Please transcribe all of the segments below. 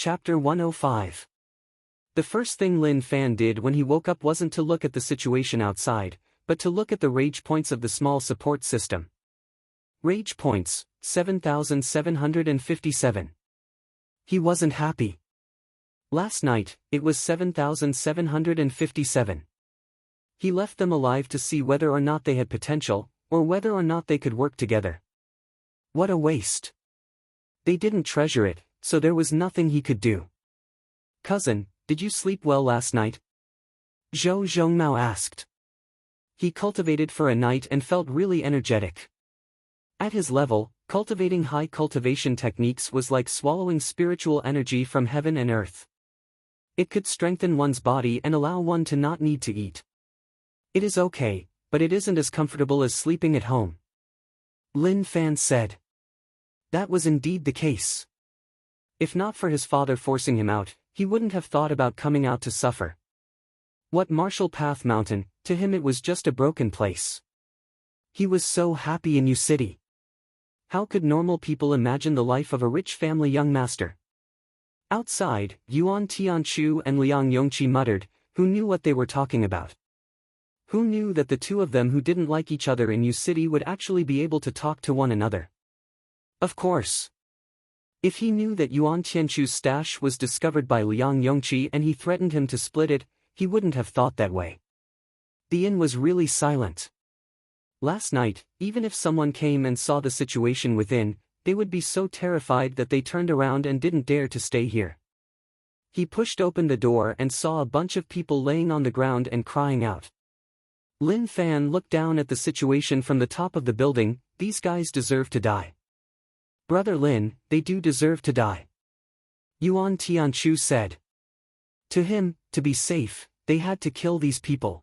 Chapter 105. The first thing Lin Fan did when he woke up wasn't to look at the situation outside, but to look at the rage points of the small support system. Rage points, 7,757. He wasn't happy. Last night, it was 7,757. He left them alive to see whether or not they had potential, or whether or not they could work together. What a waste. They didn't treasure it, so there was nothing he could do. Cousin, did you sleep well last night? Zhou Zhongmao asked. He cultivated for a night and felt really energetic. At his level, cultivating high cultivation techniques was like swallowing spiritual energy from heaven and earth. It could strengthen one's body and allow one to not need to eat. It is okay, but it isn't as comfortable as sleeping at home. Lin Fan said. That was indeed the case. If not for his father forcing him out, he wouldn't have thought about coming out to suffer. What Martial Path Mountain, to him it was just a broken place. He was so happy in Yu City. How could normal people imagine the life of a rich family young master? Outside, Yuan Tianchu and Liang Yongqi muttered, who knew what they were talking about? Who knew that the two of them who didn't like each other in Yu City would actually be able to talk to one another? Of course. If he knew that Yuan Tianchu's stash was discovered by Liang Yongqi and he threatened him to split it, he wouldn't have thought that way. The inn was really silent. Last night, even if someone came and saw the situation within, they would be so terrified that they turned around and didn't dare to stay here. He pushed open the door and saw a bunch of people laying on the ground and crying out. Lin Fan looked down at the situation from the top of the building. These guys deserve to die. Brother Lin, they do deserve to die. Yuan Tianchu said. To him, to be safe, they had to kill these people.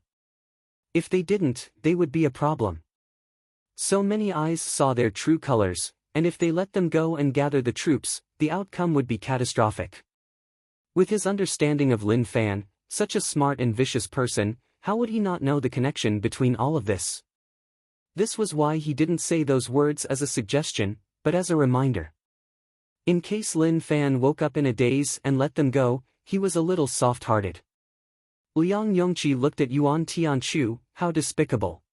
If they didn't, they would be a problem. So many eyes saw their true colors, and if they let them go and gather the troops, the outcome would be catastrophic. With his understanding of Lin Fan, such a smart and vicious person, how would he not know the connection between all of this? This was why he didn't say those words as a suggestion, but as a reminder. In case Lin Fan woke up in a daze and let them go, he was a little soft-hearted. Liang Yongqi looked at Yuan Tianchu, how despicable.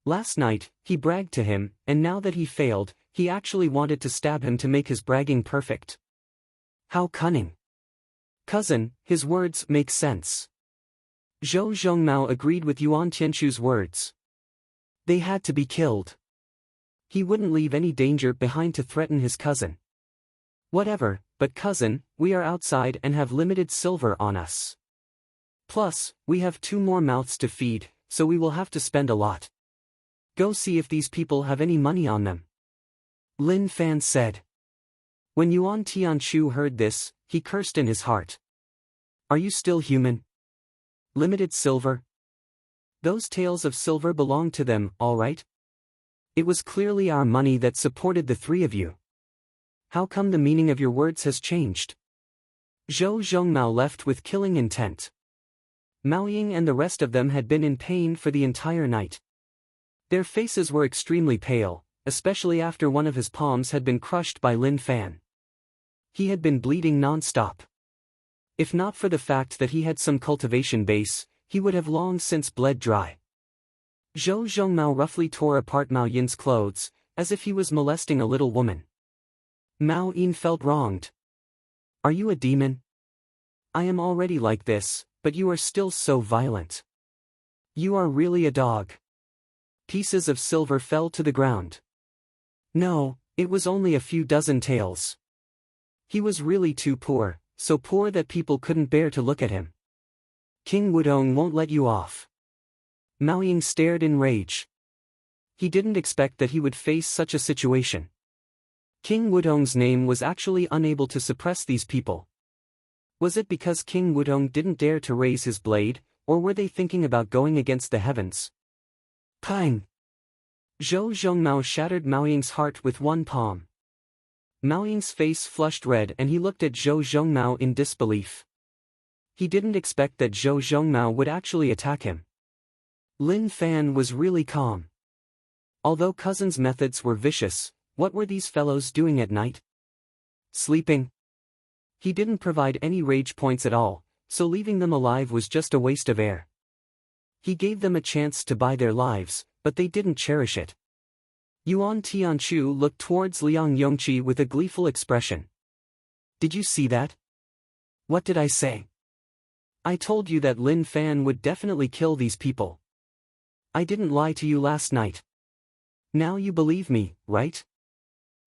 Last night, he bragged to him, and now that he failed, he actually wanted to stab him to make his bragging perfect. How cunning. Cousin, his words make sense. Zhou Zhongmao agreed with Yuan Tianchu's words. They had to be killed. He wouldn't leave any danger behind to threaten his cousin. Whatever, but cousin, we are outside and have limited silver on us. Plus, we have 2 more mouths to feed, so we will have to spend a lot. Go see if these people have any money on them. Lin Fan said. When Yuan Tianchu heard this, he cursed in his heart. Are you still human? Limited silver? Those taels of silver belong to them, all right? It was clearly our money that supported the 3 of you. How come the meaning of your words has changed? Zhou Zhongmao left with killing intent. Mao Ying and the rest of them had been in pain for the entire night. Their faces were extremely pale, especially after one of his palms had been crushed by Lin Fan. He had been bleeding non-stop. If not for the fact that he had some cultivation base, he would have long since bled dry. Zhou Zhongmao roughly tore apart Mao Yin's clothes, as if he was molesting a little woman. Mao Yin felt wronged. Are you a demon? I am already like this, but you are still so violent. You are really a dog. Pieces of silver fell to the ground. No, it was only a few dozen taels. He was really too poor, so poor that people couldn't bear to look at him. King Wudong won't let you off. Mao Ying stared in rage. He didn't expect that he would face such a situation. King Wudong's name was actually unable to suppress these people. Was it because King Wudong didn't dare to raise his blade, or were they thinking about going against the heavens? Pang! Zhou Zhongmao shattered Mao Ying's heart with one palm. Mao Ying's face flushed red and he looked at Zhou Zhongmao in disbelief. He didn't expect that Zhou Zhongmao would actually attack him. Lin Fan was really calm. Although cousin's methods were vicious, what were these fellows doing at night? Sleeping? He didn't provide any rage points at all, so leaving them alive was just a waste of air. He gave them a chance to buy their lives, but they didn't cherish it. Yuan Tianchu looked towards Liang Yongqi with a gleeful expression. Did you see that? What did I say? I told you that Lin Fan would definitely kill these people. I didn't lie to you last night. Now you believe me, right?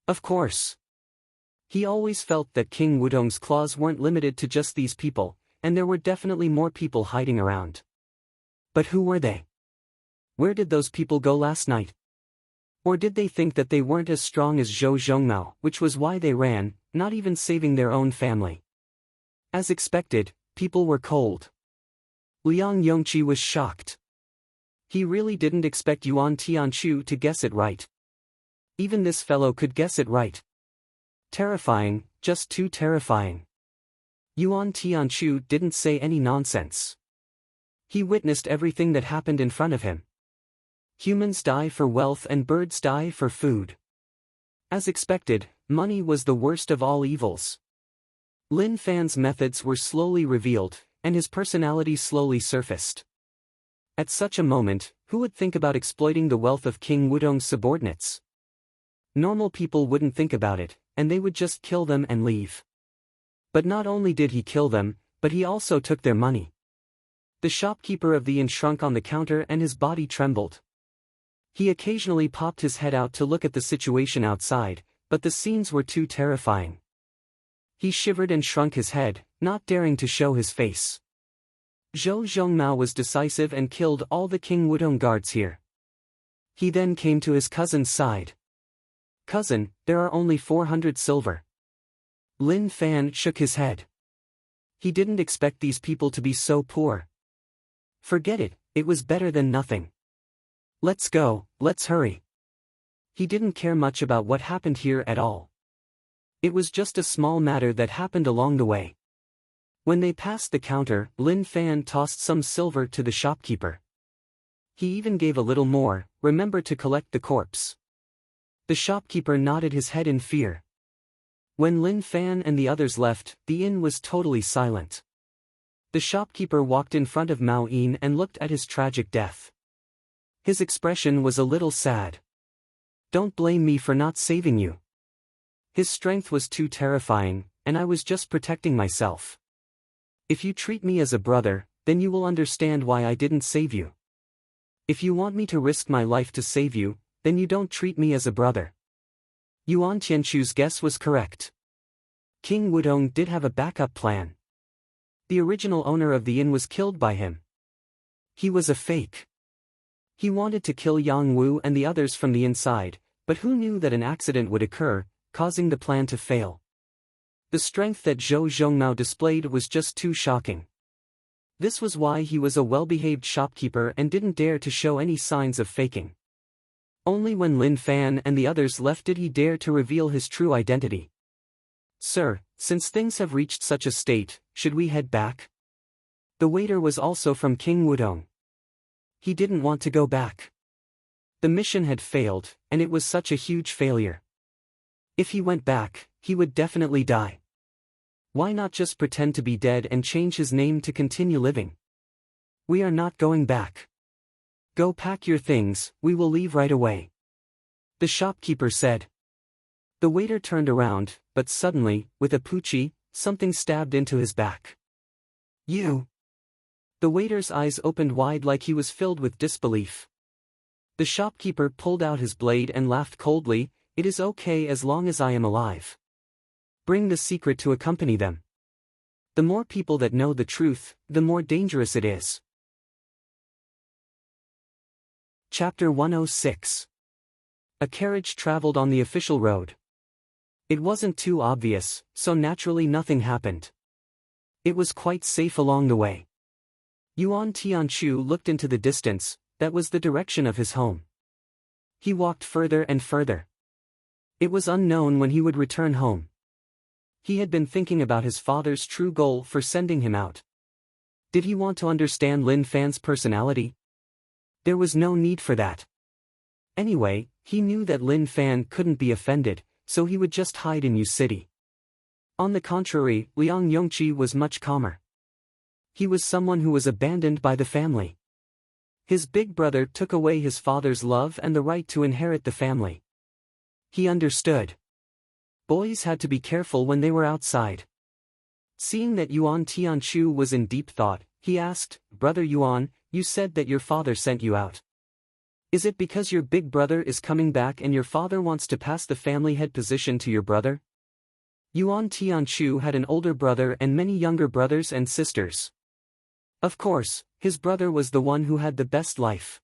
Of course. He always felt that King Wudong's claws weren't limited to just these people, and there were definitely more people hiding around. But who were they? Where did those people go last night? Or did they think that they weren't as strong as Zhou Zhongmao, which was why they ran, not even saving their own family? As expected, people were cold. Liang Yongqi was shocked. He really didn't expect Yuan Tianchu to guess it right. Even this fellow could guess it right. Terrifying, just too terrifying. Yuan Tianchu didn't say any nonsense. He witnessed everything that happened in front of him. Humans die for wealth and birds die for food. As expected, money was the worst of all evils. Lin Fan's methods were slowly revealed, and his personality slowly surfaced. At such a moment, who would think about exploiting the wealth of King Wudong's subordinates? Normal people wouldn't think about it, and they would just kill them and leave. But not only did he kill them, but he also took their money. The shopkeeper of the inn shrunk on the counter and his body trembled. He occasionally popped his head out to look at the situation outside, but the scenes were too terrifying. He shivered and shrunk his head, not daring to show his face. Zhou Zhongmao was decisive and killed all the King Wudong guards here. He then came to his cousin's side. Cousin, there are only 400 silver. Lin Fan shook his head. He didn't expect these people to be so poor. Forget it, it was better than nothing. Let's go, let's hurry. He didn't care much about what happened here at all. It was just a small matter that happened along the way. When they passed the counter, Lin Fan tossed some silver to the shopkeeper. He even gave a little more, remember to collect the corpse. The shopkeeper nodded his head in fear. When Lin Fan and the others left, the inn was totally silent. The shopkeeper walked in front of Mao Yin and looked at his tragic death. His expression was a little sad. Don't blame me for not saving you. His strength was too terrifying, and I was just protecting myself. If you treat me as a brother, then you will understand why I didn't save you. If you want me to risk my life to save you, then you don't treat me as a brother. Yuan Tianchu's guess was correct. King Wudong did have a backup plan. The original owner of the inn was killed by him. He was a fake. He wanted to kill Yang Wu and the others from the inside, but who knew that an accident would occur, causing the plan to fail? The strength that Zhou Zhongmao displayed was just too shocking. This was why he was a well-behaved shopkeeper and didn't dare to show any signs of faking. Only when Lin Fan and the others left did he dare to reveal his true identity. Sir, since things have reached such a state, should we head back? The waiter was also from King Wudong. He didn't want to go back. The mission had failed, and it was such a huge failure. If he went back, he would definitely die. Why not just pretend to be dead and change his name to continue living? We are not going back. Go pack your things, we will leave right away. The shopkeeper said. The waiter turned around, but suddenly, with a poochie, something stabbed into his back. You! The waiter's eyes opened wide like he was filled with disbelief. The shopkeeper pulled out his blade and laughed coldly, it is okay as long as I am alive. Bring the secret to accompany them. The more people that know the truth, the more dangerous it is. Chapter 106. A carriage traveled on the official road. It wasn't too obvious, so naturally nothing happened. It was quite safe along the way. Yuan Tianchu looked into the distance, that was the direction of his home. He walked further and further. It was unknown when he would return home. He had been thinking about his father's true goal for sending him out. Did he want to understand Lin Fan's personality? There was no need for that. Anyway, he knew that Lin Fan couldn't be offended, so he would just hide in Yu City. On the contrary, Liang Yongqi was much calmer. He was someone who was abandoned by the family. His big brother took away his father's love and the right to inherit the family. He understood. Boys had to be careful when they were outside. Seeing that Yuan Tianchu was in deep thought, he asked, "Brother Yuan, you said that your father sent you out. Is it because your big brother is coming back and your father wants to pass the family head position to your brother?" Yuan Tianchu had an older brother and many younger brothers and sisters. Of course, his brother was the one who had the best life.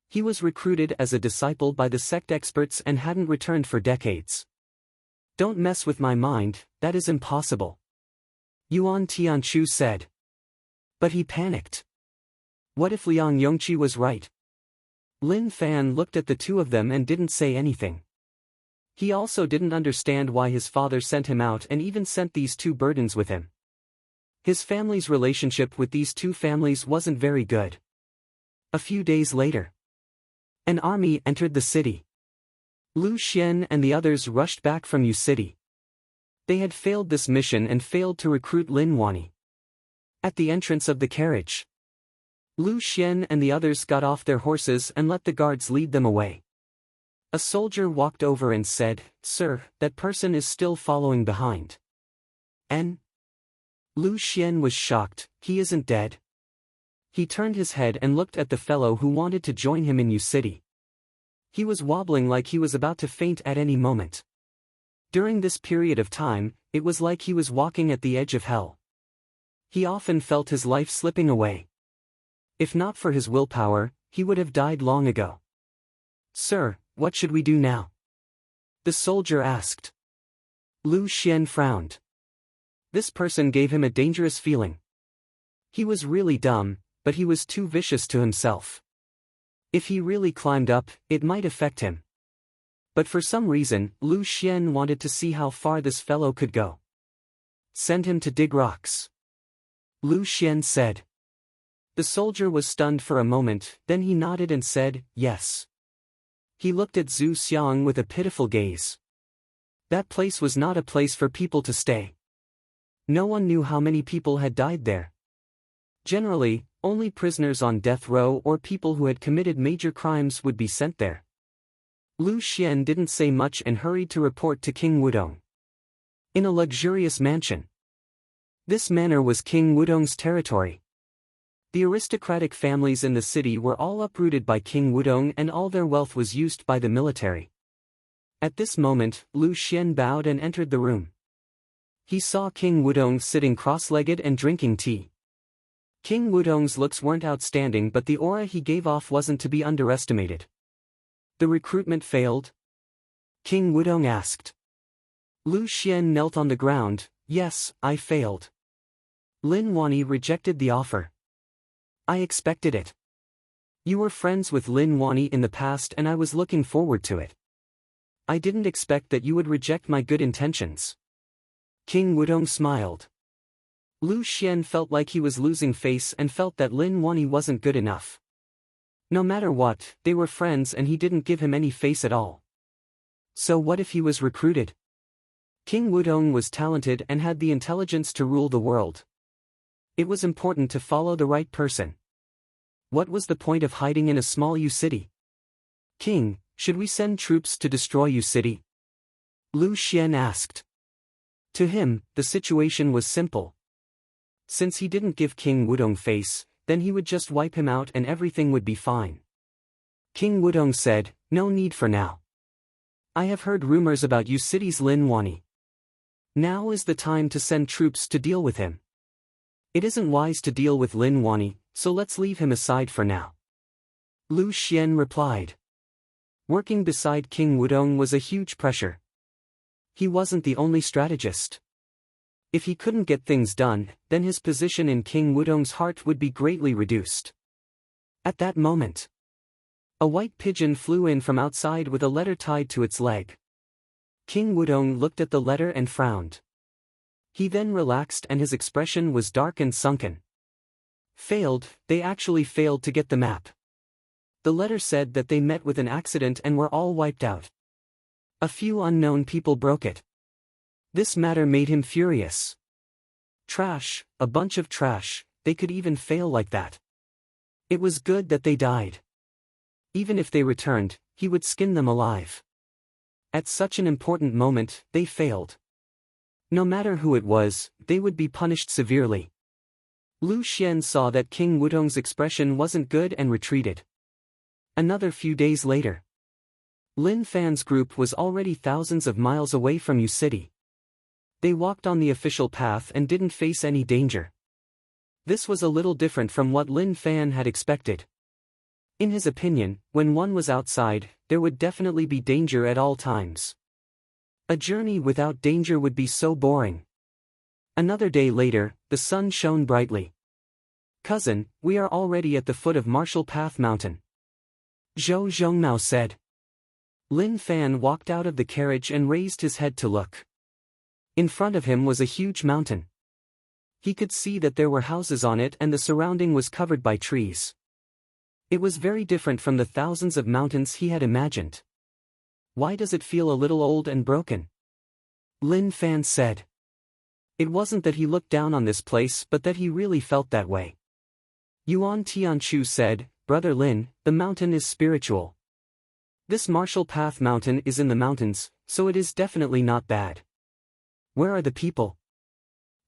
He was recruited as a disciple by the sect experts and hadn't returned for decades. "Don't mess with my mind, that is impossible," Yuan Tianchu said. But he panicked. What if Liang Yongqi was right? Lin Fan looked at the two of them and didn't say anything. He also didn't understand why his father sent him out and even sent these two burdens with him. His family's relationship with these two families wasn't very good. A few days later, an army entered the city. Lu Xian and the others rushed back from Yu City. They had failed this mission and failed to recruit Lin Wani. At the entrance of the carriage, Lu Xian and the others got off their horses and let the guards lead them away. A soldier walked over and said, "Sir, that person is still following behind." And Lu Xian was shocked. "He isn't dead." He turned his head and looked at the fellow who wanted to join him in Yu City. He was wobbling like he was about to faint at any moment. During this period of time, it was like he was walking at the edge of hell. He often felt his life slipping away. If not for his willpower, he would have died long ago. "Sir, what should we do now?" the soldier asked. Lu Xian frowned. This person gave him a dangerous feeling. He was really dumb, but he was too vicious to himself. If he really climbed up, it might affect him. But for some reason, Lu Xian wanted to see how far this fellow could go. "Send him to dig rocks," Lu Xian said. The soldier was stunned for a moment, then he nodded and said, "Yes." He looked at Zhu Xiang with a pitiful gaze. That place was not a place for people to stay. No one knew how many people had died there. Generally, only prisoners on death row or people who had committed major crimes would be sent there. Lu Xian didn't say much and hurried to report to King Wudong. In a luxurious mansion. This manor was King Wudong's territory. The aristocratic families in the city were all uprooted by King Wudong and all their wealth was used by the military. At this moment, Lu Xian bowed and entered the room. He saw King Wudong sitting cross-legged and drinking tea. King Wudong's looks weren't outstanding, but the aura he gave off wasn't to be underestimated. "The recruitment failed?" King Wudong asked. Lu Xian knelt on the ground. "Yes, I failed. Lin Wani rejected the offer. I expected it. You were friends with Lin Wani in the past and I was looking forward to it. I didn't expect that you would reject my good intentions." King Wudong smiled. Lu Xian felt like he was losing face and felt that Lin Wani wasn't good enough. No matter what, they were friends and he didn't give him any face at all. So what if he was recruited? King Wudong was talented and had the intelligence to rule the world. It was important to follow the right person. What was the point of hiding in a small Yu city? "King, should we send troops to destroy Yu city?" Lu Xian asked. To him, the situation was simple. Since he didn't give King Wudong face, then he would just wipe him out and everything would be fine. King Wudong said, "No need for now. I have heard rumors about Yu city's Lin Wani. Now is the time to send troops to deal with him. It isn't wise to deal with Lin Wani, so let's leave him aside for now." Lu Xian replied. Working beside King Wudong was a huge pressure. He wasn't the only strategist. If he couldn't get things done, then his position in King Wudong's heart would be greatly reduced. At that moment, a white pigeon flew in from outside with a letter tied to its leg. King Wudong looked at the letter and frowned. He then relaxed and his expression was dark and sunken. Failed, they actually failed to get the map. The letter said that they met with an accident and were all wiped out. A few unknown people broke it. This matter made him furious. Trash, a bunch of trash, they could even fail like that. It was good that they died. Even if they returned, he would skin them alive. At such an important moment, they failed. No matter who it was, they would be punished severely. Lu Xian saw that King Wudong's expression wasn't good and retreated. Another few days later, Lin Fan's group was already thousands of miles away from Yu City. They walked on the official path and didn't face any danger. This was a little different from what Lin Fan had expected. In his opinion, when one was outside, there would definitely be danger at all times. A journey without danger would be so boring. Another day later, the sun shone brightly. "Cousin, we are already at the foot of Martial Path Mountain," Zhou Zhongmao said. Lin Fan walked out of the carriage and raised his head to look. In front of him was a huge mountain. He could see that there were houses on it and the surrounding was covered by trees. It was very different from the thousands of mountains he had imagined. "Why does it feel a little old and broken?" Lin Fan said. It wasn't that he looked down on this place but that he really felt that way. Yuan Tianchu said, "Brother Lin, the mountain is spiritual. This Martial Path Mountain is in the mountains, so it is definitely not bad. Where are the people?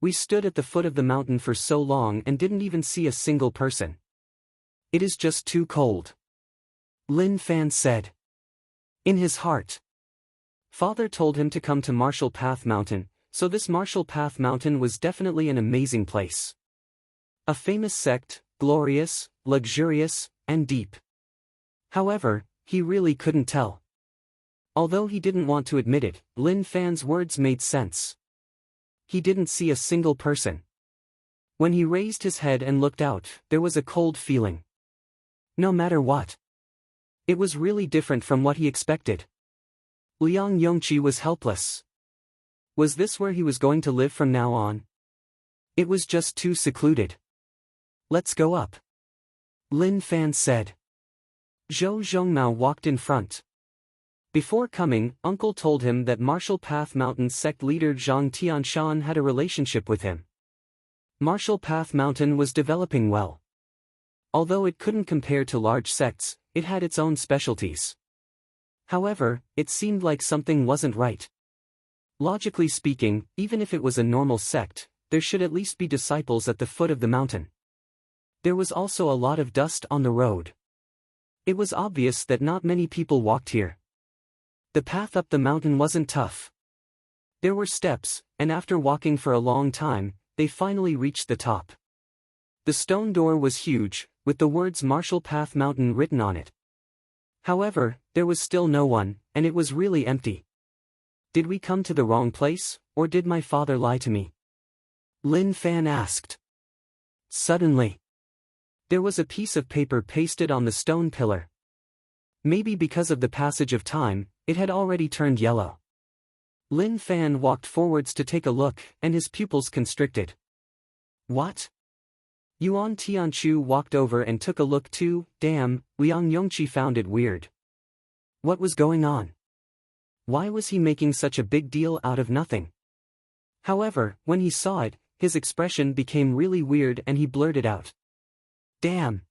We stood at the foot of the mountain for so long and didn't even see a single person. It is just too cold," Lin Fan said. In his heart, Father told him to come to Martial Path Mountain, so this Martial Path Mountain was definitely an amazing place. A famous sect, glorious, luxurious, and deep. However, he really couldn't tell. Although he didn't want to admit it, Lin Fan's words made sense. He didn't see a single person. When he raised his head and looked out, there was a cold feeling. No matter what. It was really different from what he expected. Liang Yongqi was helpless. Was this where he was going to live from now on? It was just too secluded. "Let's go up," Lin Fan said. Zhou Zhongmao walked in front. Before coming, Uncle told him that Martial Path Mountain sect leader Zhang Tianshan had a relationship with him. Martial Path Mountain was developing well. Although it couldn't compare to large sects, it had its own specialties. However, it seemed like something wasn't right. Logically speaking, even if it was a normal sect, there should at least be disciples at the foot of the mountain. There was also a lot of dust on the road. It was obvious that not many people walked here. The path up the mountain wasn't tough. There were steps, and after walking for a long time, they finally reached the top. The stone door was huge, with the words Martial Path Mountain written on it. However, there was still no one, and it was really empty. Did we come to the wrong place, or did my father lie to me? Lin Fan asked. Suddenly, there was a piece of paper pasted on the stone pillar. Maybe because of the passage of time, it had already turned yellow. Lin Fan walked forwards to take a look, and his pupils constricted. What? Yuan Tianchu walked over and took a look too. Damn, Liang Yongqi found it weird. What was going on? Why was he making such a big deal out of nothing? However, when he saw it, his expression became really weird and he blurted out. Damn.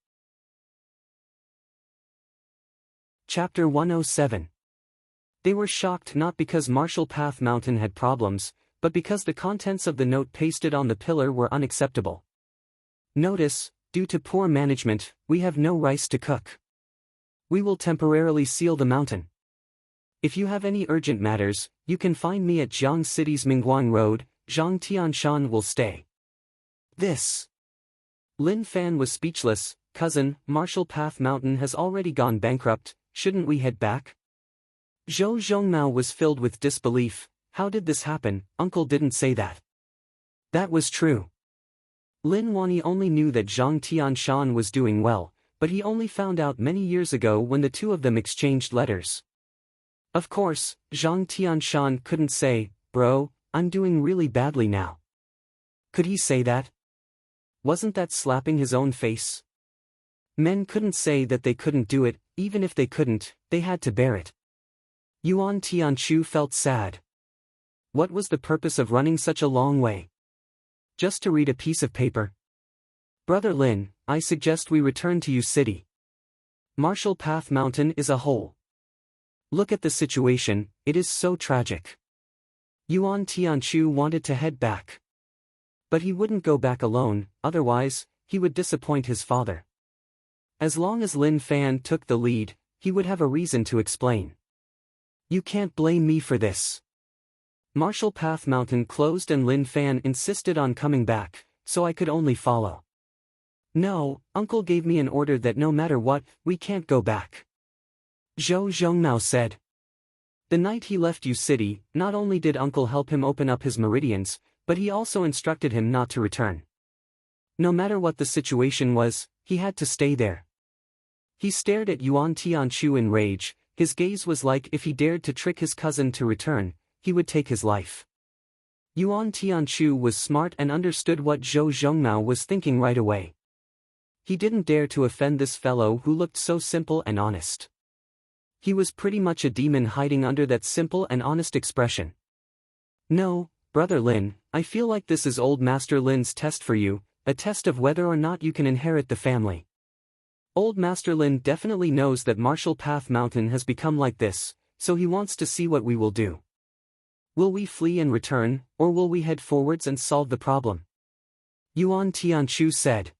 Chapter 107. They were shocked not because Martial Path Mountain had problems, but because the contents of the note pasted on the pillar were unacceptable. Notice, due to poor management, we have no rice to cook. We will temporarily seal the mountain. If you have any urgent matters, you can find me at Jiang City's Mingguang Road. Zhang Tianshan will stay. This. Lin Fan was speechless. Cousin, Martial Path Mountain has already gone bankrupt, shouldn't we head back? Zhou Zhongmao was filled with disbelief. How did this happen? Uncle didn't say that. That was true. Lin Wani only knew that Zhang Tianshan was doing well, but he only found out many years ago when the two of them exchanged letters. Of course, Zhang Tianshan couldn't say, "Bro, I'm doing really badly now." Could he say that? Wasn't that slapping his own face? Men couldn't say that they couldn't do it, even if they couldn't, they had to bear it. Yuan Tianchu felt sad. What was the purpose of running such a long way? Just to read a piece of paper? Brother Lin, I suggest we return to U City. Marshall Path Mountain is a hole. Look at the situation, it is so tragic. Yuan Tianchu wanted to head back. But he wouldn't go back alone, otherwise, he would disappoint his father. As long as Lin Fan took the lead, he would have a reason to explain. You can't blame me for this. Marshall Path Mountain closed and Lin Fan insisted on coming back, so I could only follow. No, Uncle gave me an order that no matter what, we can't go back. Zhou Zhongmao said. The night he left U City, not only did Uncle help him open up his meridians, but he also instructed him not to return. No matter what the situation was, he had to stay there. He stared at Yuan Tianchu in rage, his gaze was like if he dared to trick his cousin to return, he would take his life. Yuan Tianchu was smart and understood what Zhou Zhongmao was thinking right away. He didn't dare to offend this fellow who looked so simple and honest. He was pretty much a demon hiding under that simple and honest expression. No, Brother Lin, I feel like this is old Master Lin's test for you, a test of whether or not you can inherit the family. Old Master Lin definitely knows that Marshall Path Mountain has become like this, so he wants to see what we will do. Will we flee and return, or will we head forwards and solve the problem? Yuan Tianchu said.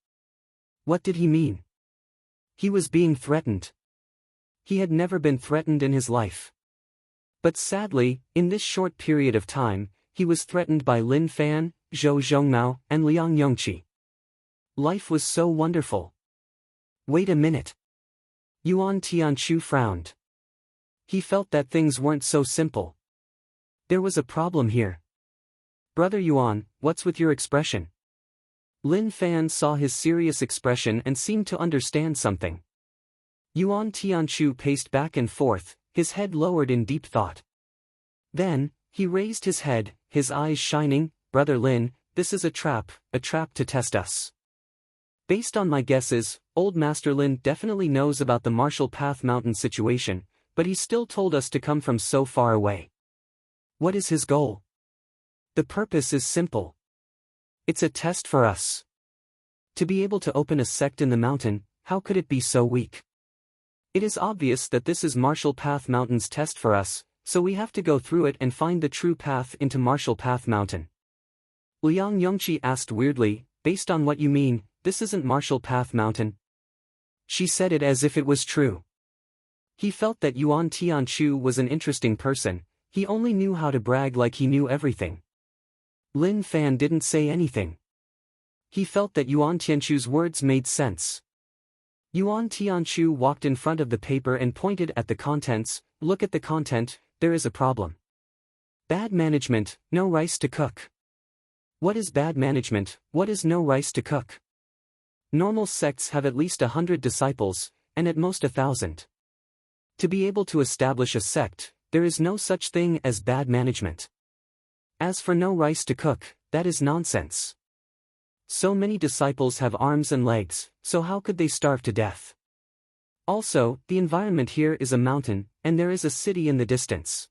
What did he mean? He was being threatened. He had never been threatened in his life. But sadly, in this short period of time, he was threatened by Lin Fan, Zhou Zhongmao, and Liang Yongqi. Life was so wonderful. Wait a minute. Yuan Tianchu frowned. He felt that things weren't so simple. There was a problem here. Brother Yuan, what's with your expression? Lin Fan saw his serious expression and seemed to understand something. Yuan Tianchu paced back and forth, his head lowered in deep thought. Then, he raised his head, his eyes shining. Brother Lin, this is a trap to test us. Based on my guesses, old Master Lin definitely knows about the Marshall Path Mountain situation, but he still told us to come from so far away. What is his goal? The purpose is simple. It's a test for us. To be able to open a sect in the mountain, how could it be so weak? It is obvious that this is Marshall Path Mountain's test for us, so we have to go through it and find the true path into Marshall Path Mountain. Liang Yongqi asked weirdly, based on what you mean, this isn't Marshall Path Mountain. She said it as if it was true. He felt that Yuan Tianchu was an interesting person, he only knew how to brag like he knew everything. Lin Fan didn't say anything. He felt that Yuan Tianchu's words made sense. Yuan Tianchu walked in front of the paper and pointed at the contents. Look at the content, there is a problem. Bad management, no rice to cook. What is bad management, what is no rice to cook? Normal sects have at least 100 disciples, and at most 1,000. To be able to establish a sect, there is no such thing as bad management. As for no rice to cook, that is nonsense. So many disciples have arms and legs, so how could they starve to death? Also, the environment here is a mountain, and there is a city in the distance.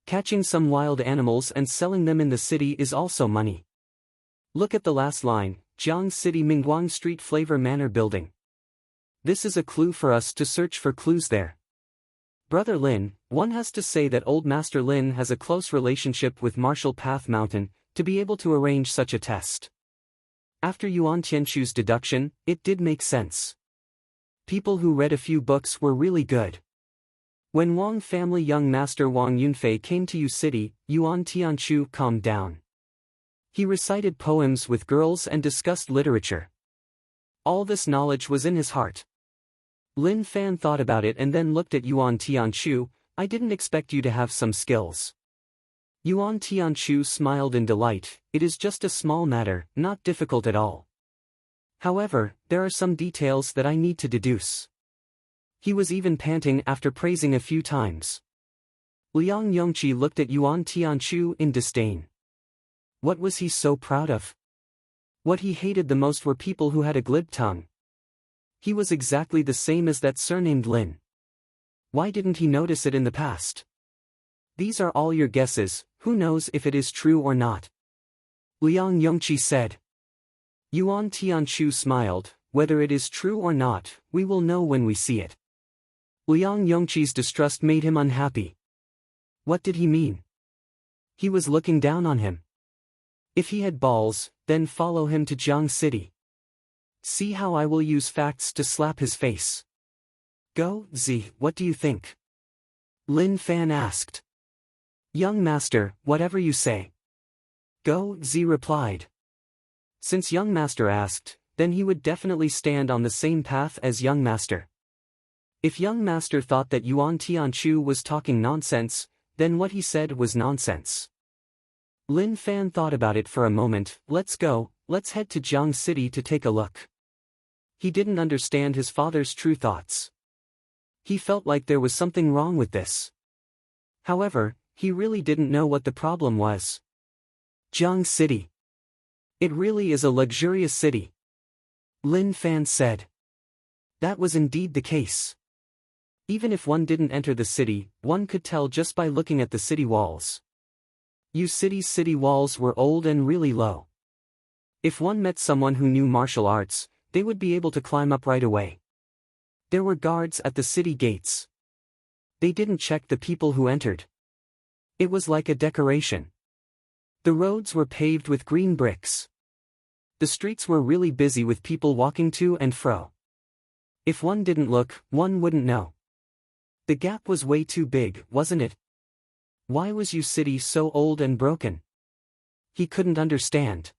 Catching some wild animals and selling them in the city is also money. Look at the last line, Jiang City Mingguang Street Flavor Manor Building. This is a clue for us to search for clues there. Brother Lin, one has to say that old Master Lin has a close relationship with Marshall Path Mountain, to be able to arrange such a test. After Yuan Tianchu's deduction, it did make sense. People who read a few books were really good. When Wang family young master Wang Yunfei came to U City, Yuan Tianchu calmed down. He recited poems with girls and discussed literature. All this knowledge was in his heart. Lin Fan thought about it and then looked at Yuan Tianchu. I didn't expect you to have some skills. Yuan Tianchu smiled in delight. It is just a small matter, not difficult at all. However, there are some details that I need to deduce. He was even panting after praising a few times. Liang Yongqi looked at Yuan Tianchu in disdain. What was he so proud of? What he hated the most were people who had a glib tongue. He was exactly the same as that surnamed Lin. Why didn't he notice it in the past? These are all your guesses. Who knows if it is true or not? Liang Yongqi said. Yuan Tianchu smiled, whether it is true or not, we will know when we see it. Liang Yongqi's distrust made him unhappy. What did he mean? He was looking down on him. If he had balls, then follow him to Jiang City. See how I will use facts to slap his face. Go, Z, what do you think? Lin Fan asked. Young master, whatever you say. Go, Z replied. Since young master asked, then he would definitely stand on the same path as young master. If young master thought that Yuan Tianchu was talking nonsense, then what he said was nonsense. Lin Fan thought about it for a moment. Let's go, let's head to Jiang City to take a look. He didn't understand his father's true thoughts. He felt like there was something wrong with this. However, he really didn't know what the problem was. Jiang City. It really is a luxurious city. Lin Fan said. That was indeed the case. Even if one didn't enter the city, one could tell just by looking at the city walls. City's city walls were old and really low. If one met someone who knew martial arts, they would be able to climb up right away. There were guards at the city gates. They didn't check the people who entered. It was like a decoration. The roads were paved with green bricks. The streets were really busy with people walking to and fro. If one didn't look, one wouldn't know. The gap was way too big, wasn't it? Why was City so old and broken? He couldn't understand.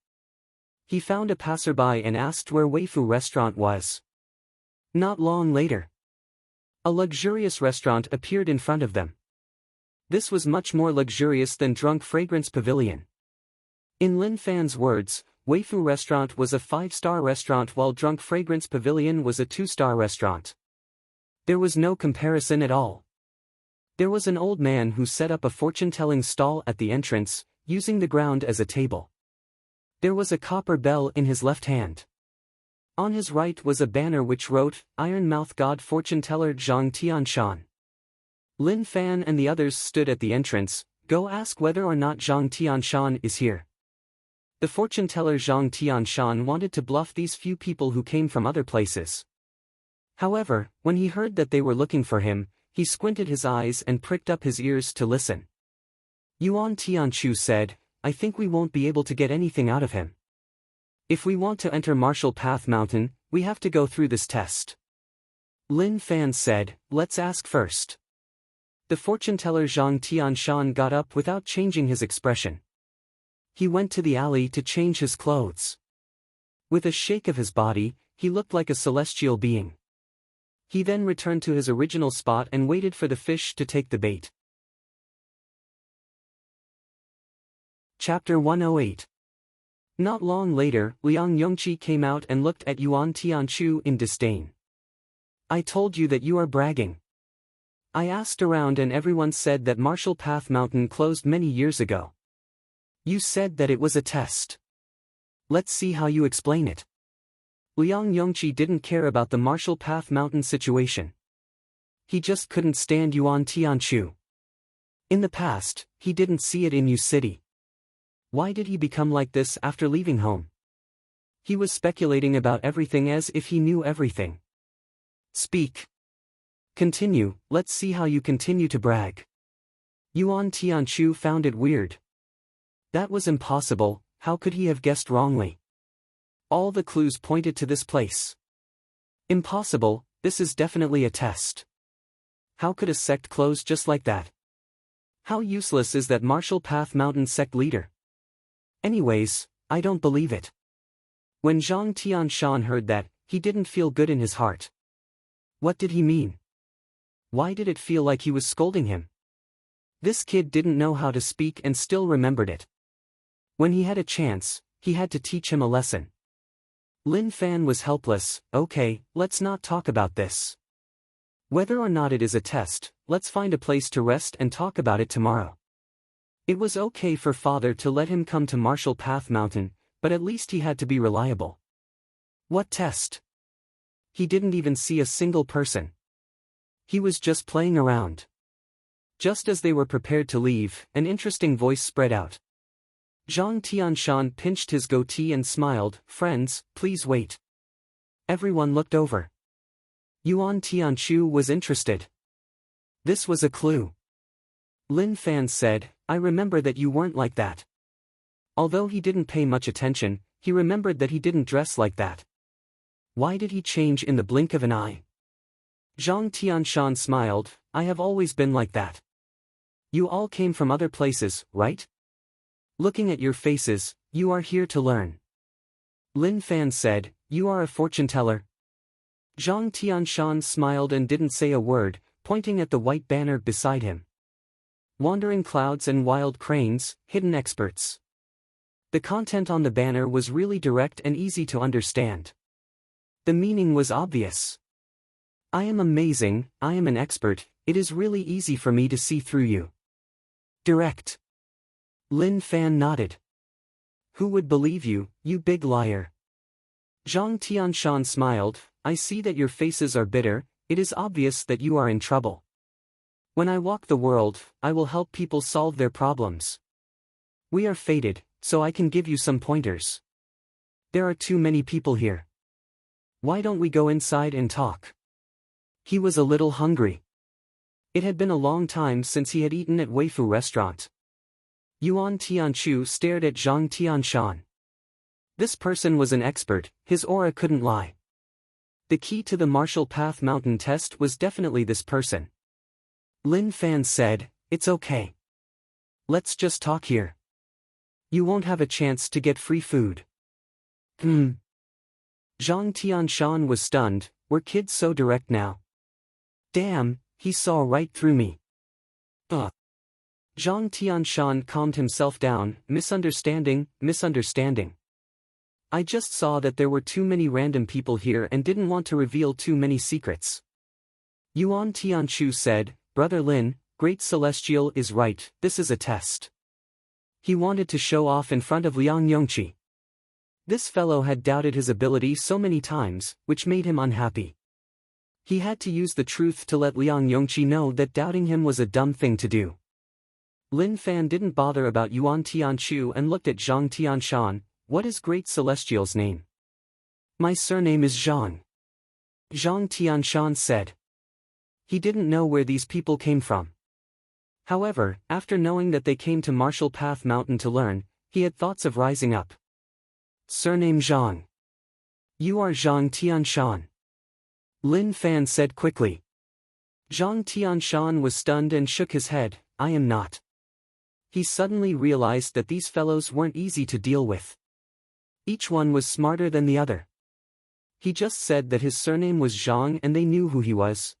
He found a passerby and asked where Weifu restaurant was. Not long later, a luxurious restaurant appeared in front of them. This was much more luxurious than Drunk Fragrance Pavilion. In Lin Fan's words, Weifu restaurant was a 5-star restaurant while Drunk Fragrance Pavilion was a 2-star restaurant. There was no comparison at all. There was an old man who set up a fortune-telling stall at the entrance, using the ground as a table. There was a copper bell in his left hand. On his right was a banner which wrote, Iron Mouth God Fortune Teller Zhang Tianshan. Lin Fan and the others stood at the entrance. Go ask whether or not Zhang Tianshan is here. The fortune teller Zhang Tianshan wanted to bluff these few people who came from other places. However, when he heard that they were looking for him, he squinted his eyes and pricked up his ears to listen. Yuan Tianchu said, I think we won't be able to get anything out of him. If we want to enter Martial Path Mountain, we have to go through this test. Lin Fan said, let's ask first. The fortune teller Zhang Tianshan got up without changing his expression. He went to the alley to change his clothes. With a shake of his body, he looked like a celestial being. He then returned to his original spot and waited for the fish to take the bait. Chapter 108. Not long later, Liang Yongqi came out and looked at Yuan Tianchu in disdain. I told you that you are bragging. I asked around and everyone said that Martial Path Mountain closed many years ago. You said that it was a test. Let's see how you explain it. Liang Yongqi didn't care about the Martial Path Mountain situation. He just couldn't stand Yuan Tianchu. In the past, he didn't see it in Yu City. Why did he become like this after leaving home? He was speculating about everything as if he knew everything. Speak. Continue, let's see how you continue to brag. Yuan Tianchu found it weird. That was impossible, how could he have guessed wrongly? All the clues pointed to this place. Impossible, this is definitely a test. How could a sect close just like that? How useless is that Martial Path Mountain sect leader? Anyways, I don't believe it. When Zhang Tianshan heard that, he didn't feel good in his heart. What did he mean? Why did it feel like he was scolding him? This kid didn't know how to speak and still remembered it. When he had a chance, he had to teach him a lesson. Lin Fan was helpless. Okay, let's not talk about this. Whether or not it is a test, let's find a place to rest and talk about it tomorrow. It was okay for father to let him come to Martial Path Mountain, but at least he had to be reliable. What test? He didn't even see a single person. He was just playing around. Just as they were prepared to leave, an interesting voice spread out. Zhang Tianshan pinched his goatee and smiled, "Friends, please wait." Everyone looked over. Yuan Tianchu was interested. This was a clue. Lin Fan said, "I remember that you weren't like that." Although he didn't pay much attention, he remembered that he didn't dress like that. Why did he change in the blink of an eye? Zhang Tianshan smiled, "I have always been like that. You all came from other places, right? Looking at your faces, you are here to learn." Lin Fan said, "You are a fortune teller?" Zhang Tianshan smiled and didn't say a word, pointing at the white banner beside him. Wandering clouds and wild cranes, hidden experts. The content on the banner was really direct and easy to understand. The meaning was obvious. "I am amazing, I am an expert, it is really easy for me to see through you." Direct. Lin Fan nodded. "Who would believe you, you big liar?" Zhang Tianshan smiled, "I see that your faces are bitter, it is obvious that you are in trouble. When I walk the world, I will help people solve their problems. We are fated, so I can give you some pointers. There are too many people here. Why don't we go inside and talk?" He was a little hungry. It had been a long time since he had eaten at Weifu restaurant. Yuan Tianchu stared at Zhang Tianshan. This person was an expert, his aura couldn't lie. The key to the Martial Path Mountain test was definitely this person. Lin Fan said, "It's okay. Let's just talk here. You won't have a chance to get free food." Zhang Tianshan was stunned, were kids so direct now? Damn, he saw right through me. Zhang Tianshan calmed himself down, misunderstanding. I just saw that there were too many random people here and didn't want to reveal too many secrets. Yuan Tianchu said, "Brother Lin, Great Celestial is right, this is a test." He wanted to show off in front of Liang Yongqi. This fellow had doubted his ability so many times, which made him unhappy. He had to use the truth to let Liang Yongqi know that doubting him was a dumb thing to do. Lin Fan didn't bother about Yuan Tianchu and looked at Zhang Tianshan. "What is Great Celestial's name?" "My surname is Zhang." Zhang Tianshan said. He didn't know where these people came from. However, after knowing that they came to Martial Path Mountain to learn, he had thoughts of rising up. "Surname Zhang. You are Zhang Tianshan?" Lin Fan said quickly. Zhang Tianshan was stunned and shook his head, "I am not." He suddenly realized that these fellows weren't easy to deal with. Each one was smarter than the other. He just said that his surname was Zhang and they knew who he was.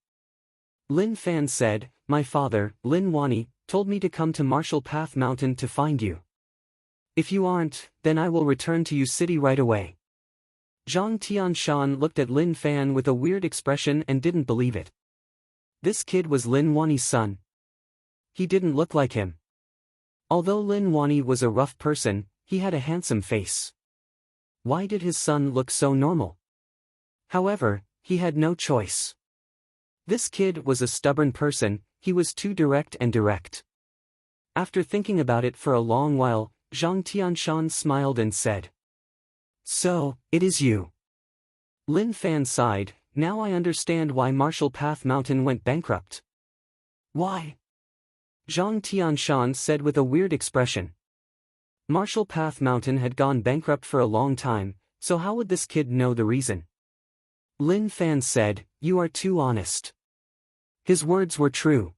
Lin Fan said, "My father, Lin Wani, told me to come to Martial Path Mountain to find you. If you aren't, then I will return to you city right away." Zhang Tianshan looked at Lin Fan with a weird expression and didn't believe it. This kid was Lin Wani's son. He didn't look like him. Although Lin Wani was a rough person, he had a handsome face. Why did his son look so normal? However, he had no choice. This kid was a stubborn person, he was too direct. After thinking about it for a long while, Zhang Tianshan smiled and said, "So, it is you." Lin Fan sighed, "Now I understand why Martial Path Mountain went bankrupt." "Why?" Zhang Tianshan said with a weird expression. Martial Path Mountain had gone bankrupt for a long time, so how would this kid know the reason? Lin Fan said, "You are too honest." His words were true.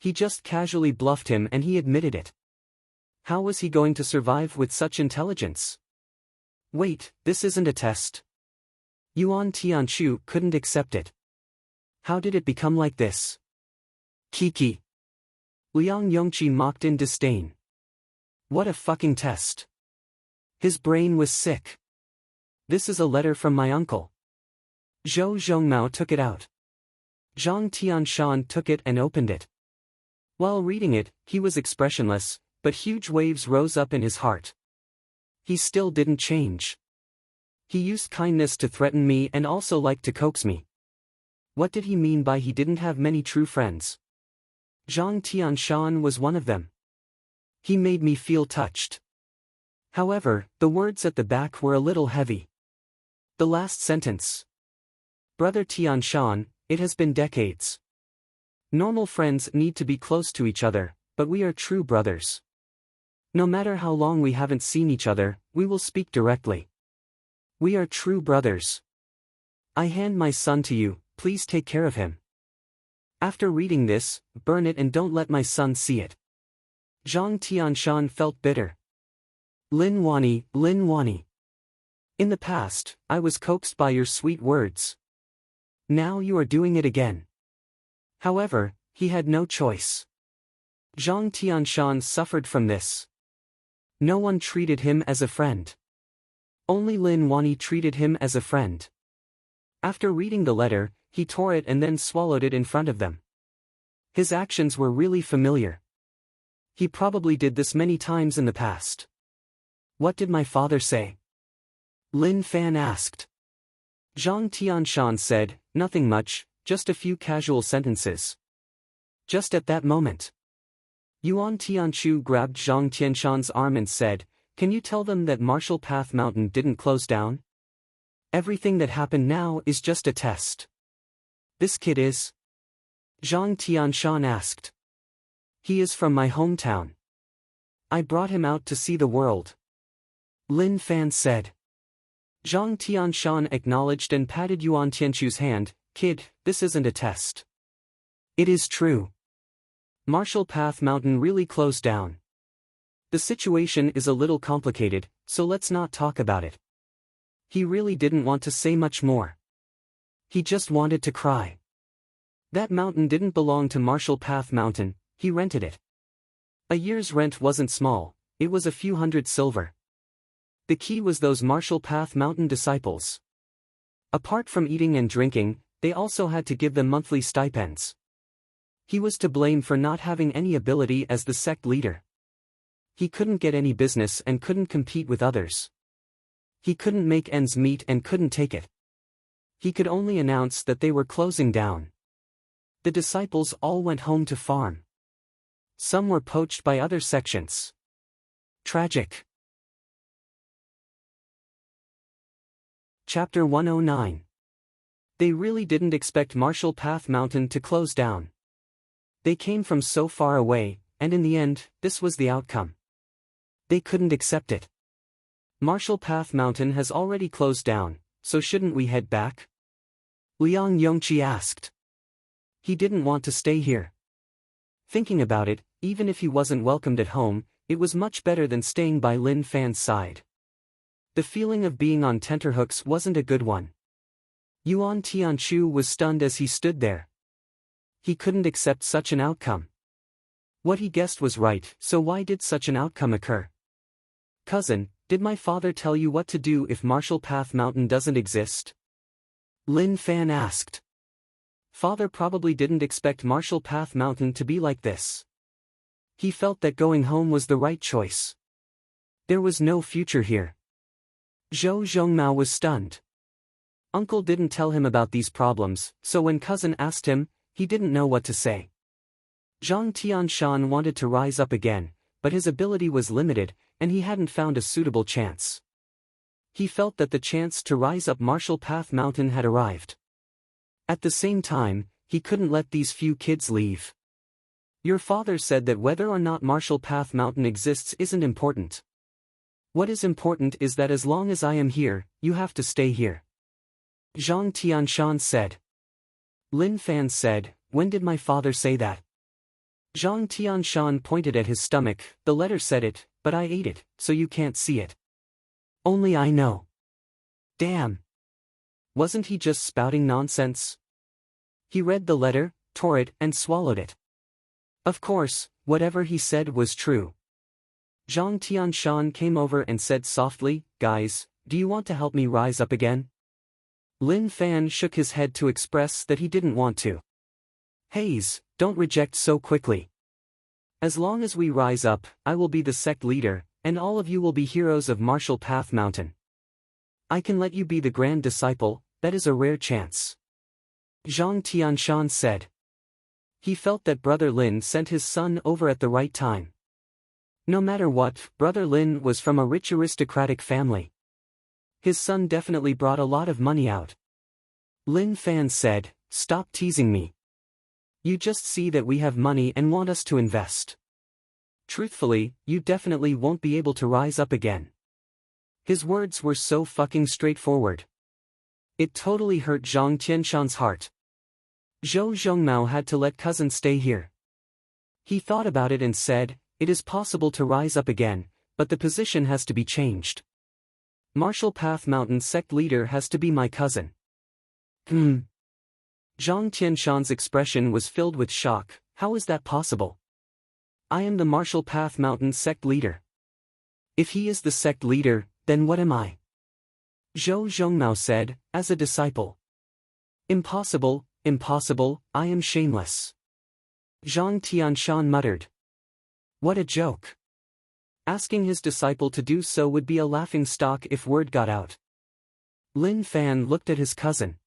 He just casually bluffed him and he admitted it. How was he going to survive with such intelligence? Wait, this isn't a test. Yuan Tianchu couldn't accept it. How did it become like this? Kiki. Liang Yongqi mocked in disdain. What a fucking test. His brain was sick. This is a letter from my uncle. Zhou Zhongmao took it out. Zhang Tianshan took it and opened it. While reading it, he was expressionless, but huge waves rose up in his heart. He still didn't change. He used kindness to threaten me and also liked to coax me. What did he mean by he didn't have many true friends? Zhang Tianshan was one of them. He made me feel touched. However, the words at the back were a little heavy. The last sentence. Brother Tianshan, it has been decades. Normal friends need to be close to each other, but we are true brothers. No matter how long we haven't seen each other, we will speak directly. We are true brothers. I hand my son to you, please take care of him. After reading this, burn it and don't let my son see it. Zhang Tianshan felt bitter. Lin Wani. In the past, I was coaxed by your sweet words. Now you are doing it again. However, he had no choice. Zhang Tianshan suffered from this. No one treated him as a friend. Only Lin Wani treated him as a friend. After reading the letter, he tore it and then swallowed it in front of them. His actions were really familiar. He probably did this many times in the past. What did my father say? Lin Fan asked. Zhang Tianshan said, nothing much, just a few casual sentences. Just at that moment, Yuan Tianchu grabbed Zhang Tianshan's arm and said, can you tell them that Marshall Path Mountain didn't close down? Everything that happened now is just a test. This kid is? Zhang Tianshan asked. He is from my hometown. I brought him out to see the world. Lin Fan said. Zhang Tianshan acknowledged and patted Yuan Tianchu's hand, kid, this isn't a test. It is true. Marshall Path Mountain really closed down. The situation is a little complicated, so let's not talk about it. He really didn't want to say much more. He just wanted to cry. That mountain didn't belong to Marshall Path Mountain, he rented it. A year's rent wasn't small, it was a few hundred silver. The key was those Marshall Path Mountain disciples. Apart from eating and drinking, they also had to give them monthly stipends. He was to blame for not having any ability as the sect leader. He couldn't get any business and couldn't compete with others. He couldn't make ends meet and couldn't take it. He could only announce that they were closing down. The disciples all went home to farm. Some were poached by other sections. Tragic. Chapter 109. They really didn't expect Marshall Path Mountain to close down. They came from so far away, and in the end, this was the outcome. They couldn't accept it. Marshall Path Mountain has already closed down, so shouldn't we head back? Liang Yongqi asked. He didn't want to stay here. Thinking about it, even if he wasn't welcomed at home, it was much better than staying by Lin Fan's side. The feeling of being on tenterhooks wasn't a good one. Yuan Tianchu was stunned as he stood there. He couldn't accept such an outcome. What he guessed was right, so why did such an outcome occur? Cousin, did my father tell you what to do if Marshall Path Mountain doesn't exist? Lin Fan asked. Father probably didn't expect Marshall Path Mountain to be like this. He felt that going home was the right choice. There was no future here. Zhou Zhongmao was stunned. Uncle didn't tell him about these problems, so when cousin asked him, he didn't know what to say. Zhang Tianshan wanted to rise up again, but his ability was limited, and he hadn't found a suitable chance. He felt that the chance to rise up Marshall Path Mountain had arrived. At the same time, he couldn't let these few kids leave. Your father said that whether or not Marshall Path Mountain exists isn't important. What is important is that as long as I am here, you have to stay here. Zhang Tianshan said. Lin Fan said, when did my father say that? Zhang Tianshan pointed at his stomach, the letter said it, but I ate it, so you can't see it. Only I know. Damn. Wasn't he just spouting nonsense? He read the letter, tore it, and swallowed it. Of course, whatever he said was true. Zhang Tianshan came over and said softly, guys, do you want to help me rise up again? Lin Fan shook his head to express that he didn't want to. Haze, don't reject so quickly. As long as we rise up, I will be the sect leader, and all of you will be heroes of Marshall Path Mountain. I can let you be the grand disciple, that is a rare chance. Zhang Tianshan said. He felt that Brother Lin sent his son over at the right time. No matter what, Brother Lin was from a rich aristocratic family. His son definitely brought a lot of money out. Lin Fan said, "Stop teasing me. You just see that we have money and want us to invest. Truthfully, you definitely won't be able to rise up again." His words were so fucking straightforward. It totally hurt Zhang Tianshan's heart. Zhou Zhongmao had to let cousin stay here. He thought about it and said, "It is possible to rise up again, but the position has to be changed. Martial Path Mountain sect leader has to be my cousin." Zhang Tianshan's expression was filled with shock. How is that possible? I am the Martial Path Mountain sect leader. If he is the sect leader, then what am I? Zhou Zhongmao said, as a disciple. Impossible, impossible, I am shameless. Zhang Tianshan muttered. What a joke. Asking his disciple to do so would be a laughingstock if word got out. Lin Fan looked at his cousin.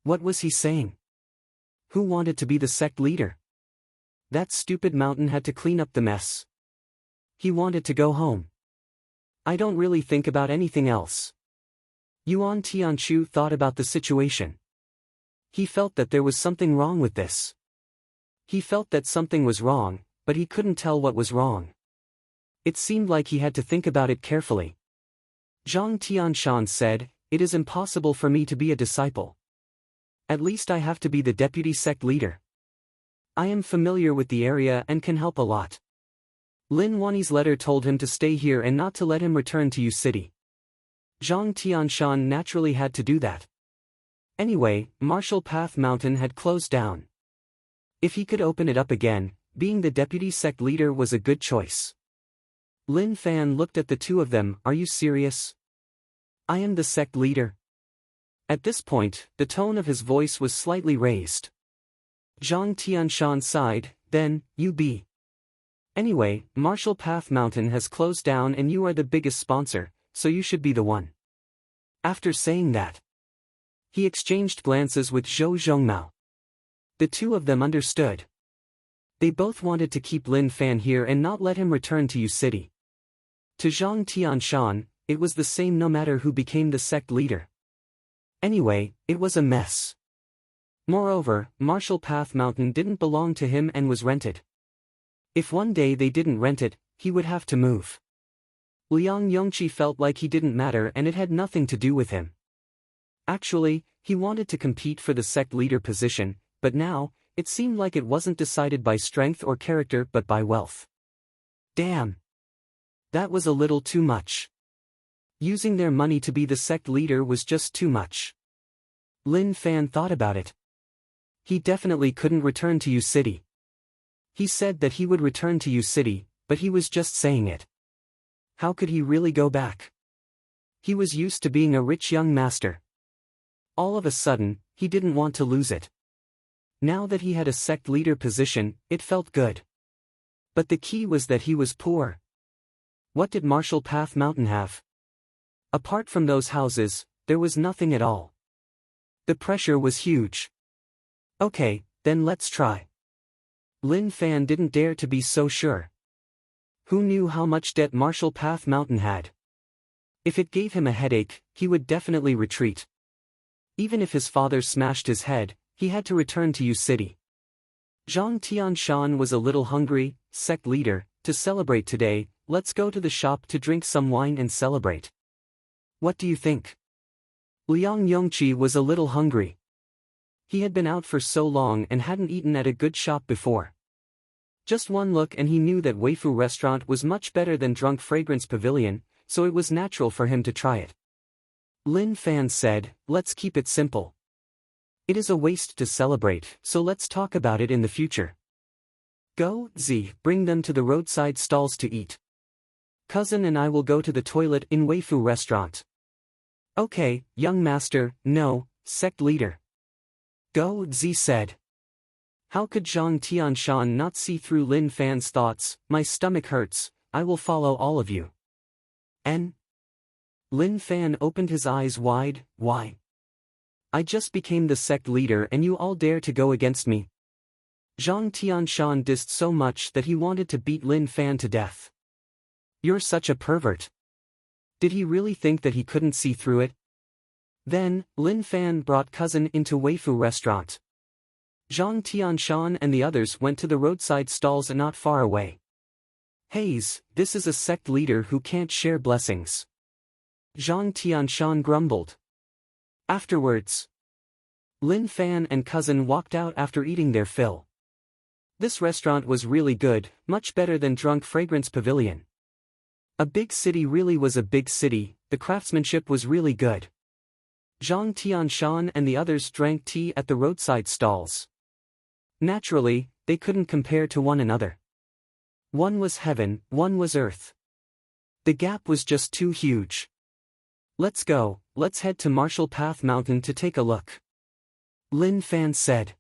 What was he saying? Who wanted to be the sect leader? That stupid mountain had to clean up the mess. He wanted to go home. I don't really think about anything else. Yuan Tianchu thought about the situation. He felt that there was something wrong with this. He felt that something was wrong, but he couldn't tell what was wrong. It seemed like he had to think about it carefully. Zhang Tianshan said, "It is impossible for me to be a disciple. At least I have to be the deputy sect leader. I am familiar with the area and can help a lot." Lin Wani's letter told him to stay here and not to let him return to Yu City. Zhang Tianshan naturally had to do that. Anyway, Martial Path Mountain had closed down. If he could open it up again, being the deputy sect leader was a good choice. Lin Fan looked at the two of them. Are you serious? I am the sect leader. At this point, the tone of his voice was slightly raised. Zhang Tianshan sighed, then, you be. Anyway, Martial Path Mountain has closed down and you are the biggest sponsor, so you should be the one. After saying that, he exchanged glances with Zhou Zhongmao. The two of them understood. They both wanted to keep Lin Fan here and not let him return to Yu City. To Zhang Tianshan, it was the same no matter who became the sect leader. Anyway, it was a mess. Moreover, Martial Path Mountain didn't belong to him and was rented. If one day they didn't rent it, he would have to move. Liang Yongqi felt like he didn't matter and it had nothing to do with him. Actually, he wanted to compete for the sect leader position, but now, it seemed like it wasn't decided by strength or character but by wealth. Damn. That was a little too much. Using their money to be the sect leader was just too much. Lin Fan thought about it. He definitely couldn't return to Yu City. He said that he would return to Yu City, but he was just saying it. How could he really go back? He was used to being a rich young master. All of a sudden, he didn't want to lose it. Now that he had a sect leader position, it felt good. But the key was that he was poor. What did Martial Path Mountain have? Apart from those houses, there was nothing at all. The pressure was huge. Okay, then let's try. Lin Fan didn't dare to be so sure. Who knew how much debt Martial Path Mountain had? If it gave him a headache, he would definitely retreat. Even if his father smashed his head, he had to return to Yu City. Zhang Tianshan was a little hungry. Sect leader, to celebrate today, let's go to the shop to drink some wine and celebrate. What do you think? Liang Yongqi was a little hungry. He had been out for so long and hadn't eaten at a good shop before. Just one look and he knew that Weifu restaurant was much better than Drunk Fragrance Pavilion, so it was natural for him to try it. Lin Fan said, let's keep it simple. It is a waste to celebrate, so let's talk about it in the future. Go, Z, bring them to the roadside stalls to eat. Cousin and I will go to the toilet in Weifu restaurant. Okay, young master, no, sect leader. Go, Z said. How could Zhang Tianshan not see through Lin Fan's thoughts? My stomach hurts, I will follow all of you. N. Lin Fan opened his eyes wide. Why? I just became the sect leader and you all dare to go against me. Zhang Tianshan dissed so much that he wanted to beat Lin Fan to death. "You're such a pervert." Did he really think that he couldn't see through it? Then, Lin Fan brought cousin into Weifu restaurant. Zhang Tianshan and the others went to the roadside stalls not far away. "Haze, this is a sect leader who can't share blessings." Zhang Tianshan grumbled. Afterwards, Lin Fan and cousin walked out after eating their fill. This restaurant was really good, much better than Drunk Fragrance Pavilion. A big city really was a big city, the craftsmanship was really good. Zhang Tianshan and the others drank tea at the roadside stalls. Naturally, they couldn't compare to one another. One was heaven, one was earth. The gap was just too huge. "Let's go, let's head to Martial Path Mountain to take a look," Lin Fan said.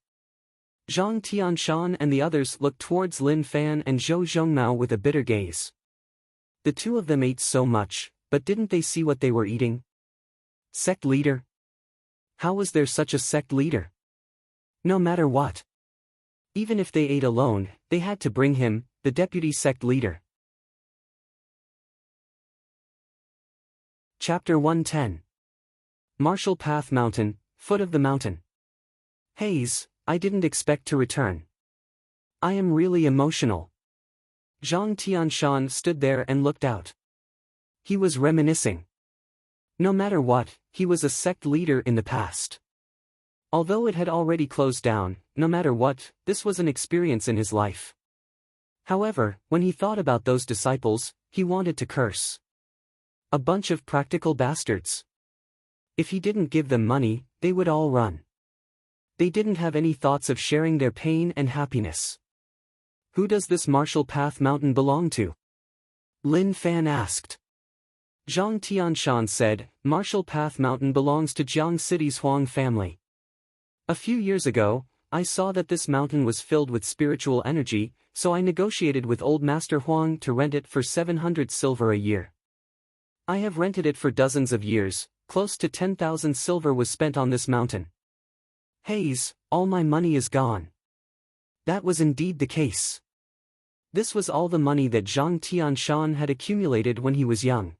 Zhang Tianshan and the others looked towards Lin Fan and Zhou Zhongmao with a bitter gaze. The two of them ate so much, but didn't they see what they were eating? Sect leader? How was there such a sect leader? No matter what. Even if they ate alone, they had to bring him, the deputy sect leader. Chapter 110. Martial Path Mountain, foot of the mountain. Haze, I didn't expect to return. I am really emotional. Zhang Tianshan stood there and looked out. He was reminiscing. No matter what, he was a sect leader in the past. Although it had already closed down, no matter what, this was an experience in his life. However, when he thought about those disciples, he wanted to curse. A bunch of practical bastards. If he didn't give them money, they would all run. They didn't have any thoughts of sharing their pain and happiness. Who does this Martial Path Mountain belong to? Lin Fan asked. Zhang Tianshan said, Martial Path Mountain belongs to Jiang City's Huang family. A few years ago, I saw that this mountain was filled with spiritual energy, so I negotiated with old Master Huang to rent it for 700 silver a year. I have rented it for dozens of years, close to 10,000 silver was spent on this mountain. Haze, all my money is gone. That was indeed the case. This was all the money that Zhang Tianshan had accumulated when he was young.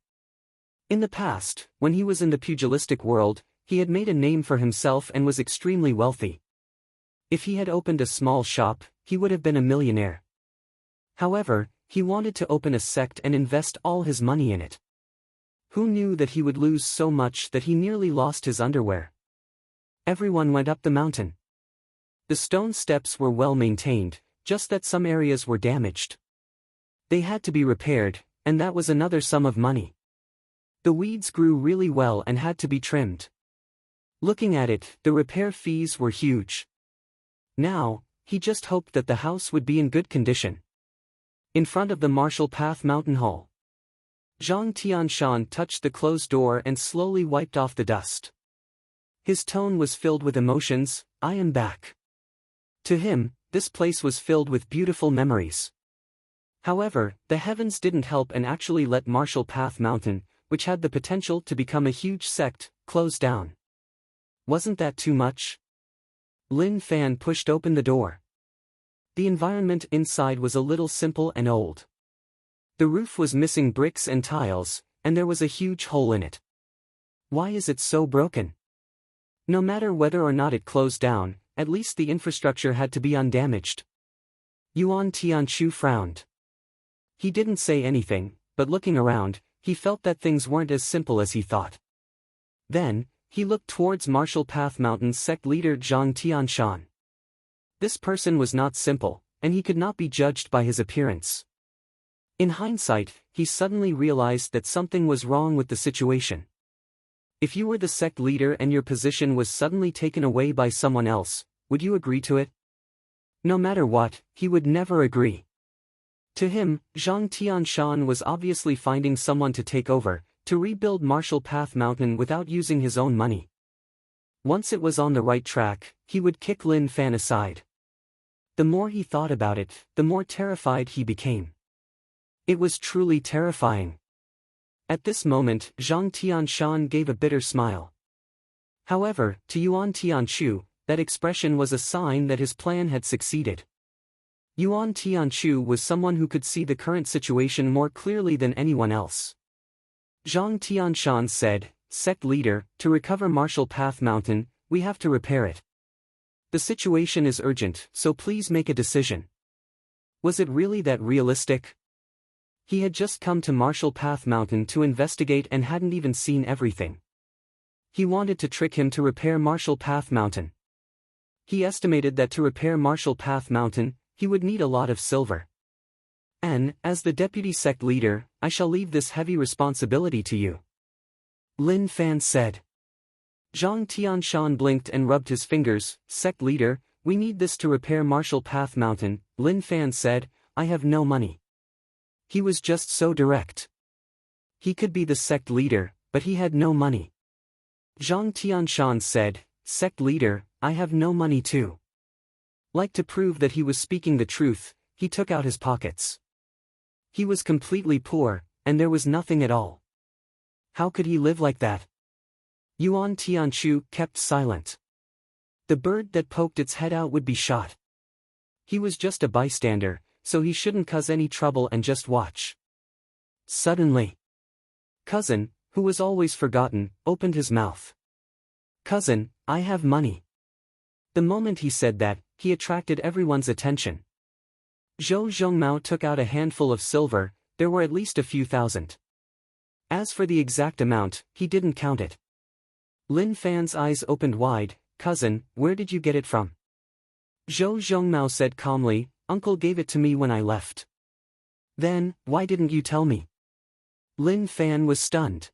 In the past, when he was in the pugilistic world, he had made a name for himself and was extremely wealthy. If he had opened a small shop, he would have been a millionaire. However, he wanted to open a sect and invest all his money in it. Who knew that he would lose so much that he nearly lost his underwear? Everyone went up the mountain. The stone steps were well maintained, just that some areas were damaged. They had to be repaired, and that was another sum of money. The weeds grew really well and had to be trimmed. Looking at it, the repair fees were huge. Now, he just hoped that the house would be in good condition. In front of the Martial Path Mountain Hall, Zhang Tianshan touched the closed door and slowly wiped off the dust. His tone was filled with emotions, I am back. To him, this place was filled with beautiful memories. However, the heavens didn't help and actually let Martial Path Mountain, which had the potential to become a huge sect, close down. Wasn't that too much? Lin Fan pushed open the door. The environment inside was a little simple and old. The roof was missing bricks and tiles, and there was a huge hole in it. Why is it so broken? No matter whether or not it closed down, at least the infrastructure had to be undamaged. Yuan Tianchu frowned. He didn't say anything, but looking around, he felt that things weren't as simple as he thought. Then, he looked towards Martial Path Mountain's sect leader Zhang Tianshan. This person was not simple, and he could not be judged by his appearance. In hindsight, he suddenly realized that something was wrong with the situation. If you were the sect leader and your position was suddenly taken away by someone else, would you agree to it? No matter what, he would never agree. To him, Zhang Tianshan was obviously finding someone to take over, to rebuild Martial Path Mountain without using his own money. Once it was on the right track, he would kick Lin Fan aside. The more he thought about it, the more terrified he became. It was truly terrifying. At this moment, Zhang Tianshan gave a bitter smile. However, to Yuan Tianchu, that expression was a sign that his plan had succeeded. Yuan Tianchu was someone who could see the current situation more clearly than anyone else. Zhang Tianshan said, "Sect leader, to recover Martial Path Mountain, we have to repair it. The situation is urgent, so please make a decision." Was it really that realistic? He had just come to Martial Path Mountain to investigate and hadn't even seen everything. He wanted to trick him to repair Martial Path Mountain. He estimated that to repair Martial Path Mountain, he would need a lot of silver. "And, as the deputy sect leader, I shall leave this heavy responsibility to you," Lin Fan said. Zhang Tianshan blinked and rubbed his fingers. "Sect leader, we need this to repair Martial Path Mountain," Lin Fan said. "I have no money." He was just so direct. He could be the sect leader, but he had no money. Zhang Tianshan said, "Sect leader, I have no money too." Like to prove that he was speaking the truth, he took out his pockets. He was completely poor, and there was nothing at all. How could he live like that? Yuan Tianchu kept silent. The bird that poked its head out would be shot. He was just a bystander, so he shouldn't cause any trouble and just watch. Suddenly, Cousin, who was always forgotten, opened his mouth. "Cousin, I have money." The moment he said that, he attracted everyone's attention. Zhou Zhongmao took out a handful of silver. There were at least a few thousand. As for the exact amount, he didn't count it. Lin Fan's eyes opened wide. "Cousin, where did you get it from?" Zhou Zhongmao said calmly, "Uncle gave it to me when I left." "Then, why didn't you tell me?" Lin Fan was stunned.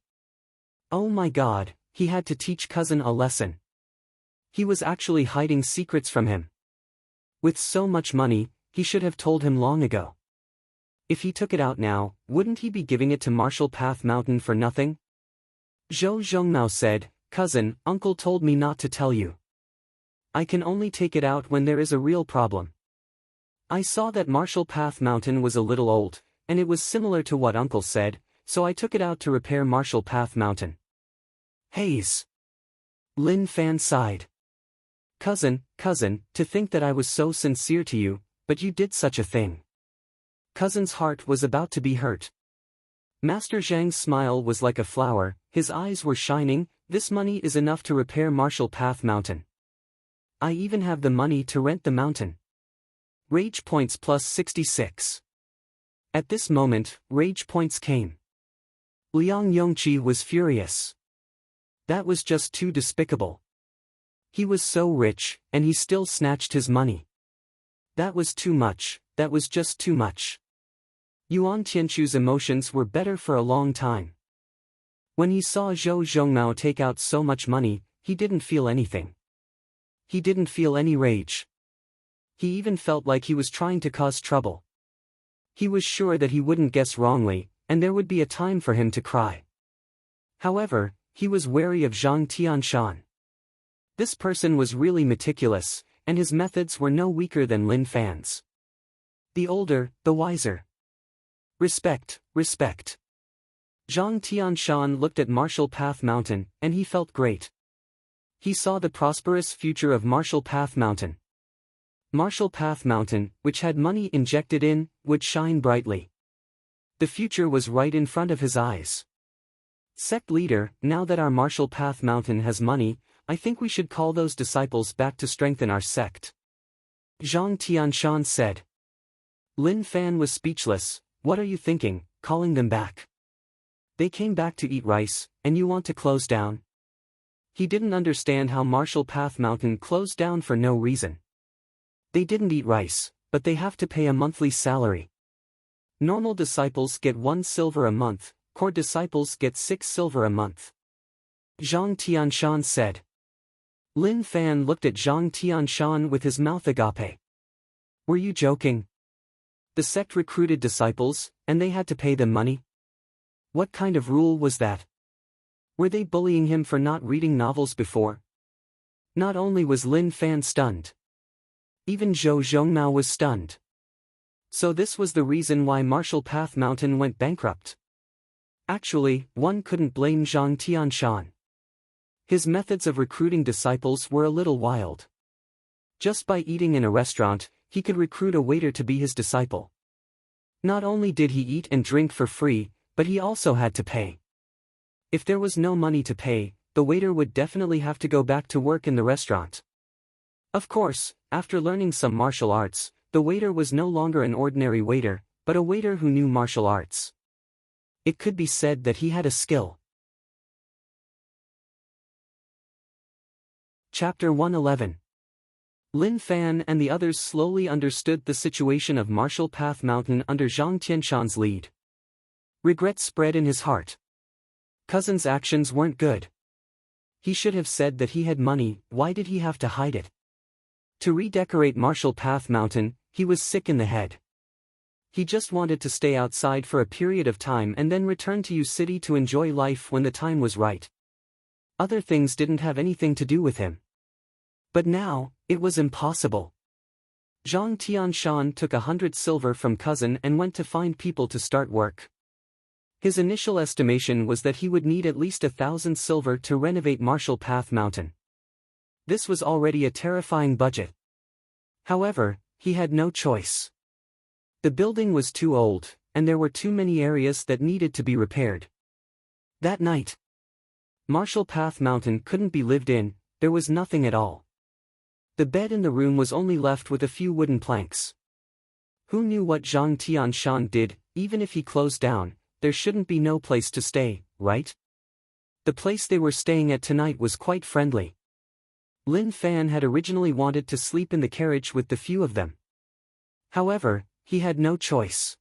Oh my god, he had to teach cousin a lesson. He was actually hiding secrets from him. With so much money, he should have told him long ago. If he took it out now, wouldn't he be giving it to Martial Path Mountain for nothing? Zhou Zhongmao said, "Cousin, uncle told me not to tell you. I can only take it out when there is a real problem. I saw that Martial Path Mountain was a little old, and it was similar to what uncle said, so I took it out to repair Martial Path Mountain." Haze. Lin Fan sighed. Cousin, to think that I was so sincere to you, but you did such a thing." Cousin's heart was about to be hurt. Master Zhang's smile was like a flower, his eyes were shining. "This money is enough to repair Martial Path Mountain. I even have the money to rent the mountain." Rage points plus 66. At this moment, rage points came. Liang Yongqi was furious. That was just too despicable. He was so rich, and he still snatched his money. That was too much, that was just too much. Yuan Tianchu's emotions were better for a long time. When he saw Zhou Zhongmao take out so much money, he didn't feel anything. He didn't feel any rage. He even felt like he was trying to cause trouble. He was sure that he wouldn't guess wrongly, and there would be a time for him to cry. However, he was wary of Zhang Tianshan. This person was really meticulous, and his methods were no weaker than Lin Fan's. The older, the wiser. Respect. Zhang Tianshan looked at Martial Path Mountain, and he felt great. He saw the prosperous future of Martial Path Mountain. Martial Path Mountain, which had money injected in, would shine brightly. The future was right in front of his eyes. "Sect leader, now that our Martial Path Mountain has money, I think we should call those disciples back to strengthen our sect," Zhang Tianshan said. Lin Fan was speechless. "What are you thinking, calling them back? They came back to eat rice, and you want to close down?" He didn't understand how Martial Path Mountain closed down for no reason. They didn't eat rice, but they have to pay a monthly salary. Normal disciples get 1 silver a month, core disciples get 6 silver a month. Zhang Tianshan said. Lin Fan looked at Zhang Tianshan with his mouth agape. "Were you joking? The sect recruited disciples, and they had to pay them money? What kind of rule was that? Were they bullying him for not reading novels before?" Not only was Lin Fan stunned. Even Zhou Zhongmao was stunned. So this was the reason why Martial Path Mountain went bankrupt. Actually, one couldn't blame Zhang Tianshan. His methods of recruiting disciples were a little wild. Just by eating in a restaurant, he could recruit a waiter to be his disciple. Not only did he eat and drink for free, but he also had to pay. If there was no money to pay, the waiter would definitely have to go back to work in the restaurant. Of course, after learning some martial arts, the waiter was no longer an ordinary waiter, but a waiter who knew martial arts. It could be said that he had a skill. Chapter 111. Lin Fan and the others slowly understood the situation of Martial Path Mountain under Zhang Tianshan's lead. Regret spread in his heart. Cousin's actions weren't good. He should have said that he had money, why did he have to hide it? To redecorate Martial Path Mountain, he was sick in the head. He just wanted to stay outside for a period of time and then return to U City to enjoy life when the time was right. Other things didn't have anything to do with him. But now, it was impossible. Zhang Tianshan took 100 silver from cousin and went to find people to start work. His initial estimation was that he would need at least 1,000 silver to renovate Martial Path Mountain. This was already a terrifying budget. However, he had no choice. The building was too old, and there were too many areas that needed to be repaired. That night, Martial Path Mountain couldn't be lived in, there was nothing at all. The bed in the room was only left with a few wooden planks. Who knew what Zhang Tianshan did? Even if he closed down, there shouldn't be no place to stay, right? The place they were staying at tonight was quite friendly. Lin Fan had originally wanted to sleep in the carriage with the few of them. However, he had no choice.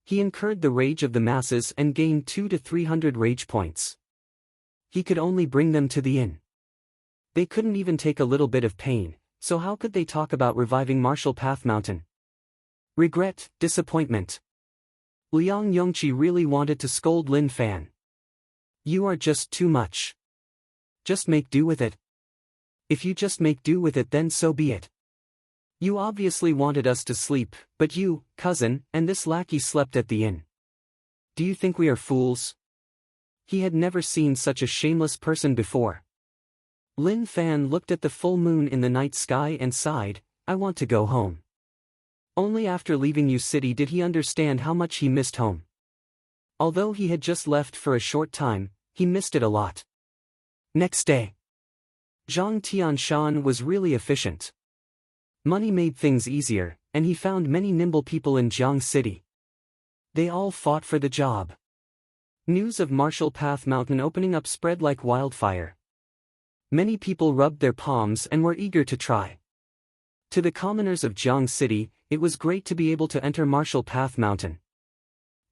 He incurred the rage of the masses and gained 200 to 300 rage points. He could only bring them to the inn. They couldn't even take a little bit of pain, so how could they talk about reviving Martial Path Mountain? Regret, disappointment. Liang Yongqi really wanted to scold Lin Fan. You are just too much. Just make do with it. If you just make do with it, then so be it. You obviously wanted us to sleep, but you, cousin, and this lackey slept at the inn. Do you think we are fools? He had never seen such a shameless person before. Lin Fan looked at the full moon in the night sky and sighed, I want to go home. Only after leaving U City did he understand how much he missed home. Although he had just left for a short time, he missed it a lot. Next day, Zhang Tianshan was really efficient. Money made things easier, and he found many nimble people in Jiang City. They all fought for the job. News of Martial Path Mountain opening up spread like wildfire. Many people rubbed their palms and were eager to try. To the commoners of Jiang City, it was great to be able to enter Martial Path Mountain.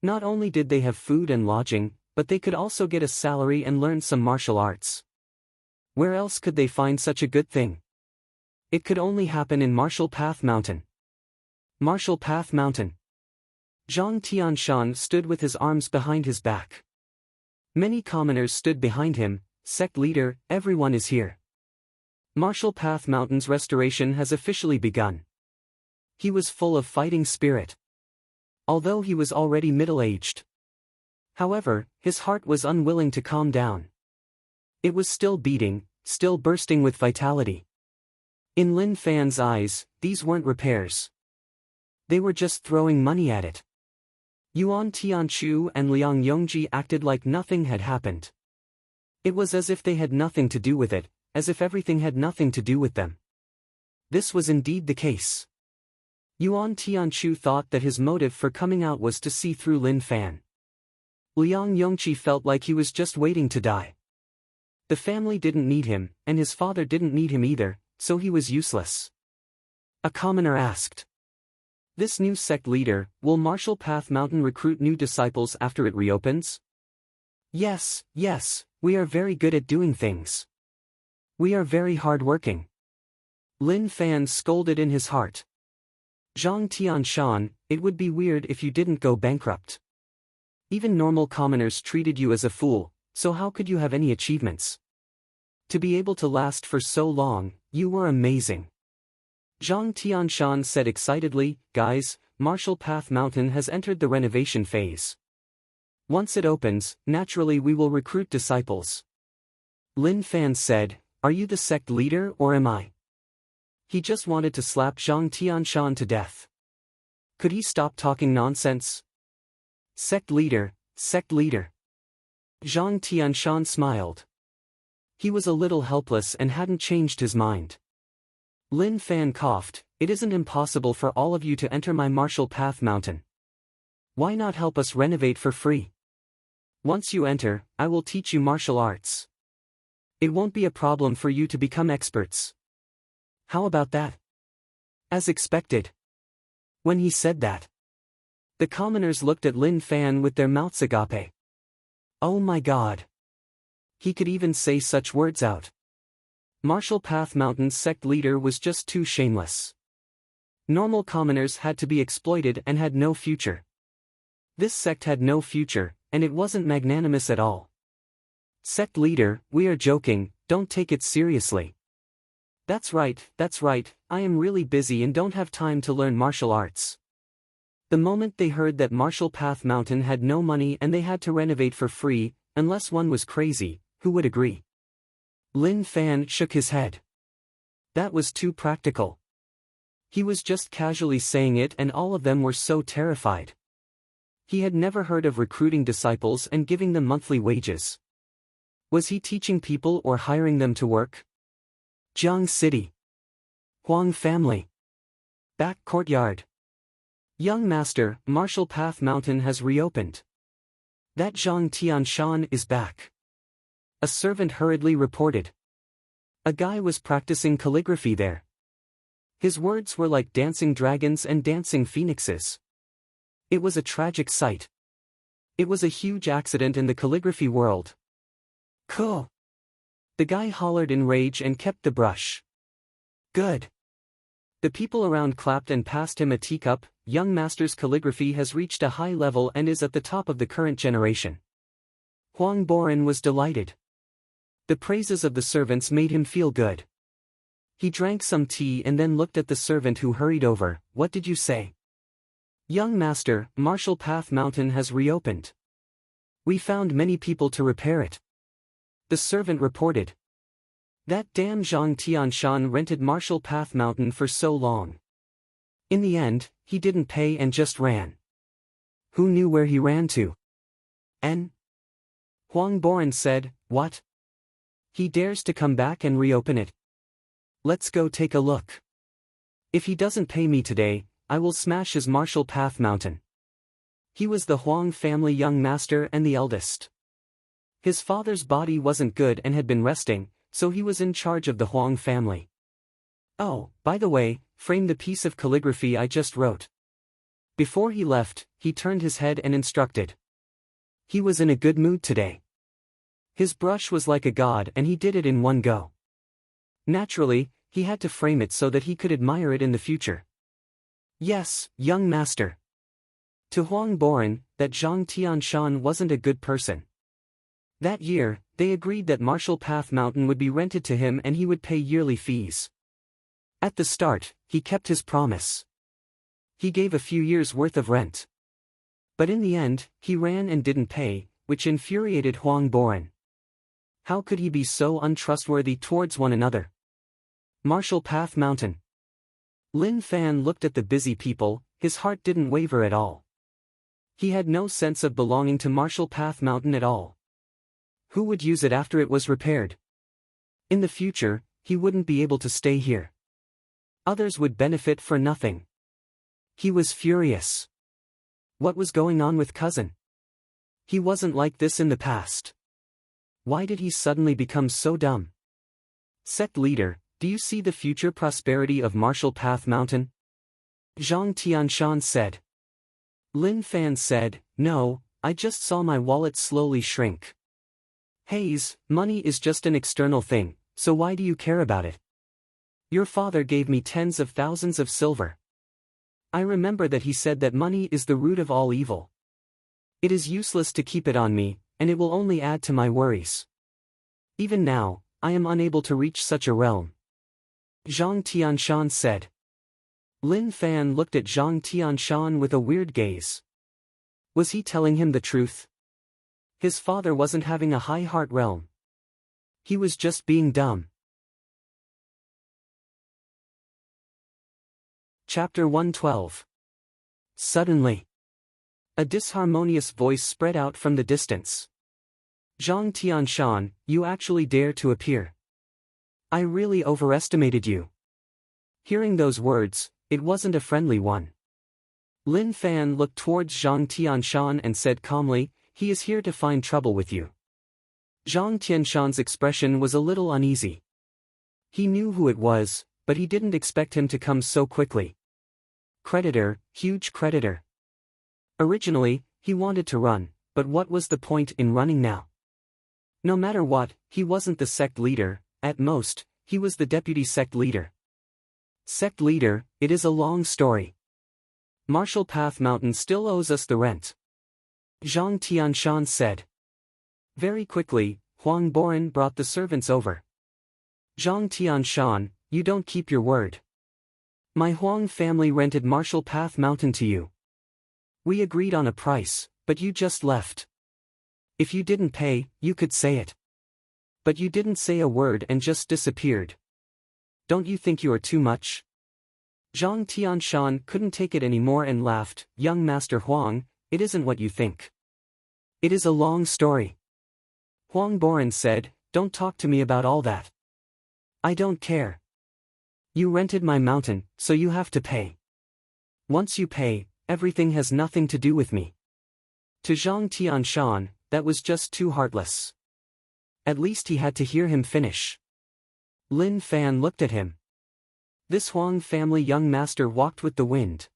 Not only did they have food and lodging, but they could also get a salary and learn some martial arts. Where else could they find such a good thing? It could only happen in Martial Path Mountain. Martial Path Mountain. Zhang Tianshan stood with his arms behind his back. Many commoners stood behind him. Sect leader, everyone is here. Martial Path Mountain's restoration has officially begun. He was full of fighting spirit. Although he was already middle-aged. However, his heart was unwilling to calm down. It was still beating, still bursting with vitality. In Lin Fan's eyes, these weren't repairs. They were just throwing money at it. Yuan Tianchu and Liang Yongji acted like nothing had happened. It was as if they had nothing to do with it, as if everything had nothing to do with them. This was indeed the case. Yuan Tianchu thought that his motive for coming out was to see through Lin Fan. Liang Yongqi felt like he was just waiting to die. The family didn't need him, and his father didn't need him either, so he was useless. A commoner asked. This new sect leader, will Martial Path Mountain recruit new disciples after it reopens? Yes, we are very good at doing things. We are very hard-working. Lin Fan scolded in his heart. Zhang Tianshan, it would be weird if you didn't go bankrupt. Even normal commoners treated you as a fool, so how could you have any achievements? To be able to last for so long, you were amazing. Zhang Tianshan said excitedly, guys, Martial Path Mountain has entered the renovation phase. Once it opens, naturally we will recruit disciples. Lin Fan said, are you the sect leader or am I? He just wanted to slap Zhang Tianshan to death. Could he stop talking nonsense? Sect leader, sect leader. Zhang Tianshan smiled. He was a little helpless and hadn't changed his mind. Lin Fan coughed, "It isn't impossible for all of you to enter my martial path mountain. Why not help us renovate for free? Once you enter, I will teach you martial arts. It won't be a problem for you to become experts. How about that?" As expected. When he said that, the commoners looked at Lin Fan with their mouths agape. Oh my god. He could even say such words out. Martial Path Mountain's sect leader was just too shameless. Normal commoners had to be exploited and had no future. This sect had no future, and it wasn't magnanimous at all. Sect leader, we are joking, don't take it seriously. That's right, I am really busy and don't have time to learn martial arts. The moment they heard that Martial Path Mountain had no money and they had to renovate for free, unless one was crazy, who would agree? Lin Fan shook his head. That was too practical. He was just casually saying it and all of them were so terrified. He had never heard of recruiting disciples and giving them monthly wages. Was he teaching people or hiring them to work? Jiang City. Huang family. Back courtyard. Young master, Martial Path Mountain has reopened. That Zhang Tianshan is back. A servant hurriedly reported. A guy was practicing calligraphy there. His words were like dancing dragons and dancing phoenixes. It was a tragic sight. It was a huge accident in the calligraphy world. Cool. The guy hollered in rage and kept the brush. Good. The people around clapped and passed him a teacup. Young master's calligraphy has reached a high level and is at the top of the current generation. Huang Boran was delighted. The praises of the servants made him feel good. He drank some tea and then looked at the servant who hurried over. What did you say? Young master, Martial Path Mountain has reopened. We found many people to repair it. The servant reported. That damn Zhang Tianshan rented Martial Path Mountain for so long. In the end, he didn't pay and just ran. Who knew where he ran to? Huang Boran said, what? He dares to come back and reopen it. Let's go take a look. If he doesn't pay me today, I will smash his Martial Path Mountain. He was the Huang family young master and the eldest. His father's body wasn't good and had been resting, so he was in charge of the Huang family. Oh, by the way, frame the piece of calligraphy I just wrote. Before he left, he turned his head and instructed. He was in a good mood today. His brush was like a god and he did it in one go. Naturally, he had to frame it so that he could admire it in the future. Yes, young master. To Huang Boran, that Zhang Tianshan wasn't a good person. That year, they agreed that Martial Path Mountain would be rented to him and he would pay yearly fees. At the start, he kept his promise. He gave a few years' worth of rent. But in the end, he ran and didn't pay, which infuriated Huang Boran. How could he be so untrustworthy towards one another? Martial Path Mountain. Lin Fan looked at the busy people, his heart didn't waver at all. He had no sense of belonging to Martial Path Mountain at all. Who would use it after it was repaired? In the future, he wouldn't be able to stay here. Others would benefit for nothing. He was furious. What was going on with cousin? He wasn't like this in the past. Why did he suddenly become so dumb? Sect leader, do you see the future prosperity of Martial Path Mountain? Zhang Tianshan said. Lin Fan said, no, I just saw my wallet slowly shrink. Hayes, money is just an external thing, so why do you care about it? Your father gave me tens of thousands of silver. I remember that he said that money is the root of all evil. It is useless to keep it on me, and it will only add to my worries. Even now, I am unable to reach such a realm. Zhang Tianshan said. Lin Fan looked at Zhang Tianshan with a weird gaze. Was he telling him the truth? His father wasn't having a high heart realm. He was just being dumb. Chapter 112. Suddenly, a disharmonious voice spread out from the distance. Zhang Tianshan, you actually dare to appear. I really overestimated you. Hearing those words, it wasn't a friendly one. Lin Fan looked towards Zhang Tianshan and said calmly, he is here to find trouble with you. Zhang Tianshan's expression was a little uneasy. He knew who it was, but he didn't expect him to come so quickly. Creditor, huge creditor. Originally, he wanted to run, but what was the point in running now? No matter what, he wasn't the sect leader, at most, he was the deputy sect leader. Sect leader, it is a long story. Martial Path Mountain still owes us the rent. Zhang Tianshan said. Very quickly, Huang Boran brought the servants over. Zhang Tianshan, you don't keep your word. My Huang family rented Martial Path Mountain to you. We agreed on a price, but you just left. If you didn't pay, you could say it. But you didn't say a word and just disappeared. Don't you think you are too much? Zhang Tianshan couldn't take it anymore and laughed. Young Master Huang, it isn't what you think. It is a long story. Huang Boran said, don't talk to me about all that. I don't care. You rented my mountain, so you have to pay. Once you pay, everything has nothing to do with me. To Zhang Tianshan, that was just too heartless. At least he had to hear him finish. Lin Fan looked at him. This Huang family young master walked with the wind.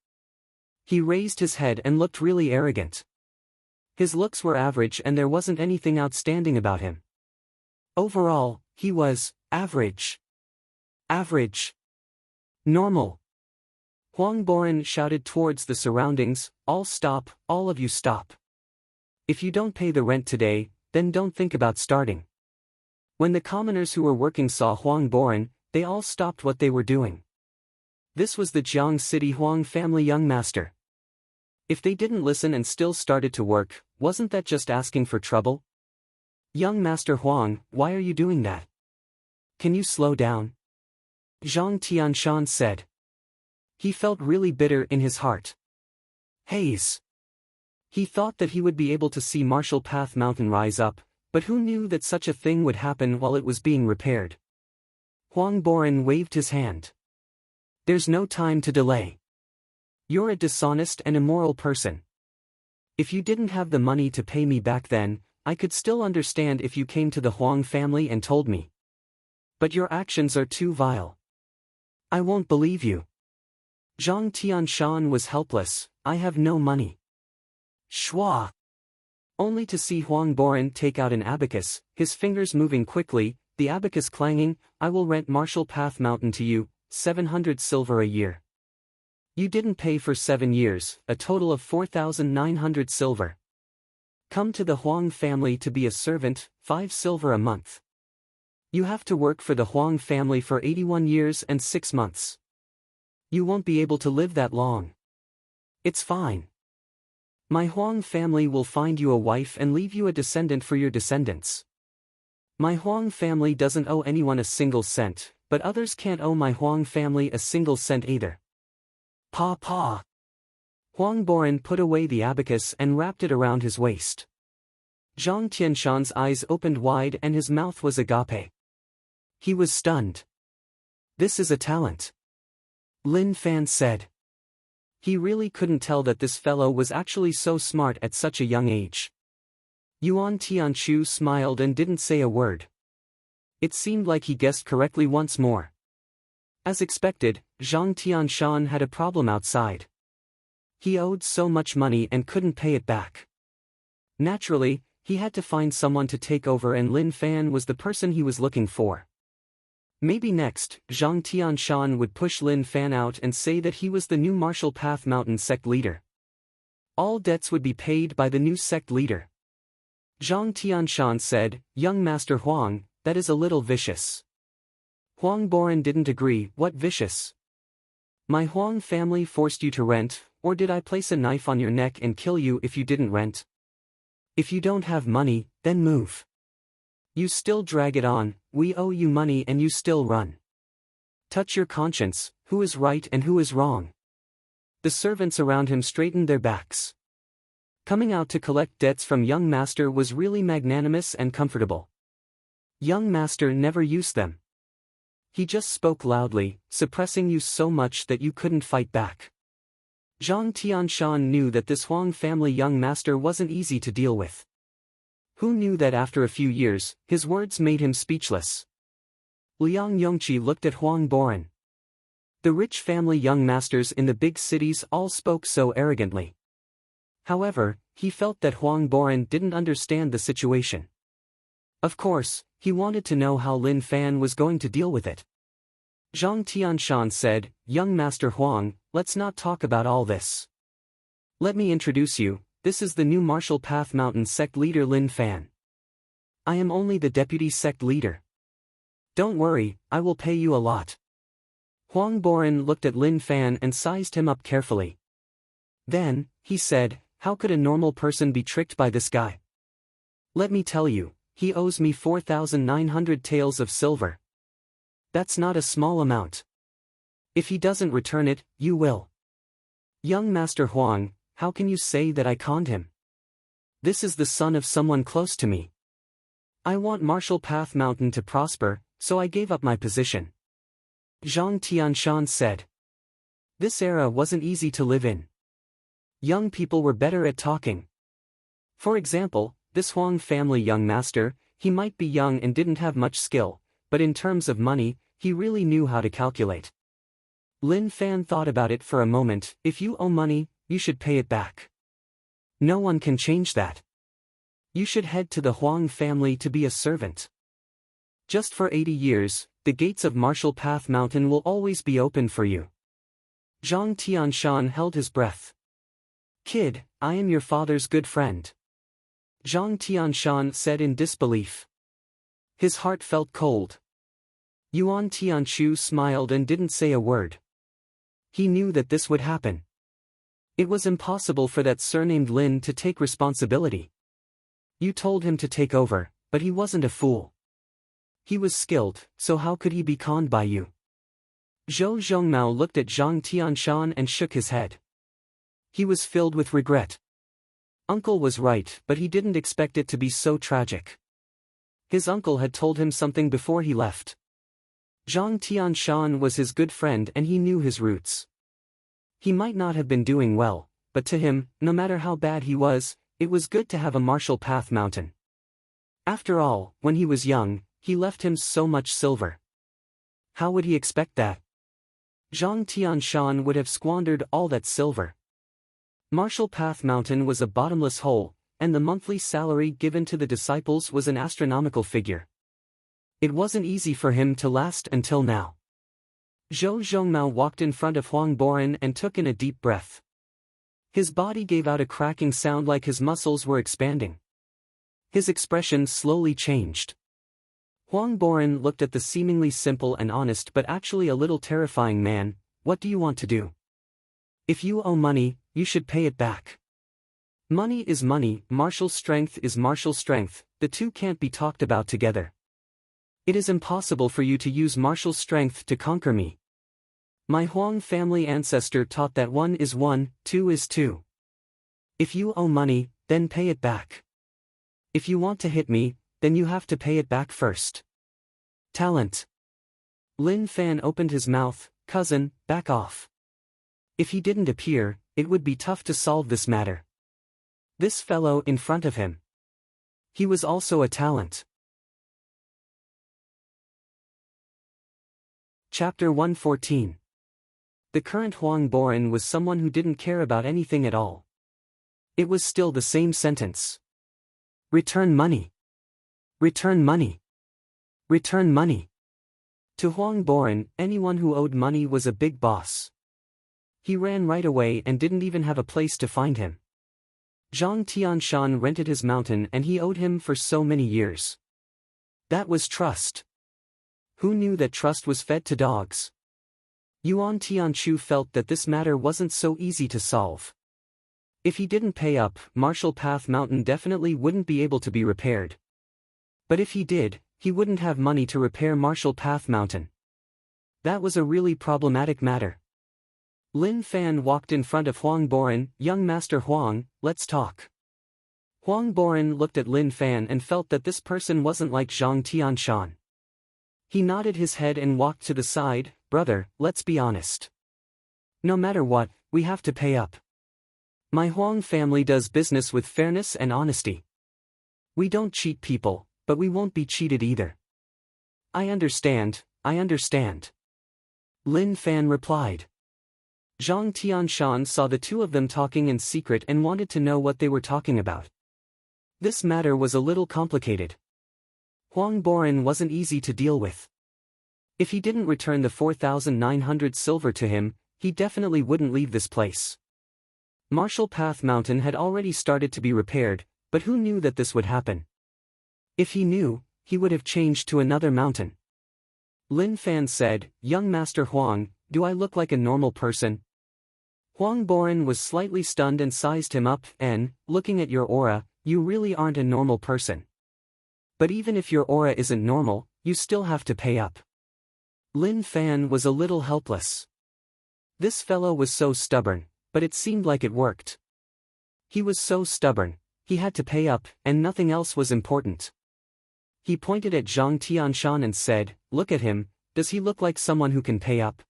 He raised his head and looked really arrogant. His looks were average and there wasn't anything outstanding about him. Overall, he was average. Average. Normal. Huang Boran shouted towards the surroundings, all stop, all of you stop. If you don't pay the rent today, then don't think about starting. When the commoners who were working saw Huang Boran, they all stopped what they were doing. This was the Jiang City Huang family young master. If they didn't listen and still started to work, wasn't that just asking for trouble? Young Master Huang, why are you doing that? Can you slow down? Zhang Tianshan said. He felt really bitter in his heart. Haze. He thought that he would be able to see Martial Path Mountain rise up, but who knew that such a thing would happen while it was being repaired? Huang Boran waved his hand. There's no time to delay. You're a dishonest and immoral person. If you didn't have the money to pay me back then, I could still understand if you came to the Huang family and told me. But your actions are too vile. I won't believe you. Zhang Tianshan was helpless. I have no money. Shwa. Only to see Huang Boran take out an abacus, his fingers moving quickly, the abacus clanging, I will rent Martial Path Mountain to you, 700 silver a year. You didn't pay for 7 years, a total of 4,900 silver. Come to the Huang family to be a servant, 5 silver a month. You have to work for the Huang family for 81 years and 6 months. You won't be able to live that long. It's fine. My Huang family will find you a wife and leave you a descendant for your descendants. My Huang family doesn't owe anyone a single cent, but others can't owe my Huang family a single cent either. Pa. Huang Boran put away the abacus and wrapped it around his waist. Zhang Tianshan's eyes opened wide and his mouth was agape. He was stunned. This is a talent. Lin Fan said. He really couldn't tell that this fellow was actually so smart at such a young age. Yuan Tianchu smiled and didn't say a word. It seemed like he guessed correctly once more. As expected, Zhang Tianshan had a problem outside. He owed so much money and couldn't pay it back. Naturally, he had to find someone to take over and Lin Fan was the person he was looking for. Maybe next, Zhang Tianshan would push Lin Fan out and say that he was the new Martial Path Mountain sect leader. All debts would be paid by the new sect leader. Zhang Tianshan said, Young Master Huang, that is a little vicious. Huang Boran didn't agree. What vicious? My Huang family forced you to rent, or did I place a knife on your neck and kill you if you didn't rent? If you don't have money, then move. You still drag it on, we owe you money and you still run. Touch your conscience, who is right and who is wrong? The servants around him straightened their backs. Coming out to collect debts from young master was really magnanimous and comfortable. Young master never used them. He just spoke loudly, suppressing you so much that you couldn't fight back. Zhang Tianshan knew that this Huang family young master wasn't easy to deal with. Who knew that after a few years, his words made him speechless. Liang Yongqi looked at Huang Boren. The rich family young masters in the big cities all spoke so arrogantly. However, he felt that Huang Boren didn't understand the situation. Of course, he wanted to know how Lin Fan was going to deal with it. Zhang Tianshan said, "Young Master Huang, let's not talk about all this. Let me introduce you, this is the new Martial Path Mountain sect leader Lin Fan. I am only the deputy sect leader. Don't worry, I will pay you a lot." Huang Boren looked at Lin Fan and sized him up carefully. Then, he said, "How could a normal person be tricked by this guy? Let me tell you, he owes me 4,900 taels of silver. That's not a small amount. If he doesn't return it, you will." "Young Master Huang, how can you say that I conned him? This is the son of someone close to me. I want Martial Path Mountain to prosper, so I gave up my position." Zhang Tianshan said. This era wasn't easy to live in. Young people were better at talking. For example, this Huang family young master, he might be young and didn't have much skill, but in terms of money, he really knew how to calculate. Lin Fan thought about it for a moment. If you owe money, you should pay it back. No one can change that. You should head to the Huang family to be a servant. Just for 80 years, the gates of Martial Path Mountain will always be open for you. Zhang Tianshan held his breath. "Kid, I am your father's good friend," Zhang Tianshan said in disbelief. His heart felt cold. Yuan Tianchu smiled and didn't say a word. He knew that this would happen. It was impossible for that surnamed Lin to take responsibility. You told him to take over, but he wasn't a fool. He was skilled, so how could he be conned by you? Zhou Zhongmao looked at Zhang Tianshan and shook his head. He was filled with regret. Uncle was right, but he didn't expect it to be so tragic. His uncle had told him something before he left. Zhang Tianshan was his good friend and he knew his roots. He might not have been doing well, but to him, no matter how bad he was, it was good to have a Martial Path Mountain. After all, when he was young, he left him so much silver. How would he expect that? Zhang Tianshan would have squandered all that silver. Martial Path Mountain was a bottomless hole, and the monthly salary given to the disciples was an astronomical figure. It wasn't easy for him to last until now. Zhou Zhongmao walked in front of Huang Boren and took in a deep breath. His body gave out a cracking sound like his muscles were expanding. His expression slowly changed. Huang Boren looked at the seemingly simple and honest but actually a little terrifying man. "What do you want to do? If you owe money, you should pay it back. Money is money, martial strength is martial strength, the two can't be talked about together. It is impossible for you to use martial strength to conquer me. My Huang family ancestor taught that 1 is 1, 2 is 2. If you owe money, then pay it back. If you want to hit me, then you have to pay it back first." Talent. Lin Fan opened his mouth. "Cousin, back off." If he didn't appear, it would be tough to solve this matter. This fellow in front of him. He was also a talent. Chapter 114. The current Huang Boren was someone who didn't care about anything at all. It was still the same sentence. Return money. Return money. Return money. To Huang Boren, anyone who owed money was a big boss. He ran right away and didn't even have a place to find him. Zhang Tianshan rented his mountain and he owed him for so many years. That was trust. Who knew that trust was fed to dogs? Yuan Tianchu felt that this matter wasn't so easy to solve. If he didn't pay up, Martial Path Mountain definitely wouldn't be able to be repaired. But if he did, he wouldn't have money to repair Martial Path Mountain. That was a really problematic matter. Lin Fan walked in front of Huang Boren. Young Master Huang, let's talk. Huang Boren looked at Lin Fan and felt that this person wasn't like Zhang Tianshan. He nodded his head and walked to the side. Brother, let's be honest. No matter what, we have to pay up. My Huang family does business with fairness and honesty. We don't cheat people, but we won't be cheated either. I understand. Lin Fan replied. Zhang Tianshan saw the two of them talking in secret and wanted to know what they were talking about. This matter was a little complicated. Huang Boren wasn't easy to deal with. If he didn't return the 4,900 silver to him, he definitely wouldn't leave this place. Martial Path Mountain had already started to be repaired, but who knew that this would happen? If he knew, he would have changed to another mountain. Lin Fan said, Young Master Huang, do I look like a normal person? Huang Boren was slightly stunned and sized him up. Looking at your aura, you really aren't a normal person. But even if your aura isn't normal, you still have to pay up. Lin Fan was a little helpless. This fellow was so stubborn, but it seemed like it worked. He was so stubborn, he had to pay up, and nothing else was important. He pointed at Zhang Tianshan and said, Look at him, does he look like someone who can pay up?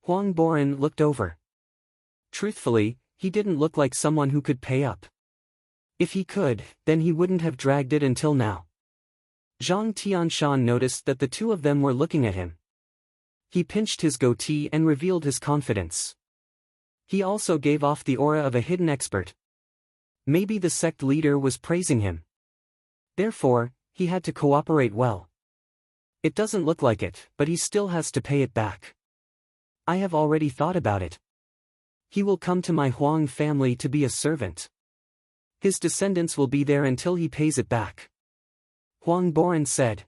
Huang Boren looked over. Truthfully, he didn't look like someone who could pay up. If he could, then he wouldn't have dragged it until now. Zhang Tianshan noticed that the two of them were looking at him. He pinched his goatee and revealed his confidence. He also gave off the aura of a hidden expert. Maybe the sect leader was praising him. Therefore, he had to cooperate well. It doesn't look like it, but he still has to pay it back. I have already thought about it. He will come to my Huang family to be a servant. His descendants will be there until he pays it back. Huang Boren said.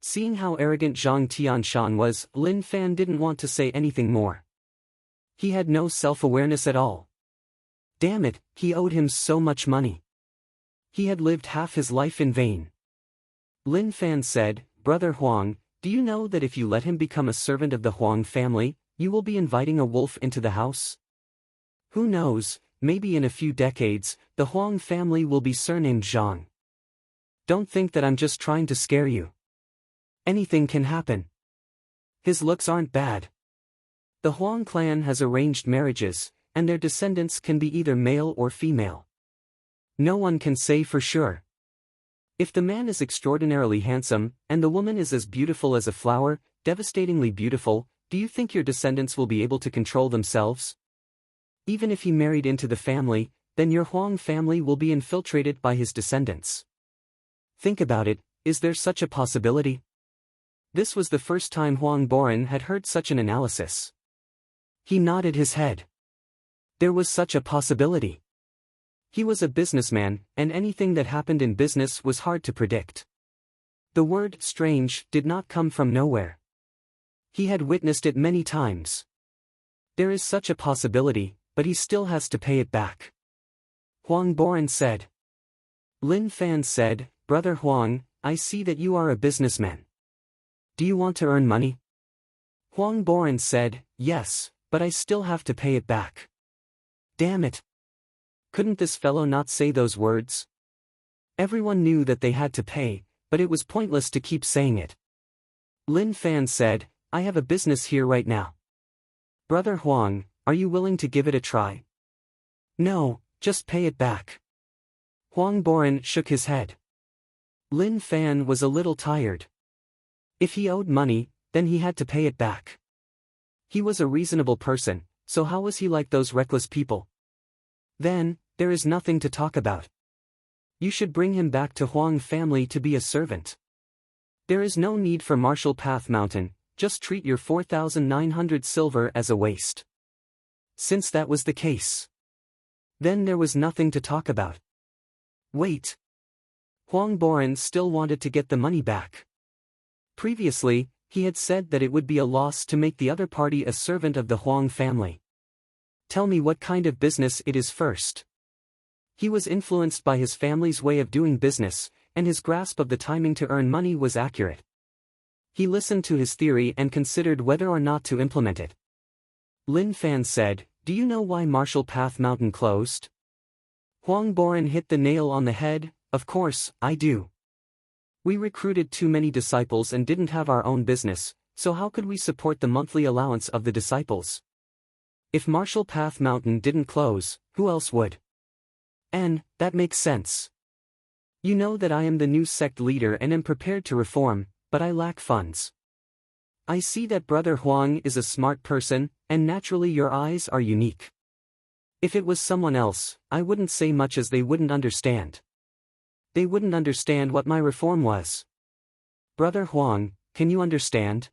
Seeing how arrogant Zhang Tianshan was, Lin Fan didn't want to say anything more. He had no self-awareness at all. Damn it, he owed him so much money. He had lived half his life in vain. Lin Fan said, Brother Huang, do you know that if you let him become a servant of the Huang family, you will be inviting a wolf into the house? Who knows, maybe in a few decades, the Huang family will be surnamed Zhang. Don't think that I'm just trying to scare you. Anything can happen. His looks aren't bad. The Huang clan has arranged marriages, and their descendants can be either male or female. No one can say for sure. If the man is extraordinarily handsome, and the woman is as beautiful as a flower, devastatingly beautiful, do you think your descendants will be able to control themselves? Even if he married into the family, then your Huang family will be infiltrated by his descendants. Think about it, is there such a possibility? This was the first time Huang Boren had heard such an analysis. He nodded his head. There was such a possibility. He was a businessman, and anything that happened in business was hard to predict. The word strange did not come from nowhere. He had witnessed it many times. There is such a possibility, but he still has to pay it back. Huang Boren said. Lin Fan said, Brother Huang, I see that you are a businessman. Do you want to earn money? Huang Boren said, Yes, but I still have to pay it back. Damn it. Couldn't this fellow not say those words? Everyone knew that they had to pay, but it was pointless to keep saying it. Lin Fan said, I have a business here right now. Brother Huang, are you willing to give it a try? No, just pay it back. Huang Boren shook his head. Lin Fan was a little tired. If he owed money, then he had to pay it back. He was a reasonable person, so how was he like those reckless people? Then, there is nothing to talk about. You should bring him back to Huang family to be a servant. There is no need for Martial Path Mountain, just treat your 4,900 silver as a waste. Since that was the case, then there was nothing to talk about. Wait. Huang Boren still wanted to get the money back. Previously, he had said that it would be a loss to make the other party a servant of the Huang family. Tell me what kind of business it is first. He was influenced by his family's way of doing business, and his grasp of the timing to earn money was accurate. He listened to his theory and considered whether or not to implement it. Lin Fan said, "Do you know why Marshall Path Mountain closed?" Huang Boren hit the nail on the head. "Of course, I do. We recruited too many disciples and didn't have our own business, so how could we support the monthly allowance of the disciples? If Marshall Path Mountain didn't close, who else would? And that makes sense. You know that I am the new sect leader and am prepared to reform, but I lack funds. I see that Brother Huang is a smart person, and naturally your eyes are unique. If it was someone else, I wouldn't say much as they wouldn't understand. They wouldn't understand what my reform was. Brother Huang, can you understand?"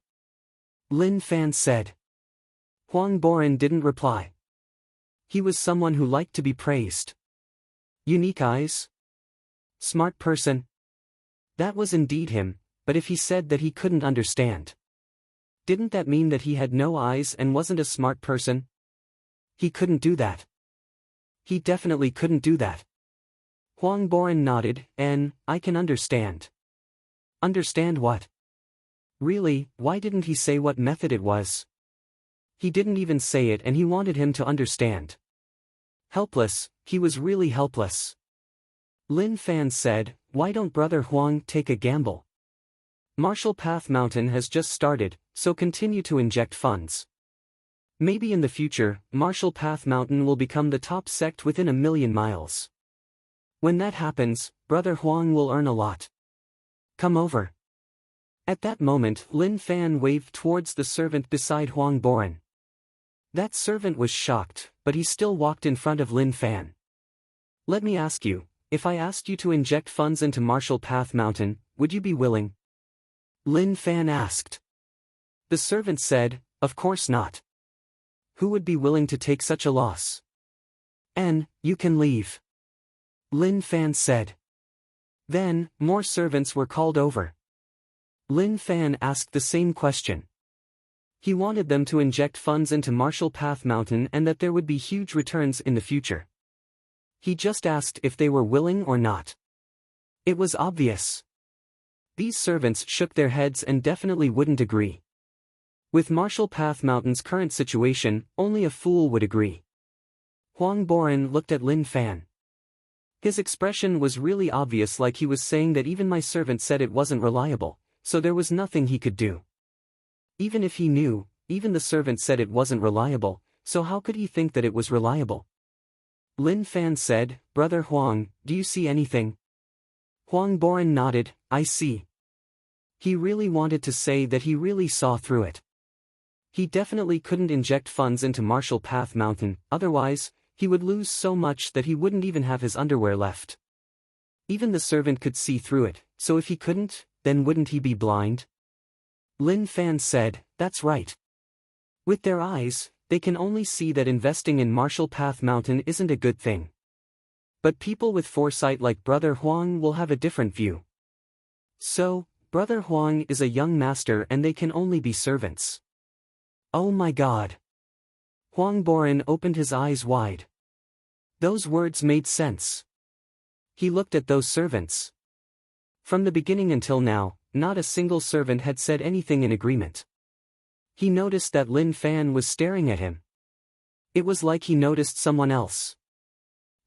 Lin Fan said. Huang Boren didn't reply. He was someone who liked to be praised. Unique eyes? Smart person? That was indeed him, but if he said that he couldn't understand, didn't that mean that he had no eyes and wasn't a smart person? He couldn't do that. He definitely couldn't do that. Huang Boren nodded, and I can understand. Understand what? Really, why didn't he say what method it was? He didn't even say it and he wanted him to understand. Helpless, he was really helpless. Lin Fan said, "Why don't Brother Huang take a gamble? Marshall Path Mountain has just started, so continue to inject funds. Maybe in the future, Marshall Path Mountain will become the top sect within 1,000,000 miles. When that happens, Brother Huang will earn a lot. Come over." At that moment, Lin Fan waved towards the servant beside Huang Boren. That servant was shocked, but he still walked in front of Lin Fan. "Let me ask you, if I asked you to inject funds into Marshall Path Mountain, would you be willing?" Lin Fan asked. The servant said, "Of course not. Who would be willing to take such a loss?" "And, you can leave," Lin Fan said. Then, more servants were called over. Lin Fan asked the same question. He wanted them to inject funds into Marshall Path Mountain and that there would be huge returns in the future. He just asked if they were willing or not. It was obvious. These servants shook their heads and definitely wouldn't agree. With Marshall Path Mountain's current situation, only a fool would agree. Huang Boren looked at Lin Fan. His expression was really obvious, like he was saying that even my servant said it wasn't reliable, so there was nothing he could do. Even if he knew, even the servant said it wasn't reliable, so how could he think that it was reliable? Lin Fan said, "Brother Huang, do you see anything?" Huang Boren nodded, "I see." He really wanted to say that he really saw through it. He definitely couldn't inject funds into Marshall Path Mountain, otherwise, he would lose so much that he wouldn't even have his underwear left. Even the servant could see through it, so if he couldn't, then wouldn't he be blind? Lin Fan said, "That's right. With their eyes, they can only see that investing in Marshall Path Mountain isn't a good thing. But people with foresight like Brother Huang will have a different view. So, Brother Huang is a young master and they can only be servants." Oh my God! Huang Boren opened his eyes wide. Those words made sense. He looked at those servants. From the beginning until now, not a single servant had said anything in agreement. He noticed that Lin Fan was staring at him. It was like he noticed someone else.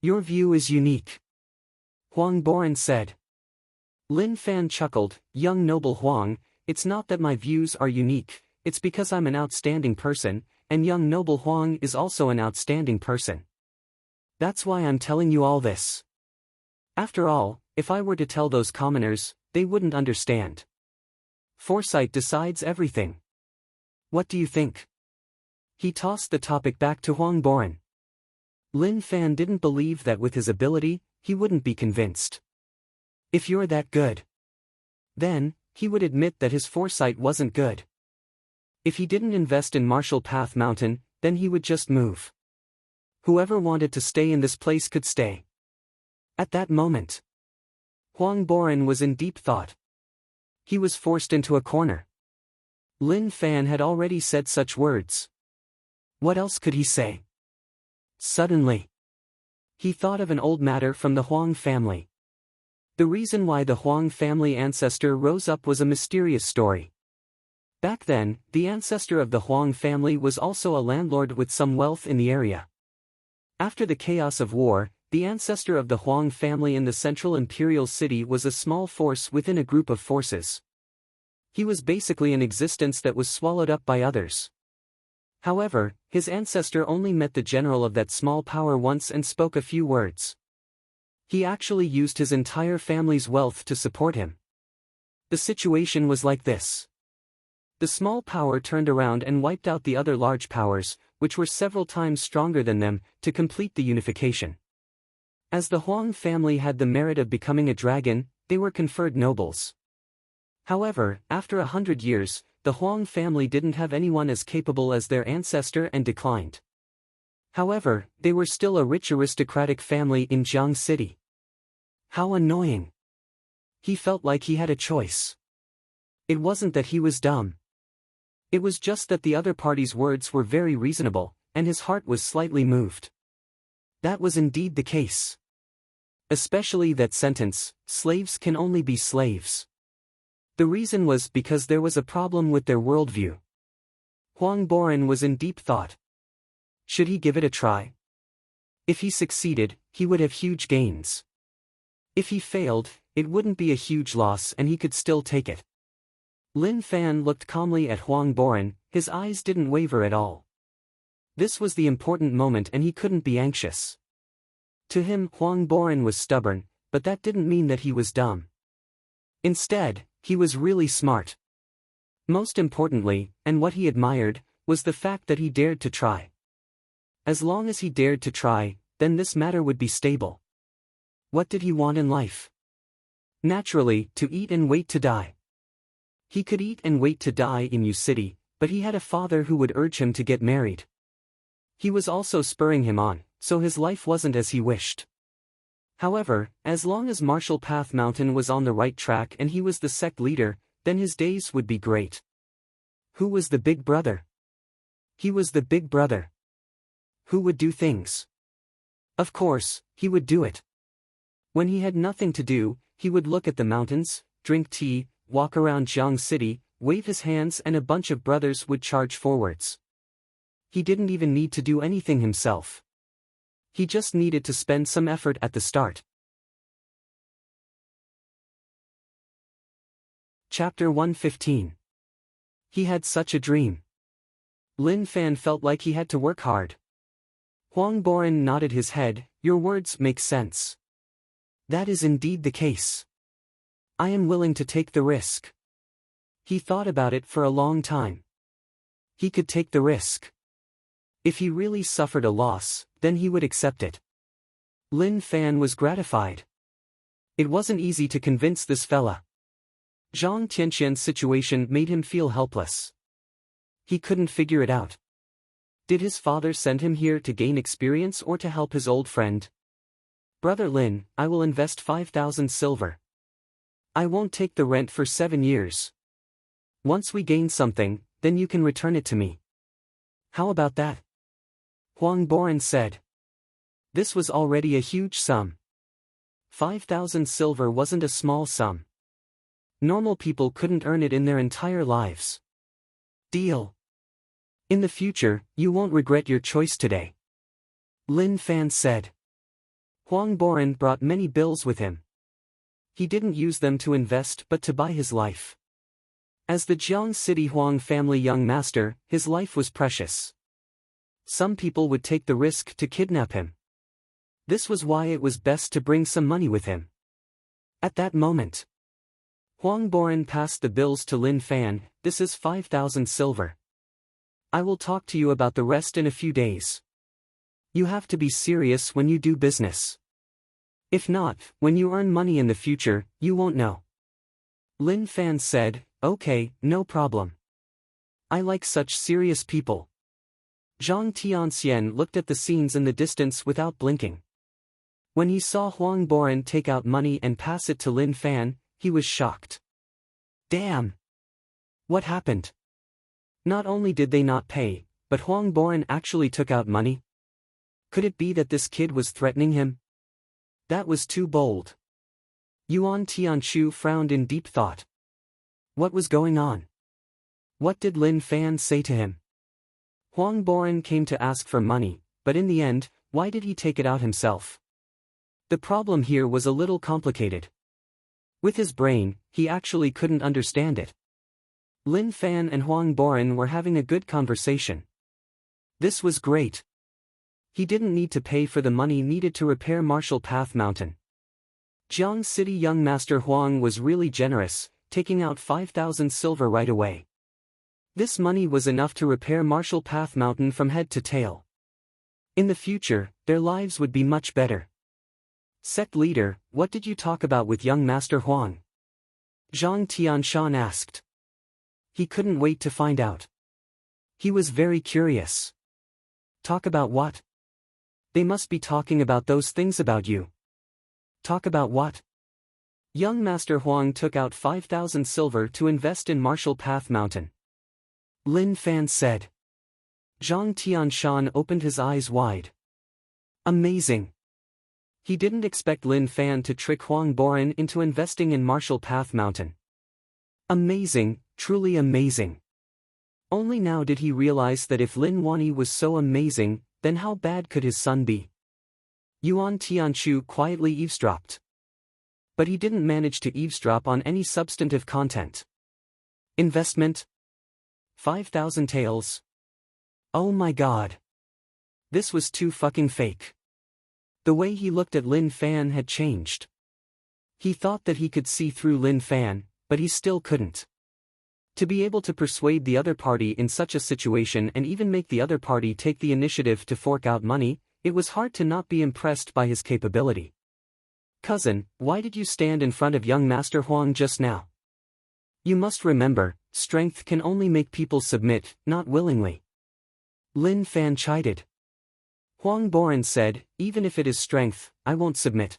"Your view is unique," Huang Boren said. Lin Fan chuckled, "Young noble Huang, it's not that my views are unique, it's because I'm an outstanding person, and young noble Huang is also an outstanding person. That's why I'm telling you all this. After all, if I were to tell those commoners, they wouldn't understand. Foresight decides everything. What do you think?" He tossed the topic back to Huang Boren. Lin Fan didn't believe that with his ability, he wouldn't be convinced. If you're that good, then, he would admit that his foresight wasn't good. If he didn't invest in Marshall Path Mountain, then he would just move. Whoever wanted to stay in this place could stay. At that moment, Huang Boren was in deep thought. He was forced into a corner. Lin Fan had already said such words. What else could he say? Suddenly, he thought of an old matter from the Huang family. The reason why the Huang family ancestor rose up was a mysterious story. Back then, the ancestor of the Huang family was also a landlord with some wealth in the area. After the chaos of war, the ancestor of the Huang family in the central imperial city was a small force within a group of forces. He was basically an existence that was swallowed up by others. However, his ancestor only met the general of that small power once and spoke a few words. He actually used his entire family's wealth to support him. The situation was like this. The small power turned around and wiped out the other large powers, which were several times stronger than them, to complete the unification. As the Huang family had the merit of becoming a dragon, they were conferred nobles. However, after 100 years, the Huang family didn't have anyone as capable as their ancestor and declined. However, they were still a rich aristocratic family in Jiang City. How annoying. He felt like he had a choice. It wasn't that he was dumb. It was just that the other party's words were very reasonable, and his heart was slightly moved. That was indeed the case. Especially that sentence, slaves can only be slaves. The reason was because there was a problem with their worldview. Huang Boran was in deep thought. Should he give it a try? If he succeeded, he would have huge gains. If he failed, it wouldn't be a huge loss and he could still take it. Lin Fan looked calmly at Huang Boran, his eyes didn't waver at all. This was the important moment and he couldn't be anxious. To him, Huang Boran was stubborn, but that didn't mean that he was dumb. Instead, he was really smart. Most importantly, and what he admired, was the fact that he dared to try. As long as he dared to try, then this matter would be stable. What did he want in life? Naturally, to eat and wait to die. He could eat and wait to die in Yu City, but he had a father who would urge him to get married. He was also spurring him on, so his life wasn't as he wished. However, as long as Martial Path Mountain was on the right track and he was the sect leader, then his days would be great. Who was the big brother? He was the big brother. Who would do things? Of course, he would do it. When he had nothing to do, he would look at the mountains, drink tea, walk around Jiang City, wave his hands and a bunch of brothers would charge forwards. He didn't even need to do anything himself. He just needed to spend some effort at the start. Chapter 115. He had such a dream. Lin Fan felt like he had to work hard. Huang Boran nodded his head. Your words make sense. That is indeed the case. I am willing to take the risk. He thought about it for a long time. He could take the risk. If he really suffered a loss, then he would accept it. Lin Fan was gratified. It wasn't easy to convince this fella. Zhang Tianqian's situation made him feel helpless. He couldn't figure it out. Did his father send him here to gain experience or to help his old friend? Brother Lin, I will invest 5,000 silver. I won't take the rent for 7 years. Once we gain something, then you can return it to me. How about that? Huang Boran said. This was already a huge sum. 5,000 silver wasn't a small sum. Normal people couldn't earn it in their entire lives. Deal. In the future, you won't regret your choice today. Lin Fan said. Huang Boran brought many bills with him. He didn't use them to invest but to buy his life. As the Jiang City Huang family young master, his life was precious. Some people would take the risk to kidnap him. This was why it was best to bring some money with him. At that moment, Huang Boran passed the bills to Lin Fan. This is 5,000 silver. I will talk to you about the rest in a few days. You have to be serious when you do business. If not, when you earn money in the future, you won't know. Lin Fan said, okay, no problem. I like such serious people. Zhang Tianxian looked at the scenes in the distance without blinking. When he saw Huang Boran take out money and pass it to Lin Fan, he was shocked. Damn! What happened? Not only did they not pay, but Huang Boran actually took out money? Could it be that this kid was threatening him? That was too bold. Yuan Tianchu frowned in deep thought. What was going on? What did Lin Fan say to him? Huang Boren came to ask for money, but in the end, why did he take it out himself? The problem here was a little complicated. With his brain, he actually couldn't understand it. Lin Fan and Huang Boren were having a good conversation. This was great. He didn't need to pay for the money needed to repair Marshall Path Mountain. Jiang City young Master Huang was really generous, taking out 5,000 silver right away. This money was enough to repair Marshall Path Mountain from head to tail. In the future, their lives would be much better. Sect leader, what did you talk about with young Master Huang? Zhang Tianshan asked. He couldn't wait to find out. He was very curious. Talk about what? They must be talking about those things about you. Talk about what? Young Master Huang took out 5,000 silver to invest in Marshall Path Mountain. Lin Fan said. Zhang Tianshan opened his eyes wide. Amazing. He didn't expect Lin Fan to trick Huang Boren into investing in Marshall Path Mountain. Amazing, truly amazing. Only now did he realize that if Lin Wani was so amazing, then how bad could his son be? Yuan Tianchu quietly eavesdropped. But he didn't manage to eavesdrop on any substantive content. Investment? 5,000 taels. Oh my god. This was too fucking fake. The way he looked at Lin Fan had changed. He thought that he could see through Lin Fan, but he still couldn't. To be able to persuade the other party in such a situation and even make the other party take the initiative to fork out money, it was hard to not be impressed by his capability. Cousin, why did you stand in front of young Master Huang just now? You must remember, strength can only make people submit, not willingly. Lin Fan chided. Huang Boren said, even if it is strength, I won't submit.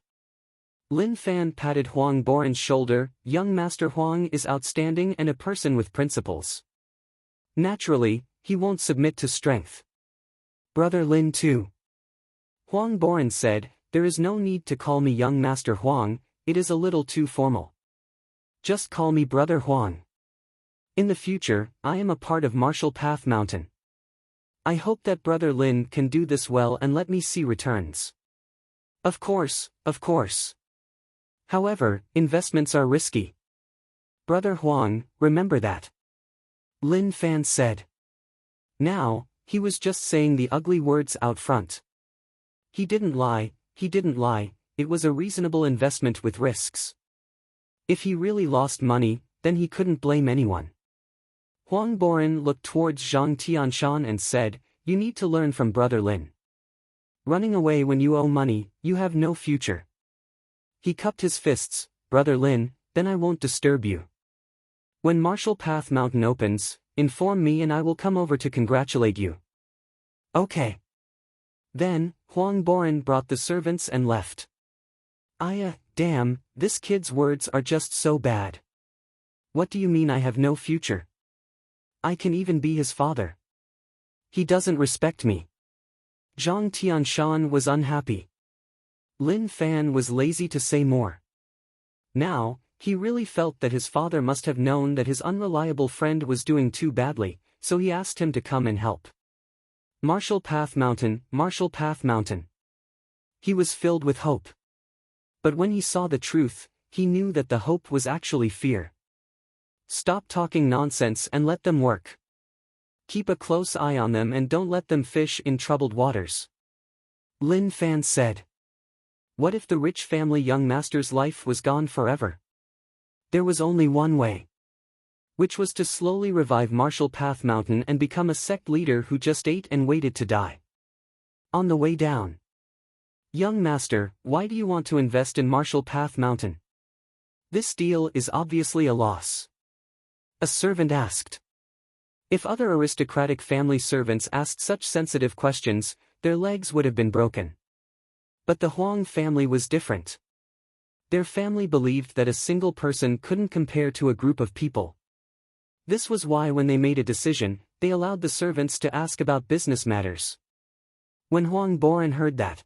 Lin Fan patted Huang Boren's shoulder. Young Master Huang is outstanding and a person with principles. Naturally, he won't submit to strength. Brother Lin too. Huang Boren said, there is no need to call me young Master Huang, it is a little too formal. Just call me Brother Huang. In the future, I am a part of Marshall Path Mountain. I hope that Brother Lin can do this well and let me see returns. Of course, of course. However, investments are risky. Brother Huang, remember that. Lin Fan said. Now, he was just saying the ugly words out front. He didn't lie, it was a reasonable investment with risks. If he really lost money, then he couldn't blame anyone. Huang Boren looked towards Zhang Tianshan and said, you need to learn from Brother Lin. Running away when you owe money, you have no future. He cupped his fists, Brother Lin, then I won't disturb you. When Marshall Path Mountain opens, inform me and I will come over to congratulate you. Okay. Then, Huang Boren brought the servants and left. Damn, this kid's words are just so bad. What do you mean I have no future? I can even be his father. He doesn't respect me. Zhang Tianshan was unhappy. Lin Fan was lazy to say more. Now, he really felt that his father must have known that his unreliable friend was doing too badly, so he asked him to come and help. Marshall Path Mountain, Marshall Path Mountain. He was filled with hope. But when he saw the truth, he knew that the hope was actually fear. Stop talking nonsense and let them work. Keep a close eye on them and don't let them fish in troubled waters. Lin Fan said. What if the rich family young master's life was gone forever? There was only one way. Which was to slowly revive Marshall Path Mountain and become a sect leader who just ate and waited to die. On the way down. Young master, why do you want to invest in Marshall Path Mountain? This deal is obviously a loss. A servant asked. If other aristocratic family servants asked such sensitive questions, their legs would have been broken. But the Huang family was different. Their family believed that a single person couldn't compare to a group of people. This was why when they made a decision, they allowed the servants to ask about business matters. When Huang Boren heard that,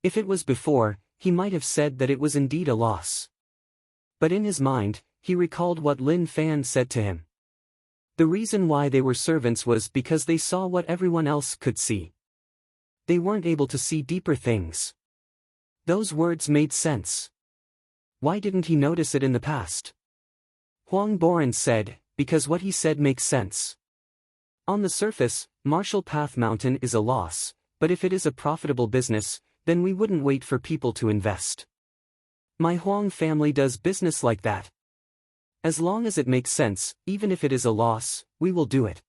if it was before, he might have said that it was indeed a loss. But in his mind, he recalled what Lin Fan said to him. The reason why they were servants was because they saw what everyone else could see. They weren't able to see deeper things. Those words made sense. Why didn't he notice it in the past? Huang Boran said, because what he said makes sense. On the surface, Marshall Path Mountain is a loss, but if it is a profitable business, then we wouldn't wait for people to invest. My Huang family does business like that. As long as it makes sense, even if it is a loss, we will do it.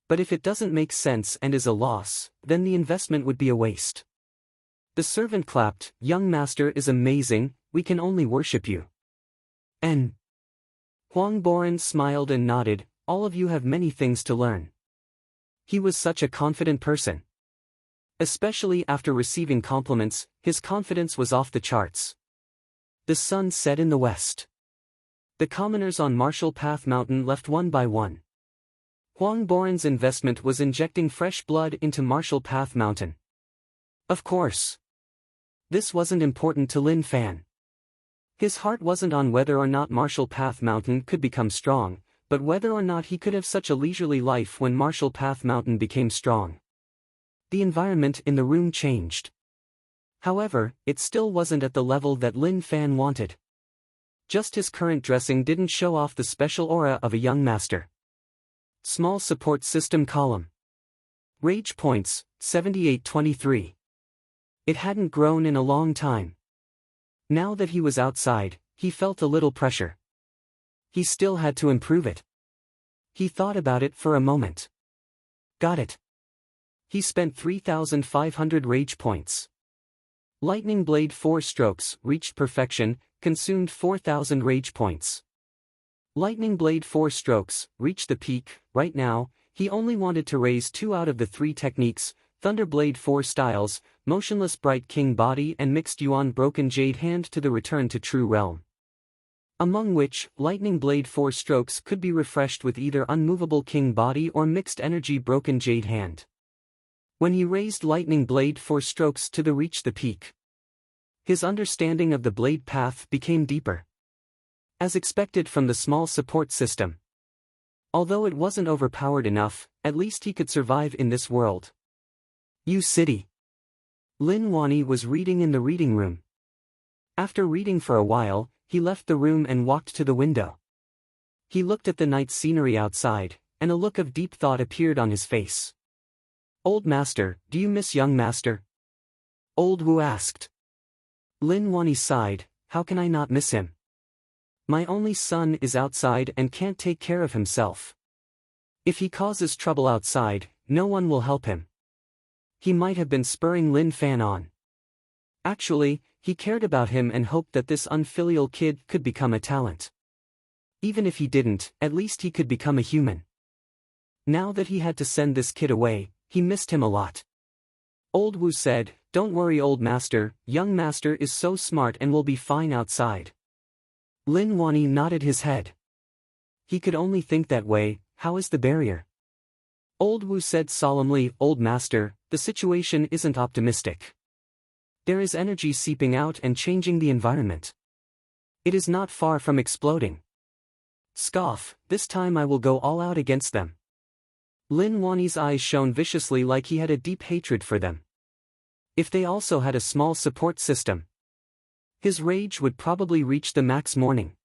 But if it doesn't make sense and is a loss, then the investment would be a waste. The servant clapped, "Young master is amazing, we can only worship you." And Huang Boran smiled and nodded, "All of you have many things to learn." He was such a confident person. Especially after receiving compliments, his confidence was off the charts. The sun set in the west. The commoners on Marshall Path Mountain left one by one. Huang Boran's investment was injecting fresh blood into Marshall Path Mountain. Of course. This wasn't important to Lin Fan. His heart wasn't on whether or not Marshall Path Mountain could become strong, but whether or not he could have such a leisurely life when Marshall Path Mountain became strong. The environment in the room changed. However, it still wasn't at the level that Lin Fan wanted. Just his current dressing didn't show off the special aura of a young master. Small support system column. Rage points, 7823. It hadn't grown in a long time. Now that he was outside, he felt a little pressure. He still had to improve it. He thought about it for a moment. Got it. He spent 3,500 rage points. Lightning Blade 4 strokes reached perfection, consumed 4,000 rage points. Lightning Blade 4 strokes reached the peak. Right now, he only wanted to raise 2 out of the 3 techniques, Thunder Blade 4 styles, Motionless Bright King Body and Mixed Yuan Broken Jade Hand to the Return to True Realm. Among which, Lightning Blade 4 strokes could be refreshed with either Unmovable King Body or Mixed Energy Broken Jade Hand. When he raised Lightning Blade 4 strokes to reach the peak, his understanding of the blade path became deeper. As expected from the small support system. Although it wasn't overpowered enough, at least he could survive in this world. U City. Lin Wani was reading in the reading room. After reading for a while, he left the room and walked to the window. He looked at the night scenery outside, and a look of deep thought appeared on his face. "Old master, do you miss young master?" Old Wu asked. Lin Wani sighed, "How can I not miss him? My only son is outside and can't take care of himself. If he causes trouble outside, no one will help him." He might have been spurring Lin Fan on. Actually, he cared about him and hoped that this unfilial kid could become a talent. Even if he didn't, at least he could become a human. Now that he had to send this kid away, he missed him a lot. Old Wu said, "Don't worry old master, young master is so smart and will be fine outside." Lin Wani nodded his head. He could only think that way. How is the barrier? Old Wu said solemnly, "Old master, the situation isn't optimistic. There is energy seeping out and changing the environment. It is not far from exploding. Scoff, this time I will go all out against them." Lin Wani's eyes shone viciously like he had a deep hatred for them. If they also had a small support system, his rage would probably reach the max morning.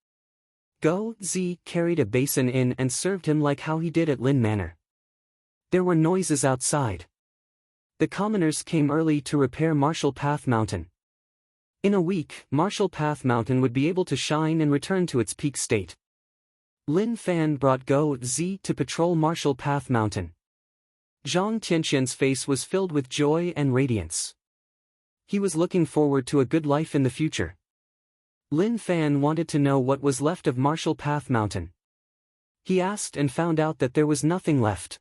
Go Z carried a basin in and served him like how he did at Lin Manor. There were noises outside. The commoners came early to repair Marshall Path Mountain. In a week, Marshall Path Mountain would be able to shine and return to its peak state. Lin Fan brought Go Z to patrol Marshall Path Mountain. Zhang Tianxian's face was filled with joy and radiance. He was looking forward to a good life in the future. Lin Fan wanted to know what was left of Marshall Path Mountain. He asked and found out that there was nothing left.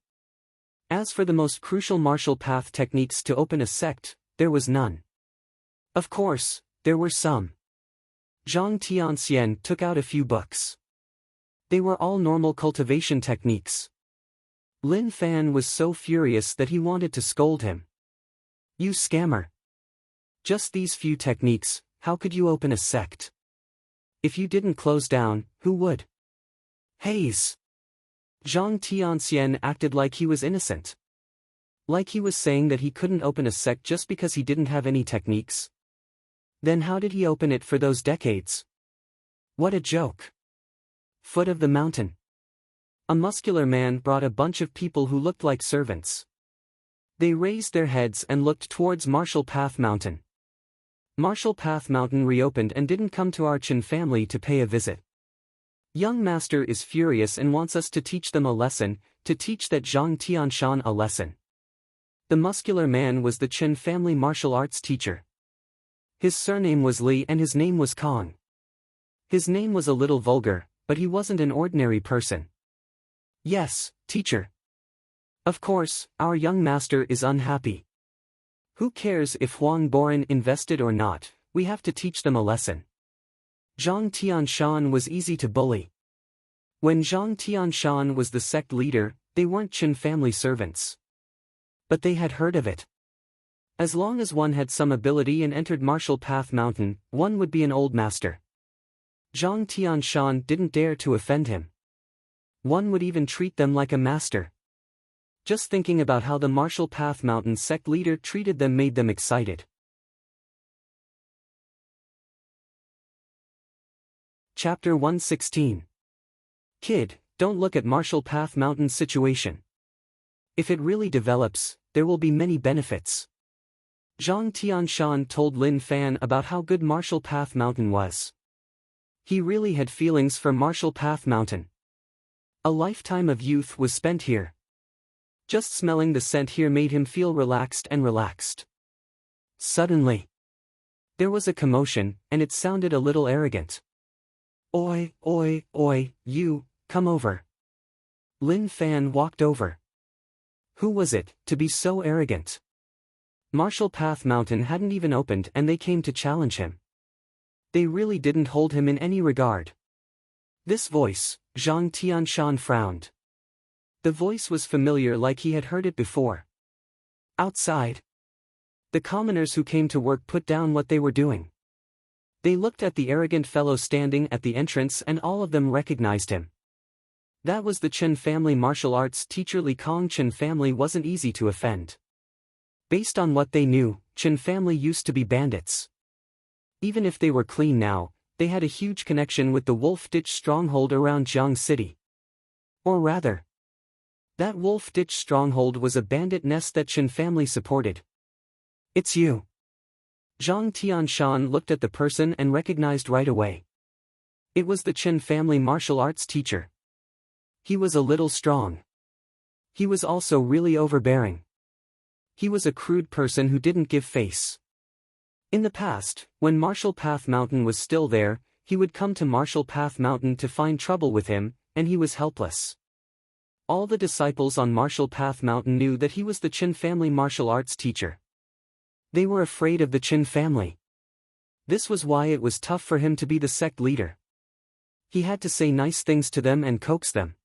As for the most crucial Marshall Path techniques to open a sect, there was none. Of course, there were some. Zhang Tianxian took out a few books. They were all normal cultivation techniques. Lin Fan was so furious that he wanted to scold him. "You scammer. Just these few techniques, how could you open a sect? If you didn't close down, who would?" "Haze. Zhang Tianxian acted like he was innocent. Like he was saying that he couldn't open a sect just because he didn't have any techniques. Then how did he open it for those decades? What a joke. Foot of the mountain. A muscular man brought a bunch of people who looked like servants. They raised their heads and looked towards Marshall Path Mountain. Marshall Path Mountain reopened and didn't come to our Chen family to pay a visit. Young master is furious and wants us to teach them a lesson, to teach that Zhang Tianshan a lesson. The muscular man was the Chen family martial arts teacher. His surname was Li and his name was Kong. His name was a little vulgar, but he wasn't an ordinary person. Yes, teacher. Of course, our young master is unhappy. Who cares if Huang Boran invested or not, we have to teach them a lesson. Zhang Tianshan was easy to bully. When Zhang Tianshan was the sect leader, they weren't Chen family servants. But they had heard of it. As long as one had some ability and entered Marshall Path Mountain, one would be an old master. Zhang Tianshan didn't dare to offend him. One would even treat them like a master. Just thinking about how the Marshall Path Mountain sect leader treated them made them excited. Chapter 116. Kid, don't look at Marshall Path Mountain's situation. If it really develops, there will be many benefits. Zhang Tianshan told Lin Fan about how good Marshall Path Mountain was. He really had feelings for Marshall Path Mountain. A lifetime of youth was spent here. Just smelling the scent here made him feel relaxed and relaxed. Suddenly, there was a commotion, and it sounded a little arrogant. Oi, oi, oi, you, come over. Lin Fan walked over. Who was it, to be so arrogant? Marshall Path Mountain hadn't even opened and they came to challenge him. They really didn't hold him in any regard. This voice, Zhang Tianshan frowned. The voice was familiar, like he had heard it before. Outside, the commoners who came to work put down what they were doing. They looked at the arrogant fellow standing at the entrance and all of them recognized him. That was the Chen family martial arts teacher Li Kong. Chen family wasn't easy to offend. Based on what they knew, Chen family used to be bandits. Even if they were clean now, they had a huge connection with the Wolf Ditch stronghold around Jiang City. Or rather, that Wolf Ditch stronghold was a bandit nest that Chen family supported. It's you. Zhang Tianshan looked at the person and recognized right away. It was the Chen family martial arts teacher. He was a little strong. He was also really overbearing. He was a crude person who didn't give face. In the past, when Marshall Path Mountain was still there, he would come to Marshall Path Mountain to find trouble with him, and he was helpless. All the disciples on Marshall Path Mountain knew that he was the Chen family martial arts teacher. They were afraid of the Chen family. This was why it was tough for him to be the sect leader. He had to say nice things to them and coax them.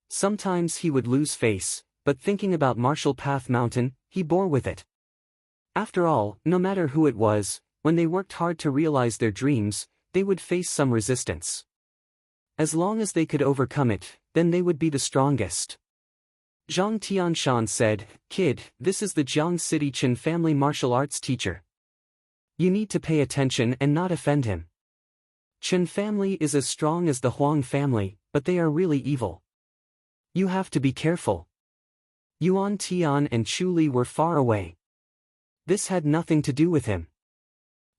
Sometimes he would lose face, but thinking about Marshall Path Mountain, he bore with it. After all, no matter who it was, when they worked hard to realize their dreams, they would face some resistance. As long as they could overcome it, then they would be the strongest. Zhang Tianshan said, "Kid, this is the Jiang City Chen family martial arts teacher. You need to pay attention and not offend him. Chen family is as strong as the Huang family, but they are really evil. You have to be careful." Yuan Tian and Chu Li were far away. This had nothing to do with him.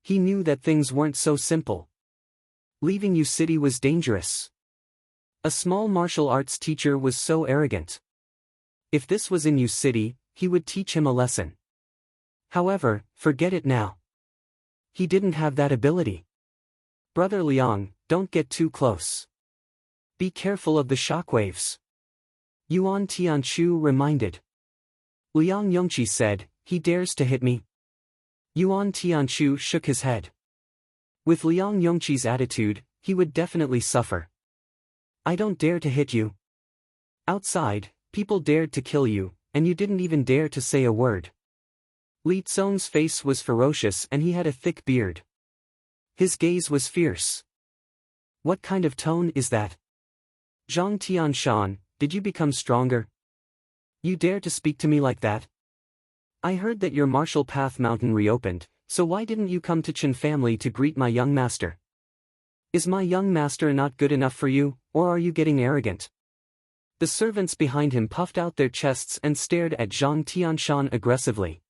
He knew that things weren't so simple. Leaving Yu City was dangerous. A small martial arts teacher was so arrogant. If this was in Yu City, he would teach him a lesson. However, forget it now. He didn't have that ability. Brother Liang, don't get too close. Be careful of the shockwaves. Yuan Tianchu reminded. Liang Yongqi said, "He dares to hit me." Yuan Tianchu shook his head. With Liang Yongqi's attitude, he would definitely suffer. "I don't dare to hit you. Outside, people dared to kill you, and you didn't even dare to say a word." Li Tsong's face was ferocious and he had a thick beard. His gaze was fierce. "What kind of tone is that?" Zhang Tianshan, did you become stronger? You dare to speak to me like that? I heard that your Marshall Path Mountain reopened, so why didn't you come to Chen family to greet my young master? Is my young master not good enough for you, or are you getting arrogant? The servants behind him puffed out their chests and stared at Zhang Tianshan aggressively.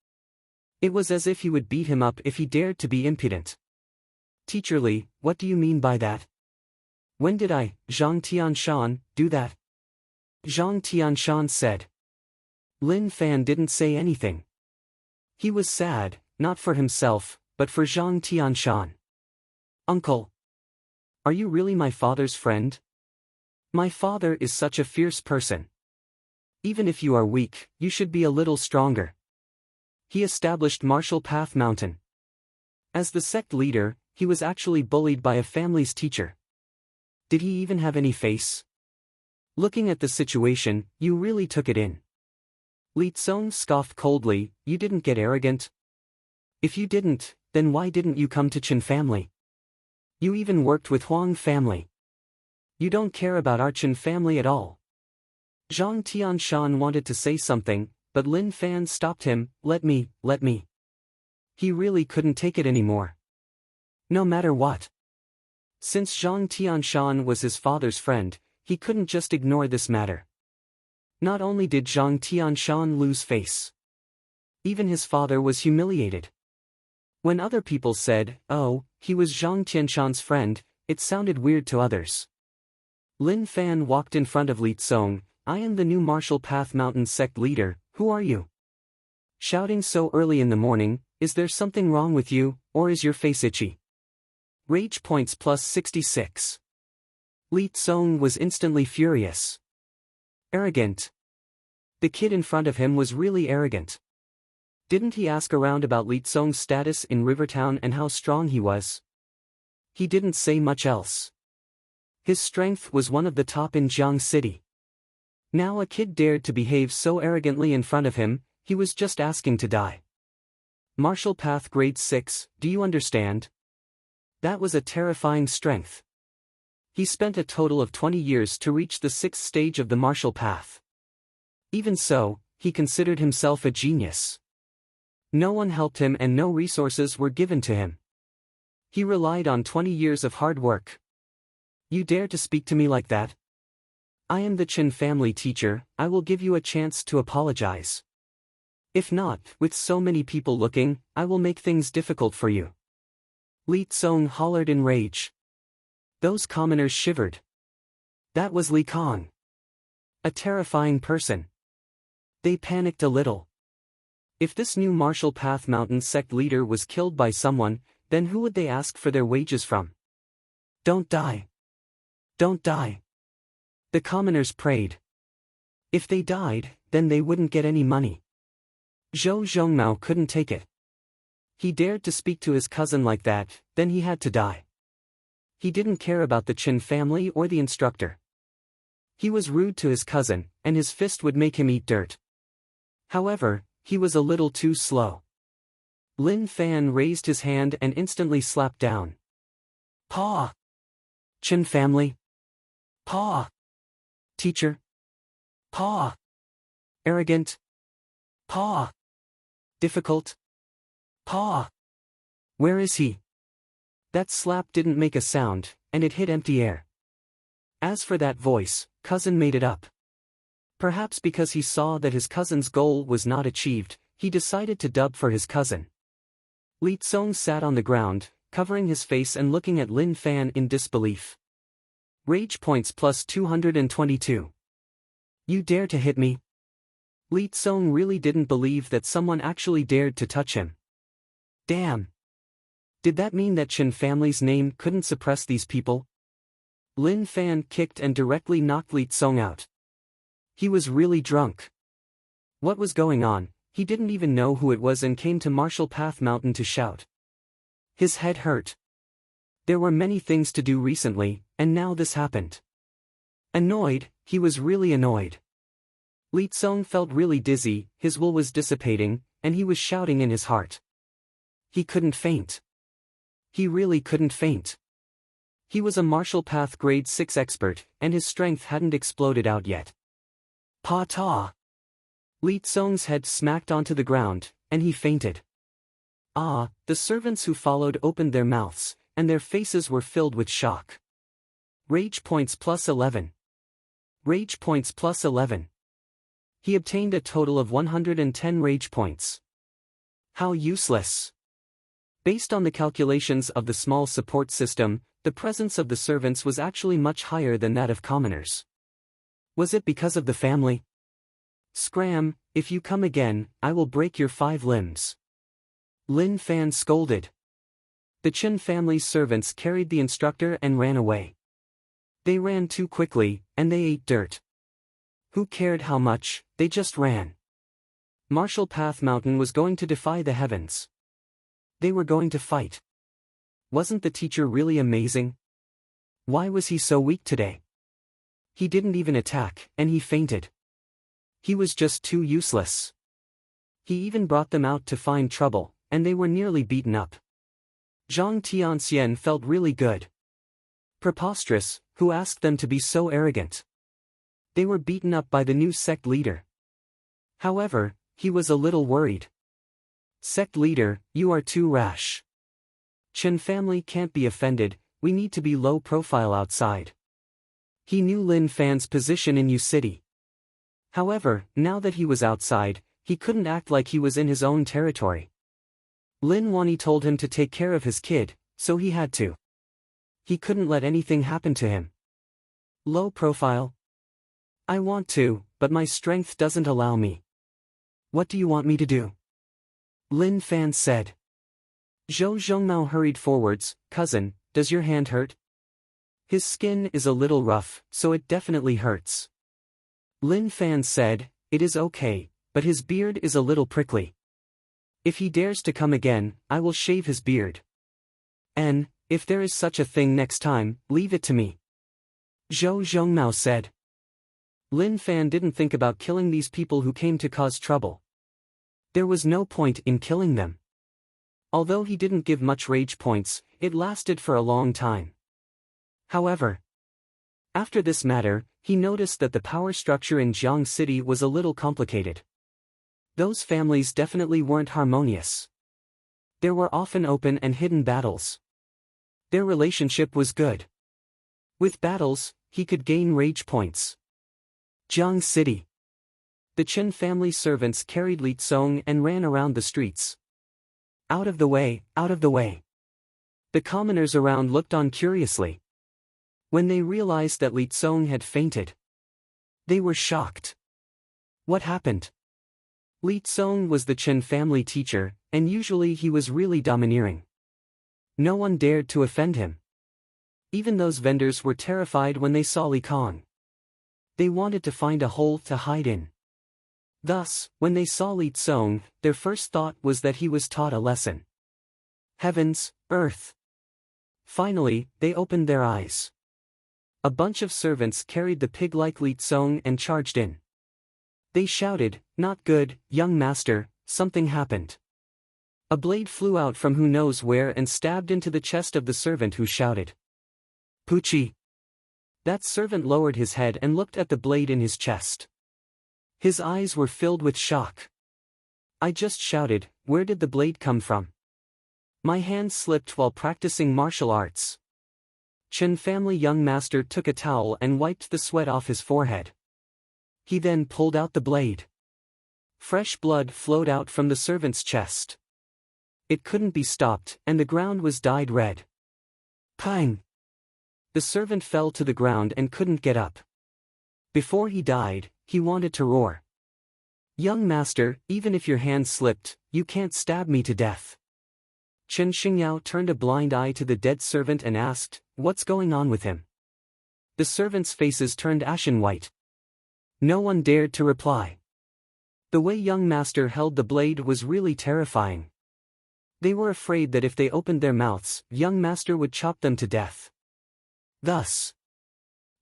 It was as if he would beat him up if he dared to be impudent. Teacher Li, what do you mean by that? When did I, Zhang Tianshan, do that? Zhang Tianshan said. Lin Fan didn't say anything. He was sad, not for himself, but for Zhang Tianshan. Uncle. Are you really my father's friend? My father is such a fierce person. Even if you are weak, you should be a little stronger. He established Marshall Path Mountain. As the sect leader, he was actually bullied by a family's teacher. Did he even have any face? Looking at the situation, you really took it in. Li Tsong scoffed coldly, you didn't get arrogant? If you didn't, then why didn't you come to Chen family? You even worked with Huang family. You don't care about our Chen family at all. Zhang Tianshan wanted to say something, but Lin Fan stopped him, let me. He really couldn't take it anymore. No matter what. Since Zhang Tianshan was his father's friend, he couldn't just ignore this matter. Not only did Zhang Tianshan lose face. Even his father was humiliated. When other people said, oh, he was Zhang Tianshan's friend, it sounded weird to others. Lin Fan walked in front of Li Tsong, I am the new Marshall Path Mountain sect leader, who are you? Shouting so early in the morning, is there something wrong with you, or is your face itchy? Rage points plus 66. Li Tsong was instantly furious. Arrogant. The kid in front of him was really arrogant. Didn't he ask around about Li Tsong's status in Rivertown and how strong he was? He didn't say much else. His strength was one of the top in Jiang City. Now a kid dared to behave so arrogantly in front of him, he was just asking to die. Marshall Path Grade 6, do you understand? That was a terrifying strength. He spent a total of 20 years to reach the 6th stage of the Marshall Path. Even so, he considered himself a genius. No one helped him and no resources were given to him. He relied on 20 years of hard work. You dare to speak to me like that? I am the Chen family teacher, I will give you a chance to apologize. If not, with so many people looking, I will make things difficult for you. Li Tsong hollered in rage. Those commoners shivered. That was Li Kong. A terrifying person. They panicked a little. If this new Marshall Path Mountain sect leader was killed by someone, then who would they ask for their wages from? Don't die. Don't die. The commoners prayed. If they died, then they wouldn't get any money. Zhou Zhongmao couldn't take it. He dared to speak to his cousin like that, then he had to die. He didn't care about the Chen family or the instructor. He was rude to his cousin, and his fist would make him eat dirt. However, he was a little too slow. Lin Fan raised his hand and instantly slapped down. Paw! Chen family? Paw! Teacher? Paw! Arrogant? Paw! Difficult? Paw! Where is he? That slap didn't make a sound, and it hit empty air. As for that voice, cousin made it up. Perhaps because he saw that his cousin's goal was not achieved, he decided to dub for his cousin. Li Tsong sat on the ground, covering his face and looking at Lin Fan in disbelief. Rage points plus 222. You dare to hit me? Li Tsong really didn't believe that someone actually dared to touch him. Damn! Did that mean that Chen family's name couldn't suppress these people? Lin Fan kicked and directly knocked Li Tsong out. He was really drunk. What was going on? He didn't even know who it was and came to Marshall Path Mountain to shout. His head hurt. There were many things to do recently, and now this happened. Annoyed, he was really annoyed. Li Tsong felt really dizzy, his will was dissipating, and he was shouting in his heart. He couldn't faint. He really couldn't faint. He was a Marshall Path Grade 6 expert, and his strength hadn't exploded out yet. Pa-ta! Li Tsong's head smacked onto the ground, and he fainted. Ah, the servants who followed opened their mouths, and their faces were filled with shock. Rage points plus 11. Rage points plus 11. He obtained a total of 110 rage points. How useless! Based on the calculations of the small support system, the presence of the servants was actually much higher than that of commoners. Was it because of the family? Scram, if you come again, I will break your 5 limbs. Lin Fan scolded. The Chen family's servants carried the instructor and ran away. They ran too quickly, and they ate dirt. Who cared how much, they just ran. Martial Path Mountain was going to defy the heavens. They were going to fight. Wasn't the teacher really amazing? Why was he so weak today? He didn't even attack, and he fainted. He was just too useless. He even brought them out to find trouble, and they were nearly beaten up. Zhang Tianxian felt really good. Preposterous, who asked them to be so arrogant? They were beaten up by the new sect leader. However, he was a little worried. Sect leader, you are too rash. Chen family can't be offended, we need to be low profile outside. He knew Lin Fan's position in U City. However, now that he was outside, he couldn't act like he was in his own territory. Lin Wani told him to take care of his kid, so he had to. He couldn't let anything happen to him. Low profile? I want to, but my strength doesn't allow me. What do you want me to do? Lin Fan said. Zhou Zhongmao hurried forwards. Cousin, does your hand hurt? His skin is a little rough, so it definitely hurts. Lin Fan said, it is okay, but his beard is a little prickly. If he dares to come again, I will shave his beard. And, if there is such a thing next time, leave it to me. Zhou Zhongmao said. Lin Fan didn't think about killing these people who came to cause trouble. There was no point in killing them. Although he didn't give much rage points, it lasted for a long time. However, after this matter, he noticed that the power structure in Jiang City was a little complicated. Those families definitely weren't harmonious. There were often open and hidden battles. Their relationship was good. With battles, he could gain rage points. Jiang City. The Chen family servants carried Li Tsong and ran around the streets. Out of the way, out of the way. The commoners around looked on curiously. When they realized that Li Tsong had fainted, they were shocked. What happened? Li Tsong was the Chen family teacher, and usually he was really domineering. No one dared to offend him. Even those vendors were terrified when they saw Li Kong. They wanted to find a hole to hide in. Thus, when they saw Li Tsong, their first thought was that he was taught a lesson. Heavens, earth. Finally, they opened their eyes. A bunch of servants carried the pig-like Li Tsong and charged in. They shouted, "Not good, young master, something happened." A blade flew out from who knows where and stabbed into the chest of the servant who shouted. Poochie. That servant lowered his head and looked at the blade in his chest. His eyes were filled with shock. I just shouted, where did the blade come from? My hand slipped while practicing martial arts. Chen family young master took a towel and wiped the sweat off his forehead. He then pulled out the blade. Fresh blood flowed out from the servant's chest. It couldn't be stopped, and the ground was dyed red. Pang! The servant fell to the ground and couldn't get up. Before he died, he wanted to roar. Young master, even if your hand slipped, you can't stab me to death. Chen Xingyao turned a blind eye to the dead servant and asked, what's going on with him? The servants' faces turned ashen white. No one dared to reply. The way young master held the blade was really terrifying. They were afraid that if they opened their mouths, young master would chop them to death. Thus,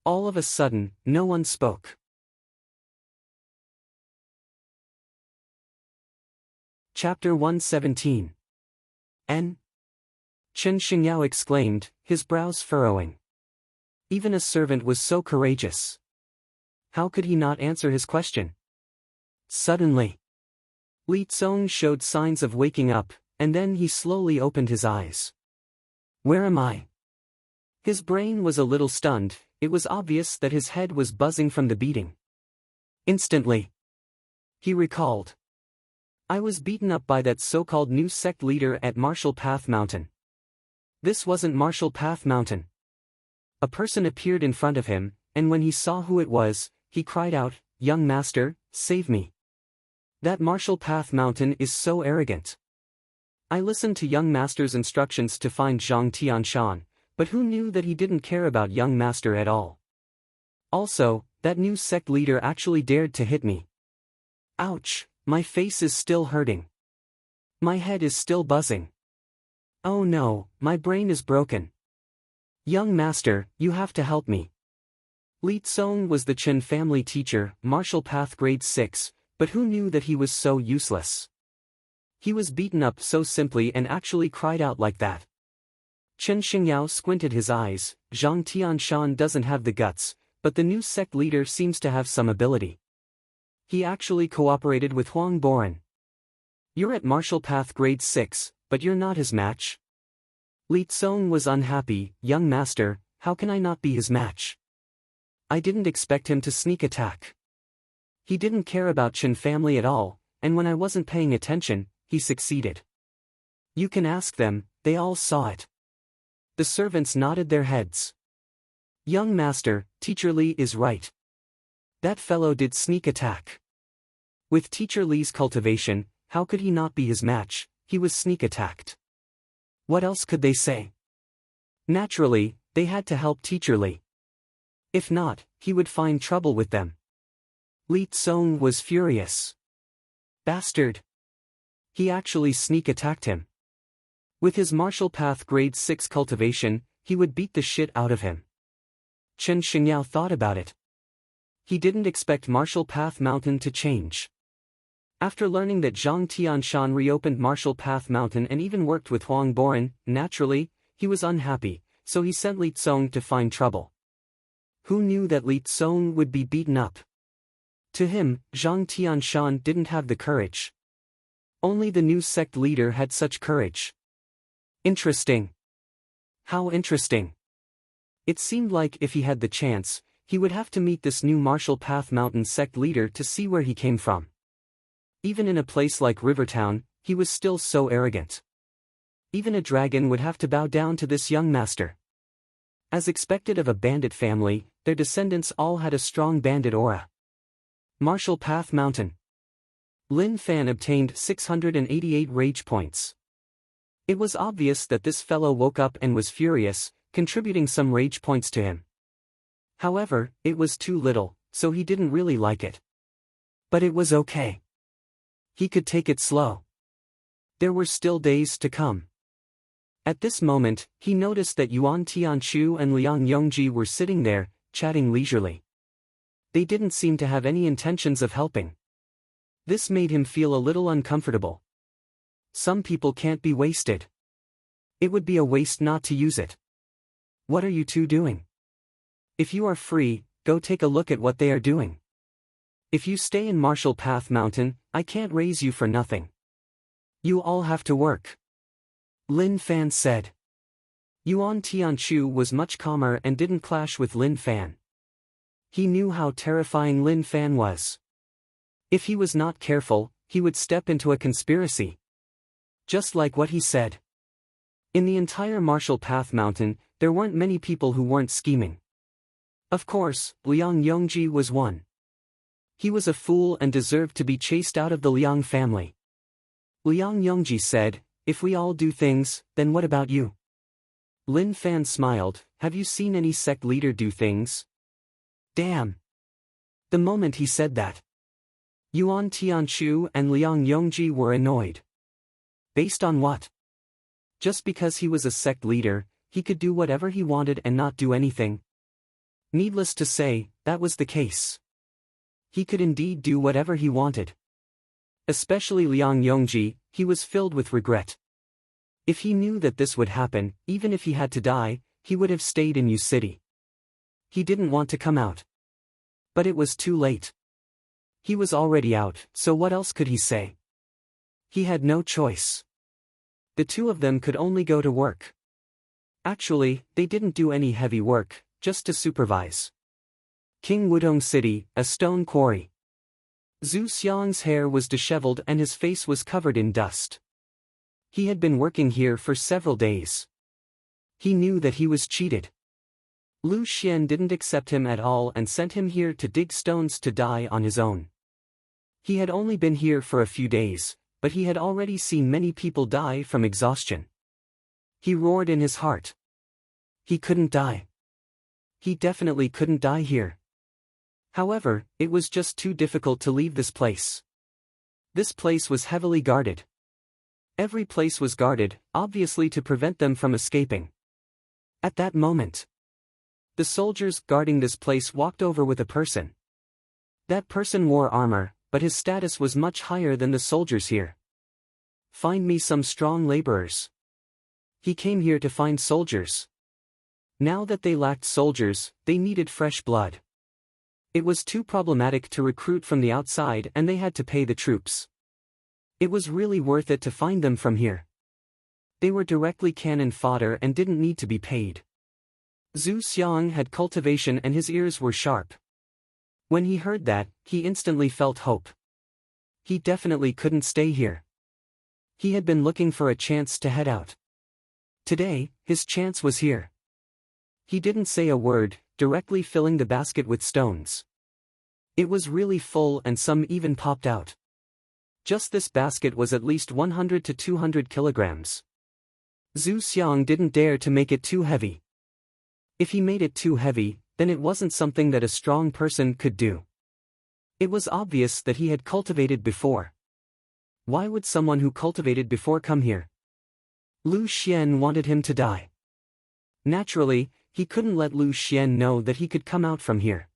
all of a sudden, no one spoke. Chapter 117. N. Chen Xingyao exclaimed, his brows furrowing. Even a servant was so courageous. how could he not answer his question? Suddenly, Li Tsong showed signs of waking up, and then he slowly opened his eyes. Where am I? His brain was a little stunned. It was obvious that his head was buzzing from the beating. Instantly, he recalled. I was beaten up by that so-called new sect leader at Marshall Path Mountain. This wasn't Marshall Path Mountain. A person appeared in front of him, and when he saw who it was, he cried out, "Young master, save me. That Marshall Path Mountain is so arrogant." I listened to young master's instructions to find Zhang Tianshan, but who knew that he didn't care about young master at all? Also, that new sect leader actually dared to hit me. Ouch, my face is still hurting. My head is still buzzing. Oh no, my brain is broken. Young master, you have to help me. Li Tsong was the Chen family teacher, Marshall Path grade 6, but who knew that he was so useless? He was beaten up so simply and actually cried out like that. Chen Xingyao squinted his eyes. Zhang Tianshan doesn't have the guts, but the new sect leader seems to have some ability. He actually cooperated with Huang Boren. You're at Marshall Path grade 6, but you're not his match? Li Tsong was unhappy. Young master, how can I not be his match? I didn't expect him to sneak attack. He didn't care about Chen family at all, and when I wasn't paying attention, he succeeded. You can ask them, they all saw it. The servants nodded their heads. Young master, Teacher Li is right. That fellow did sneak attack. With Teacher Li's cultivation, how could he not be his match? He was sneak attacked. What else could they say? Naturally, they had to help Teacher Li. If not, he would find trouble with them. Li Tsong was furious. Bastard. He actually sneak attacked him. With his Marshall Path grade 6 cultivation, he would beat the shit out of him. Chen Xingyao thought about it. He didn't expect Marshall Path Mountain to change. After learning that Zhang Tianshan reopened Marshall Path Mountain and even worked with Huang Boren, naturally, he was unhappy, so he sent Li Tsong to find trouble. Who knew that Li Tsong would be beaten up? To him, Zhang Tianshan didn't have the courage. Only the new sect leader had such courage. Interesting. How interesting. It seemed like if he had the chance, he would have to meet this new Marshall Path Mountain sect leader to see where he came from. Even in a place like Rivertown, he was still so arrogant. Even a dragon would have to bow down to this young master. As expected of a bandit family, their descendants all had a strong bandit aura. Marshall Path Mountain. Lin Fan obtained 688 rage points. It was obvious that this fellow woke up and was furious, contributing some rage points to him. However, it was too little, so he didn't really like it. But it was okay. He could take it slow. There were still days to come. At this moment, he noticed that Yuan Tianchu and Liang Yongji were sitting there, chatting leisurely. They didn't seem to have any intentions of helping. This made him feel a little uncomfortable. Some people can't be wasted. It would be a waste not to use it. What are you two doing? If you are free, go take a look at what they are doing. If you stay in Marshall Path Mountain, I can't raise you for nothing. You all have to work. Lin Fan said. Yuan Tianchu was much calmer and didn't clash with Lin Fan. He knew how terrifying Lin Fan was. If he was not careful, he would step into a conspiracy. Just like what he said. In the entire Marshall Path Mountain, there weren't many people who weren't scheming. Of course, Liang Yongji was one. He was a fool and deserved to be chased out of the Liang family. Liang Yongji said, if we all do things, then what about you? Lin Fan smiled, have you seen any sect leader do things? Damn. The moment he said that, Yuan Tianchu and Liang Yongji were annoyed. Based on what? Just because he was a sect leader, he could do whatever he wanted and not do anything. Needless to say, that was the case. He could indeed do whatever he wanted. Especially Liang Yongji, he was filled with regret. If he knew that this would happen, even if he had to die, he would have stayed in U City. He didn't want to come out. But it was too late. He was already out, so what else could he say? He had no choice. The two of them could only go to work. Actually, they didn't do any heavy work, just to supervise. King Wudong City, a stone quarry. Zhu Xiang's hair was disheveled and his face was covered in dust. He had been working here for several days. He knew that he was cheated. Lu Xian didn't accept him at all and sent him here to dig stones to die on his own. He had only been here for a few days, but he had already seen many people die from exhaustion. He roared in his heart. He couldn't die. He definitely couldn't die here. However, it was just too difficult to leave this place. This place was heavily guarded. Every place was guarded, obviously to prevent them from escaping. At that moment, the soldiers guarding this place walked over with a person. That person wore armor, but his status was much higher than the soldiers here. Find me some strong laborers. He came here to find soldiers. Now that they lacked soldiers, they needed fresh blood. It was too problematic to recruit from the outside and they had to pay the troops. It was really worth it to find them from here. They were directly cannon fodder and didn't need to be paid. Zhu Xiang had cultivation and his ears were sharp. When he heard that, he instantly felt hope. He definitely couldn't stay here. He had been looking for a chance to head out. Today, his chance was here. He didn't say a word, directly filling the basket with stones. It was really full and some even popped out. Just this basket was at least 100 to 200 kilograms. Zhu Xiang didn't dare to make it too heavy. If he made it too heavy, then it wasn't something that a strong person could do. It was obvious that he had cultivated before. Why would someone who cultivated before come here? Lu Xian wanted him to die. Naturally, he couldn't let Lu Xian know that he could come out from here.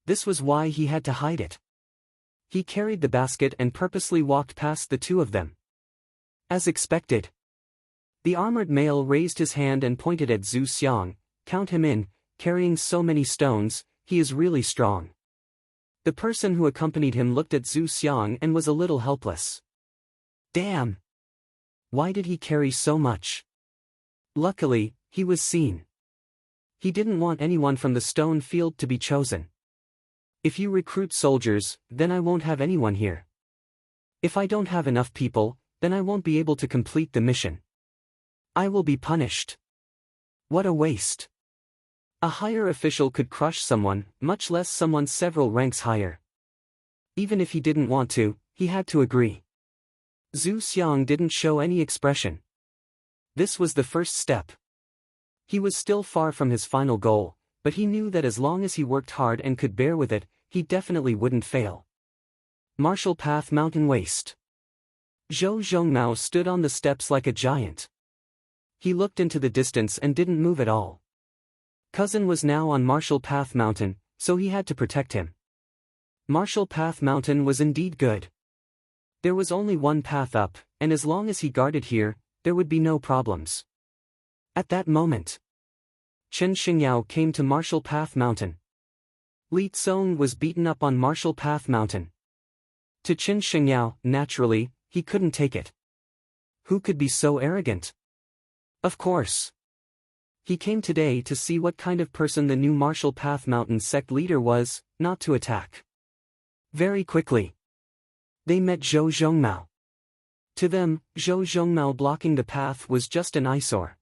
This was why he had to hide it. He carried the basket and purposely walked past the two of them. As expected, the armored male raised his hand and pointed at Zhu Xiang. Count him in, carrying so many stones, he is really strong. The person who accompanied him looked at Zhu Xiang and was a little helpless. Damn! Why did he carry so much? Luckily, he was seen. He didn't want anyone from the stone field to be chosen. If you recruit soldiers, then I won't have anyone here. If I don't have enough people, then I won't be able to complete the mission. I will be punished. What a waste. A higher official could crush someone, much less someone several ranks higher. Even if he didn't want to, he had to agree. Zhu Xiang didn't show any expression. This was the first step. He was still far from his final goal, but he knew that as long as he worked hard and could bear with it, he definitely wouldn't fail. Martial Path Mountain Waste. Zhou Zhongmao stood on the steps like a giant. He looked into the distance and didn't move at all. Cousin was now on Martial Path Mountain, so he had to protect him. Martial Path Mountain was indeed good. There was only one path up, and as long as he guarded here, there would be no problems. At that moment, Chen Xingyao came to Martial Path Mountain. Li Tsong was beaten up on Martial Path Mountain. To Chen Xingyao, naturally, he couldn't take it. Who could be so arrogant? Of course. He came today to see what kind of person the new Martial Path Mountain sect leader was, not to attack. Very quickly, they met Zhou Zhongmao. To them, Zhou Zhongmao blocking the path was just an eyesore.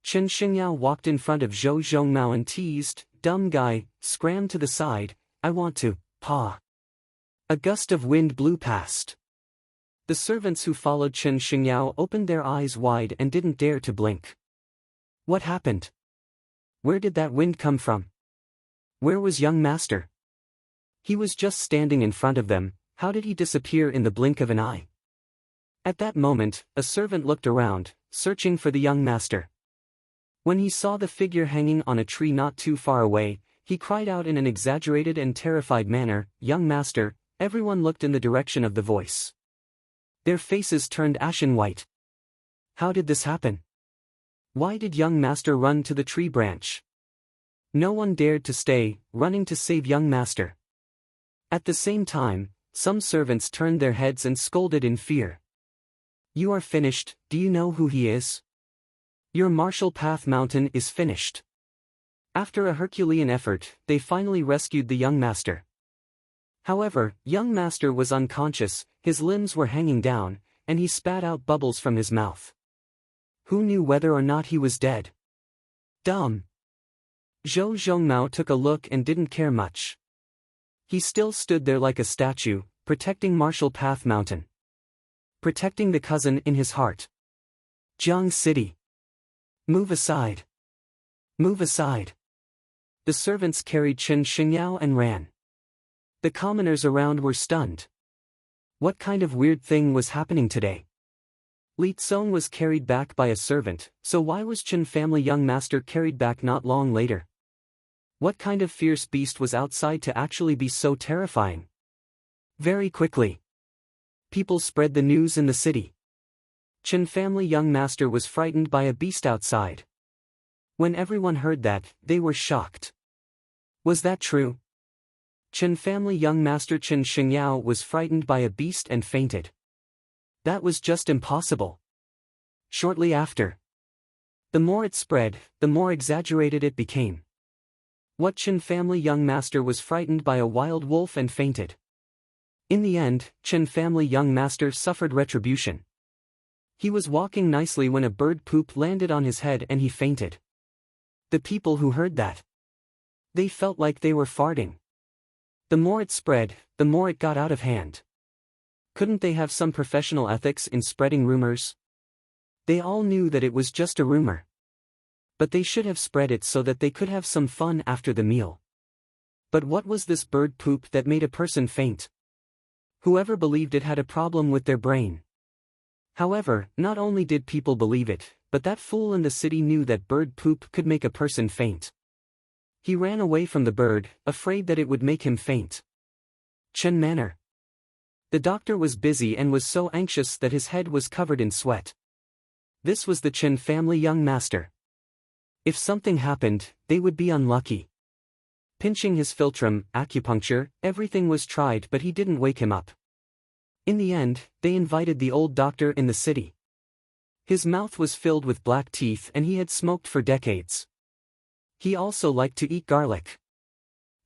Chen Xingyao walked in front of Zhou Zhongmao and teased, "Dumb guy, scram to the side, I want to, paw." A gust of wind blew past. The servants who followed Chen Xingyao opened their eyes wide and didn't dare to blink. What happened? Where did that wind come from? Where was young master? He was just standing in front of them, how did he disappear in the blink of an eye? At that moment, a servant looked around, searching for the young master. When he saw the figure hanging on a tree not too far away, he cried out in an exaggerated and terrified manner, "Young master!" Everyone looked in the direction of the voice. Their faces turned ashen white. How did this happen? Why did young master run to the tree branch? No one dared to stay, running to save young master. At the same time, some servants turned their heads and scolded in fear. You are finished, do you know who he is? Your Marshall Path Mountain is finished. After a Herculean effort, they finally rescued the young master. However, young master was unconscious, his limbs were hanging down, and he spat out bubbles from his mouth. Who knew whether or not he was dead? Dumb. Zhou Zhongmao took a look and didn't care much. He still stood there like a statue, protecting Marshall Path Mountain. Protecting the cousin in his heart. Jiang City. Move aside. Move aside. The servants carried Chen Xingyao and ran. The commoners around were stunned. What kind of weird thing was happening today? Li Tsong was carried back by a servant, so why was Chen family young master carried back not long later? What kind of fierce beast was outside to actually be so terrifying? Very quickly, people spread the news in the city. Chen family young master was frightened by a beast outside. When everyone heard that, they were shocked. Was that true? Chen family young master Chen Xingyao was frightened by a beast and fainted. That was just impossible. Shortly after, the more it spread, the more exaggerated it became. What Chen family young master was frightened by a wild wolf and fainted. In the end, Chen family young master suffered retribution. He was walking nicely when a bird poop landed on his head and he fainted. The people who heard that, they felt like they were farting. The more it spread, the more it got out of hand. Couldn't they have some professional ethics in spreading rumors? They all knew that it was just a rumor. But they should have spread it so that they could have some fun after the meal. But what was this bird poop that made a person faint? Whoever believed it had a problem with their brain. However, not only did people believe it, but that fool in the city knew that bird poop could make a person faint. He ran away from the bird, afraid that it would make him faint. Chen Manor. The doctor was busy and was so anxious that his head was covered in sweat. This was the Chen family young master. If something happened, they would be unlucky. Pinching his philtrum, acupuncture, everything was tried but he didn't wake him up. In the end, they invited the old doctor in the city. His mouth was filled with black teeth and he had smoked for decades. He also liked to eat garlic.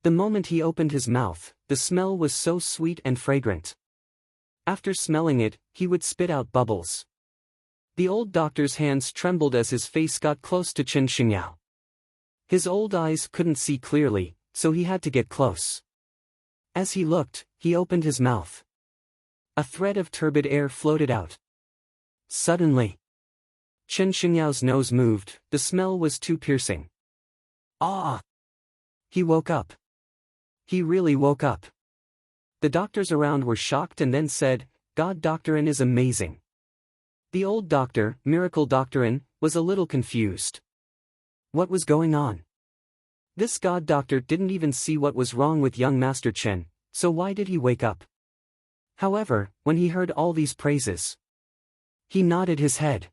The moment he opened his mouth, the smell was so sweet and fragrant. After smelling it, he would spit out bubbles. The old doctor's hands trembled as his face got close to Chen Xingyao. His old eyes couldn't see clearly, so he had to get close. As he looked, he opened his mouth. A thread of turbid air floated out. Suddenly, Chen Xingyao's nose moved, the smell was too piercing. Ah! He woke up. He really woke up. The doctors around were shocked and then said, God Doctorin is amazing. The old doctor, Miracle Doctorin, was a little confused. What was going on? This God Doctor didn't even see what was wrong with young Master Chen, so why did he wake up? However, when he heard all these praises, he nodded his head.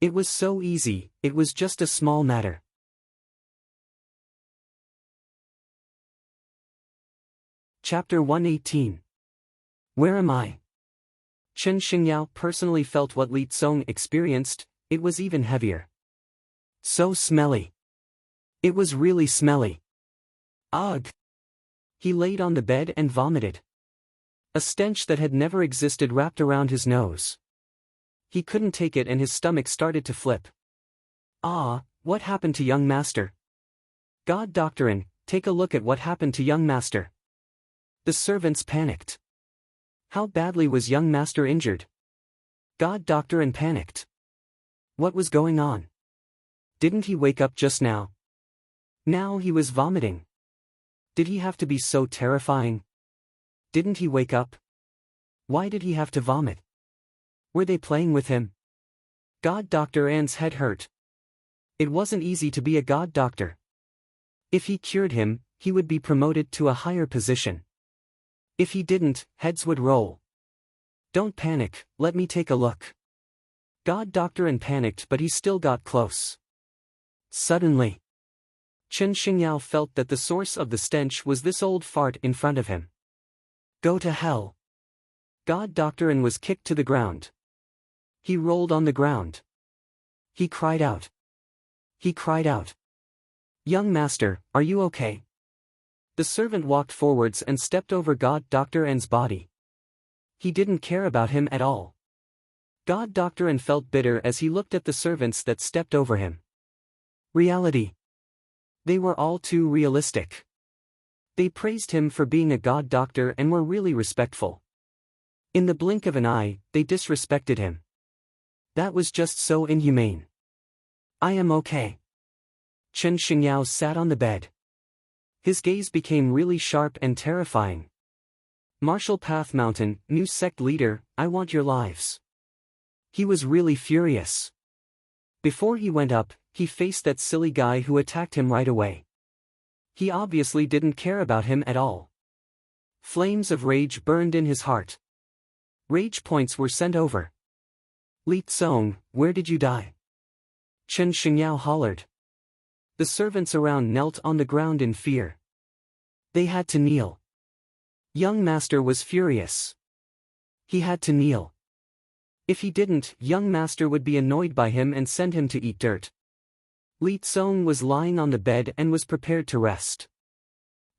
It was so easy, it was just a small matter. Chapter 118. Where am I? Chen Xingyao personally felt what Li Tsong experienced, it was even heavier. So smelly. It was really smelly. Ugh! He laid on the bed and vomited. A stench that had never existed wrapped around his nose. He couldn't take it and his stomach started to flip. Ah, what happened to young master? God Doctorin, take a look at what happened to young master. The servants panicked. How badly was young master injured? God Doctorin panicked. What was going on? Didn't he wake up just now? Now he was vomiting. Did he have to be so terrifying? Didn't he wake up? Why did he have to vomit? Were they playing with him? God Doctor An's head hurt. It wasn't easy to be a god doctor. If he cured him, he would be promoted to a higher position. If he didn't, heads would roll. Don't panic, let me take a look. God Doctor An panicked but he still got close. Suddenly, Chen Xingyao felt that the source of the stench was this old fart in front of him. Go to hell. God Doctor, and was kicked to the ground. He rolled on the ground. He cried out. He cried out. Young master, are you okay? The servant walked forwards and stepped over God Dr. N's body. He didn't care about him at all. God Dr. N felt bitter as he looked at the servants that stepped over him. Reality. They were all too realistic. They praised him for being a God Doctor and were really respectful. In the blink of an eye, they disrespected him. That was just so inhumane. I am okay. Chen Xingyao sat on the bed. His gaze became really sharp and terrifying. Martial Path Mountain, new sect leader, I want your lives. He was really furious. Before he went up, he faced that silly guy who attacked him right away. He obviously didn't care about him at all. Flames of rage burned in his heart. Rage points were sent over. Li Tsong, where did you die? Chen Xingyao hollered. The servants around knelt on the ground in fear. They had to kneel. Young master was furious. He had to kneel. If he didn't, young master would be annoyed by him and send him to eat dirt. Li Tsong was lying on the bed and was prepared to rest.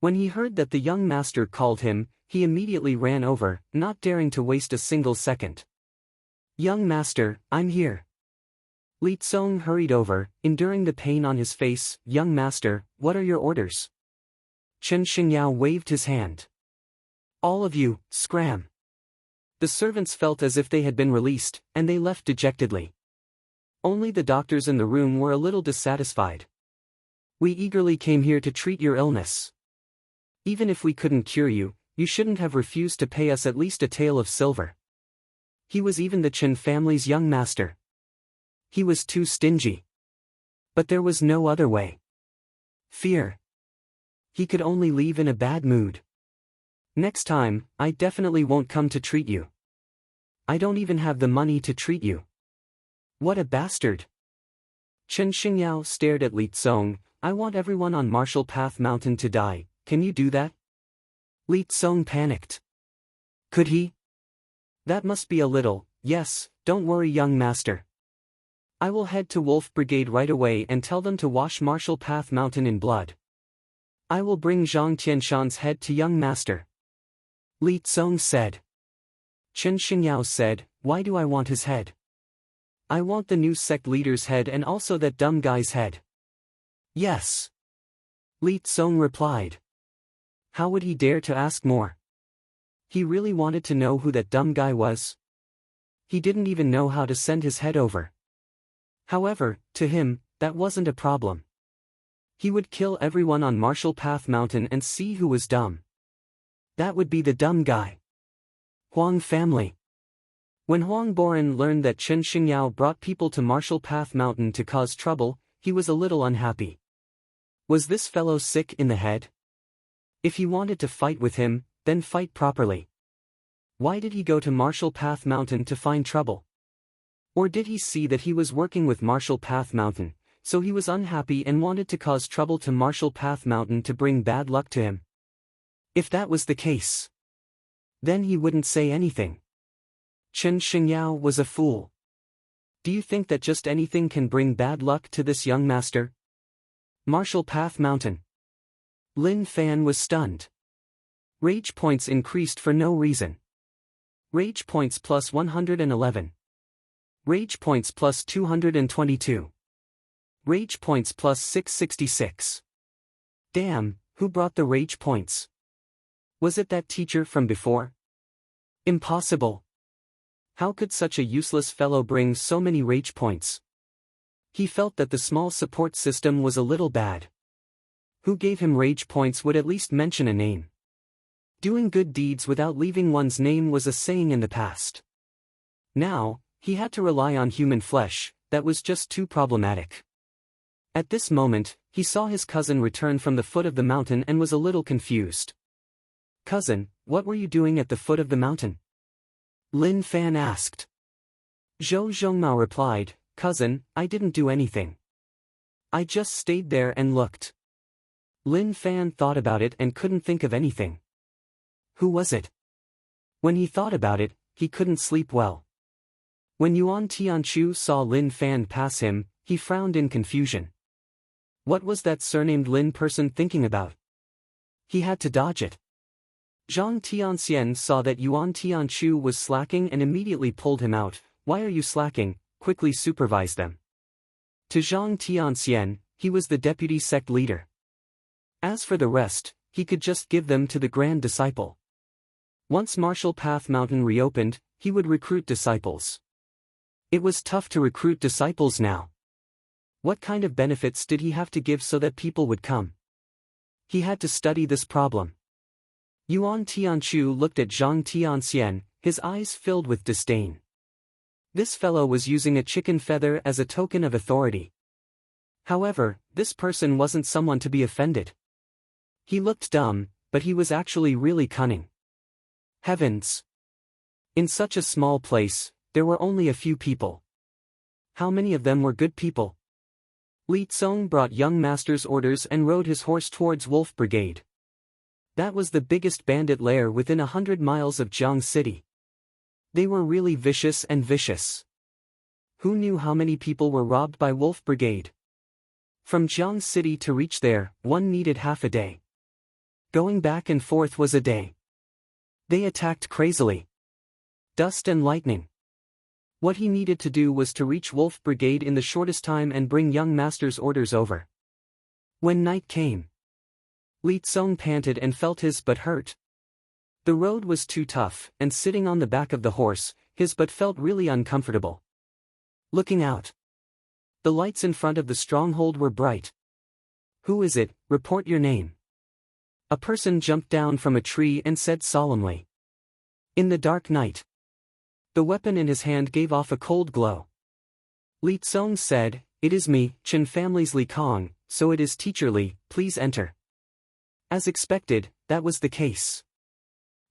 When he heard that the young master called him, he immediately ran over, not daring to waste a single second. Young master, I'm here. Li Tsong hurried over, enduring the pain on his face. Young master, what are your orders? Chen Xingyao waved his hand. All of you, scram. The servants felt as if they had been released, and they left dejectedly. Only the doctors in the room were a little dissatisfied. We eagerly came here to treat your illness. Even if we couldn't cure you, you shouldn't have refused to pay us at least a tael of silver. He was even the Chen family's young master. He was too stingy. But there was no other way. Fear. He could only leave in a bad mood. Next time, I definitely won't come to treat you. I don't even have the money to treat you. What a bastard. Chen Xingyao stared at Li Tsong. I want everyone on Martial Path Mountain to die, can you do that? Li Tsong panicked. Could he? That must be a little. Yes, don't worry young master. I will head to Wolf Brigade right away and tell them to wash Martial Path Mountain in blood. I will bring Zhang Tianshan's head to young master. Li Tsong said. Chen Xingyao said, why do I want his head? I want the new sect leader's head and also that dumb guy's head. Yes. Li Tsong replied. How would he dare to ask more? He really wanted to know who that dumb guy was. He didn't even know how to send his head over. However, to him, that wasn't a problem. He would kill everyone on Martial Path Mountain and see who was dumb. That would be the dumb guy. Huang family. When Huang Boran learned that Chen Xingyao brought people to Martial Path Mountain to cause trouble, he was a little unhappy. Was this fellow sick in the head? If he wanted to fight with him, then fight properly. Why did he go to Martial Path Mountain to find trouble? Or did he see that he was working with Martial Path Mountain, so he was unhappy and wanted to cause trouble to Martial Path Mountain to bring bad luck to him? If that was the case, then he wouldn't say anything. Chen Xingyao was a fool. Do you think that just anything can bring bad luck to this young master? Martial Path Mountain. Lin Fan was stunned. Rage points increased for no reason. Rage points plus 111. Rage points plus 222. Rage points plus 666. Damn, who brought the rage points? Was it that teacher from before? Impossible. How could such a useless fellow bring so many rage points? He felt that the small support system was a little bad. Who gave him rage points would at least mention a name. Doing good deeds without leaving one's name was a saying in the past. Now, he had to rely on human flesh, that was just too problematic. At this moment, he saw his cousin return from the foot of the mountain and was a little confused. Cousin, what were you doing at the foot of the mountain? Lin Fan asked. Zhou Zhongmao replied, Cousin, I didn't do anything. I just stayed there and looked. Lin Fan thought about it and couldn't think of anything. Who was it? When he thought about it, he couldn't sleep well. When Yuan Tianchu saw Lin Fan pass him, he frowned in confusion. What was that surnamed Lin person thinking about? He had to dodge it. Zhang Tianxian saw that Yuan Tianchu was slacking and immediately pulled him out. Why are you slacking? Quickly supervise them. To Zhang Tianxian, he was the deputy sect leader. As for the rest, he could just give them to the grand disciple. Once Martial Path Mountain reopened, he would recruit disciples. It was tough to recruit disciples now. What kind of benefits did he have to give so that people would come? He had to study this problem. Yuan Tianchu looked at Zhang Tianxian, his eyes filled with disdain. This fellow was using a chicken feather as a token of authority. However, this person wasn't someone to be offended. He looked dumb, but he was actually really cunning. Heavens! In such a small place, there were only a few people. How many of them were good people? Li Tsong brought young master's orders and rode his horse towards Wolf Brigade. That was the biggest bandit lair within 100 miles of Jiang City. They were really vicious and vicious. Who knew how many people were robbed by Wolf Brigade? From Jiang City to reach there, one needed half a day. Going back and forth was a day. They attacked crazily. Dust and lightning. What he needed to do was to reach Wolf Brigade in the shortest time and bring young master's orders over. When night came, Li Tsong panted and felt his butt hurt. The road was too tough, and sitting on the back of the horse, his butt felt really uncomfortable. Looking out. The lights in front of the stronghold were bright. Who is it? Report your name. A person jumped down from a tree and said solemnly. In the dark night. The weapon in his hand gave off a cold glow. Li Tsong said, It is me, Chen family's Li Kong, so it is Teacher Li, please enter. As expected, that was the case.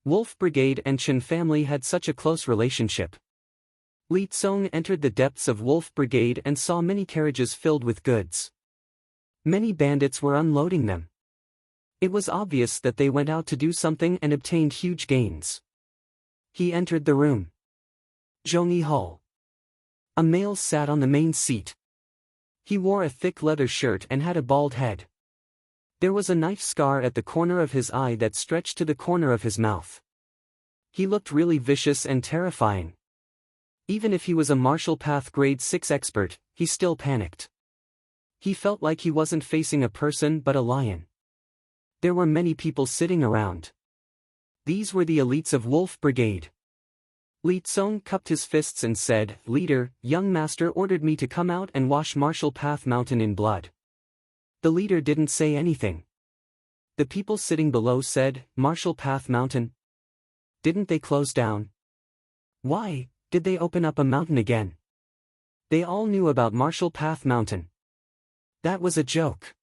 Wolf Brigade and Chen family had such a close relationship. Li Tsong entered the depths of Wolf Brigade and saw many carriages filled with goods. Many bandits were unloading them. It was obvious that they went out to do something and obtained huge gains. He entered the room. Zhongyi Hall. A male sat on the main seat. He wore a thick leather shirt and had a bald head. There was a knife scar at the corner of his eye that stretched to the corner of his mouth. He looked really vicious and terrifying. Even if he was a martial path grade 6 expert, he still panicked. He felt like he wasn't facing a person but a lion. There were many people sitting around. These were the elites of Wolf Brigade. Li Tsong cupped his fists and said, Leader, young master ordered me to come out and wash Martial Path Mountain in blood. The leader didn't say anything. The people sitting below said, Martial Path Mountain? Didn't they close down? Why did they open up a mountain again? They all knew about Martial Path Mountain. That was a joke.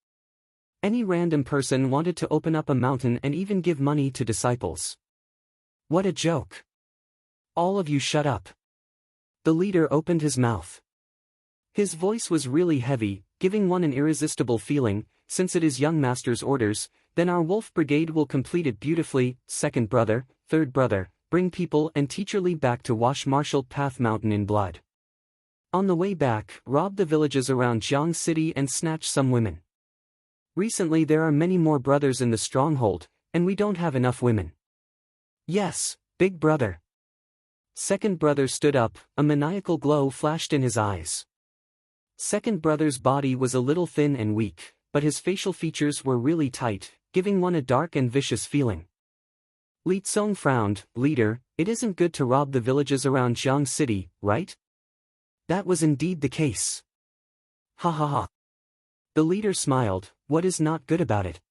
Any random person wanted to open up a mountain and even give money to disciples. What a joke. All of you shut up. The leader opened his mouth. His voice was really heavy, giving one an irresistible feeling. Since it is young master's orders, then our Wolf Brigade will complete it beautifully. Second brother, third brother, bring people and Teacher Li back to wash Martial Path Mountain in blood. On the way back, rob the villages around Jiang City and snatch some women. Recently there are many more brothers in the stronghold, and we don't have enough women. Yes, big brother. Second brother stood up, a maniacal glow flashed in his eyes. Second brother's body was a little thin and weak, but his facial features were really tight, giving one a dark and vicious feeling. Li Tsong frowned, Leader, it isn't good to rob the villages around Jiang City, right? That was indeed the case. Ha ha ha. The leader smiled, what is not good about it?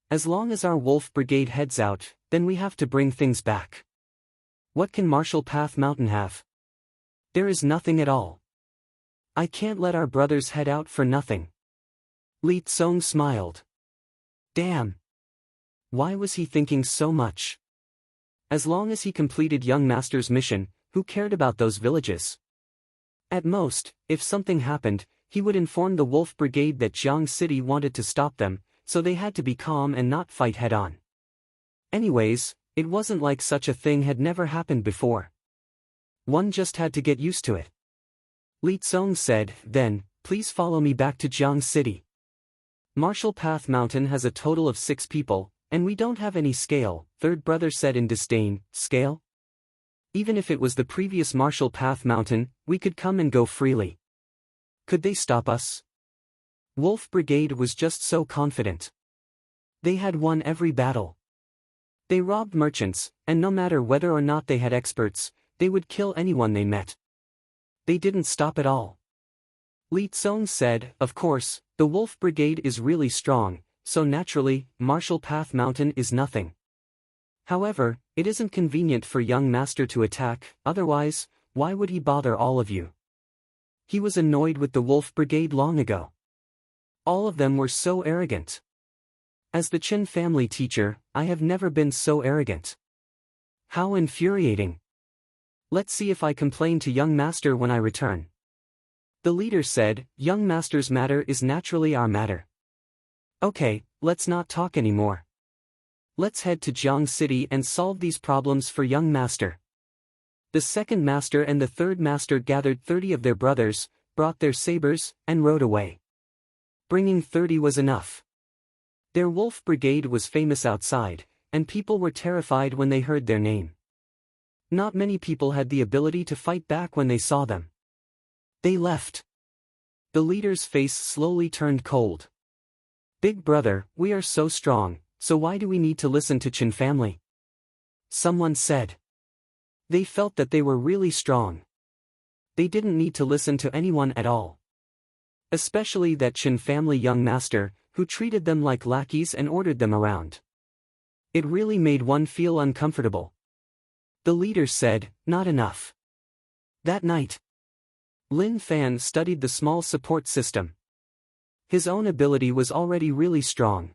As long as our Wolf Brigade heads out, then we have to bring things back. What can Martial Path Mountain have? There is nothing at all. I can't let our brothers head out for nothing. Li Tsong smiled. Damn. Why was he thinking so much? As long as he completed young master's mission, who cared about those villages? At most, if something happened, he would inform the Wolf Brigade that Jiang City wanted to stop them, so they had to be calm and not fight head-on. Anyways, it wasn't like such a thing had never happened before. One just had to get used to it. Li Tsong said, "Then, please follow me back to Jiang City. Martial Path Mountain has a total of 6 people, and we don't have any scale," third brother said in disdain. "Scale? Even if it was the previous Martial Path Mountain, we could come and go freely. Could they stop us?" Wolf Brigade was just so confident. They had won every battle. They robbed merchants, and no matter whether or not they had experts, they would kill anyone they met. They didn't stop at all. Li Tsong said, "Of course, the Wolf Brigade is really strong, so naturally, Martial Path Mountain is nothing. However, it isn't convenient for young master to attack, otherwise, why would he bother all of you?" He was annoyed with the Wolf Brigade long ago. All of them were so arrogant. As the Chen family teacher, I have never been so arrogant. How infuriating. Let's see if I complain to young master when I return. The leader said, "Young master's matter is naturally our matter. Okay, let's not talk anymore. Let's head to Jiang City and solve these problems for young master." The second master and the third master gathered 30 of their brothers, brought their sabers, and rode away. Bringing 30 was enough. Their Wolf Brigade was famous outside, and people were terrified when they heard their name. Not many people had the ability to fight back when they saw them. They left. The leader's face slowly turned cold. "Big brother, we are so strong, so why do we need to listen to Chen family?" Someone said. They felt that they were really strong. They didn't need to listen to anyone at all. Especially that Chen family young master, who treated them like lackeys and ordered them around. It really made one feel uncomfortable. The leader said, "Not enough." That night, Lin Fan studied the small support system. His own ability was already really strong.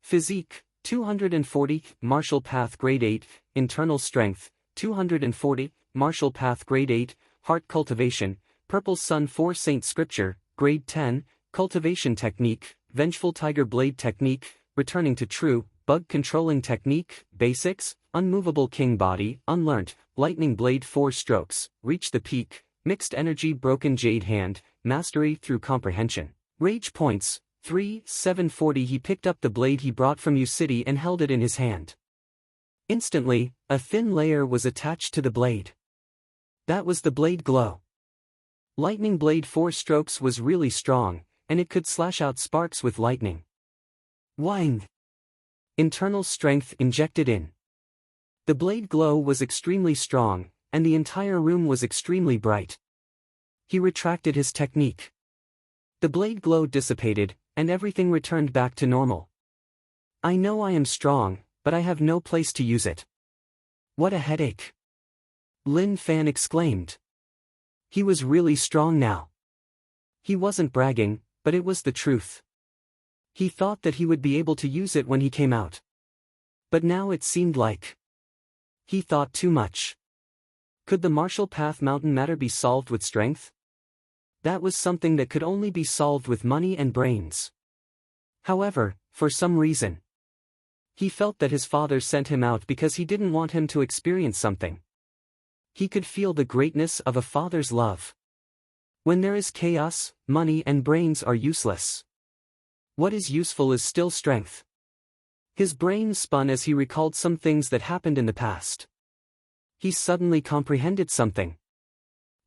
Physique, 240, Martial Path Grade 8, Internal Strength, 240, Martial Path Grade 8, Heart Cultivation, Purple Sun 4 Saint Scripture, Grade 10, Cultivation Technique, Vengeful Tiger Blade Technique, Returning to True, Bug Controlling Technique, Basics, Unmovable King Body, Unlearnt, Lightning Blade 4 Strokes, Reach the Peak, Mixed Energy Broken Jade Hand, Mastery through Comprehension. Rage Points, 3, 740. He picked up the blade he brought from U City and held it in his hand. Instantly, a thin layer was attached to the blade. That was the blade glow. Lightning Blade 4 Strokes was really strong, and it could slash out sparks with lightning. Wang! Internal strength injected in. The blade glow was extremely strong, and the entire room was extremely bright. He retracted his technique. The blade glow dissipated, and everything returned back to normal. "I know I am strong, but I have no place to use it. What a headache!" Lin Fan exclaimed. He was really strong now. He wasn't bragging, but it was the truth. He thought that he would be able to use it when he came out. But now it seemed like he thought too much. Could the Martial Path Mountain matter be solved with strength? That was something that could only be solved with money and brains. However, for some reason, he felt that his father sent him out because he didn't want him to experience something. He could feel the greatness of a father's love. When there is chaos, money and brains are useless. What is useful is still strength. His brain spun as he recalled some things that happened in the past. He suddenly comprehended something.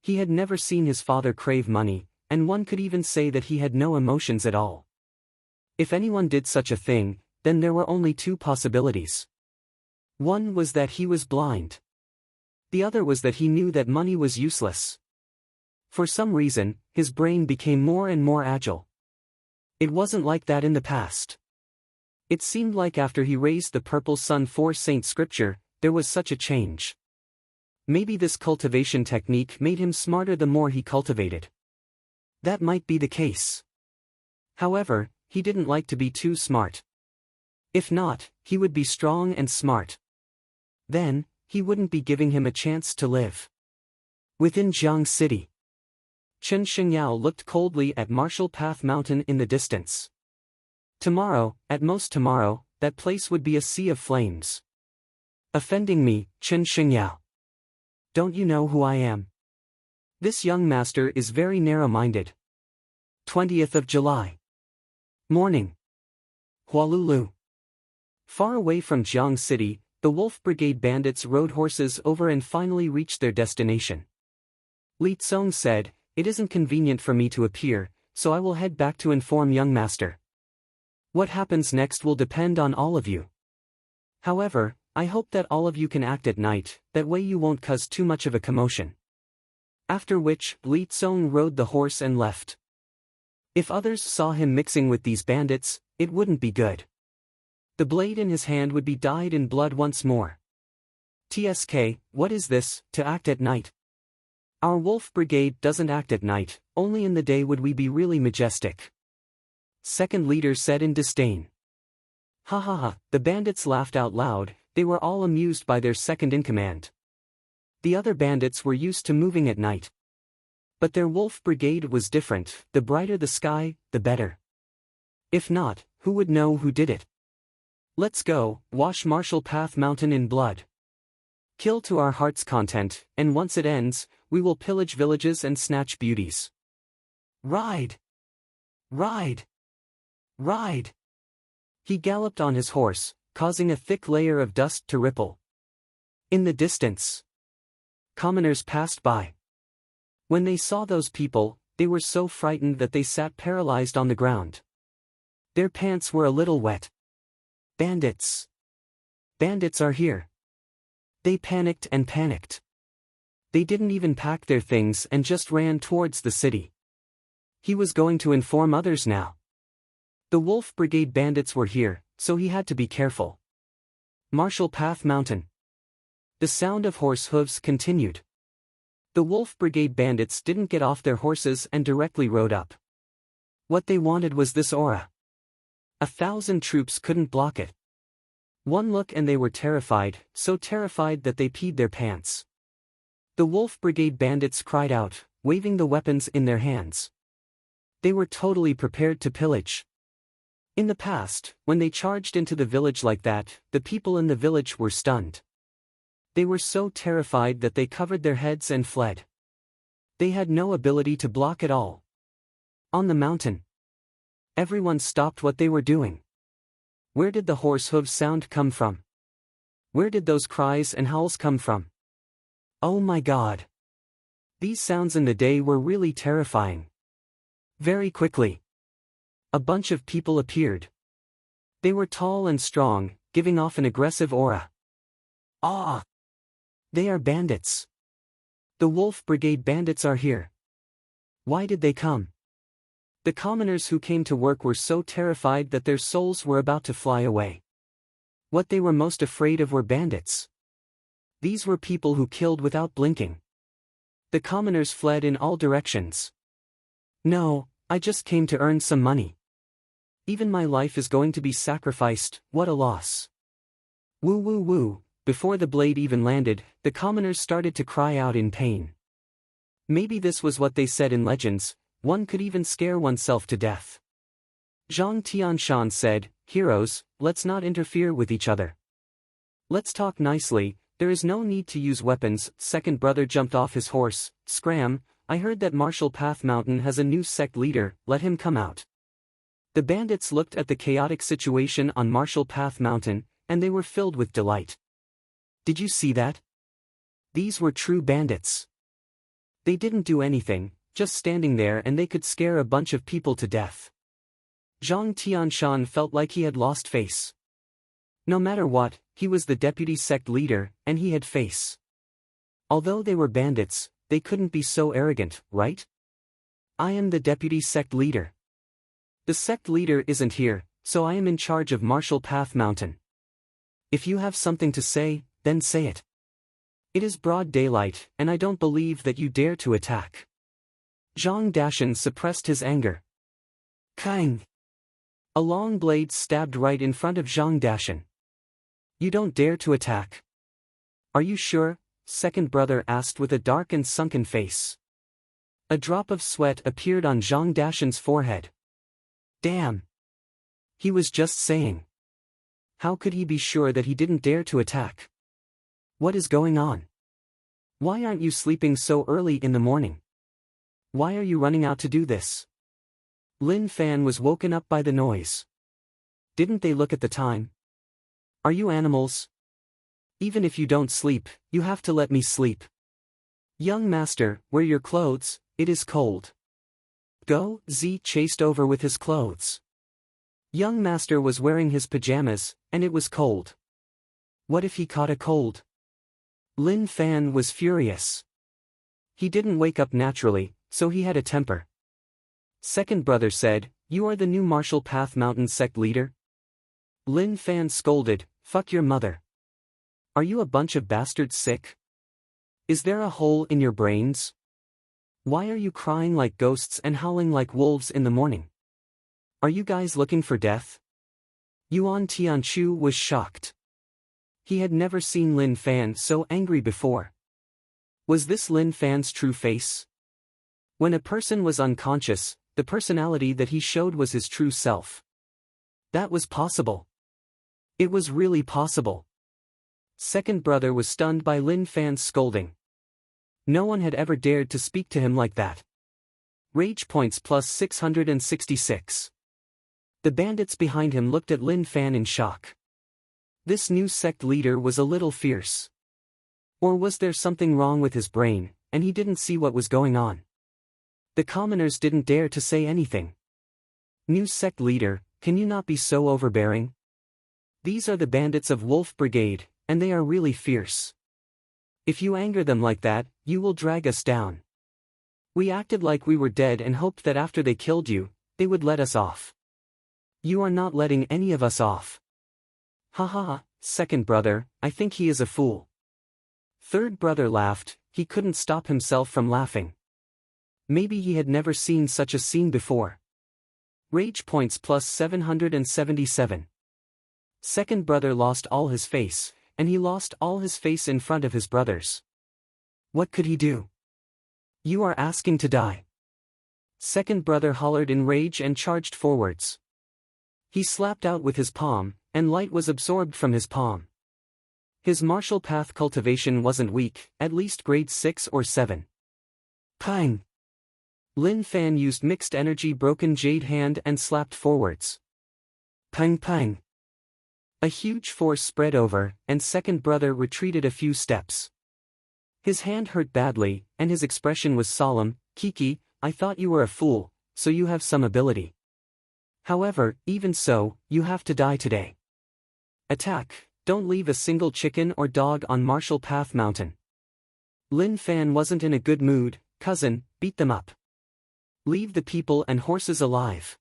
He had never seen his father crave money, and one could even say that he had no emotions at all. If anyone did such a thing, then there were only 2 possibilities. One was that he was blind. The other was that he knew that money was useless. For some reason, his brain became more and more agile. It wasn't like that in the past. It seemed like after he raised the Purple Sun 4 Saint Scripture, there was such a change. Maybe this cultivation technique made him smarter the more he cultivated. That might be the case. However, he didn't like to be too smart. If not, he would be strong and smart. Then, he wouldn't be giving him a chance to live. Within Jiang City, Chen Xingyao looked coldly at Martial Path Mountain in the distance. Tomorrow, at most tomorrow, that place would be a sea of flames. Offending me, Chen Xingyao. Don't you know who I am? This young master is very narrow-minded. 20th of July. Morning. Hualulu. Far away from Jiang City, the Wolf Brigade bandits rode horses over and finally reached their destination. Li Tsong said, "It isn't convenient for me to appear, so I will head back to inform young master. What happens next will depend on all of you. However, I hope that all of you can act at night, that way you won't cause too much of a commotion." After which, Li Tsong rode the horse and left. If others saw him mixing with these bandits, it wouldn't be good. The blade in his hand would be dyed in blood once more. TSK, what is this, to act at night? Our Wolf Brigade doesn't act at night, only in the day would we be really majestic. Second leader said in disdain. Ha ha ha, the bandits laughed out loud, they were all amused by their second-in-command. The other bandits were used to moving at night. But their Wolf Brigade was different, the brighter the sky, the better. If not, who would know who did it? Let's go, wash Marshall Path Mountain in blood. Kill to our heart's content, and once it ends, we will pillage villages and snatch beauties. Ride! Ride! Ride! He galloped on his horse, causing a thick layer of dust to ripple. In the distance, commoners passed by. When they saw those people, they were so frightened that they sat paralyzed on the ground. Their pants were a little wet. Bandits! Bandits are here! They panicked and panicked. They didn't even pack their things and just ran towards the city. He was going to inform others now. The Wolf Brigade bandits were here, so he had to be careful. Marshall Path Mountain. The sound of horse hooves continued. The Wolf Brigade bandits didn't get off their horses and directly rode up. What they wanted was this aura. 1,000 troops couldn't block it. One look and they were terrified, so terrified that they peed their pants. The Wolf Brigade bandits cried out, waving the weapons in their hands. They were totally prepared to pillage. In the past, when they charged into the village like that, the people in the village were stunned. They were so terrified that they covered their heads and fled. They had no ability to block at all. On the mountain, everyone stopped what they were doing. Where did the horse hooves sound come from? Where did those cries and howls come from? Oh my God! These sounds in the day were really terrifying. Very quickly, a bunch of people appeared. They were tall and strong, giving off an aggressive aura. Ah! They are bandits. The Wolf Brigade bandits are here. Why did they come? The commoners who came to work were so terrified that their souls were about to fly away. What they were most afraid of were bandits. These were people who killed without blinking. The commoners fled in all directions. No, I just came to earn some money. Even my life is going to be sacrificed, what a loss. Woo woo woo. Before the blade even landed, the commoners started to cry out in pain. Maybe this was what they said in legends, one could even scare oneself to death. Zhang Tianshan said, "Heroes, let's not interfere with each other. Let's talk nicely, there is no need to use weapons." Second brother jumped off his horse. "Scram, I heard that Marshall Path Mountain has a new sect leader, let him come out." The bandits looked at the chaotic situation on Marshall Path Mountain, and they were filled with delight. Did you see that? These were true bandits. They didn't do anything, just standing there and they could scare a bunch of people to death. Zhang Tianshan felt like he had lost face. No matter what, he was the deputy sect leader, and he had face. Although they were bandits, they couldn't be so arrogant, right? I am the deputy sect leader. The sect leader isn't here, so I am in charge of Marshall Path Mountain. If you have something to say, then say it. It is broad daylight, and I don't believe that you dare to attack. Zhang Dashan suppressed his anger. Kang! A long blade stabbed right in front of Zhang Dashan. You don't dare to attack. Are you sure? Second brother asked with a dark and sunken face. A drop of sweat appeared on Zhang Dashan's forehead. Damn! He was just saying. How could he be sure that he didn't dare to attack? What is going on? Why aren't you sleeping so early in the morning? Why are you running out to do this? Lin Fan was woken up by the noise. Didn't they look at the time? Are you animals? Even if you don't sleep, you have to let me sleep. Young master, wear your clothes, it is cold. Go, Z chased over with his clothes. Young master was wearing his pajamas, and it was cold. What if he caught a cold? Lin Fan was furious. He didn't wake up naturally, so he had a temper. Second brother said, "You are the new Martial Path Mountain sect leader?" Lin Fan scolded, "Fuck your mother. Are you a bunch of bastards sick? Is there a hole in your brains? Why are you crying like ghosts and howling like wolves in the morning? Are you guys looking for death?" Yuan Tianchu was shocked. He had never seen Lin Fan so angry before. Was this Lin Fan's true face? When a person was unconscious, the personality that he showed was his true self. That was possible. It was really possible. Second brother was stunned by Lin Fan's scolding. No one had ever dared to speak to him like that. Rage points plus 666. The bandits behind him looked at Lin Fan in shock. This new sect leader was a little fierce. Or was there something wrong with his brain, and he didn't see what was going on? The commoners didn't dare to say anything. New sect leader, can you not be so overbearing? These are the bandits of Wolf Brigade, and they are really fierce. If you anger them like that, you will drag us down. We acted like we were dead and hoped that after they killed you, they would let us off. You are not letting any of us off. Ha ha ha, second brother, I think he is a fool. Third brother laughed, he couldn't stop himself from laughing. Maybe he had never seen such a scene before. Rage points plus 777. Second brother lost all his face, and he lost all his face in front of his brothers. What could he do? You are asking to die. Second brother hollered in rage and charged forwards. He slapped out with his palm, and light was absorbed from his palm. His martial path cultivation wasn't weak, at least grade 6 or 7. Pang! Lin Fan used mixed energy broken jade hand and slapped forwards. Pang pang! A huge force spread over, and second brother retreated a few steps. His hand hurt badly, and his expression was solemn. Kiki, I thought you were a fool, so you have some ability. However, even so, you have to die today. Attack, don't leave a single chicken or dog on Martial Path Mountain. Lin Fan wasn't in a good mood. Cousin, beat them up. Leave the people and horses alive.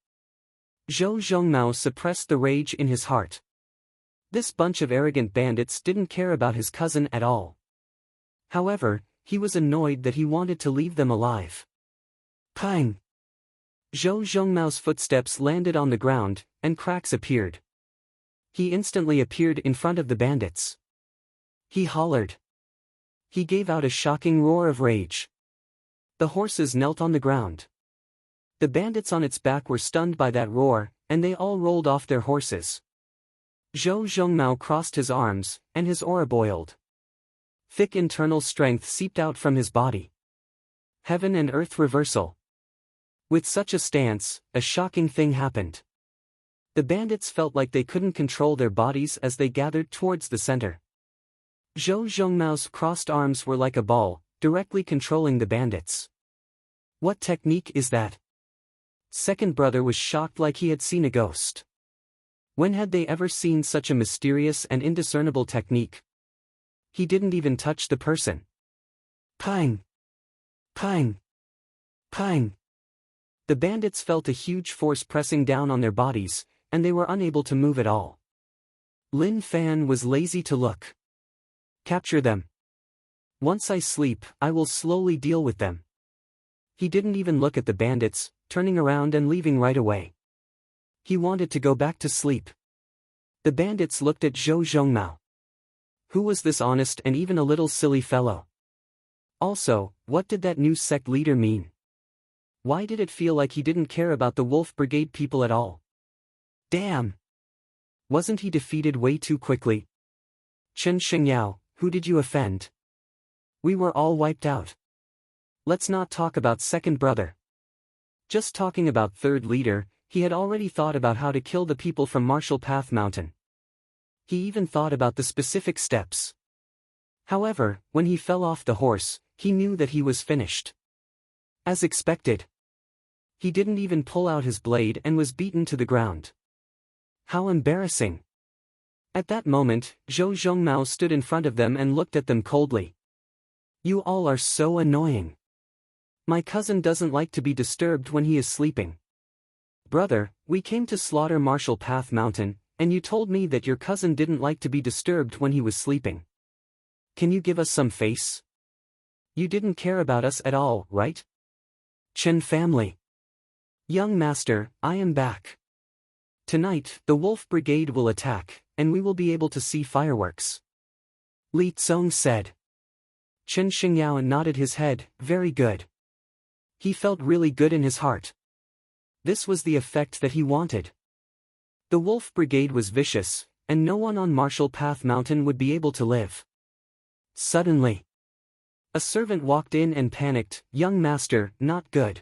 Zhou Zhongmao suppressed the rage in his heart. This bunch of arrogant bandits didn't care about his cousin at all. However, he was annoyed that he wanted to leave them alive. Pang! Zhou Zhongmao's footsteps landed on the ground, and cracks appeared. He instantly appeared in front of the bandits. He hollered. He gave out a shocking roar of rage. The horses knelt on the ground. The bandits on its back were stunned by that roar, and they all rolled off their horses. Zhou Zhongmao crossed his arms, and his aura boiled. Thick internal strength seeped out from his body. Heaven and earth reversal. With such a stance, a shocking thing happened. The bandits felt like they couldn't control their bodies as they gathered towards the center. Zhou Zhongmao's crossed arms were like a ball, directly controlling the bandits. What technique is that? Second brother was shocked like he had seen a ghost. When had they ever seen such a mysterious and indiscernible technique? He didn't even touch the person. Pang! Pang! Pang! The bandits felt a huge force pressing down on their bodies, and they were unable to move at all. Lin Fan was lazy to look. Capture them. Once I sleep, I will slowly deal with them. He didn't even look at the bandits, turning around and leaving right away. He wanted to go back to sleep. The bandits looked at Zhou Zhongmao. Who was this honest and even a little silly fellow? Also, what did that new sect leader mean? Why did it feel like he didn't care about the Wolf Brigade people at all? Damn! Wasn't he defeated way too quickly? Chen Xingyao, who did you offend? We were all wiped out. Let's not talk about second brother. Just talking about third leader, he had already thought about how to kill the people from Martial Path Mountain. He even thought about the specific steps. However, when he fell off the horse, he knew that he was finished. As expected. He didn't even pull out his blade and was beaten to the ground. How embarrassing. At that moment, Zhou Zhongmao stood in front of them and looked at them coldly. You all are so annoying. My cousin doesn't like to be disturbed when he is sleeping. Brother, we came to slaughter Martial Path Mountain, and you told me that your cousin didn't like to be disturbed when he was sleeping. Can you give us some face? You didn't care about us at all, right? Chen family. Young master, I am back. Tonight, the Wolf Brigade will attack, and we will be able to see fireworks. Li Tsong said. Chen Xingyao nodded his head, very good. He felt really good in his heart. This was the effect that he wanted. The Wolf Brigade was vicious, and no one on Martial Path Mountain would be able to live. Suddenly, a servant walked in and panicked, young master, not good.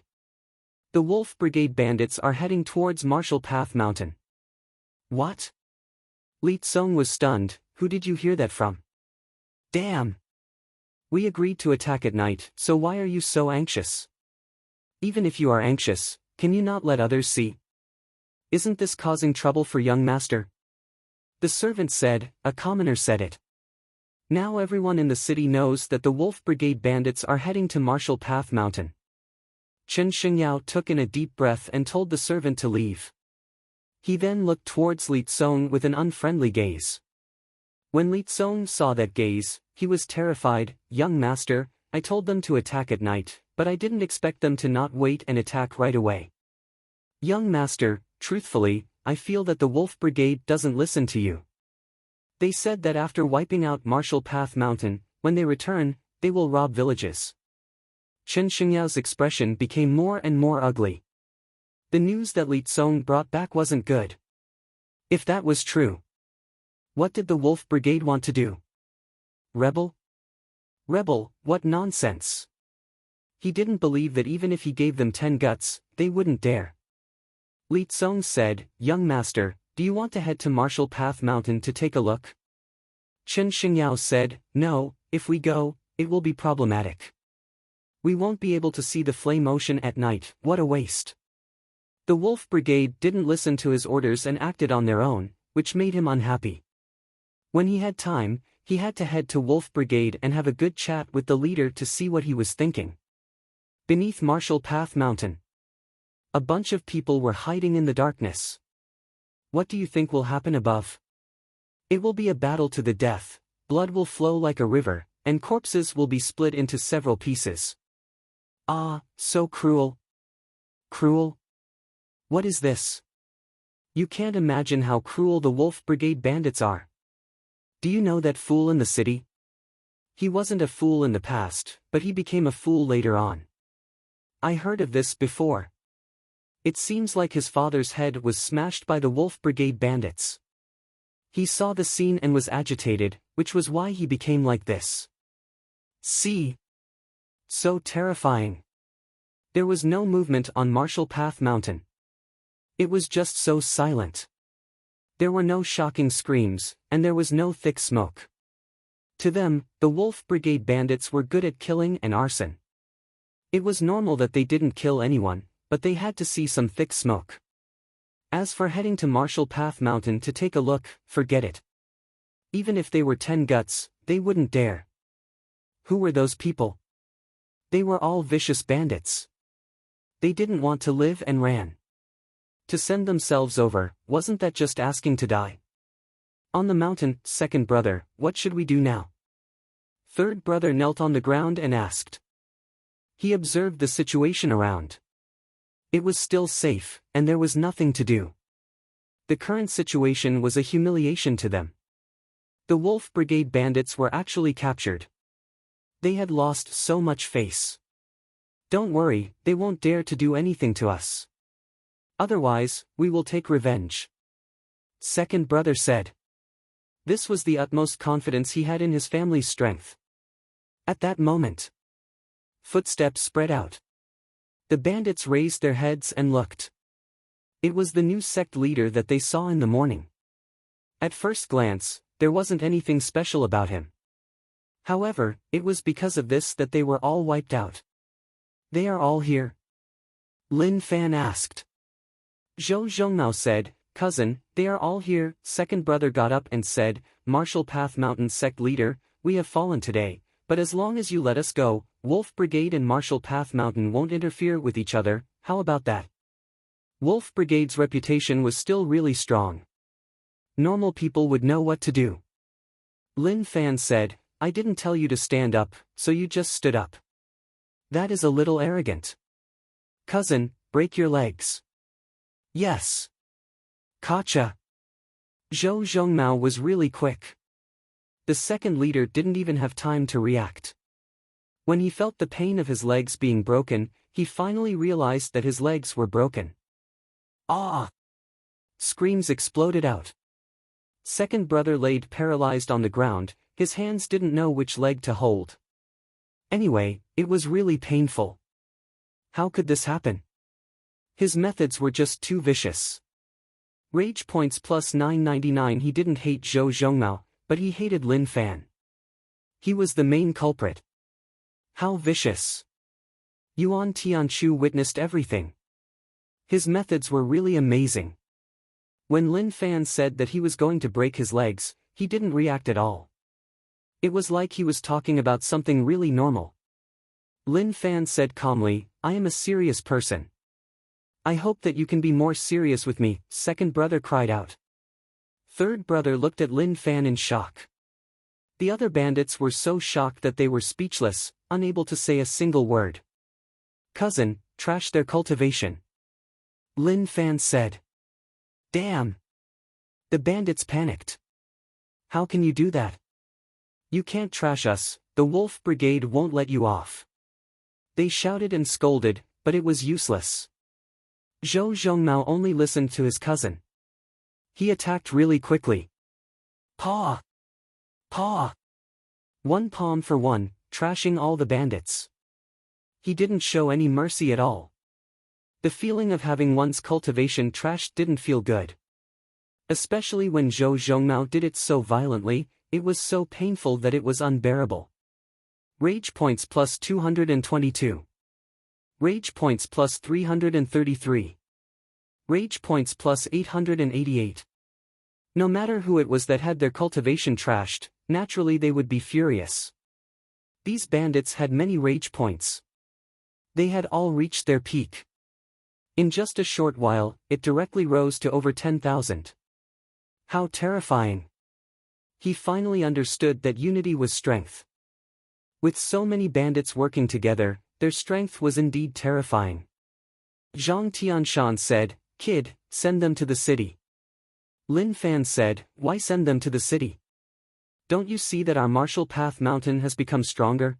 The Wolf Brigade bandits are heading towards Martial Path Mountain. What? Li Tsong was stunned, who did you hear that from? Damn! We agreed to attack at night, so why are you so anxious? Even if you are anxious, can you not let others see? Isn't this causing trouble for young master? The servant said, a commoner said it. Now everyone in the city knows that the Wolf Brigade bandits are heading to Martial Path Mountain. Chen Xingyao took in a deep breath and told the servant to leave. He then looked towards Li Tsong with an unfriendly gaze. When Li Tsong saw that gaze, he was terrified. Young master, I told them to attack at night, but I didn't expect them to not wait and attack right away. Young master, truthfully, I feel that the Wolf Brigade doesn't listen to you. They said that after wiping out Martial Path Mountain, when they return, they will rob villages. Chen Xingyao's expression became more and more ugly. The news that Li Tsong brought back wasn't good. If that was true, what did the Wolf Brigade want to do? Rebel? Rebel, what nonsense. He didn't believe that even if he gave them 10 guts, they wouldn't dare. Li Tsong said, young master, do you want to head to Martial Path Mountain to take a look? Chen Xingyao said, no, if we go, it will be problematic. We won't be able to see the flame ocean at night, what a waste. The Wolf Brigade didn't listen to his orders and acted on their own, which made him unhappy. When he had time, he had to head to Wolf Brigade and have a good chat with the leader to see what he was thinking. Beneath Martial Path Mountain, a bunch of people were hiding in the darkness. What do you think will happen above? It will be a battle to the death, blood will flow like a river, and corpses will be split into several pieces. Ah, so cruel. Cruel? What is this? You can't imagine how cruel the Wolf Brigade bandits are. Do you know that fool in the city? He wasn't a fool in the past, but he became a fool later on. I heard of this before. It seems like his father's head was smashed by the Wolf Brigade bandits. He saw the scene and was agitated, which was why he became like this. See? So terrifying. There was no movement on Martial Path Mountain. It was just so silent. There were no shocking screams, and there was no thick smoke. To them, the Wolf Brigade bandits were good at killing and arson. It was normal that they didn't kill anyone, but they had to see some thick smoke. As for heading to Martial Path Mountain to take a look, forget it. Even if they were 10 guts, they wouldn't dare. Who were those people? They were all vicious bandits. They didn't want to live and ran. To send themselves over, wasn't that just asking to die? On the mountain, second brother, what should we do now? Third brother knelt on the ground and asked. He observed the situation around. It was still safe, and there was nothing to do. The current situation was a humiliation to them. The Wolf Brigade bandits were actually captured. They had lost so much face. Don't worry, they won't dare to do anything to us. Otherwise, we will take revenge. second brother said. This was the utmost confidence he had in his family's strength. At that moment, footsteps spread out. The bandits raised their heads and looked. It was the new sect leader that they saw in the morning. At first glance, there wasn't anything special about him. However, it was because of this that they were all wiped out. They are all here? Lin Fan asked. Zhou Zhongmao said, cousin, they are all here. Second brother got up and said, Martial Path Mountain sect leader, we have fallen today, but as long as you let us go, Wolf Brigade and Martial Path Mountain won't interfere with each other. How about that? Wolf Brigade's reputation was still really strong. Normal people would know what to do. Lin Fan said, I didn't tell you to stand up, so you just stood up. That is a little arrogant. Cousin, break your legs. Yes. Gotcha. Zhou Zhongmao was really quick. The second leader didn't even have time to react. When he felt the pain of his legs being broken, he finally realized that his legs were broken. Ah! Screams exploded out. Second brother laid paralyzed on the ground, his hands didn't know which leg to hold. Anyway, it was really painful. How could this happen? His methods were just too vicious. Rage points plus 999. He didn't hate Zhou Zhongmao, but he hated Lin Fan. He was the main culprit. How vicious. Yuan Tianchu witnessed everything. His methods were really amazing. When Lin Fan said that he was going to break his legs, he didn't react at all. It was like he was talking about something really normal. Lin Fan said calmly, I am a serious person. I hope that you can be more serious with me, second brother cried out. Third brother looked at Lin Fan in shock. The other bandits were so shocked that they were speechless, unable to say a single word. Cousin, trash their cultivation. Lin Fan said. Damn. The bandits panicked. How can you do that? You can't trash us, the Wolf Brigade won't let you off. They shouted and scolded, but it was useless. Zhou Zhongmao only listened to his cousin. He attacked really quickly. Paw! Paw! One palm for one, trashing all the bandits. He didn't show any mercy at all. The feeling of having one's cultivation trashed didn't feel good. Especially when Zhou Zhongmao did it so violently, it was so painful that it was unbearable. Rage points plus 222. Rage points plus 333. Rage points plus 888. No matter who it was that had their cultivation trashed, naturally they would be furious. These bandits had many rage points. They had all reached their peak. In just a short while, it directly rose to over 10,000. How terrifying. He finally understood that unity was strength. With so many bandits working together, their strength was indeed terrifying. Zhang Tianshan said, Kid, send them to the city. Lin Fan said, why send them to the city? Don't you see that our Martial Path Mountain has become stronger?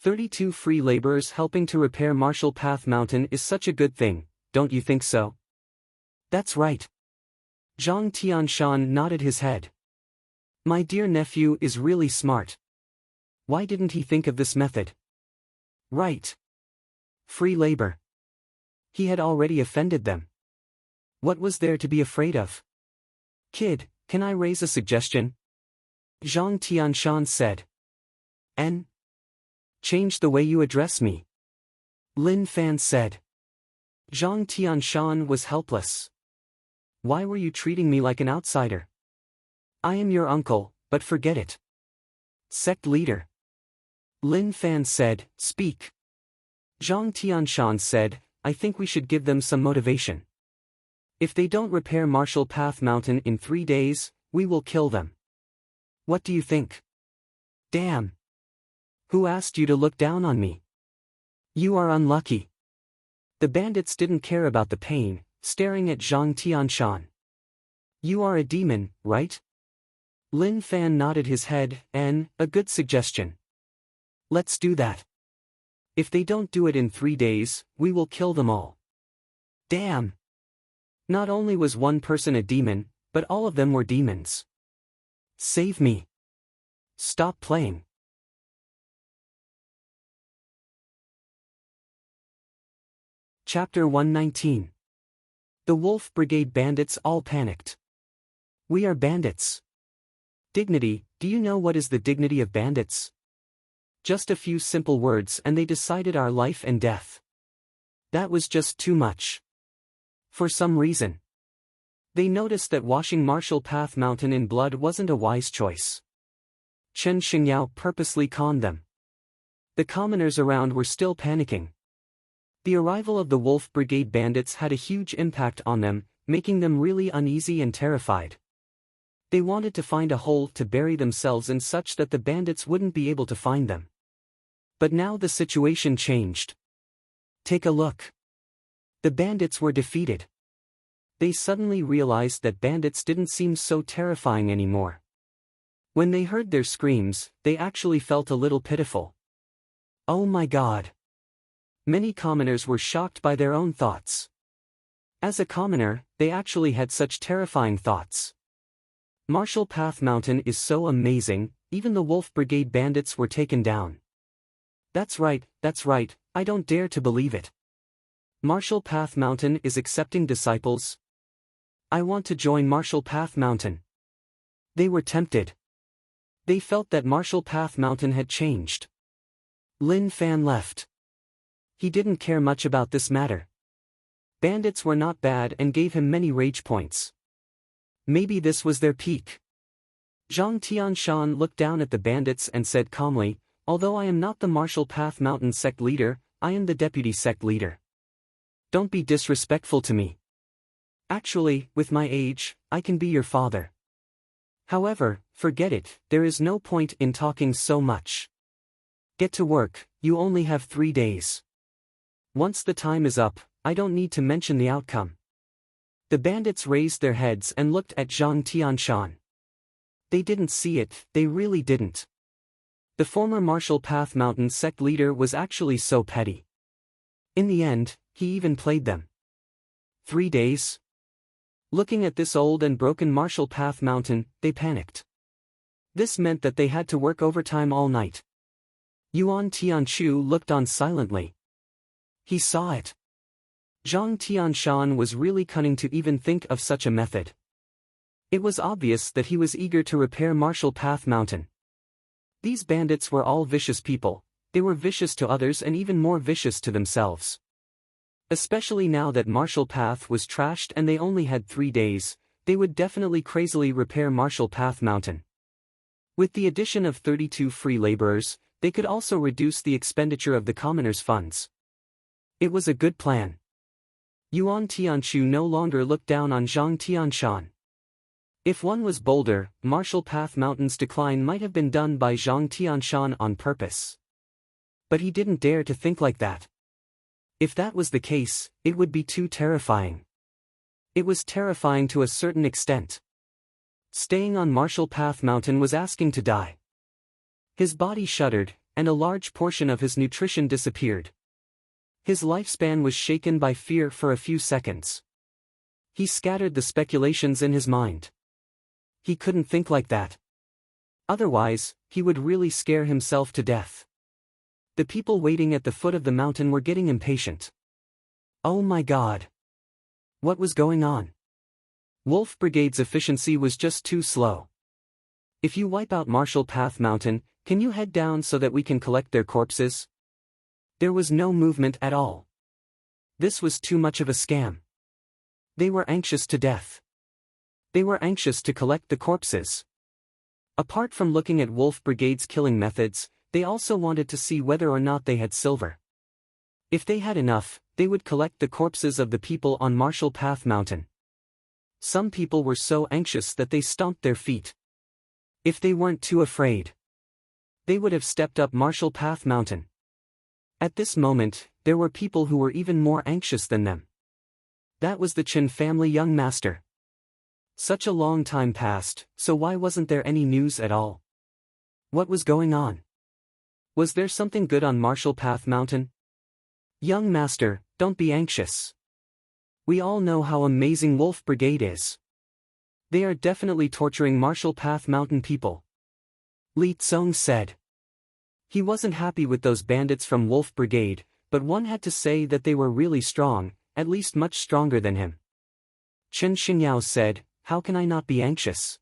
32 free laborers helping to repair Martial Path Mountain is such a good thing, don't you think so? That's right. Zhang Tianshan nodded his head. My dear nephew is really smart. Why didn't he think of this method? Right. Free labor. He had already offended them. What was there to be afraid of? Kid, can I raise a suggestion? Zhang Tianshan said. Change the way you address me. Lin Fan said. Zhang Tianshan was helpless. Why were you treating me like an outsider? I am your uncle, but forget it. Sect leader. Lin Fan said, speak. Zhang Tianshan said, I think we should give them some motivation. If they don't repair Martial Path Mountain in 3 days, we will kill them. What do you think? Damn. Who asked you to look down on me? You are unlucky. The bandits didn't care about the pain, staring at Zhang Tianshan. You are a demon, right? Lin Fan nodded his head, a good suggestion. Let's do that. If they don't do it in 3 days, we will kill them all. Damn! Not only was one person a demon, But all of them were demons. Save me. Stop playing. Chapter 119. The Wolf Brigade bandits all panicked. We are bandits. Dignity, do you know what is the dignity of bandits? Just a few simple words and they decided our life and death. That was just too much. For some reason. They noticed that washing Marshall Path Mountain in blood wasn't a wise choice. Chen Xingyao purposely conned them. The commoners around were still panicking. The arrival of the Wolf Brigade bandits had a huge impact on them, making them really uneasy and terrified. They wanted to find a hole to bury themselves in such that the bandits wouldn't be able to find them. But now the situation changed. Take a look. The bandits were defeated. They suddenly realized that bandits didn't seem so terrifying anymore. When they heard their screams, they actually felt a little pitiful. Oh my God! Many commoners were shocked by their own thoughts. As a commoner, they actually had such terrifying thoughts. Marshall Path Mountain is so amazing, even the Wolf Brigade bandits were taken down. That's right, I don't dare to believe it. Marshall Path Mountain is accepting disciples. I want to join Marshall Path Mountain. They were tempted. They felt that Marshall Path Mountain had changed. Lin Fan left. He didn't care much about this matter. Bandits were not bad and gave him many rage points. Maybe this was their peak. Zhang Tianshan looked down at the bandits and said calmly, although I am not the Marshall Path Mountain sect leader, I am the deputy sect leader. Don't be disrespectful to me. Actually, with my age, I can be your father. However, forget it, there is no point in talking so much. Get to work, you only have 3 days. Once the time is up, I don't need to mention the outcome. The bandits raised their heads and looked at Zhang Tianshan. They didn't see it, they really didn't. The former Marshall Path Mountain sect leader was actually so petty. In the end, he even played them. 3 days? Looking at this old and broken Marshall Path Mountain, they panicked. This meant that they had to work overtime all night. Yuan Tianchu looked on silently. He saw it. Zhang Tianshan was really cunning to even think of such a method. It was obvious that he was eager to repair Marshall Path Mountain. These bandits were all vicious people, they were vicious to others and even more vicious to themselves. Especially now that Marshall Path was trashed and they only had 3 days, they would definitely crazily repair Marshall Path Mountain. With the addition of 32 free laborers, they could also reduce the expenditure of the commoners' funds. It was a good plan. Yuan Tianchu no longer looked down on Zhang Tianshan. If one was bolder, Marshall Path Mountain's decline might have been done by Zhang Tianshan on purpose. But he didn't dare to think like that. If that was the case, it would be too terrifying. It was terrifying to a certain extent. Staying on Marshall Path Mountain was asking to die. His body shuddered, and a large portion of his nutrition disappeared. His lifespan was shaken by fear for a few seconds. He scattered the speculations in his mind. He couldn't think like that. Otherwise, he would really scare himself to death. The people waiting at the foot of the mountain were getting impatient. Oh my God! What was going on? Wolf Brigade's efficiency was just too slow. If you wipe out Marshall Path Mountain, can you head down so that we can collect their corpses? There was no movement at all. This was too much of a scam. They were anxious to death. They were anxious to collect the corpses. Apart from looking at Wolf Brigade's killing methods, they also wanted to see whether or not they had silver. If they had enough, they would collect the corpses of the people on Marshall Path Mountain. Some people were so anxious that they stomped their feet. If they weren't too afraid, they would have stepped up Marshall Path Mountain. At this moment, there were people who were even more anxious than them. That was the Chen family young master. Such a long time passed, so why wasn't there any news at all? What was going on? Was there something good on Marshall Path Mountain? Young master, don't be anxious. We all know how amazing Wolf Brigade is. They are definitely torturing Marshall Path Mountain people, Li Tsong said. He wasn't happy with those bandits from Wolf Brigade, but one had to say that they were really strong, at least much stronger than him. Chen Xingyao said, "How can I not be anxious?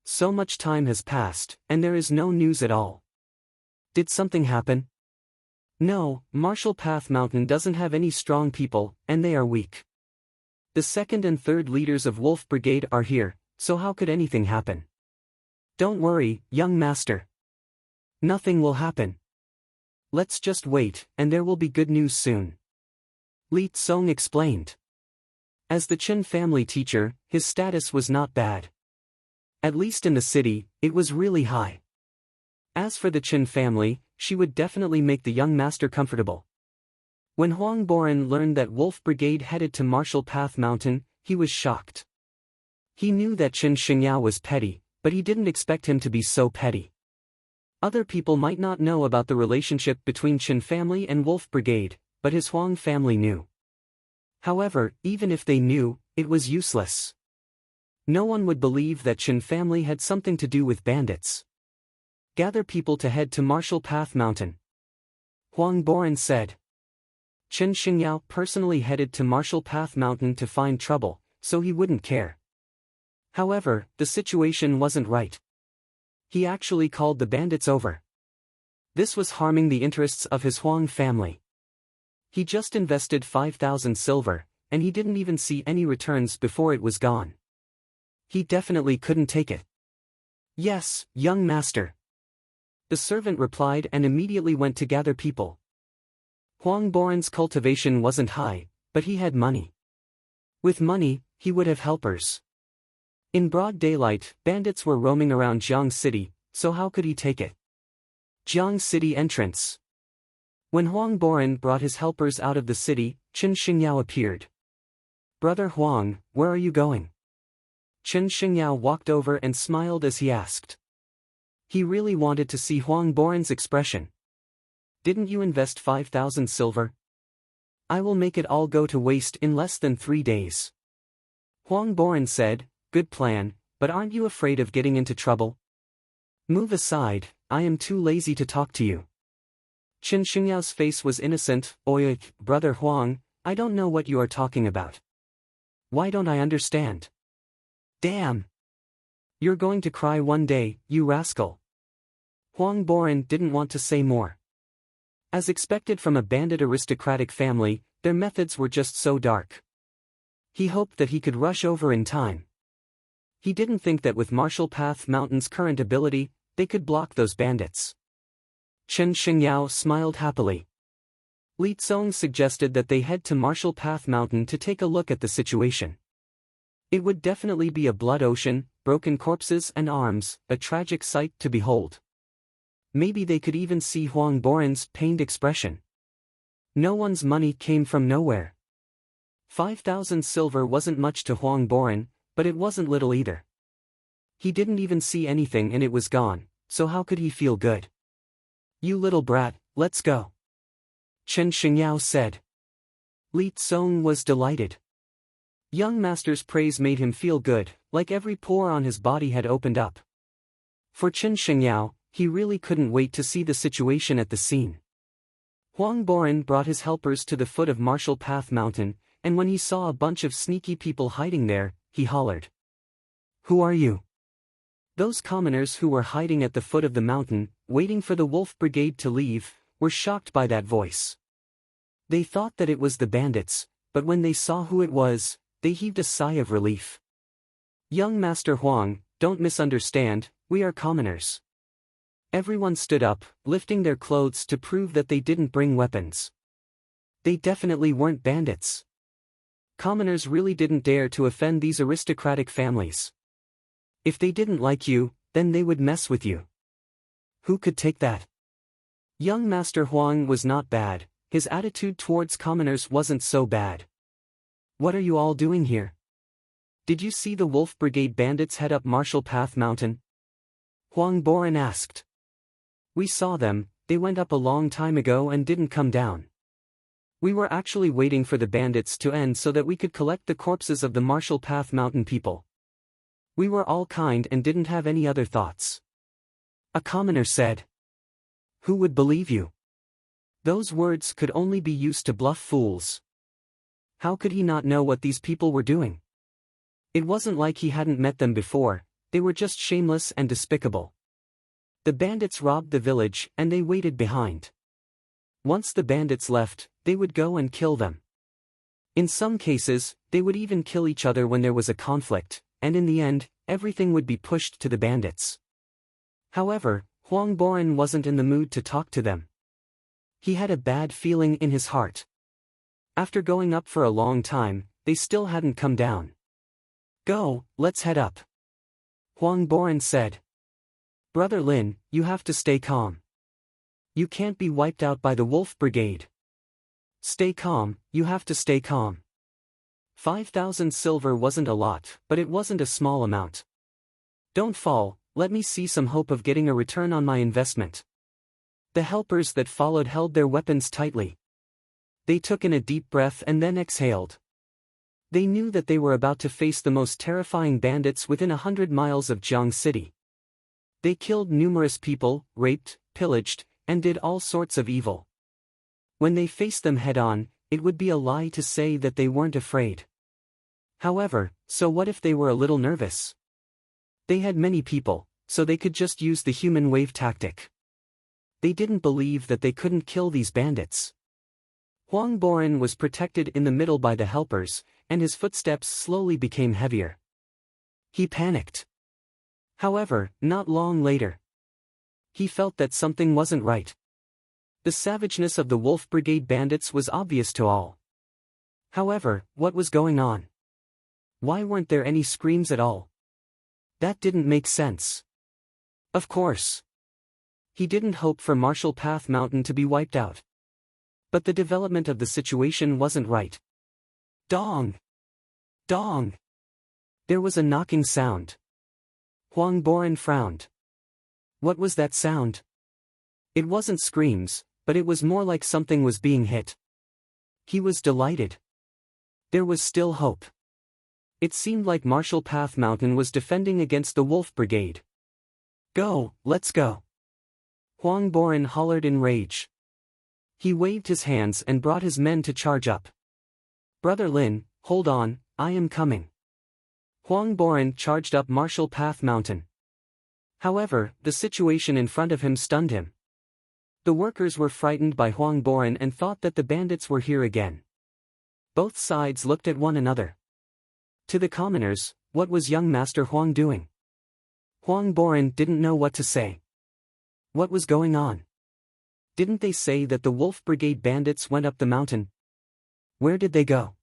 So much time has passed, and there is no news at all. Did something happen?" "No, Marshall Path Mountain doesn't have any strong people, and they are weak. The second and third leaders of Wolf Brigade are here, so how could anything happen? Don't worry, young master. Nothing will happen. Let's just wait, and there will be good news soon," Li Tsong explained. As the Chen family teacher, his status was not bad. At least in the city, it was really high. As for the Chen family, she would definitely make the young master comfortable. When Huang Boren learned that Wolf Brigade headed to Marshall Path Mountain, he was shocked. He knew that Chen Xingyao was petty, but he didn't expect him to be so petty. Other people might not know about the relationship between Chen family and Wolf Brigade, but his Huang family knew. However, even if they knew, it was useless. No one would believe that Chen family had something to do with bandits. "Gather people to head to Marshall Path Mountain," Huang Boren said. Chen Xingyao personally headed to Marshall Path Mountain to find trouble, so he wouldn't care. However, the situation wasn't right. He actually called the bandits over. This was harming the interests of his Huang family. He just invested 5,000 silver, and he didn't even see any returns before it was gone. He definitely couldn't take it. "Yes, young master," the servant replied and immediately went to gather people. Huang Boren's cultivation wasn't high, but he had money. With money, he would have helpers. In broad daylight, bandits were roaming around Jiang City, so how could he take it? Jiang City entrance. When Huang Boren brought his helpers out of the city, Chen Xingyao appeared. "Brother Huang, where are you going?" Chen Xingyao walked over and smiled as he asked. He really wanted to see Huang Boren's expression. "Didn't you invest 5,000 silver? I will make it all go to waste in less than 3 days." Huang Boren said, "Good plan, but aren't you afraid of getting into trouble? Move aside, I am too lazy to talk to you." Chen Xingyao's face was innocent. "Oi, brother Huang, I don't know what you are talking about. Why don't I understand?" "Damn! You're going to cry one day, you rascal." Huang Boren didn't want to say more. As expected from a bandit aristocratic family, their methods were just so dark. He hoped that he could rush over in time. He didn't think that with Marshall Path Mountain's current ability, they could block those bandits. Chen Xingyao smiled happily. Li Tsong suggested that they head to Marshall Path Mountain to take a look at the situation. It would definitely be a blood ocean, broken corpses and arms, a tragic sight to behold. Maybe they could even see Huang Boren's pained expression. No one's money came from nowhere. 5,000 silver wasn't much to Huang Boren, but it wasn't little either. He didn't even see anything and it was gone, so how could he feel good? "You little brat, let's go," Chen Xingyao said. Li Tsong was delighted. Young master's praise made him feel good, like every pore on his body had opened up. For Chen Xingyao, he really couldn't wait to see the situation at the scene. Huang Boren brought his helpers to the foot of Marshall Path Mountain, and when he saw a bunch of sneaky people hiding there, he hollered. "Who are you?" Those commoners who were hiding at the foot of the mountain, waiting for the Wolf Brigade to leave, were shocked by that voice. They thought that it was the bandits, but when they saw who it was, they heaved a sigh of relief. "Young Master Huang, don't misunderstand, we are commoners." Everyone stood up, lifting their clothes to prove that they didn't bring weapons. They definitely weren't bandits. Commoners really didn't dare to offend these aristocratic families. If they didn't like you, then they would mess with you. Who could take that? Young Master Huang was not bad, his attitude towards commoners wasn't so bad. "What are you all doing here? Did you see the Wolf Brigade bandits head up Marshall Path Mountain?" Huang Boren asked. "We saw them, they went up a long time ago and didn't come down. We were actually waiting for the bandits to end so that we could collect the corpses of the Marshall Path Mountain people." We were all kind and didn't have any other thoughts. A commoner said. Who would believe you? Those words could only be used to bluff fools. How could he not know what these people were doing? It wasn't like he hadn't met them before, they were just shameless and despicable. The bandits robbed the village and they waited behind. Once the bandits left, they would go and kill them. In some cases, they would even kill each other when there was a conflict, and in the end, everything would be pushed to the bandits. However, Huang Boren wasn't in the mood to talk to them. He had a bad feeling in his heart. After going up for a long time, they still hadn't come down. Go, let's head up. Huang Boren said. Brother Lin, you have to stay calm. You can't be wiped out by the Wolf Brigade. Stay calm, you have to stay calm. 5,000 silver wasn't a lot, but it wasn't a small amount. Don't fall, let me see some hope of getting a return on my investment. The helpers that followed held their weapons tightly. They took in a deep breath and then exhaled. They knew that they were about to face the most terrifying bandits within 100 miles of Jiang City. They killed numerous people, raped, pillaged, and did all sorts of evil. When they faced them head-on, it would be a lie to say that they weren't afraid. However, so what if they were a little nervous? They had many people, so they could just use the human wave tactic. They didn't believe that they couldn't kill these bandits. Huang Boren was protected in the middle by the helpers, and his footsteps slowly became heavier. He panicked. However, not long later, he felt that something wasn't right. The savageness of the Wolf Brigade bandits was obvious to all. However, what was going on? Why weren't there any screams at all? That didn't make sense. Of course. He didn't hope for Marshall Path Mountain to be wiped out. But the development of the situation wasn't right. Dong! Dong! There was a knocking sound. Huang Boren frowned. What was that sound? It wasn't screams, but it was more like something was being hit. He was delighted. There was still hope. It seemed like Marshall Path Mountain was defending against the Wolf Brigade. Go, let's go. Huang Boren hollered in rage. He waved his hands and brought his men to charge up. Brother Lin, hold on, I am coming. Huang Boren charged up Marshall Path Mountain. However, the situation in front of him stunned him. The workers were frightened by Huang Boren and thought that the bandits were here again. Both sides looked at one another. To the commoners, what was young Master Huang doing? Huang Boren didn't know what to say. What was going on? Didn't they say that the Wolf Brigade bandits went up the mountain? Where did they go?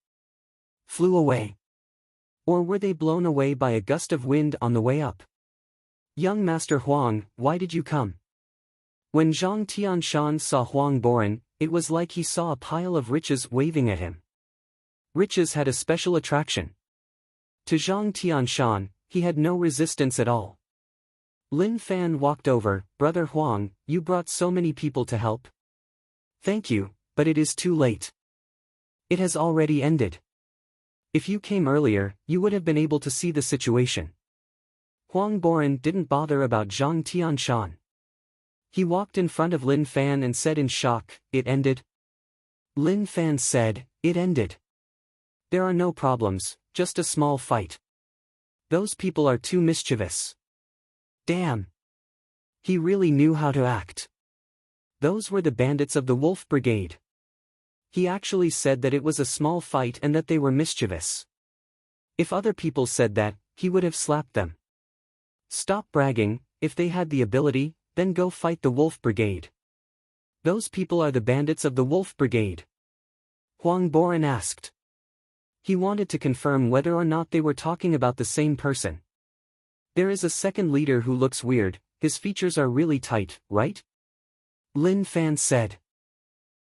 Flew away. Or were they blown away by a gust of wind on the way up? Young Master Huang, why did you come? When Zhang Tianshan saw Huang Boren, it was like he saw a pile of riches waving at him. Riches had a special attraction. To Zhang Tianshan, he had no resistance at all. Lin Fan walked over. Brother Huang, you brought so many people to help. Thank you, but it is too late. It has already ended. If you came earlier, you would have been able to see the situation. Huang Boren didn't bother about Zhang Tianshan. He walked in front of Lin Fan and said in shock, it ended? Lin Fan said, it ended. There are no problems, just a small fight. Those people are too mischievous. Damn. He really knew how to act. Those were the bandits of the Wolf Brigade. He actually said that it was a small fight and that they were mischievous. If other people said that, he would have slapped them. Stop bragging. If they had the ability, then go fight the Wolf Brigade. Those people are the bandits of the Wolf Brigade. Huang Boren asked. He wanted to confirm whether or not they were talking about the same person. There is a second leader who looks weird, his features are really tight, right? Lin Fan said.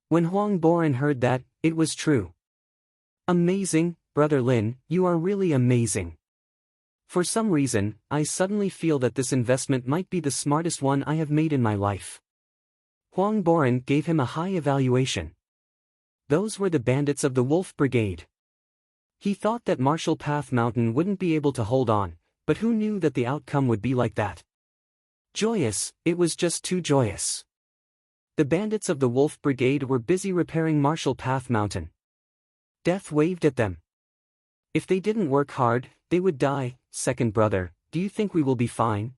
When Huang Boren heard that, it was true. Amazing, Brother Lin, you are really amazing. For some reason, I suddenly feel that this investment might be the smartest one I have made in my life. Huang Boren gave him a high evaluation. Those were the bandits of the Wolf Brigade. He thought that Marshall Path Mountain wouldn't be able to hold on, But who knew that the outcome would be like that? Joyous, it was just too joyous. The bandits of the Wolf Brigade were busy repairing Marshall Path Mountain. Death waved at them. If they didn't work hard, they would die. Second brother, do you think we will be fine?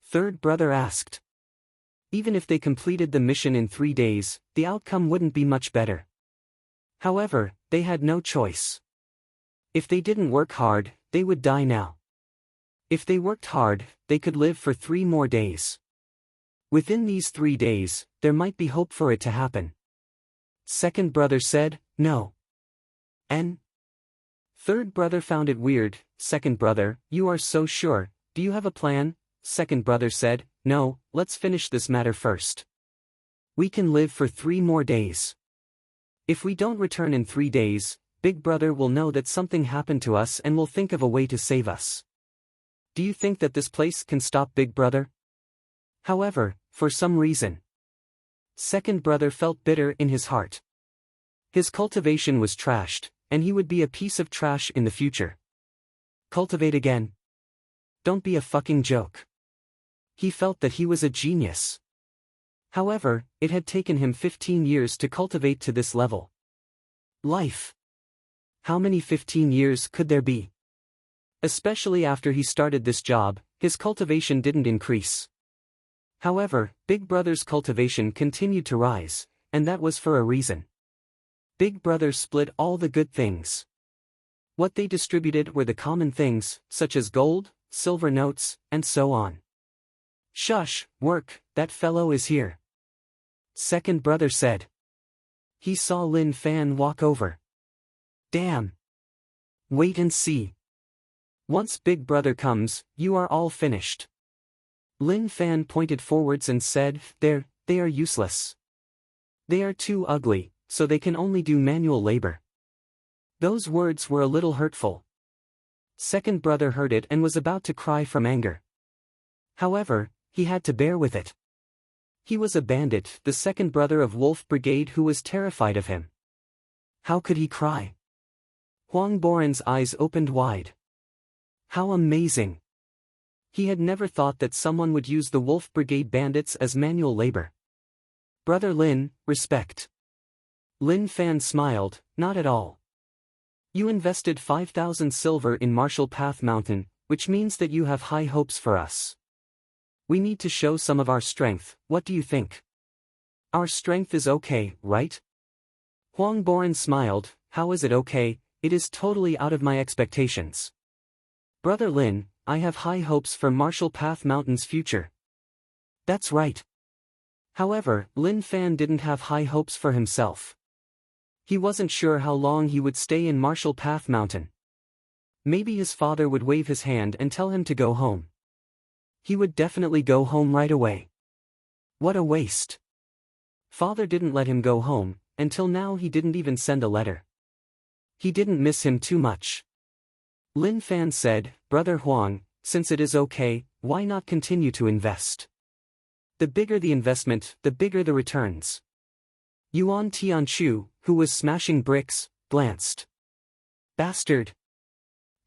Third brother asked. Even if they completed the mission in 3 days, the outcome wouldn't be much better. However, they had no choice. If they didn't work hard, they would die now. If they worked hard, they could live for 3 more days. Within these 3 days, there might be hope for it to happen. Second brother said, no. And? Third brother found it weird. Second brother, you are so sure, do you have a plan? Second brother said, no, let's finish this matter first. We can live for 3 more days. If we don't return in 3 days, Big Brother will know that something happened to us and will think of a way to save us. Do you think that this place can stop Big Brother? However, for some reason, second brother felt bitter in his heart. His cultivation was trashed, and he would be a piece of trash in the future. Cultivate again? Don't be a fucking joke. He felt that he was a genius. However, it had taken him 15 years to cultivate to this level. Life. How many 15 years could there be? Especially after he started this job, his cultivation didn't increase. However, Big Brother's cultivation continued to rise, and that was for a reason. Big Brother split all the good things. What they distributed were the common things, such as gold, silver notes, and so on. Shush, work, that fellow is here. Second brother said. He saw Lin Fan walk over. Damn. Wait and see. Once Big Brother comes, you are all finished. Lin Fan pointed forwards and said, they are useless. They are too ugly, so they can only do manual labor. Those words were a little hurtful. Second brother heard it and was about to cry from anger. However, he had to bear with it. He was a bandit, the second brother of Wolf Brigade, who was terrified of him. How could he cry? Huang Boren's eyes opened wide. How amazing! He had never thought that someone would use the Wolf Brigade bandits as manual labor. Brother Lin, respect. Lin Fan smiled, not at all. You invested 5,000 silver in Marshall Path Mountain, which means that you have high hopes for us. We need to show some of our strength, what do you think? Our strength is okay, right? Huang Boren smiled, how is it okay? It is totally out of my expectations. Brother Lin, I have high hopes for Marshall Path Mountain's future. That's right. However, Lin Fan didn't have high hopes for himself. He wasn't sure how long he would stay in Marshall Path Mountain. Maybe his father would wave his hand and tell him to go home. He would definitely go home right away. What a waste. Father didn't let him go home, until now he didn't even send a letter. He didn't miss him too much. Lin Fan said, Brother Huang, since it is okay, why not continue to invest? The bigger the investment, the bigger the returns. Yuan Tianchu, who was smashing bricks, glanced. Bastard.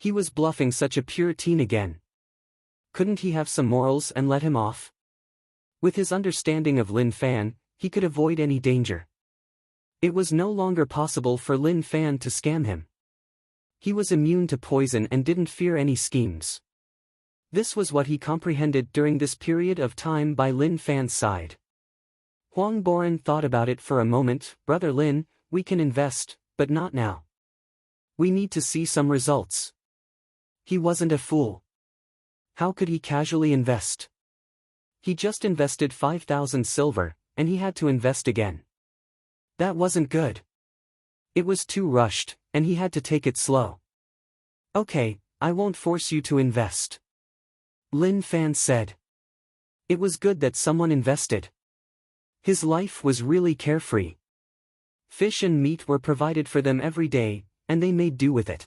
He was bluffing such a pure teen again. Couldn't he have some morals and let him off? With his understanding of Lin Fan, he could avoid any danger. It was no longer possible for Lin Fan to scam him. He was immune to poison and didn't fear any schemes. This was what he comprehended during this period of time by Lin Fan's side. Huang Boren thought about it for a moment. Brother Lin, we can invest, but not now. We need to see some results. He wasn't a fool. How could he casually invest? He just invested 5,000 silver, and he had to invest again. That wasn't good. It was too rushed, and he had to take it slow. Okay, I won't force you to invest. Lin Fan said. It was good that someone invested. His life was really carefree. Fish and meat were provided for them every day, and they made do with it.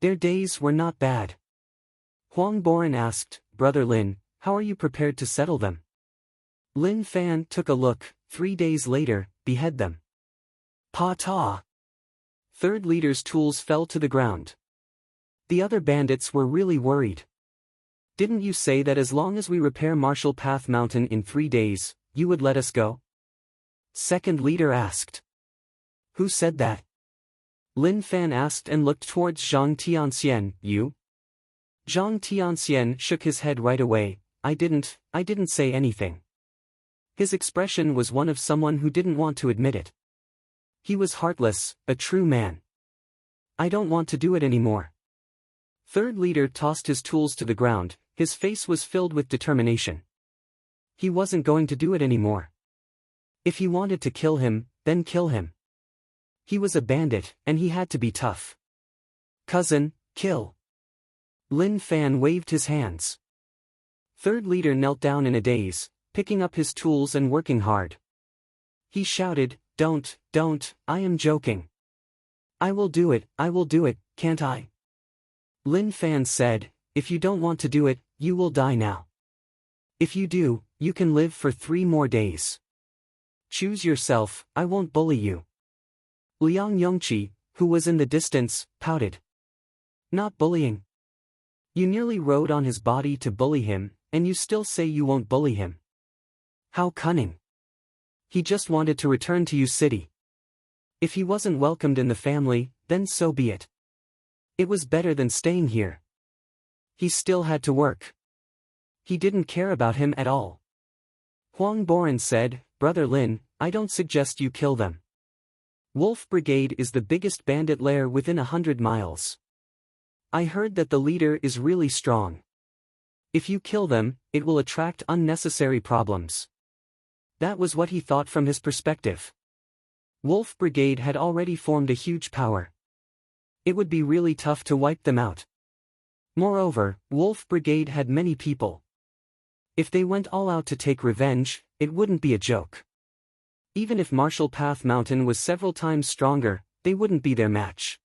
Their days were not bad. Huang Boren asked, Brother Lin, how are you prepared to settle them? Lin Fan took a look. 3 days later, behead them. Pa-ta! Third leader's tools fell to the ground. The other bandits were really worried. Didn't you say that as long as we repair Marshall Path Mountain in 3 days, you would let us go? Second leader asked. Who said that? Lin Fan asked and looked towards Zhang Tianxian. You? Zhang Tianxian shook his head right away. I didn't say anything. His expression was one of someone who didn't want to admit it. He was heartless, a true man. I don't want to do it anymore. Third leader tossed his tools to the ground, his face was filled with determination. He wasn't going to do it anymore. If he wanted to kill him, then kill him. He was a bandit, and he had to be tough. Cousin, kill. Lin Fan waved his hands. Third leader knelt down in a daze, picking up his tools and working hard. He shouted, don't, I am joking. I will do it, can't I? Lin Fan said, if you don't want to do it, you will die now. If you do, you can live for 3 more days. Choose yourself, I won't bully you. Liang Yongqi, who was in the distance, pouted. Not bullying. You nearly rode on his body to bully him, and you still say you won't bully him. How cunning. He just wanted to return to Yu City. If he wasn't welcomed in the family, then so be it. It was better than staying here. He still had to work. He didn't care about him at all. Huang Boran said, Brother Lin, I don't suggest you kill them. Wolf Brigade is the biggest bandit lair within 100 miles. I heard that the leader is really strong. If you kill them, it will attract unnecessary problems. That was what he thought from his perspective. Wolf Brigade had already formed a huge power. It would be really tough to wipe them out. Moreover, Wolf Brigade had many people. If they went all out to take revenge, it wouldn't be a joke. Even if Marshall Path Mountain was several times stronger, they wouldn't be their match.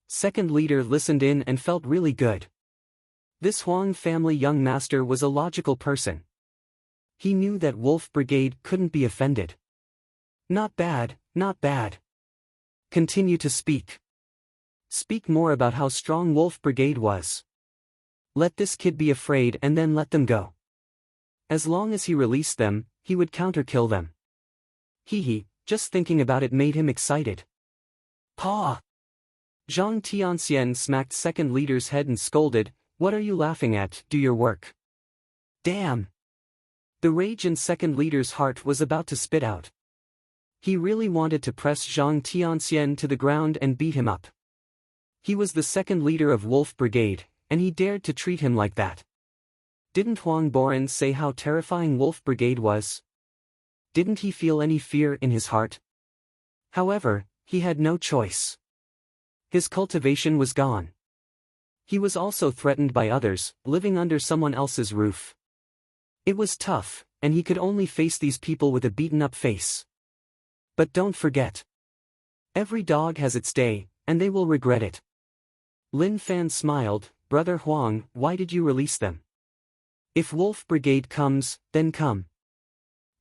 Second leader listened in and felt really good. This Huang family young master was a logical person. He knew that Wolf Brigade couldn't be offended. Not bad. Continue to speak. Speak more about how strong Wolf Brigade was. Let this kid be afraid and then let them go. As long as he released them, he would counter-kill them. Just thinking about it made him excited. Paw! Zhang Tianxian smacked second leader's head and scolded, what are you laughing at, do your work. Damn! The rage in second leader's heart was about to spit out. He really wanted to press Zhang Tianxian to the ground and beat him up. He was the second leader of Wolf Brigade, and he dared to treat him like that. Didn't Huang Boran say how terrifying Wolf Brigade was? Didn't he feel any fear in his heart? However, he had no choice. His cultivation was gone. He was also threatened by others, living under someone else's roof. It was tough, and he could only face these people with a beaten-up face. But don't forget. Every dog has its day, and they will regret it. Lin Fan smiled, Brother Huang, why did you release them? If Wolf Brigade comes, then come.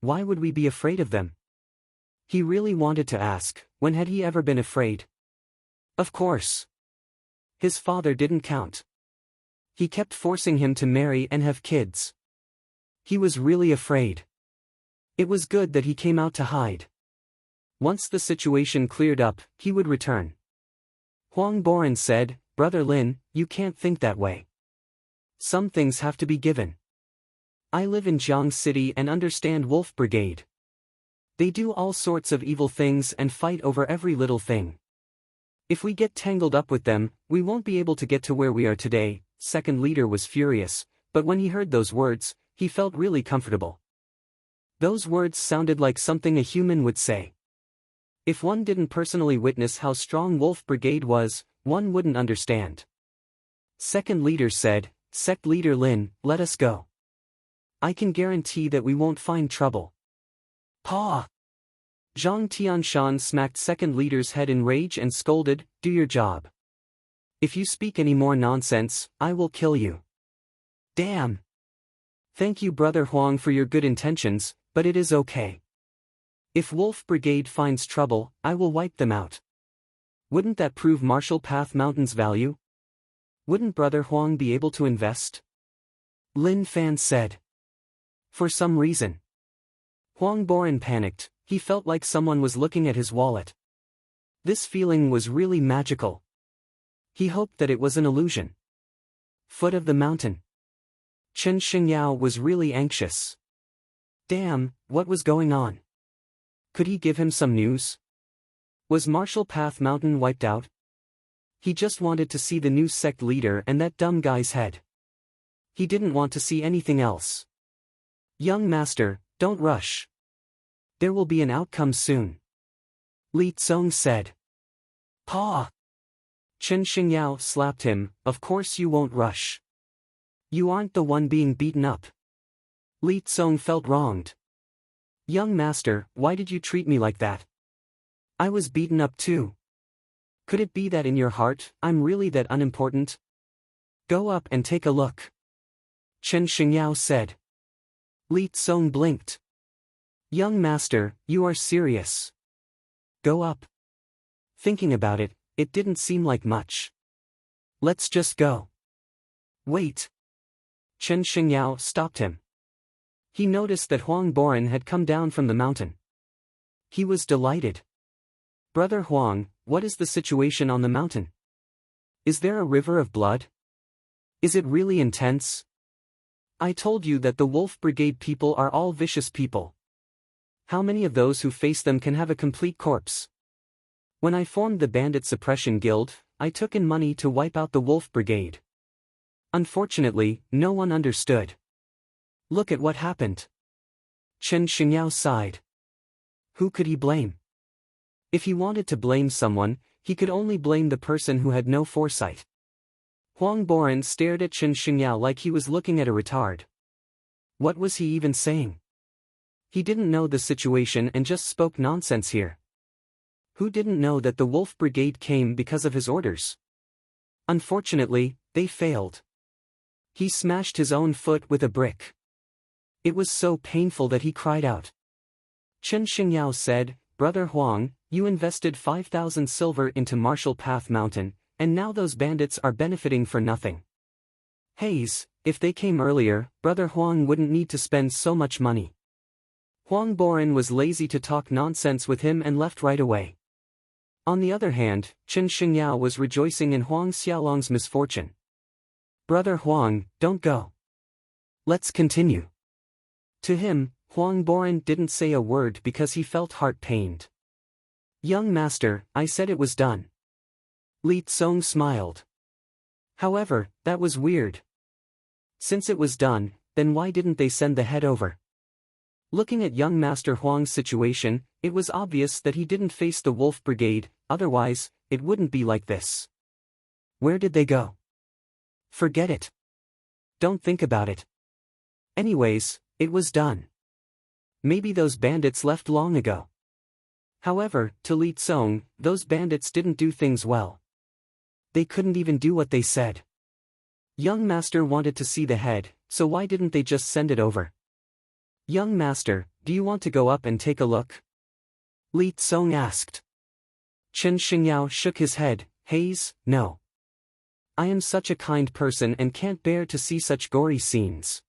Why would we be afraid of them? He really wanted to ask, when had he ever been afraid? Of course. His father didn't count. He kept forcing him to marry and have kids. He was really afraid. It was good that he came out to hide. Once the situation cleared up, he would return. Huang Boran said, Brother Lin, you can't think that way. Some things have to be given. I live in Jiang City and understand Wolf Brigade. They do all sorts of evil things and fight over every little thing. If we get tangled up with them, we won't be able to get to where we are today. Second leader was furious, but when he heard those words, he felt really comfortable. Those words sounded like something a human would say. If one didn't personally witness how strong Wolf Brigade was, one wouldn't understand. Second leader said, Sect leader Lin, let us go. I can guarantee that we won't find trouble. Paw! Zhang Tianshan smacked second leader's head in rage and scolded, do your job. If you speak any more nonsense, I will kill you. Damn! Thank you Brother Huang for your good intentions, but it is okay. If Wolf Brigade finds trouble, I will wipe them out. Wouldn't that prove Marshall Path Mountain's value? Wouldn't Brother Huang be able to invest? Lin Fan said. For some reason. Huang Boran panicked, he felt like someone was looking at his wallet. This feeling was really magical. He hoped that it was an illusion. Foot of the mountain. Chen Xingyao was really anxious. Damn, what was going on? Could he give him some news? Was Marshall Path Mountain wiped out? He just wanted to see the new sect leader and that dumb guy's head. He didn't want to see anything else. Young master, don't rush. There will be an outcome soon. Li Tsong said. Pa! Chen Xingyao slapped him, of course you won't rush. You aren't the one being beaten up. Li Tsong felt wronged. Young master, why did you treat me like that? I was beaten up too. Could it be that in your heart, I'm really that unimportant? Go up and take a look. Chen Xingyao said. Li Tsong blinked. Young master, you are serious. Go up. Thinking about it, it didn't seem like much. Let's just go. Wait. Chen Xingyao stopped him. He noticed that Huang Boran had come down from the mountain. He was delighted. Brother Huang, what is the situation on the mountain? Is there a river of blood? Is it really intense? I told you that the Wolf Brigade people are all vicious people. How many of those who face them can have a complete corpse? When I formed the Bandit Suppression Guild, I took in money to wipe out the Wolf Brigade. Unfortunately, no one understood. Look at what happened. Chen Xingyao sighed. Who could he blame? If he wanted to blame someone, he could only blame the person who had no foresight. Huang Boran stared at Chen Xingyao like he was looking at a retard. What was he even saying? He didn't know the situation and just spoke nonsense here. Who didn't know that the Wolf Brigade came because of his orders? Unfortunately, they failed. He smashed his own foot with a brick. It was so painful that he cried out. Chen Xingyao said, Brother Huang, you invested 5,000 silver into Marshall Path Mountain, and now those bandits are benefiting for nothing. Haze, if they came earlier, Brother Huang wouldn't need to spend so much money. Huang Boran was lazy to talk nonsense with him and left right away. On the other hand, Chen Xingyao was rejoicing in Huang Xiaolong's misfortune. Brother Huang, don't go. Let's continue. To him, Huang Boran didn't say a word because he felt heart-pained. Young master, I said it was done. Li Tsong smiled. However, that was weird. Since it was done, then why didn't they send the head over? Looking at young Master Huang's situation, it was obvious that he didn't face the Wolf Brigade, otherwise, it wouldn't be like this. Where did they go? Forget it. Don't think about it. Anyways, it was done. Maybe those bandits left long ago. However, to Li Tsong, those bandits didn't do things well. They couldn't even do what they said. Young Master wanted to see the head, so why didn't they just send it over? Young Master, do you want to go up and take a look? Li Tsong asked. Chen Xingyao shook his head, Haze, no. I am such a kind person and can't bear to see such gory scenes.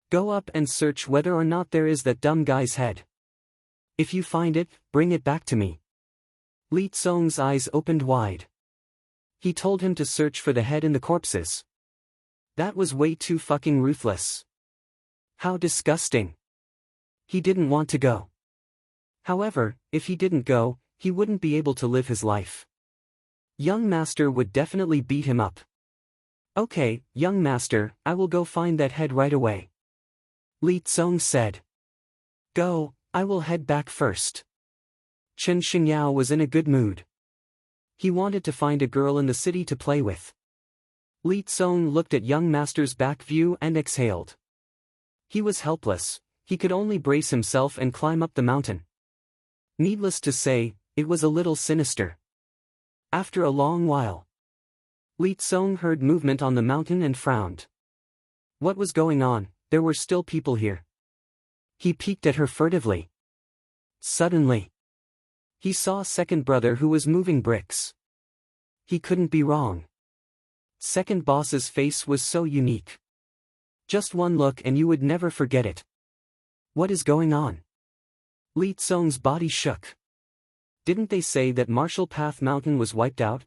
Go up and search whether or not there is that dumb guy's head. If you find it, bring it back to me. Li Tsong's eyes opened wide. He told him to search for the head in the corpses. That was way too fucking ruthless. How disgusting. He didn't want to go. However, if he didn't go, he wouldn't be able to live his life. Young Master would definitely beat him up. Okay, young Master, I will go find that head right away. Li Tsong said. Go, I will head back first. Chen Xingyao was in a good mood. He wanted to find a girl in the city to play with. Li Tsong looked at young Master's back view and exhaled. He was helpless, he could only brace himself and climb up the mountain. Needless to say, it was a little sinister. After a long while, Li Tsong heard movement on the mountain and frowned. What was going on? There were still people here. He peeked at her furtively. Suddenly, he saw a second brother who was moving bricks. He couldn't be wrong. Second boss's face was so unique. Just one look and you would never forget it. What is going on? Li Tsong's body shook. Didn't they say that Marshall Path Mountain was wiped out?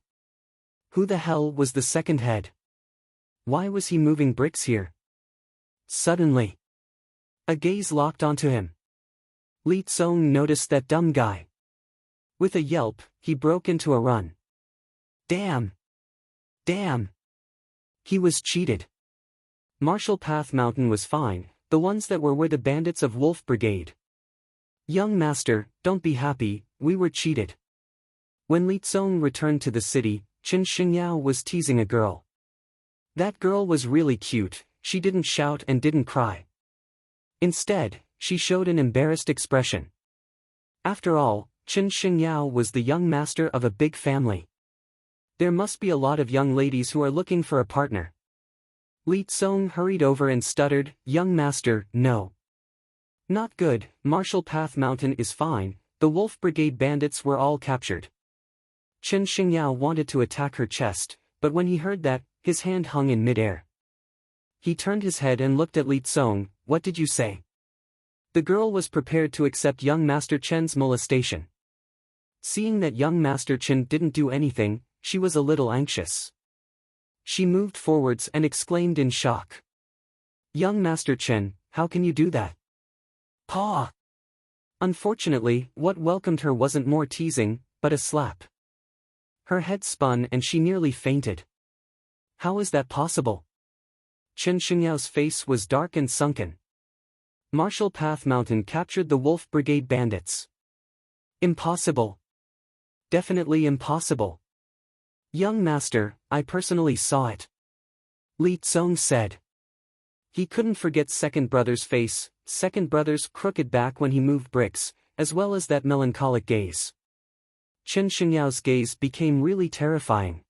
Who the hell was the second head? Why was he moving bricks here? Suddenly, a gaze locked onto him. Li Tsong noticed that dumb guy. With a yelp, he broke into a run. Damn! Damn! He was cheated. Marshall Path Mountain was fine, the ones that were the bandits of Wolf Brigade. Young master, don't be happy, we were cheated. When Li Tsong returned to the city, Qin Xingyao was teasing a girl. That girl was really cute, she didn't shout and didn't cry. Instead, she showed an embarrassed expression. After all, Qin Xingyao was the young master of a big family. There must be a lot of young ladies who are looking for a partner. Li Tsong hurried over and stuttered, "Young master, no. Not good, Marshall Path Mountain is fine, the Wolf Brigade bandits were all captured." Qin Xingyao wanted to attack her chest, but when he heard that, his hand hung in midair. He turned his head and looked at Li Tsong. "What did you say?" The girl was prepared to accept young Master Chen's molestation. Seeing that young Master Chen didn't do anything, she was a little anxious. She moved forwards and exclaimed in shock. "Young Master Chen, how can you do that?" "Paw!" Unfortunately, what welcomed her wasn't more teasing, but a slap. Her head spun and she nearly fainted. How is that possible? Qin Xingyao's face was dark and sunken. Marshall Path Mountain captured the Wolf Brigade bandits. Impossible. Definitely impossible. Young master, I personally saw it. Li Tsong said. He couldn't forget Second Brother's face, Second Brother's crooked back when he moved bricks, as well as that melancholic gaze. Qin Xingyao's gaze became really terrifying.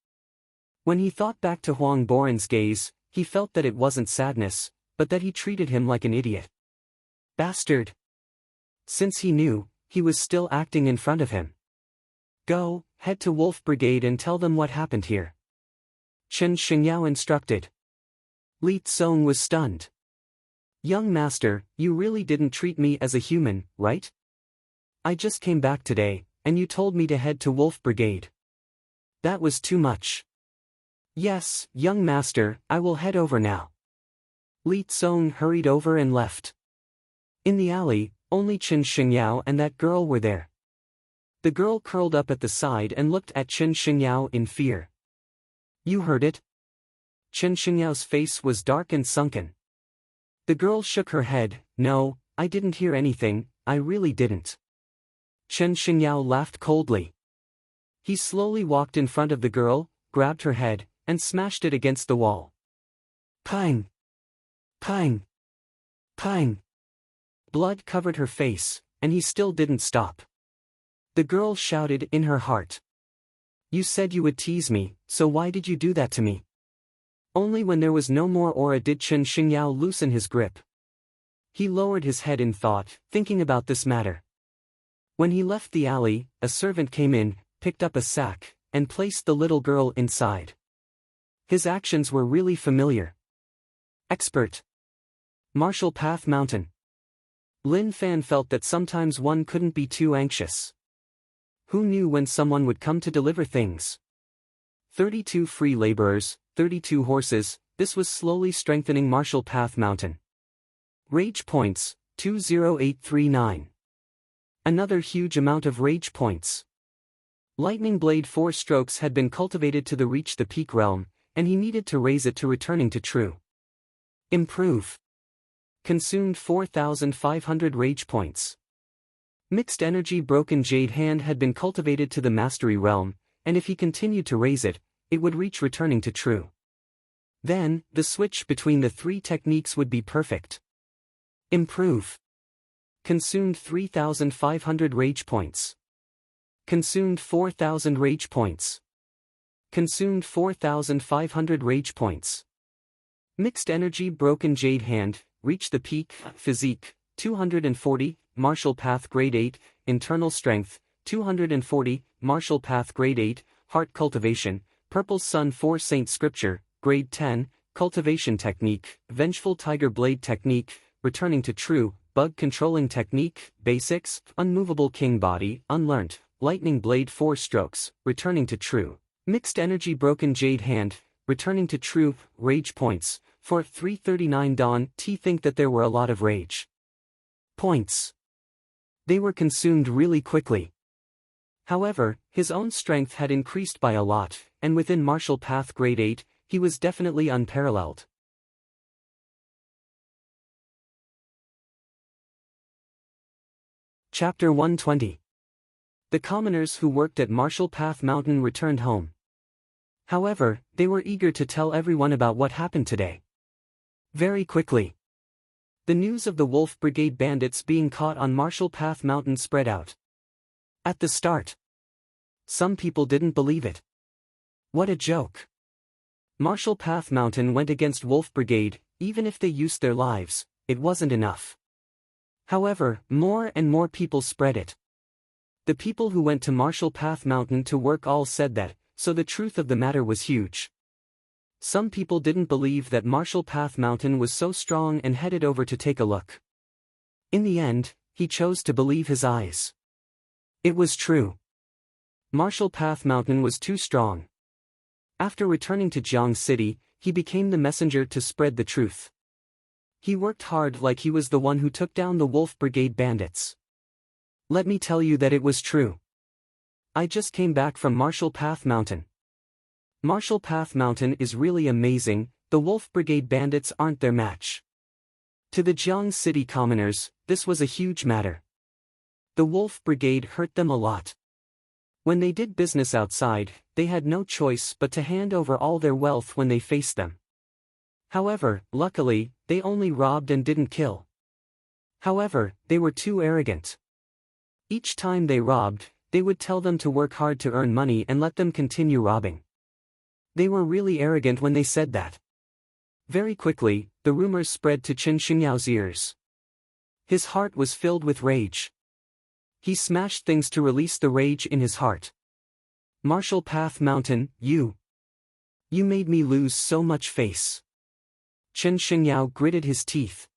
When he thought back to Huang Boren's gaze, he felt that it wasn't sadness, but that he treated him like an idiot. Bastard! Since he knew, he was still acting in front of him. Go, head to Wolf Brigade and tell them what happened here. Qin Xingyao instructed. Li Tsong was stunned. Young master, you really didn't treat me as a human, right? I just came back today, and you told me to head to Wolf Brigade. That was too much. Yes, young master, I will head over now. Li Tsong hurried over and left. In the alley, only Qin Xingyao and that girl were there. The girl curled up at the side and looked at Qin Xingyao in fear. You heard it? Qin Xingyao's face was dark and sunken. The girl shook her head. No, I didn't hear anything, I really didn't. Qin Xingyao laughed coldly. He slowly walked in front of the girl, grabbed her head, and smashed it against the wall. Pang! Pang! Pang! Blood covered her face, and he still didn't stop. The girl shouted in her heart. You said you would tease me, so why did you do that to me? Only when there was no more aura did Qin Xingyao loosen his grip. He lowered his head in thought, thinking about this matter. When he left the alley, a servant came in, picked up a sack, and placed the little girl inside. His actions were really familiar. Expert. Marshall Path Mountain. Lin Fan felt that sometimes one couldn't be too anxious. Who knew when someone would come to deliver things? 32 free laborers, 32 horses, this was slowly strengthening Marshall Path Mountain. Rage points, 20839. Another huge amount of rage points. Lightning Blade 4 strokes had been cultivated to reach the peak realm, and he needed to raise it to returning to true. Improve. Consumed 4,500 rage points. Mixed Energy Broken Jade Hand had been cultivated to the Mastery Realm, and if he continued to raise it, it would reach returning to true. Then, the switch between the three techniques would be perfect. Improve. Consumed 3,500 rage points. Consumed 4,000 rage points. Consumed 4,500 rage points. Mixed Energy Broken Jade Hand, reach the peak, physique, 240, Martial Path Grade 8, Internal Strength, 240, Martial Path Grade 8, Heart Cultivation, Purple Sun 4 Saint Scripture, Grade 10, cultivation technique, vengeful tiger blade technique, returning to true, bug controlling technique, basics, unmovable king body, unlearnt, lightning blade 4 strokes, returning to true, mixed energy broken jade hand, returning to true, rage points, for 339 Dawn T think that there were a lot of rage points. They were consumed really quickly. However, his own strength had increased by a lot, and within martial path grade 8, he was definitely unparalleled. Chapter 120. The commoners who worked at Martial Path Mountain returned home. However, they were eager to tell everyone about what happened today. Very quickly, the news of the Wolf Brigade bandits being caught on Martial Path Mountain spread out. At the start, some people didn't believe it. What a joke. Martial Path Mountain went against Wolf Brigade, even if they used their lives, it wasn't enough. However, more and more people spread it. The people who went to Martial Path Mountain to work all said that, so the truth of the matter was huge. Some people didn't believe that Martial Path Mountain was so strong and headed over to take a look. In the end, he chose to believe his eyes. It was true. Martial Path Mountain was too strong. After returning to Jiang City, he became the messenger to spread the truth. He worked hard like he was the one who took down the Wolf Brigade bandits. Let me tell you that it was true. I just came back from Martial Path Mountain. Martial Path Mountain is really amazing, the Wolf Brigade bandits aren't their match. To the Jiang City commoners, this was a huge matter. The Wolf Brigade hurt them a lot. When they did business outside, they had no choice but to hand over all their wealth when they faced them. However, luckily, they only robbed and didn't kill. However, they were too arrogant. Each time they robbed, they would tell them to work hard to earn money and let them continue robbing. They were really arrogant when they said that. Very quickly, the rumors spread to Chen Xingyao's ears. His heart was filled with rage. He smashed things to release the rage in his heart. Martial Path Mountain, you made me lose so much face. Chen Xingyao gritted his teeth.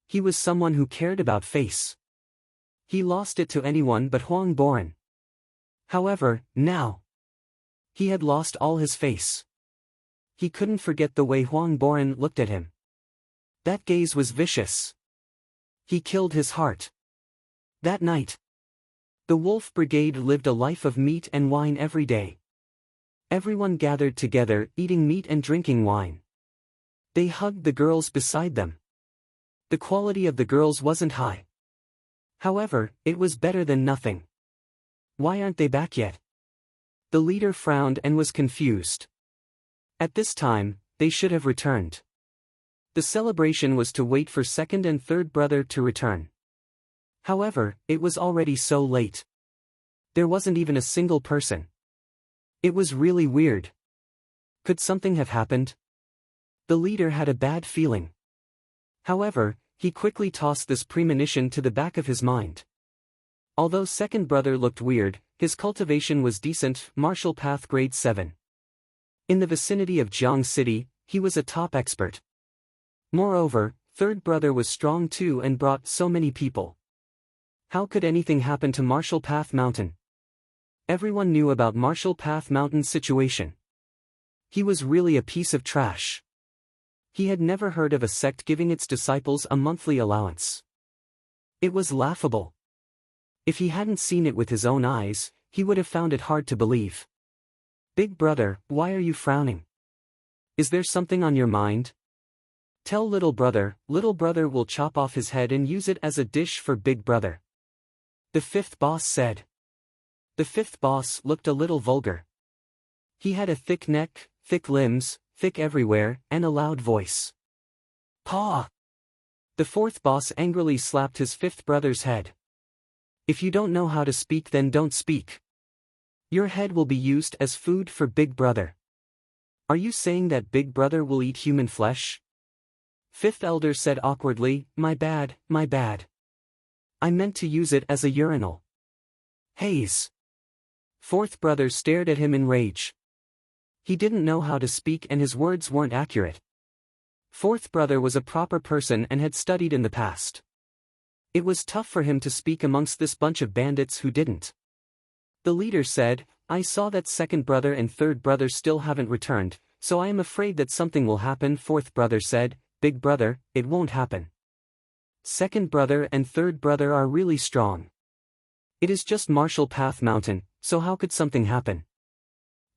He was someone who cared about face. He lost it to anyone but Huang Boran. However, now, he had lost all his face. He couldn't forget the way Huang Boran looked at him. That gaze was vicious. He killed his heart. That night, the Wolf Brigade lived a life of meat and wine every day. Everyone gathered together, eating meat and drinking wine. They hugged the girls beside them. The quality of the girls wasn't high. However, it was better than nothing. Why aren't they back yet? The leader frowned and was confused. At this time, they should have returned. The celebration was to wait for second and third brother to return. However, it was already so late. There wasn't even a single person. It was really weird. Could something have happened? The leader had a bad feeling. However, he quickly tossed this premonition to the back of his mind. Although second brother looked weird, his cultivation was decent, martial path grade 7. In the vicinity of Jiang City, he was a top expert. Moreover, third brother was strong too and brought so many people. How could anything happen to Martial Path Mountain? Everyone knew about Martial Path Mountain's situation. He was really a piece of trash. He had never heard of a sect giving its disciples a monthly allowance. It was laughable. If he hadn't seen it with his own eyes, he would have found it hard to believe. Big brother, why are you frowning? Is there something on your mind? Tell little brother will chop off his head and use it as a dish for big brother. The fifth boss said. The fifth boss looked a little vulgar. He had a thick neck, thick limbs, thick everywhere, and a loud voice. Paw! The fourth boss angrily slapped his fifth brother's head. If you don't know how to speak, then don't speak. Your head will be used as food for big brother. Are you saying that big brother will eat human flesh? Fifth elder said awkwardly, my bad, my bad. I meant to use it as a urinal. Haze. Fourth brother stared at him in rage. He didn't know how to speak and his words weren't accurate. Fourth brother was a proper person and had studied in the past. It was tough for him to speak amongst this bunch of bandits who didn't. The leader said, I saw that second brother and third brother still haven't returned, so I am afraid that something will happen. Fourth brother said, Big brother, it won't happen. Second brother and third brother are really strong. It is just Marshall Path Mountain, so how could something happen?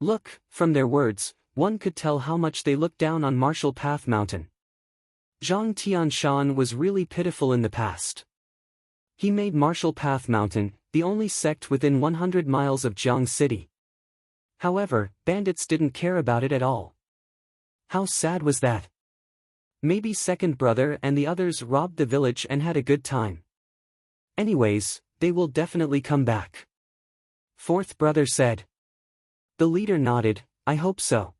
Look, from their words, one could tell how much they looked down on Marshall Path Mountain. Zhang Tianshan was really pitiful in the past. He made Marshall Path Mountain the only sect within 100 miles of Jiang City. However, bandits didn't care about it at all. How sad was that? Maybe second brother and the others robbed the village and had a good time. Anyways, they will definitely come back. Fourth brother said. The leader nodded, I hope so.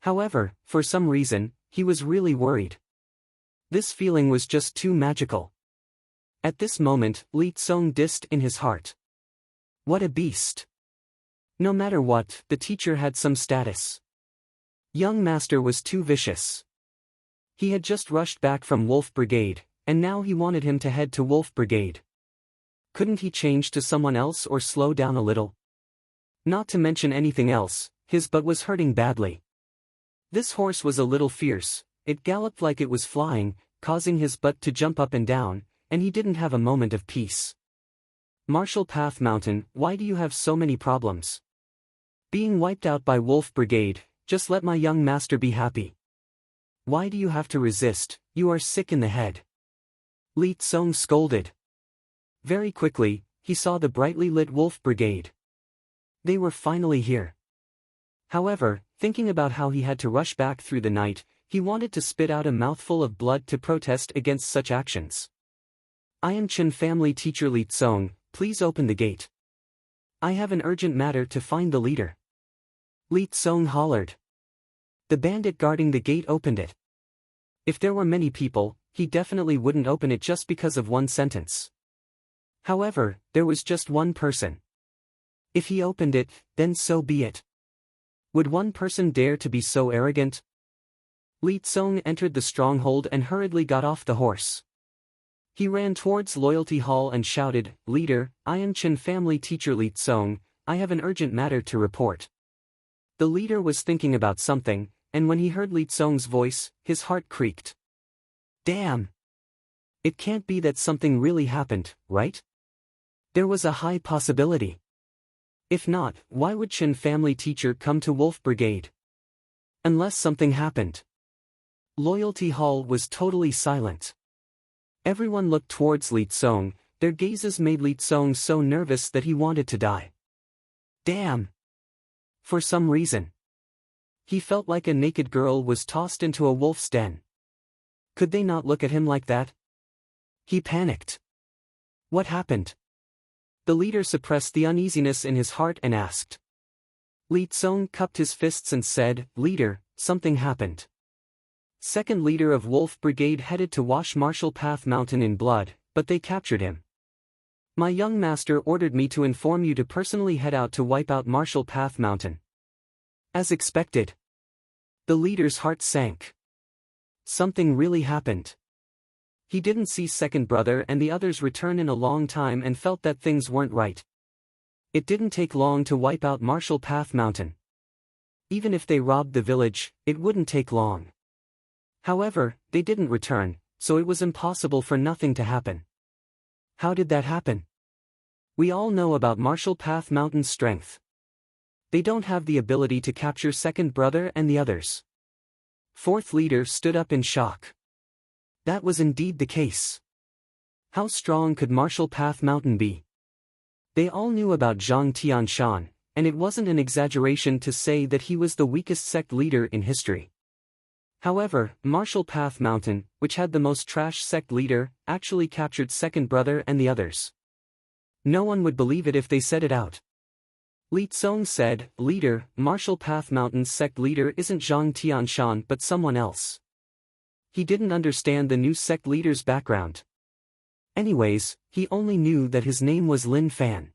However, for some reason, he was really worried. This feeling was just too magical. At this moment, Li Tsong dissed in his heart. What a beast. No matter what, the teacher had some status. Young master was too vicious. He had just rushed back from Wolf Brigade, and now he wanted him to head to Wolf Brigade. Couldn't he change to someone else or slow down a little? Not to mention anything else, his butt was hurting badly. This horse was a little fierce, it galloped like it was flying, causing his butt to jump up and down, and he didn't have a moment of peace. Marshall Path Mountain, why do you have so many problems? Being wiped out by Wolf Brigade, just let my young master be happy. Why do you have to resist, you are sick in the head. Li Tsong scolded. Very quickly, he saw the brightly lit Wolf Brigade. They were finally here. However, thinking about how he had to rush back through the night, he wanted to spit out a mouthful of blood to protest against such actions. I am Chen family teacher Li Tsong, please open the gate. I have an urgent matter to find the leader. Li Tsong hollered. The bandit guarding the gate opened it. If there were many people, he definitely wouldn't open it just because of one sentence. However, there was just one person. If he opened it, then so be it. Would one person dare to be so arrogant? Li Tsong entered the stronghold and hurriedly got off the horse. He ran towards Loyalty Hall and shouted, Leader, I am Chen family teacher Li Tsong, I have an urgent matter to report. The leader was thinking about something, and when he heard Li Tsong's voice, his heart creaked. Damn! It can't be that something really happened, right? There was a high possibility. If not, why would Chen family teacher come to Wolf Brigade? Unless something happened. Loyalty Hall was totally silent. Everyone looked towards Li Tsong, their gazes made Li Tsong so nervous that he wanted to die. Damn! For some reason. He felt like a naked girl was tossed into a wolf's den. Could they not look at him like that? He panicked. What happened? The leader suppressed the uneasiness in his heart and asked. Li Tsong cupped his fists and said, Leader, something happened. Second leader of Wolf Brigade headed to wash Marshall Path Mountain in blood, but they captured him. My young master ordered me to inform you to personally head out to wipe out Marshall Path Mountain. As expected. The leader's heart sank. Something really happened. He didn't see second brother and the others return in a long time and felt that things weren't right. It didn't take long to wipe out Marshall Path Mountain. Even if they robbed the village, it wouldn't take long. However, they didn't return, so it was impossible for nothing to happen. How did that happen? We all know about Marshall Path Mountain's strength. They don't have the ability to capture second brother and the others. Fourth leader stood up in shock. That was indeed the case. How strong could Marshall Path Mountain be? They all knew about Zhang Tianshan, and it wasn't an exaggeration to say that he was the weakest sect leader in history. However, Marshall Path Mountain, which had the most trash sect leader, actually captured second brother and the others. No one would believe it if they said it out. Li Tsong said, Leader, Marshall Path Mountain's sect leader isn't Zhang Tianshan but someone else. He didn't understand the new sect leader's background. Anyways, he only knew that his name was Lin Fan.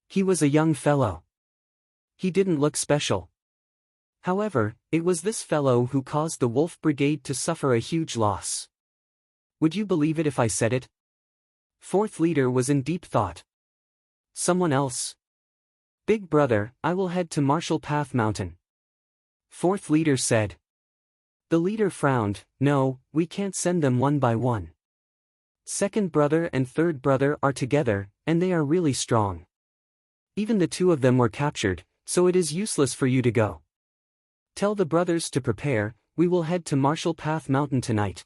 He was a young fellow. He didn't look special. However, it was this fellow who caused the Wolf Brigade to suffer a huge loss. Would you believe it if I said it? Fourth leader was in deep thought. Someone else? Big brother, I will head to Marshall Path Mountain. Fourth leader said. The leader frowned. No, we can't send them one by one. Second brother and third brother are together, and they are really strong. Even the two of them were captured, so it is useless for you to go. Tell the brothers to prepare, we will head to Marshall Path Mountain tonight.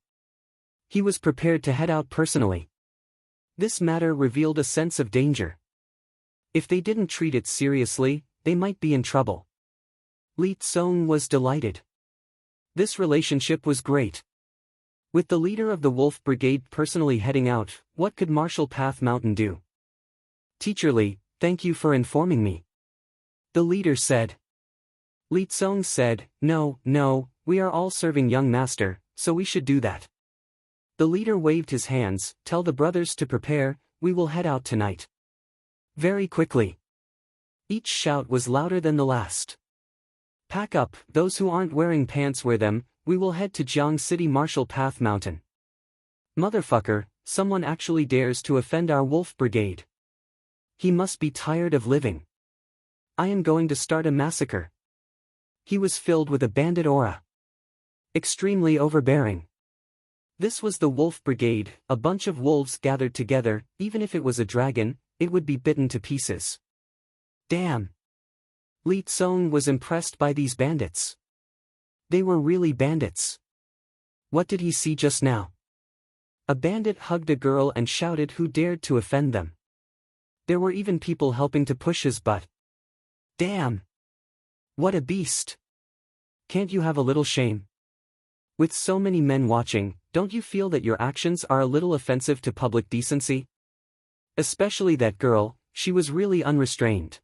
He was prepared to head out personally. This matter revealed a sense of danger. If they didn't treat it seriously, they might be in trouble. Li Tsong was delighted. This relationship was great. With the leader of the Wolf Brigade personally heading out, what could Marshall Path Mountain do? Teacher Li, thank you for informing me. The leader said. Li Tsong said, no, we are all serving young master, so we should do that. The leader waved his hands, tell the brothers to prepare, we will head out tonight. Very quickly. Each shout was louder than the last. Pack up, those who aren't wearing pants wear them, we will head to Jiang City Marshall Path Mountain. Motherfucker, someone actually dares to offend our Wolf Brigade. He must be tired of living. I am going to start a massacre. He was filled with a bandit aura. Extremely overbearing. This was the Wolf Brigade, a bunch of wolves gathered together, even if it was a dragon, it would be bitten to pieces. Damn. Li Tsong was impressed by these bandits. They were really bandits. What did he see just now? A bandit hugged a girl and shouted who dared to offend them. There were even people helping to push his butt. Damn. What a beast. Can't you have a little shame? With so many men watching, don't you feel that your actions are a little offensive to public decency? Especially that girl, she was really unrestrained.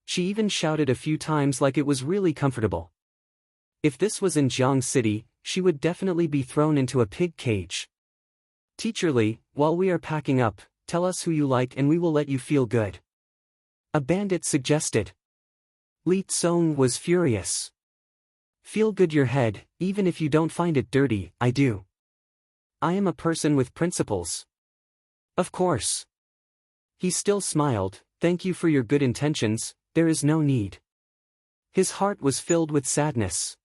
She even shouted a few times like it was really comfortable. If this was in Jiang City, she would definitely be thrown into a pig cage. Teacher Li, while we are packing up, tell us who you like and we will let you feel good. A bandit suggested. Li Tsong was furious. Feel good your head, even if you don't find it dirty, I do. I am a person with principles. Of course. He still smiled, thank you for your good intentions, there is no need. His heart was filled with sadness.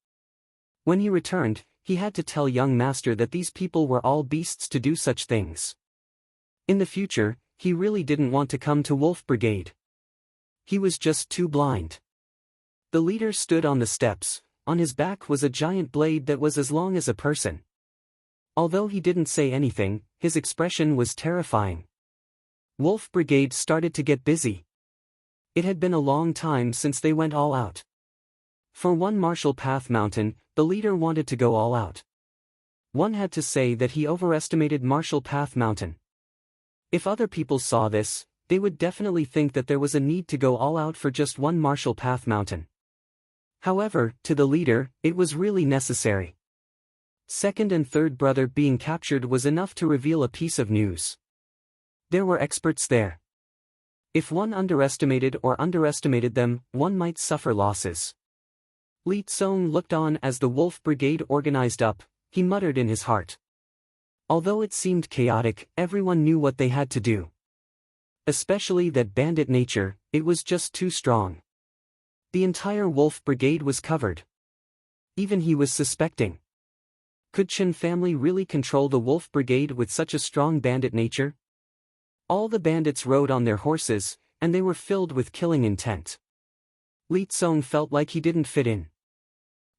When he returned, he had to tell young master that these people were all beasts to do such things. In the future, he really didn't want to come to Wolf Brigade. He was just too blind. The leader stood on the steps, on his back was a giant blade that was as long as a person. Although he didn't say anything, his expression was terrifying. Wolf Brigade started to get busy. It had been a long time since they went all out. For one Marshall Path Mountain, the leader wanted to go all out. One had to say that he overestimated Marshall Path Mountain. If other people saw this, they would definitely think that there was a need to go all out for just one Marshall Path Mountain. However, to the leader, it was really necessary. Second and third brother being captured was enough to reveal a piece of news. There were experts there. If one underestimated them, one might suffer losses. Li Tsong looked on as the Wolf Brigade organized up, he muttered in his heart. Although it seemed chaotic, everyone knew what they had to do. Especially that bandit nature, it was just too strong. The entire Wolf Brigade was covered. Even he was suspecting. Could Chen family really control the Wolf Brigade with such a strong bandit nature? All the bandits rode on their horses, and they were filled with killing intent. Li Tsong felt like he didn't fit in.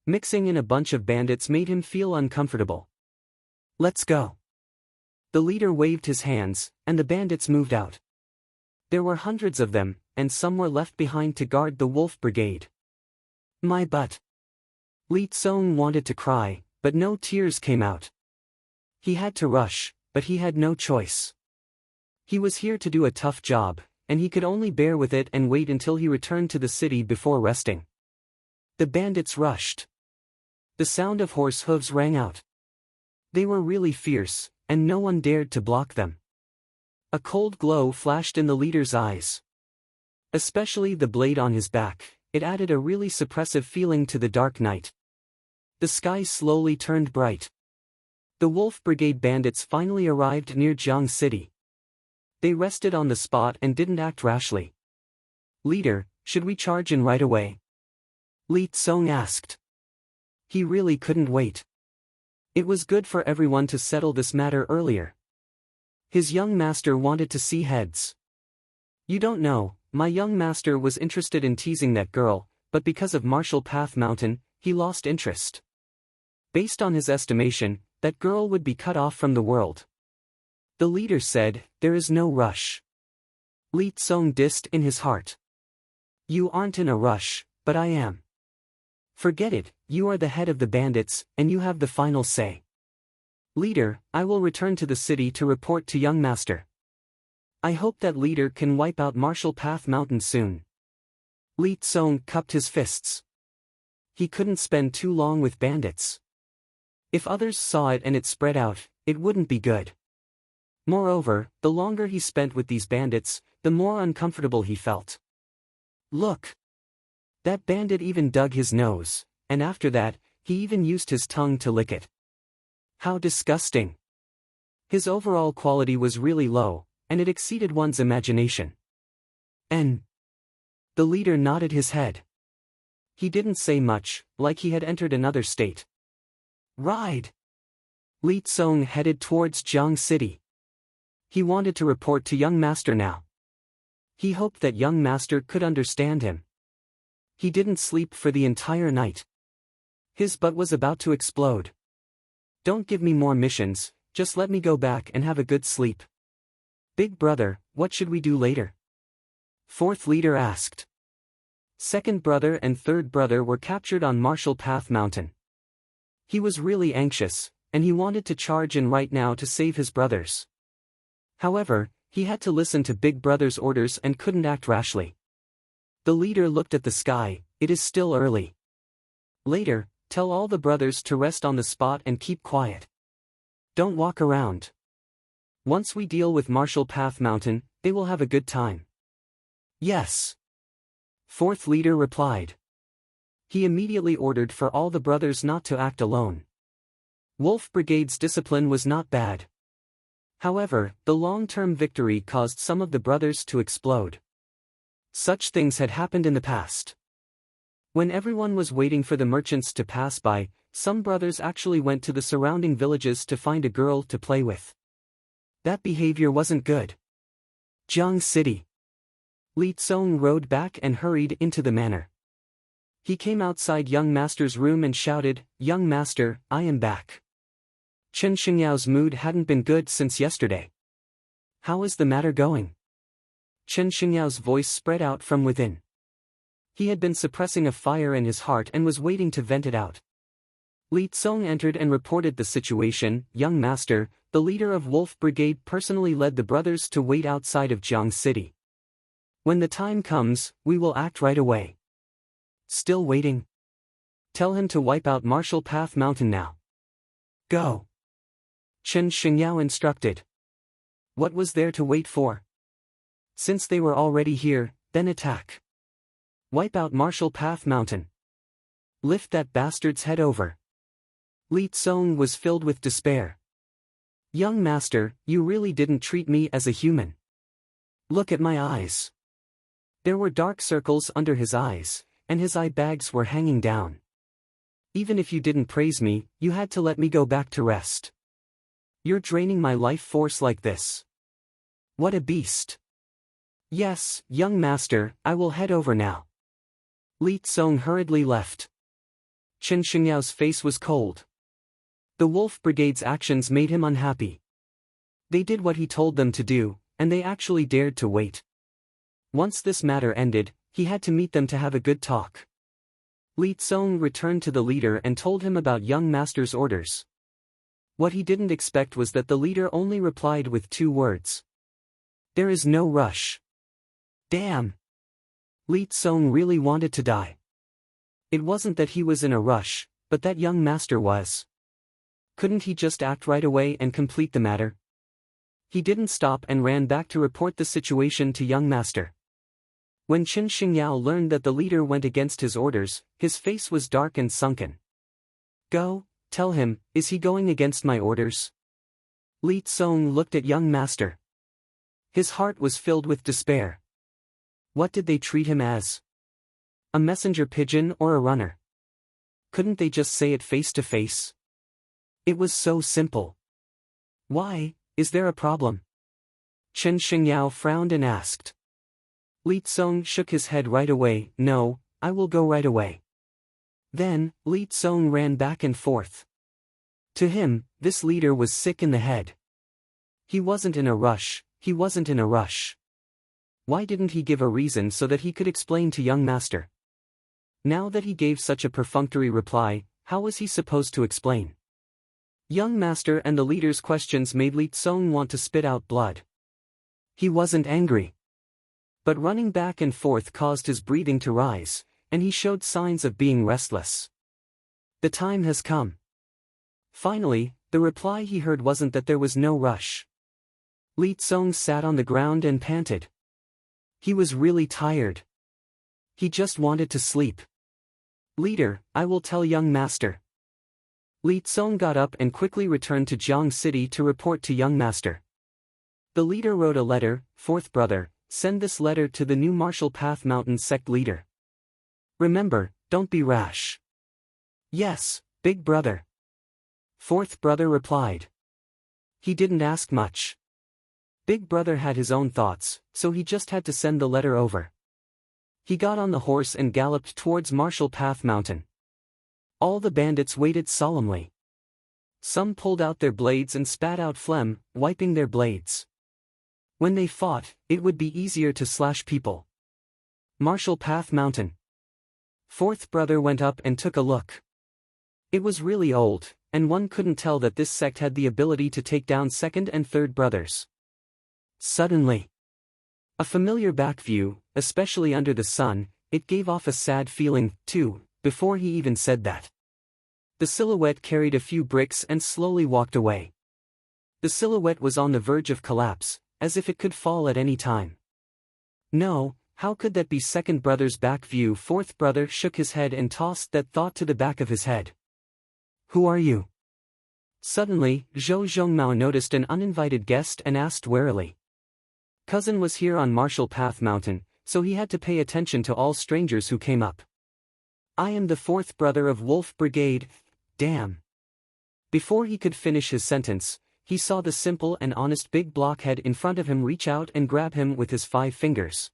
Mixing in a bunch of bandits made him feel uncomfortable. Let's go. The leader waved his hands, and the bandits moved out. There were hundreds of them, and some were left behind to guard the Wolf Brigade. My butt. Li Tsong wanted to cry, but no tears came out. He had to rush, but he had no choice. He was here to do a tough job, and he could only bear with it and wait until he returned to the city before resting. The bandits rushed. The sound of horse hooves rang out. They were really fierce, and no one dared to block them. A cold glow flashed in the leader's eyes. Especially the blade on his back, it added a really suppressive feeling to the dark night. The sky slowly turned bright. The Wolf Brigade bandits finally arrived near Jiang City. They rested on the spot and didn't act rashly. "Leader, should we charge in right away?" Li Tsong asked. He really couldn't wait. It was good for everyone to settle this matter earlier. His young master wanted to see heads. "You don't know, my young master was interested in teasing that girl, but because of Martial Path Mountain, he lost interest. Based on his estimation, that girl would be cut off from the world." The leader said, "There is no rush." Li Tsong dissed in his heart. "You aren't in a rush, but I am. Forget it, you are the head of the bandits, and you have the final say. Leader, I will return to the city to report to young master. I hope that leader can wipe out Martial Path Mountain soon." Li Tsong cupped his fists. He couldn't spend too long with bandits. If others saw it and it spread out, it wouldn't be good. Moreover, the longer he spent with these bandits, the more uncomfortable he felt. Look! That bandit even dug his nose, and after that, he even used his tongue to lick it. How disgusting! His overall quality was really low, and it exceeded one's imagination. And the leader nodded his head. He didn't say much, like he had entered another state. Ride! Li Tsong headed towards Jiang City. He wanted to report to young master now. He hoped that young master could understand him. He didn't sleep for the entire night. His butt was about to explode. "Don't give me more missions, just let me go back and have a good sleep." "Big brother, what should we do later?" Fourth leader asked. Second brother and third brother were captured on Martial Path Mountain. He was really anxious, and he wanted to charge in right now to save his brothers. However, he had to listen to Big Brother's orders and couldn't act rashly. The leader looked at the sky. "It is still early. Later, tell all the brothers to rest on the spot and keep quiet. Don't walk around. Once we deal with Martial Path Mountain, they will have a good time." "Yes." Fourth leader replied. He immediately ordered for all the brothers not to act alone. Wolf Brigade's discipline was not bad. However, the long-term victory caused some of the brothers to explode. Such things had happened in the past. When everyone was waiting for the merchants to pass by, some brothers actually went to the surrounding villages to find a girl to play with. That behavior wasn't good. Jiang City. Li Tsong rode back and hurried into the manor. He came outside young master's room and shouted, "Young master, I am back." Chen Xingyao's mood hadn't been good since yesterday. "How is the matter going?" Chen Xingyao's voice spread out from within. He had been suppressing a fire in his heart and was waiting to vent it out. Li Tsong entered and reported the situation. "Young master, the leader of Wolf Brigade personally led the brothers to wait outside of Jiang City. When the time comes, we will act right away." "Still waiting? Tell him to wipe out Martial Path Mountain now. Go." Chen Xingyao instructed. What was there to wait for? Since they were already here, then attack. Wipe out Martial Path Mountain. Lift that bastard's head over. Li Tsong was filled with despair. "Young master, you really didn't treat me as a human. Look at my eyes." There were dark circles under his eyes, and his eye bags were hanging down. "Even if you didn't praise me, you had to let me go back to rest. You're draining my life force like this. What a beast." "Yes, young master, I will head over now." Li Tsong hurriedly left. Chen Xingyao's face was cold. The Wolf Brigade's actions made him unhappy. They did what he told them to do, and they actually dared to wait. Once this matter ended, he had to meet them to have a good talk. Li Tsong returned to the leader and told him about young master's orders. What he didn't expect was that the leader only replied with 2 words. "There is no rush." Damn! Li Tsong really wanted to die. It wasn't that he was in a rush, but that young master was. Couldn't he just act right away and complete the matter? He didn't stop and ran back to report the situation to young master. When Chen Xingyao learned that the leader went against his orders, his face was dark and sunken. Go, tell him, is he going against my orders? Li Tsong looked at young master. His heart was filled with despair. What did they treat him as? A messenger pigeon or a runner? Couldn't they just say it face to face? It was so simple. Why, is there a problem? Chen Xingyao frowned and asked. Li Tsong shook his head right away. No, I will go right away. Then, Li Tsong ran back and forth. To him, this leader was sick in the head. He wasn't in a rush. Why didn't he give a reason so that he could explain to young master? Now that he gave such a perfunctory reply, how was he supposed to explain? Young master and the leader's questions made Li Tsong want to spit out blood. He wasn't angry. But running back and forth caused his breathing to rise, and he showed signs of being restless. The time has come. Finally, the reply he heard wasn't that there was no rush. Li Tsong sat on the ground and panted. He was really tired. He just wanted to sleep. Leader, I will tell young master. Li Tsong got up and quickly returned to Jiang City to report to young master. The leader wrote a letter, fourth brother, send this letter to the new Martial Path Mountain sect leader. Remember, don't be rash. Yes, big brother. Fourth brother replied. He didn't ask much. Big brother had his own thoughts, so he just had to send the letter over. He got on the horse and galloped towards Martial Path Mountain. All the bandits waited solemnly. Some pulled out their blades and spat out phlegm, wiping their blades. When they fought, it would be easier to slash people. Martial Path Mountain. Fourth brother went up and took a look. It was really old, and one couldn't tell that this sect had the ability to take down second and third brothers. Suddenly, a familiar back view, especially under the sun, it gave off a sad feeling, too, before he even said that. The silhouette carried a few bricks and slowly walked away. The silhouette was on the verge of collapse, as if it could fall at any time. No, how could that be second brother's back view? Fourth brother shook his head and tossed that thought to the back of his head. Who are you? Suddenly, Zhou Zhongmao noticed an uninvited guest and asked warily. Cousin was here on Martial Path Mountain, so he had to pay attention to all strangers who came up. I am the fourth brother of Wolf Brigade. Damn. Before he could finish his sentence, he saw the simple and honest big blockhead in front of him reach out and grab him with his 5 fingers.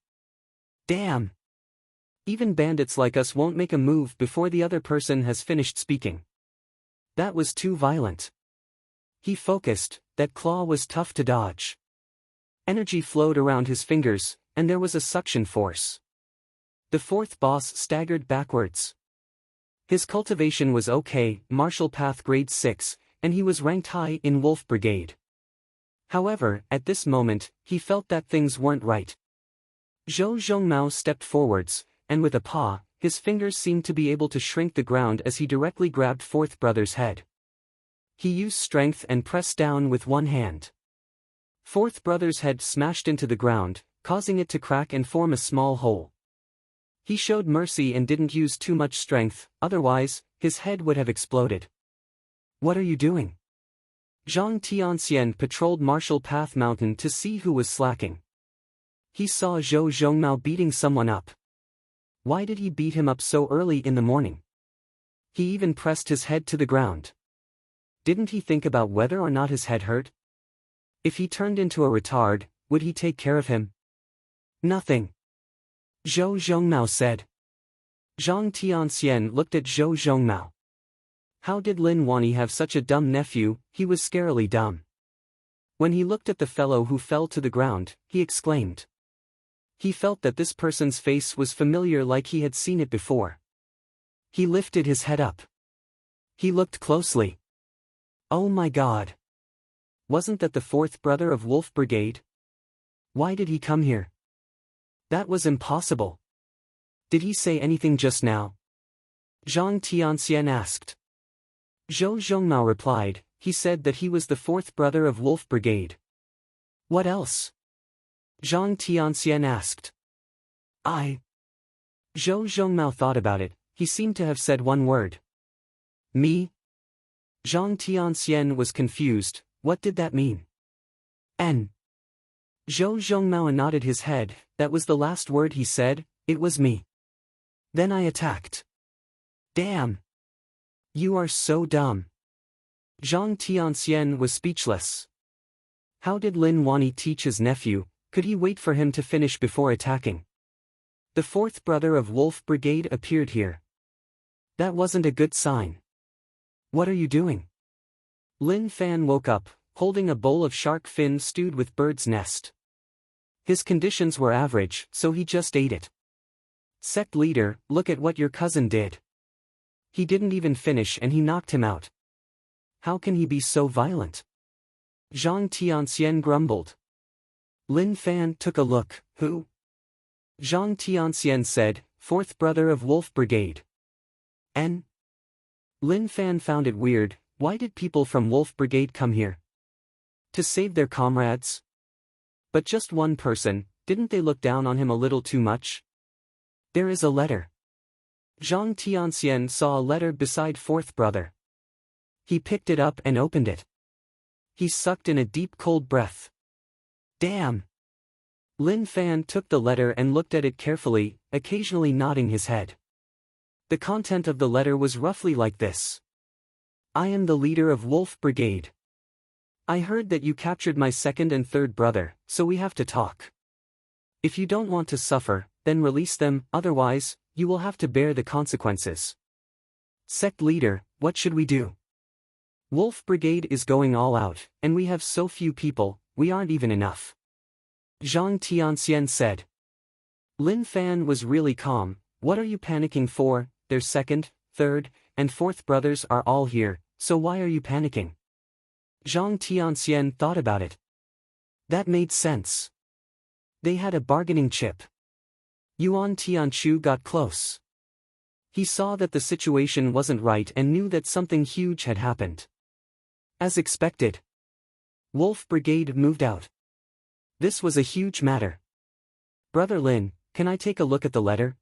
Damn. Even bandits like us won't make a move before the other person has finished speaking. That was too violent. He focused, that claw was tough to dodge. Energy flowed around his fingers, and there was a suction force. The fourth boss staggered backwards. His cultivation was okay, Martial Path Grade 6, and he was ranked high in Wolf Brigade. However, at this moment, he felt that things weren't right. Zhou Zhongmao stepped forwards, and with a paw, his fingers seemed to be able to shrink the ground as he directly grabbed fourth brother's head. He used strength and pressed down with one hand. Fourth brother's head smashed into the ground, causing it to crack and form a small hole. He showed mercy and didn't use too much strength, otherwise, his head would have exploded. What are you doing? Zhang Tianxian patrolled Martial Path Mountain to see who was slacking. He saw Zhou Zhongmao beating someone up. Why did he beat him up so early in the morning? He even pressed his head to the ground. Didn't he think about whether or not his head hurt? If he turned into a retard, would he take care of him? Nothing. Zhou Zhongmao said. Zhang Tianxian looked at Zhou Zhongmao. How did Lin Wani have such a dumb nephew? He was scarily dumb. When he looked at the fellow who fell to the ground, he exclaimed. He felt that this person's face was familiar, like he had seen it before. He lifted his head up. He looked closely. Oh my God. Wasn't that the fourth brother of Wolf Brigade? Why did he come here? That was impossible. Did he say anything just now? Zhang Tianxian asked. Zhou Zhongmao replied, he said that he was the fourth brother of Wolf Brigade. What else? Zhang Tianxian asked. I. Zhou Zhongmao thought about it. He seemed to have said one word. Me? Zhang Tianxian was confused. What did that mean? N. Zhou Zhongmao nodded his head. That was the last word he said. It was me. Then I attacked. Damn. You are so dumb. Zhang Tianxian was speechless. How did Lin Wani teach his nephew? Could he wait for him to finish before attacking? The fourth brother of Wolf Brigade appeared here. That wasn't a good sign. What are you doing? Lin Fan woke up, holding a bowl of shark fin stewed with bird's nest. His conditions were average, so he just ate it. Sect leader, look at what your cousin did. He didn't even finish and he knocked him out. How can he be so violent? Zhang Tianxian grumbled. Lin Fan took a look. Who? Zhang Tianxian said, fourth brother of Wolf Brigade. N. Lin Fan found it weird. Why did people from Wolf Brigade come here? To save their comrades? But just one person, didn't they look down on him a little too much? There is a letter. Zhang Tianxian saw a letter beside fourth brother. He picked it up and opened it. He sucked in a deep cold breath. Damn! Lin Fan took the letter and looked at it carefully, occasionally nodding his head. The content of the letter was roughly like this. I am the leader of Wolf Brigade. I heard that you captured my second and third brother, so we have to talk. If you don't want to suffer, then release them, otherwise, you will have to bear the consequences. Sect leader, what should we do? Wolf Brigade is going all out, and we have so few people, we aren't even enough. Zhang Tianxian said. Lin Fan was really calm. What are you panicking for? Their second, third, and fourth brothers are all here, so why are you panicking? Zhang Tianxian thought about it. That made sense. They had a bargaining chip. Yuan Tianchu got close. He saw that the situation wasn't right and knew that something huge had happened. As expected, Wolf Brigade moved out. This was a huge matter. Brother Lin, can I take a look at the letter?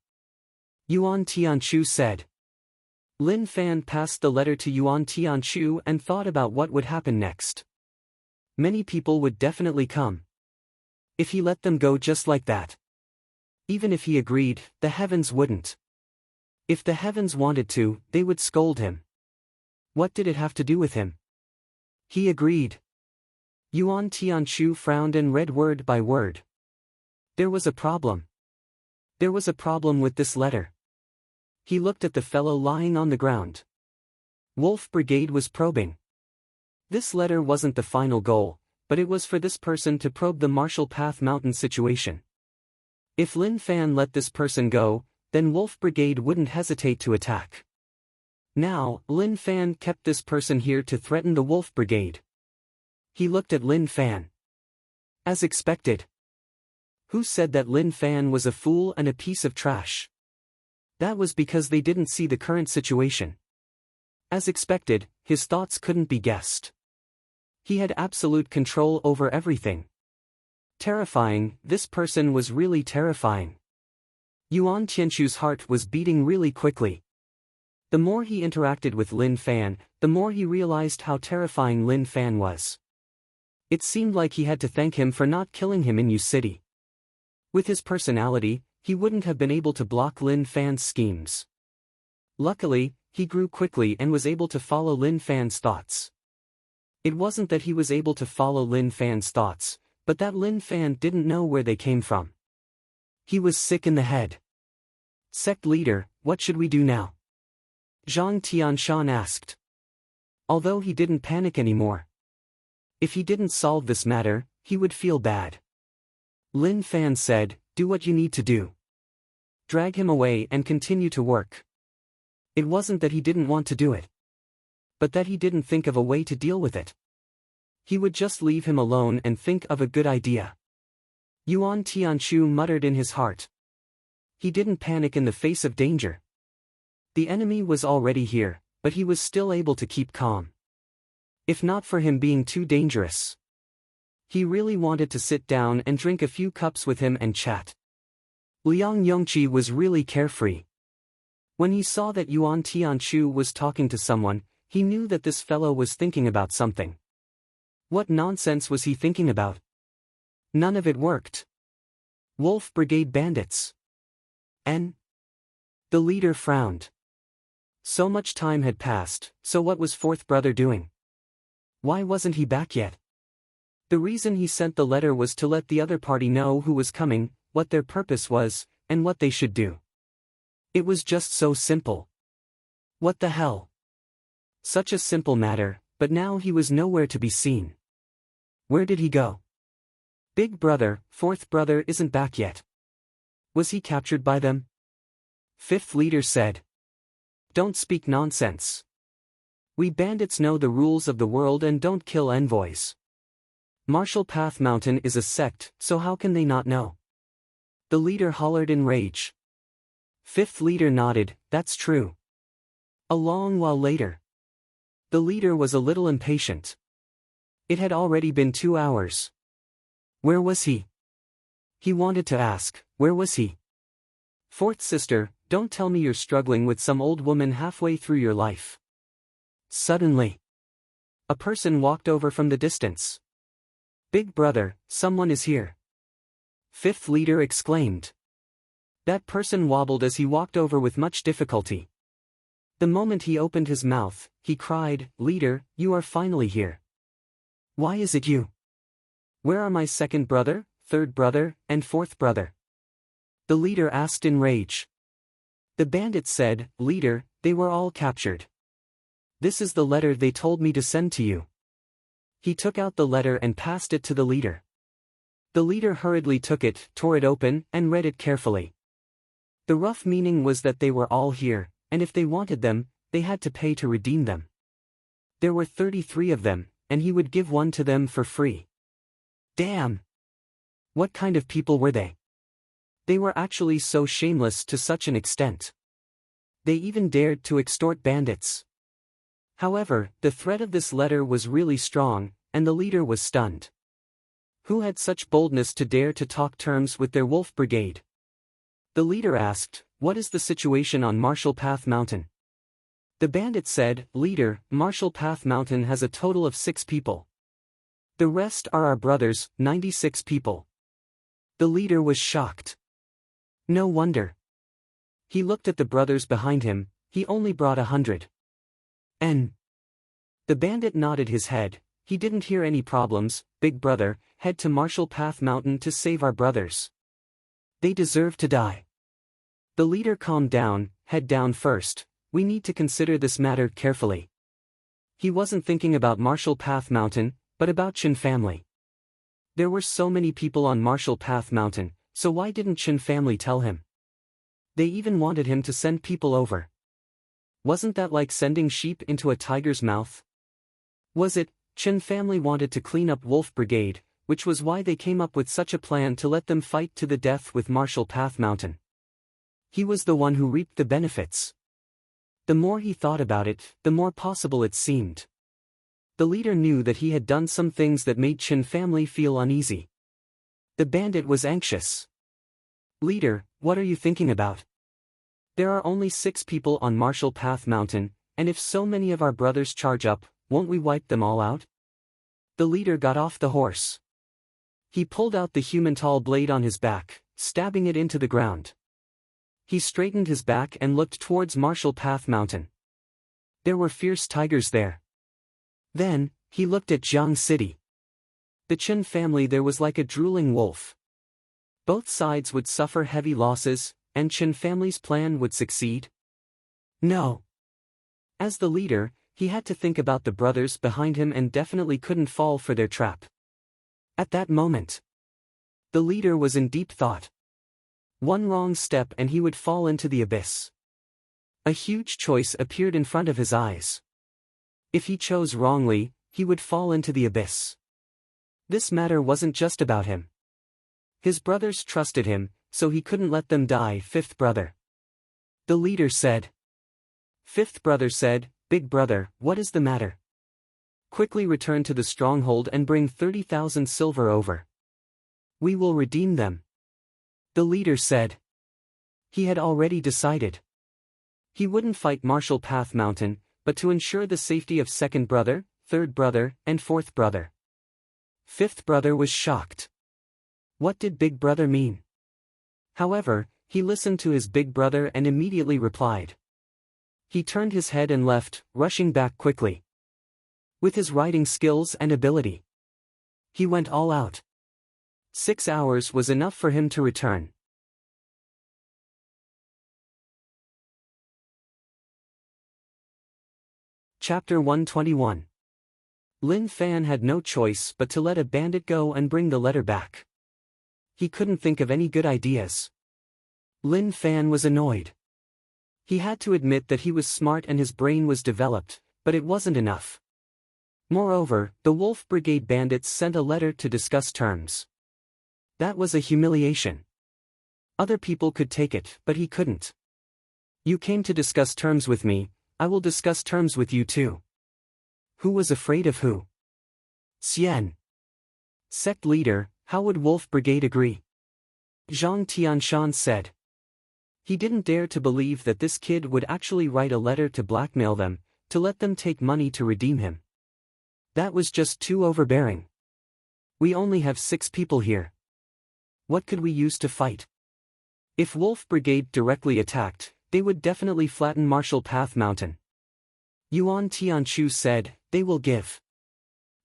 Yuan Tianchu said. Lin Fan passed the letter to Yuan Tianchu and thought about what would happen next. Many people would definitely come. If he let them go just like that. Even if he agreed, the heavens wouldn't. If the heavens wanted to, they would scold him. What did it have to do with him? He agreed. Yuan Tianchu frowned and read word by word. There was a problem. There was a problem with this letter. He looked at the fellow lying on the ground. Wolf Brigade was probing. This letter wasn't the final goal, but it was for this person to probe the Marshall Path Mountain situation. If Lin Fan let this person go, then Wolf Brigade wouldn't hesitate to attack. Now, Lin Fan kept this person here to threaten the Wolf Brigade. He looked at Lin Fan. As expected. Who said that Lin Fan was a fool and a piece of trash? That was because they didn't see the current situation. As expected, his thoughts couldn't be guessed. He had absolute control over everything. Terrifying, this person was really terrifying. Yuan Tianchu's heart was beating really quickly. The more he interacted with Lin Fan, the more he realized how terrifying Lin Fan was. It seemed like he had to thank him for not killing him in Yu City. With his personality, he wouldn't have been able to block Lin Fan's schemes. Luckily, he grew quickly and was able to follow Lin Fan's thoughts. It wasn't that he was able to follow Lin Fan's thoughts, but that Lin Fan didn't know where they came from. He was sick in the head. Sect leader, what should we do now? Zhang Tianshan asked. Although he didn't panic anymore. If he didn't solve this matter, he would feel bad. Lin Fan said, do what you need to do. Drag him away and continue to work. It wasn't that he didn't want to do it, but that he didn't think of a way to deal with it. He would just leave him alone and think of a good idea. Yuan Tianchu muttered in his heart. He didn't panic in the face of danger. The enemy was already here, but he was still able to keep calm. If not for him being too dangerous. He really wanted to sit down and drink a few cups with him and chat. Liang Yongqi was really carefree. When he saw that Yuan Tianchu was talking to someone, he knew that this fellow was thinking about something. What nonsense was he thinking about? None of it worked. Wolf Brigade bandits. The leader frowned. So much time had passed, so what was fourth brother doing? Why wasn't he back yet? The reason he sent the letter was to let the other party know who was coming, what their purpose was, and what they should do. It was just so simple. What the hell? Such a simple matter, but now he was nowhere to be seen. Where did he go? Big brother, fourth brother isn't back yet. Was he captured by them? Fifth leader said. Don't speak nonsense. We bandits know the rules of the world and don't kill envoys. Marshall Path Mountain is a sect, so how can they not know? The leader hollered in rage. Fifth leader nodded, that's true. A long while later. The leader was a little impatient. It had already been 2 hours. Where was he? He wanted to ask, where was he? Fourth sister, don't tell me you're struggling with some old woman halfway through your life. Suddenly, a person walked over from the distance. Big brother, someone is here. Fifth leader exclaimed. That person wobbled as he walked over with much difficulty. The moment he opened his mouth, he cried, Leader, you are finally here. Why is it you? Where are my second brother, third brother, and fourth brother? The leader asked in rage. The bandit said, Leader, they were all captured. This is the letter they told me to send to you. He took out the letter and passed it to the leader. The leader hurriedly took it, tore it open, and read it carefully. The rough meaning was that they were all here, and if they wanted them, they had to pay to redeem them. There were 33 of them, and he would give one to them for free. Damn! What kind of people were they? They were actually so shameless to such an extent. They even dared to extort bandits. However, the threat of this letter was really strong, and the leader was stunned. Who had such boldness to dare to talk terms with their wolf brigade? The leader asked, What is the situation on Marshall Path Mountain? The bandit said, Leader, Marshall Path Mountain has a total of 6 people. The rest are our brothers, 96 people. The leader was shocked. No wonder. He looked at the brothers behind him, he only brought 100. The bandit nodded his head, he didn't hear any problems, big brother, head to Marshall Path Mountain to save our brothers. They deserve to die. The leader calmed down, head down first, we need to consider this matter carefully. He wasn't thinking about Marshall Path Mountain, but about Chen family. There were so many people on Marshall Path Mountain, so why didn't Chen family tell him? They even wanted him to send people over. Wasn't that like sending sheep into a tiger's mouth? Was it, Chen family wanted to clean up Wolf Brigade, which was why they came up with such a plan to let them fight to the death with Marshall Path Mountain. He was the one who reaped the benefits. The more he thought about it, the more possible it seemed. The leader knew that he had done some things that made Chen family feel uneasy. The bandit was anxious. Leader, what are you thinking about? There are only 6 people on Marshall Path Mountain, and if so many of our brothers charge up, won't we wipe them all out? The leader got off the horse. He pulled out the human-tall blade on his back, stabbing it into the ground. He straightened his back and looked towards Marshall Path Mountain. There were fierce tigers there. Then, he looked at Jiang City. The Chen family there was like a drooling wolf. Both sides would suffer heavy losses, and Chen family's plan would succeed? No. As the leader, he had to think about the brothers behind him and definitely couldn't fall for their trap. At that moment, the leader was in deep thought. One wrong step and he would fall into the abyss. A huge choice appeared in front of his eyes. If he chose wrongly, he would fall into the abyss. This matter wasn't just about him. His brothers trusted him, so he couldn't let them die. Fifth brother. The leader said. Fifth brother said, Big brother, what is the matter? Quickly return to the stronghold and bring 30,000 silver over. We will redeem them. The leader said. He had already decided. He wouldn't fight Marshal Path Mountain, but to ensure the safety of second brother, third brother, and fourth brother. Fifth brother was shocked. What did big brother mean? However, he listened to his big brother and immediately replied. He turned his head and left, rushing back quickly. With his riding skills and ability, he went all out. 6 hours was enough for him to return. Chapter 121. Lin Fan had no choice but to let a bandit go and bring the letter back. He couldn't think of any good ideas. Lin Fan was annoyed. He had to admit that he was smart and his brain was developed, but it wasn't enough. Moreover, the Wolf Brigade bandits sent a letter to discuss terms. That was a humiliation. Other people could take it, but he couldn't. You came to discuss terms with me, I will discuss terms with you too. Who was afraid of who? Xian. Sect leader, how would Wolf Brigade agree? Zhang Tianshan said. He didn't dare to believe that this kid would actually write a letter to blackmail them, to let them take money to redeem him. That was just too overbearing. We only have 6 people here. What could we use to fight? If Wolf Brigade directly attacked, they would definitely flatten Marshal Path Mountain. Yuan Tianchu said, they will give.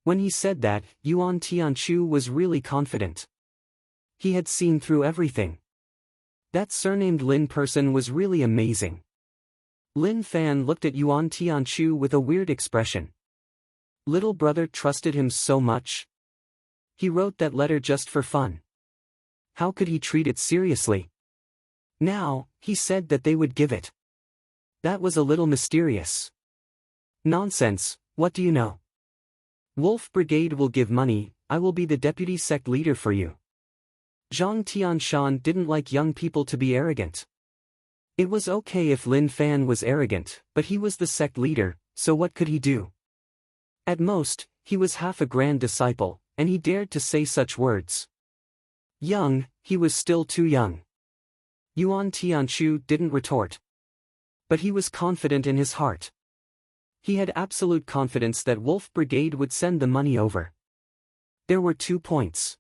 When he said that, Yuan Tianchu was really confident. He had seen through everything. That surnamed Lin person was really amazing. Lin Fan looked at Yuan Tianchu with a weird expression. Little brother trusted him so much. He wrote that letter just for fun. How could he treat it seriously? Now, he said that they would give it. That was a little mysterious. Nonsense, what do you know? Wolf Brigade will give money, I will be the deputy sect leader for you. Zhang Tianshan didn't like young people to be arrogant. It was okay if Lin Fan was arrogant, but he was the sect leader, so what could he do? At most, he was half a grand disciple, and he dared to say such words. Young, he was still too young. Yuan Tianchu didn't retort. But he was confident in his heart. He had absolute confidence that Wolf Brigade would send the money over. There were 2 points.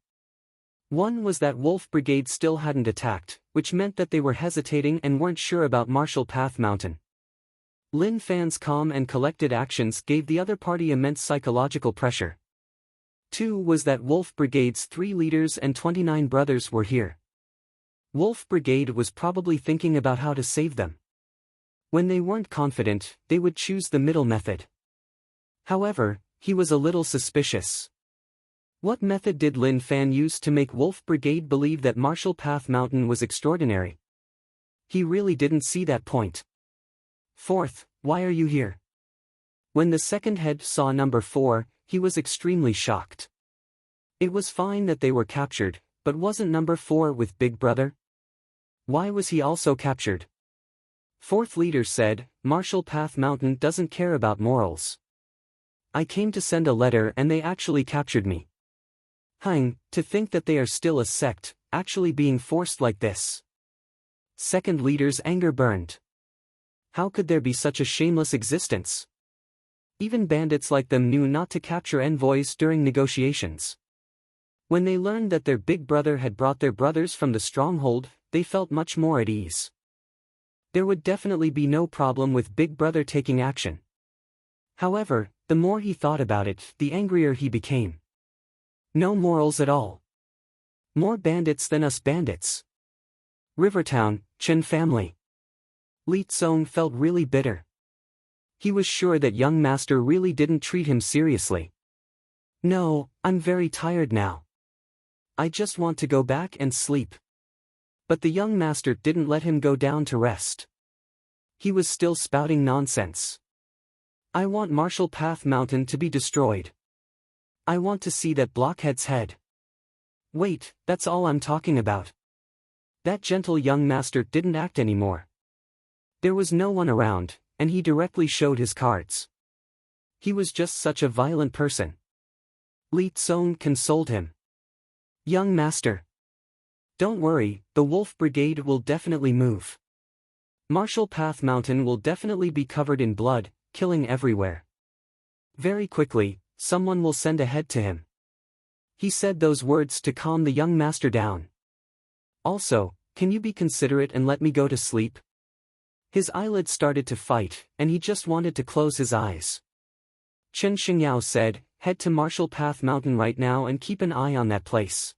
One was that Wolf Brigade still hadn't attacked, which meant that they were hesitating and weren't sure about Marshal Path Mountain. Lin Fan's calm and collected actions gave the other party immense psychological pressure. 2 was that Wolf Brigade's 3 leaders and 29 brothers were here. Wolf Brigade was probably thinking about how to save them. When they weren't confident, they would choose the middle method. However, he was a little suspicious. What method did Lin Fan use to make Wolf Brigade believe that Marshal Path Mountain was extraordinary? He really didn't see that point. Fourth, why are you here? When the second head saw number 4, he was extremely shocked. It was fine that they were captured, but wasn't number 4 with Big Brother? Why was he also captured? Fourth leader said, Marshal Path Mountain doesn't care about morals. I came to send a letter and they actually captured me. To think that they are still a sect, actually being forced like this. Second leader's anger burned. How could there be such a shameless existence? Even bandits like them knew not to capture envoys during negotiations. When they learned that their big brother had brought their brothers from the stronghold, they felt much more at ease. There would definitely be no problem with Big Brother taking action. However, the more he thought about it, the angrier he became. No morals at all. More bandits than us bandits. Rivertown, Chen family. Li Tsong felt really bitter. He was sure that young master really didn't treat him seriously. No, I'm very tired now. I just want to go back and sleep. But the young master didn't let him go down to rest. He was still spouting nonsense. I want Marshal Path Mountain to be destroyed. I want to see that blockhead's head. Wait, that's all I'm talking about. That gentle young master didn't act anymore. There was no one around, and he directly showed his cards. He was just such a violent person. Li Tsong consoled him. Young master. Don't worry, the Wolf Brigade will definitely move. Marshall Path Mountain will definitely be covered in blood, killing everywhere. Very quickly, someone will send ahead to him. He said those words to calm the young master down. Also, can you be considerate and let me go to sleep? His eyelids started to fight, and he just wanted to close his eyes. Chen Xingyao said, head to Marshall Path Mountain right now and keep an eye on that place.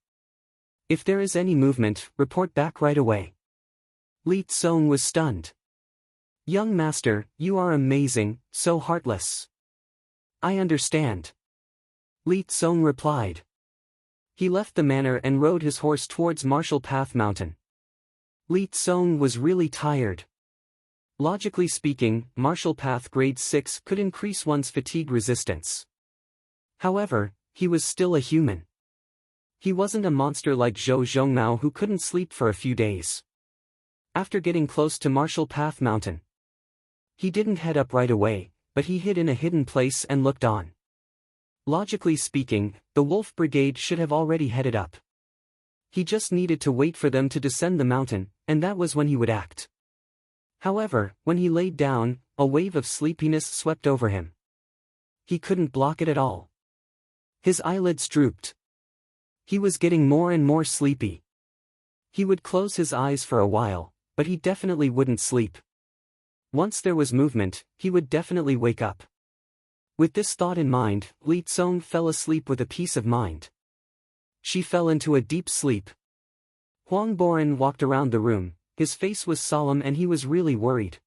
If there is any movement, report back right away. Li Tsong was stunned. Young master, you are amazing, so heartless. I understand. Li Tsong replied. He left the manor and rode his horse towards Marshall Path Mountain. Li Tsong was really tired. Logically speaking, Marshall Path Grade 6 could increase one's fatigue resistance. However, he was still a human. He wasn't a monster like Zhou Zhongmao who couldn't sleep for a few days. After getting close to Marshall Path Mountain, he didn't head up right away, but he hid in a hidden place and looked on. Logically speaking, the Wolf Brigade should have already headed up. He just needed to wait for them to descend the mountain, and that was when he would act. However, when he laid down, a wave of sleepiness swept over him. He couldn't block it at all. His eyelids drooped. He was getting more and more sleepy. He would close his eyes for a while, but he definitely wouldn't sleep. Once there was movement, he would definitely wake up. With this thought in mind, Li Tsong fell asleep with a peace of mind. She fell into a deep sleep. Huang Boren walked around the room, his face was solemn and he was really worried.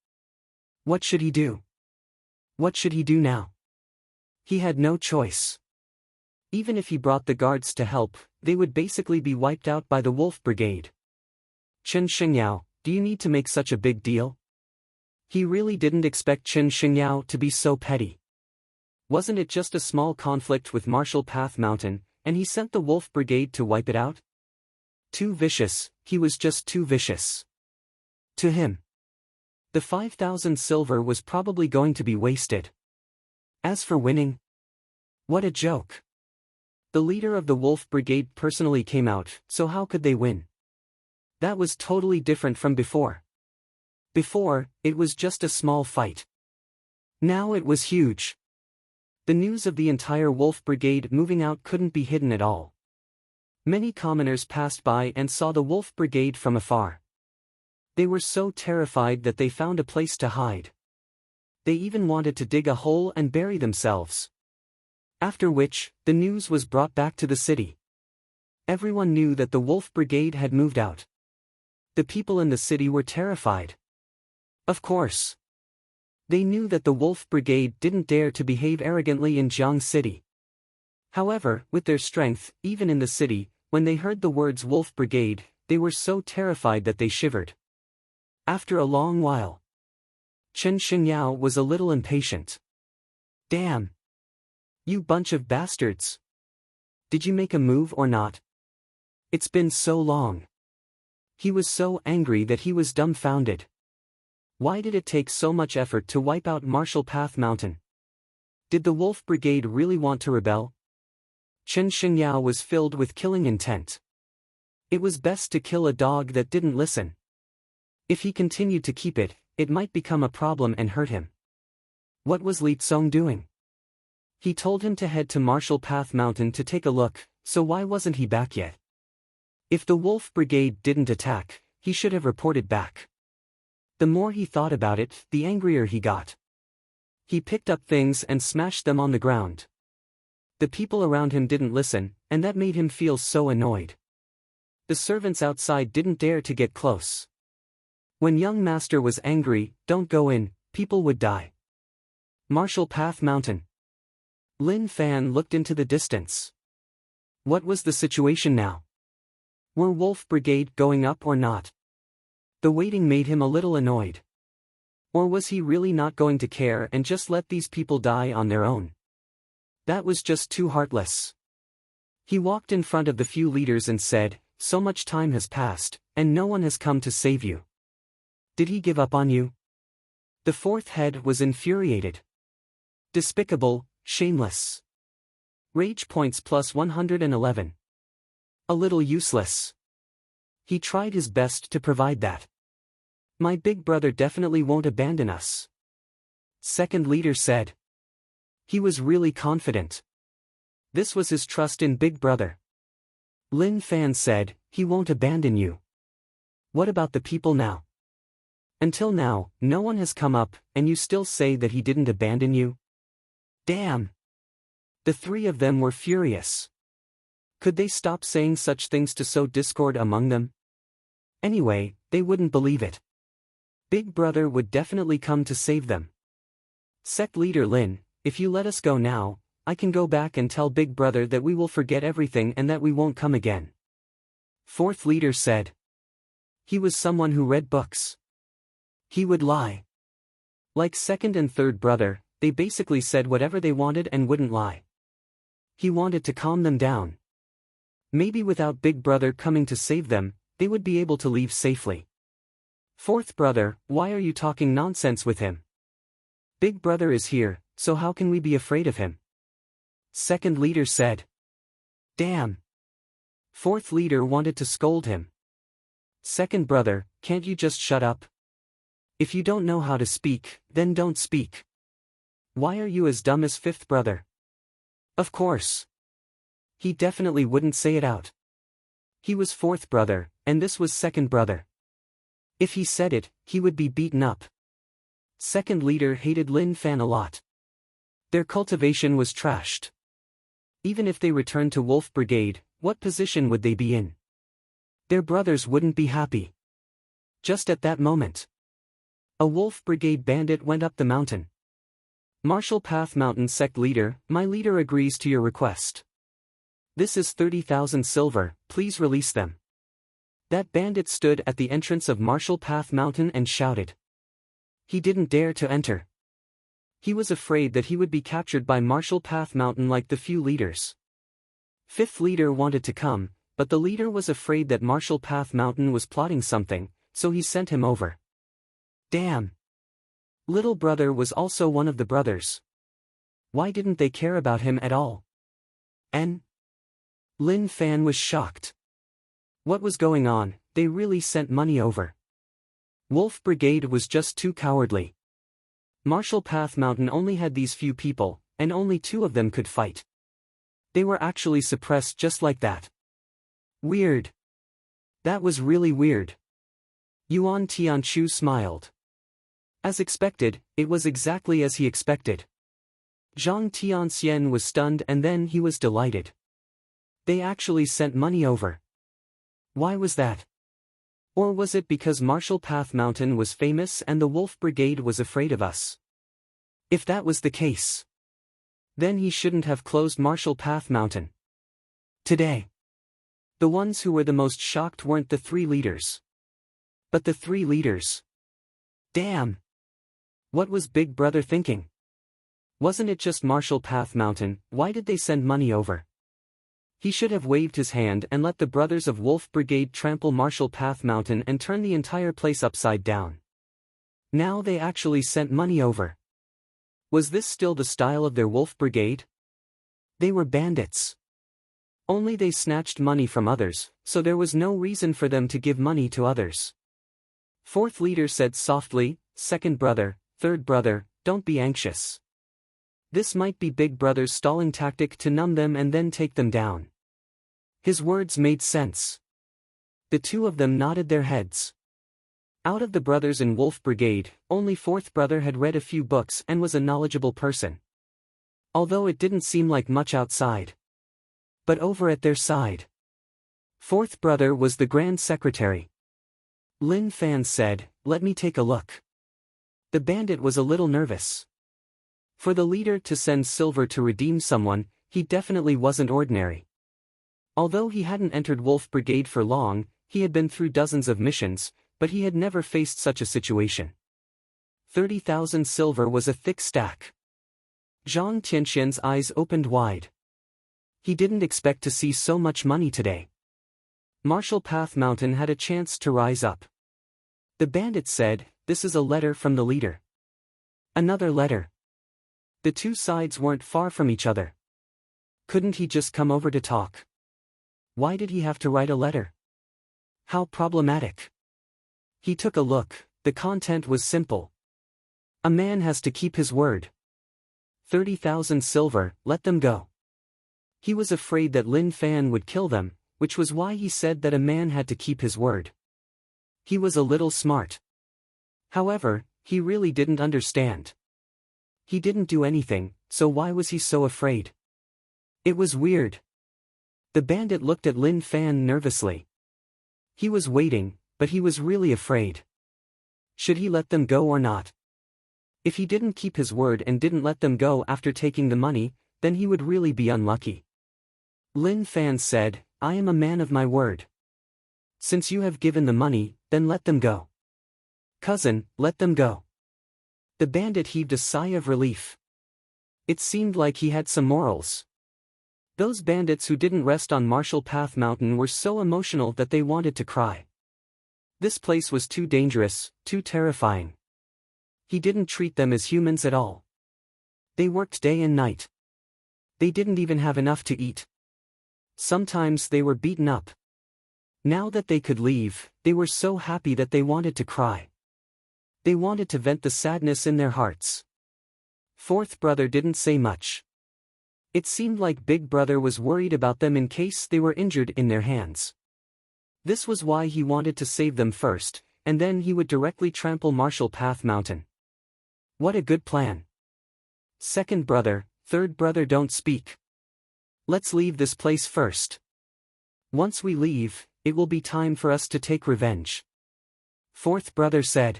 What should he do? What should he do now? He had no choice. Even if he brought the guards to help, they would basically be wiped out by the Wolf Brigade. Chen Xingyao, do you need to make such a big deal? He really didn't expect Chen Xingyao to be so petty. Wasn't it just a small conflict with Marshall Path Mountain, and he sent the Wolf Brigade to wipe it out? Too vicious, he was just too vicious. To him, the 5,000 silver was probably going to be wasted. As for winning, what a joke. The leader of the Wolf Brigade personally came out, so how could they win? That was totally different from before. Before, it was just a small fight. Now it was huge. The news of the entire Wolf Brigade moving out couldn't be hidden at all. Many commoners passed by and saw the Wolf Brigade from afar. They were so terrified that they found a place to hide. They even wanted to dig a hole and bury themselves. After which, the news was brought back to the city. Everyone knew that the Wolf Brigade had moved out. The people in the city were terrified. Of course. They knew that the Wolf Brigade didn't dare to behave arrogantly in Jiang City. However, with their strength, even in the city, when they heard the words Wolf Brigade, they were so terrified that they shivered. After a long while, Chen Xingyao was a little impatient. Damn! You bunch of bastards! Did you make a move or not? It's been so long. He was so angry that he was dumbfounded. Why did it take so much effort to wipe out Marshall Path Mountain? Did the Wolf Brigade really want to rebel? Chen Xingyao was filled with killing intent. It was best to kill a dog that didn't listen. If he continued to keep it, it might become a problem and hurt him. What was Li Tsong doing? He told him to head to Marshall Path Mountain to take a look, so why wasn't he back yet? If the Wolf Brigade didn't attack, he should have reported back. The more he thought about it, the angrier he got. He picked up things and smashed them on the ground. The people around him didn't listen, and that made him feel so annoyed. The servants outside didn't dare to get close. When young master was angry, don't go in, people would die. Marshall Path Mountain. Lin Fan looked into the distance. What was the situation now? Were Wolf Brigade going up or not? The waiting made him a little annoyed. Or was he really not going to care and just let these people die on their own? That was just too heartless. He walked in front of the few leaders and said, so much time has passed, and no one has come to save you. Did he give up on you? The fourth head was infuriated. Despicable, shameless. Rage points plus 111. A little useless. He tried his best to provide that. My big brother definitely won't abandon us. Second leader said. He was really confident. This was his trust in Big Brother. Lin Fan said, he won't abandon you. What about the people now? Until now, no one has come up, and you still say that he didn't abandon you? Damn! The three of them were furious. Could they stop saying such things to sow discord among them? Anyway, they wouldn't believe it. Big Brother would definitely come to save them. Sect leader Lin, if you let us go now, I can go back and tell Big Brother that we will forget everything and that we won't come again. Fourth leader said. He was someone who read books. He would lie. Like second and third brother, they basically said whatever they wanted and wouldn't lie. He wanted to calm them down. Maybe without Big Brother coming to save them, they would be able to leave safely. Fourth brother, why are you talking nonsense with him? Big Brother is here, so how can we be afraid of him? Second leader said. Damn. Fourth leader wanted to scold him. Second brother, can't you just shut up? If you don't know how to speak, then don't speak. Why are you as dumb as fifth brother? Of course. He definitely wouldn't say it out. He was fourth brother, and this was second brother. If he said it, he would be beaten up. Second leader hated Lin Fan a lot. Their cultivation was trashed. Even if they returned to Wolf Brigade, what position would they be in? Their brothers wouldn't be happy. Just at that moment, a Wolf Brigade bandit went up the mountain. Marshall Path Mountain Sect leader, my leader agrees to your request. This is 30,000 silver, please release them. That bandit stood at the entrance of Marshall Path Mountain and shouted. He didn't dare to enter. He was afraid that he would be captured by Marshall Path Mountain like the few leaders. Fifth leader wanted to come, but the leader was afraid that Marshall Path Mountain was plotting something, so he sent him over. Damn. Little brother was also one of the brothers. Why didn't they care about him at all? Lin Fan was shocked. What was going on? They really sent money over. Wolf Brigade was just too cowardly. Marshall Path Mountain only had these few people, and only 2 of them could fight. They were actually suppressed just like that. Weird. That was really weird. Yuan Tianchu smiled. As expected, it was exactly as he expected. Zhang Tianxian was stunned and then he was delighted. They actually sent money over. Why was that? Or was it because Marshall Path Mountain was famous and the Wolf Brigade was afraid of us? If that was the case, then he shouldn't have closed Marshall Path Mountain. Today, the ones who were the most shocked weren't the 3 leaders, but the 3 leaders. Damn! What was Big Brother thinking? Wasn't it just Marshall Path Mountain? Why did they send money over? He should have waved his hand and let the brothers of Wolf Brigade trample Marshall Path Mountain and turn the entire place upside down. Now they actually sent money over. Was this still the style of their Wolf Brigade? They were bandits. Only they snatched money from others, so there was no reason for them to give money to others. Fourth leader said softly, second brother, third brother, don't be anxious. This might be Big Brother's stalling tactic to numb them and then take them down. His words made sense. The 2 of them nodded their heads. Out of the brothers in Wolf Brigade, only fourth brother had read a few books and was a knowledgeable person. Although it didn't seem like much outside. But over at their side, fourth brother was the Grand Secretary. Lin Fan said, let me take a look. The bandit was a little nervous. For the leader to send silver to redeem someone, he definitely wasn't ordinary. Although he hadn't entered Wolf Brigade for long, he had been through dozens of missions, but he had never faced such a situation. 30,000 silver was a thick stack. Zhang Tianxian's eyes opened wide. He didn't expect to see so much money today. Marshall Path Mountain had a chance to rise up. The bandit said, this is a letter from the leader. Another letter. The 2 sides weren't far from each other. Couldn't he just come over to talk? Why did he have to write a letter? How problematic. He took a look. The content was simple. A man has to keep his word. 30,000 silver, let them go. He was afraid that Lin Fan would kill them, which was why he said that a man had to keep his word. He was a little smart. However, he really didn't understand. He didn't do anything, so why was he so afraid? It was weird. The bandit looked at Lin Fan nervously. He was waiting, but he was really afraid. Should he let them go or not? If he didn't keep his word and didn't let them go after taking the money, then he would really be unlucky. Lin Fan said, I am a man of my word. Since you have given the money, then let them go. Cousin, let them go. The bandit heaved a sigh of relief. It seemed like he had some morals. Those bandits who didn't rest on Marshall Path Mountain were so emotional that they wanted to cry. This place was too dangerous, too terrifying. He didn't treat them as humans at all. They worked day and night. They didn't even have enough to eat. Sometimes they were beaten up. Now that they could leave, they were so happy that they wanted to cry. They wanted to vent the sadness in their hearts. Fourth brother didn't say much. It seemed like Big Brother was worried about them in case they were injured in their hands. This was why he wanted to save them first, and then he would directly trample Marshall Path Mountain. What a good plan. Second brother, third brother, don't speak. Let's leave this place first. Once we leave, it will be time for us to take revenge. Fourth brother said.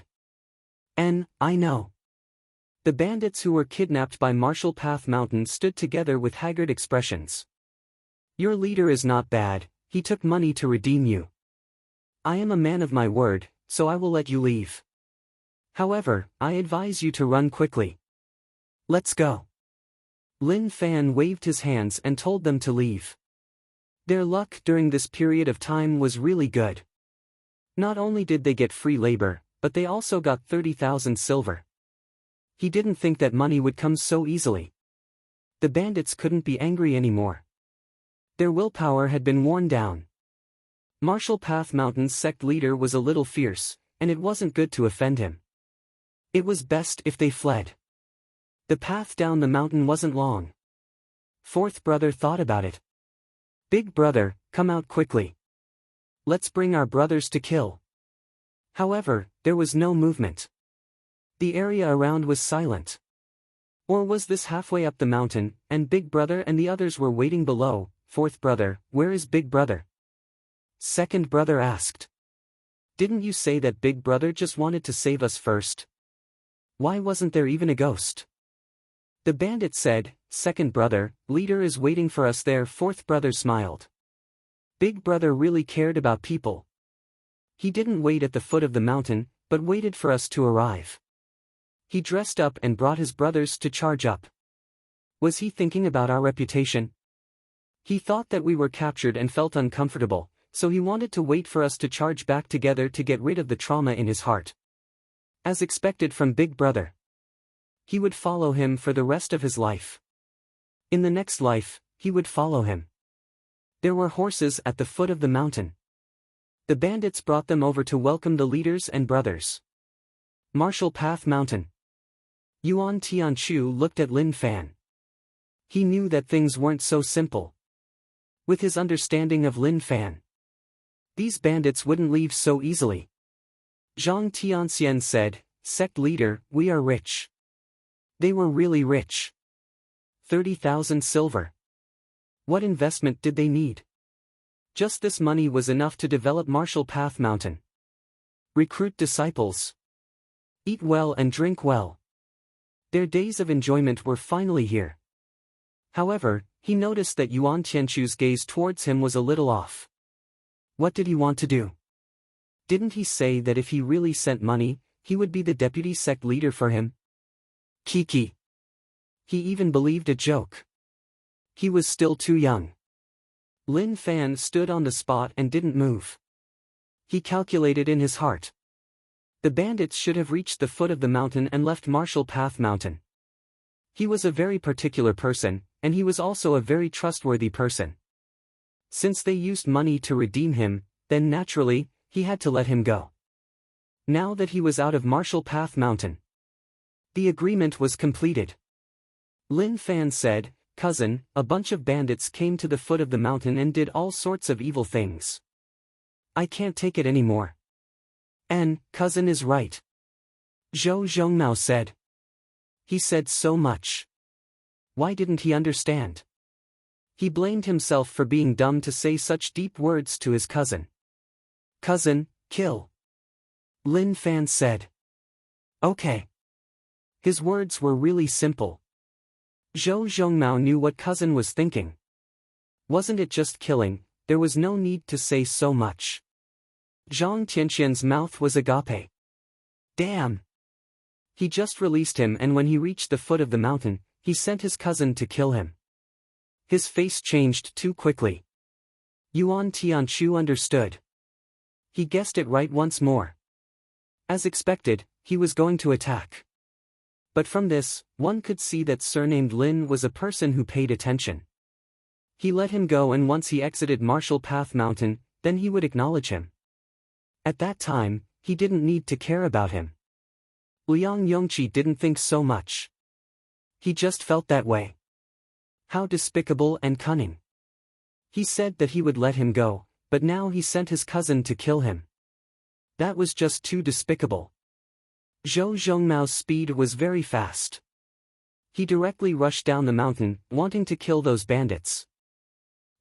I know. The bandits who were kidnapped by Marshall Path Mountain stood together with haggard expressions. Your leader is not bad, he took money to redeem you. I am a man of my word, so I will let you leave. However, I advise you to run quickly. Let's go. Lin Fan waved his hands and told them to leave. Their luck during this period of time was really good. Not only did they get free labor, but they also got 30,000 silver. He didn't think that money would come so easily. The bandits couldn't be angry anymore. Their willpower had been worn down. Marshall Path Mountain's sect leader was a little fierce, and it wasn't good to offend him. It was best if they fled. The path down the mountain wasn't long. Fourth brother thought about it. Big brother, come out quickly. Let's bring our brothers to kill. However, there was no movement. The area around was silent. Or was this halfway up the mountain, and Big Brother and the others were waiting below? Fourth brother, where is Big Brother? Second brother asked. Didn't you say that Big Brother just wanted to save us first? Why wasn't there even a ghost? The bandit said, Second brother, leader is waiting for us there. Fourth brother smiled. Big Brother really cared about people. He didn't wait at the foot of the mountain, but waited for us to arrive. He dressed up and brought his brothers to charge up. Was he thinking about our reputation? He thought that we were captured and felt uncomfortable, so he wanted to wait for us to charge back together to get rid of the trauma in his heart. As expected from Big Brother. He would follow him for the rest of his life. In the next life, he would follow him. There were horses at the foot of the mountain. The bandits brought them over to welcome the leaders and brothers. Marshall Path Mountain. Yuan Tianchu looked at Lin Fan. He knew that things weren't so simple. With his understanding of Lin Fan, these bandits wouldn't leave so easily. Zhang Tianxian said, Sect leader, we are rich. They were really rich. 30,000 silver. What investment did they need? Just this money was enough to develop Marshall Path Mountain. Recruit disciples. Eat well and drink well. Their days of enjoyment were finally here. However, he noticed that Yuan Tianchu's gaze towards him was a little off. What did he want to do? Didn't he say that if he really sent money, he would be the deputy sect leader for him? Kiki. He even believed a joke. He was still too young. Lin Fan stood on the spot and didn't move. He calculated in his heart. The bandits should have reached the foot of the mountain and left Marshall Path Mountain. He was a very particular person, and he was also a very trustworthy person. Since they used money to redeem him, then naturally, He had to let him go. Now that he was out of Marshall Path Mountain, the agreement was completed. Lin Fan said, "Cousin, a bunch of bandits came to the foot of the mountain and did all sorts of evil things. I can't take it anymore." "And, cousin is right," Zhou Zhongmao said. "He said so much. Why didn't he understand?" He blamed himself for being dumb to say such deep words to his cousin. "Cousin, kill," Lin Fan said. "Okay." His words were really simple. Zhou Zhongmao knew what cousin was thinking. Wasn't it just killing? There was no need to say so much. Zhang Tianxian's mouth was agape. Damn! He just released him, and when he reached the foot of the mountain, he sent his cousin to kill him. His face changed too quickly. Yuan Tianchu understood. He guessed it right once more. As expected, he was going to attack. But from this, one could see that surnamed Lin was a person who paid attention. He let him go, and once he exited Marshall Path Mountain, then he would acknowledge him. At that time, he didn't need to care about him. Liang Yongqi didn't think so much. He just felt that way. How despicable and cunning. He said that he would let him go, but now he sent his cousin to kill him. That was just too despicable. Zhou Zhongmao's speed was very fast. He directly rushed down the mountain, wanting to kill those bandits.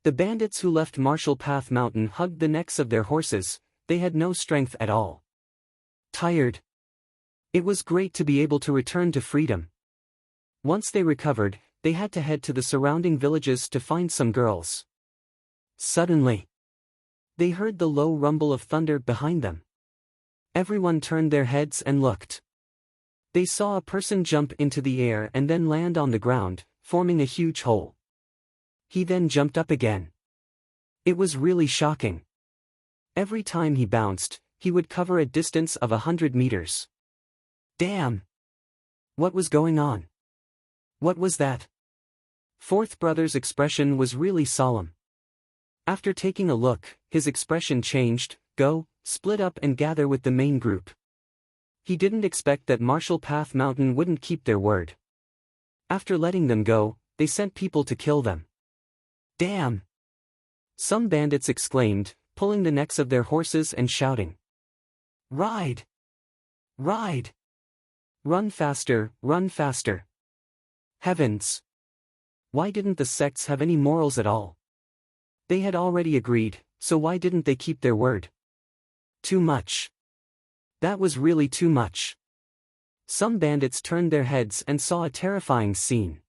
The bandits who left Marshall Path Mountain hugged the necks of their horses. They had no strength at all. Tired. It was great to be able to return to freedom. Once they recovered, they had to head to the surrounding villages to find some girls. Suddenly, they heard the low rumble of thunder behind them. Everyone turned their heads and looked. They saw a person jump into the air and then land on the ground, forming a huge hole. He then jumped up again. It was really shocking. Every time he bounced, he would cover a distance of 100 meters. Damn! What was going on? What was that? Fourth brother's expression was really solemn. After taking a look, his expression changed. Go, split up and gather with the main group. He didn't expect that Marshall Path Mountain wouldn't keep their word. After letting them go, they sent people to kill them. Damn! Some bandits exclaimed, pulling the necks of their horses and shouting. Ride! Ride! Run faster, run faster! Heavens! Why didn't the sects have any morals at all? They had already agreed, so why didn't they keep their word? Too much. That was really too much. Some bandits turned their heads and saw a terrifying scene.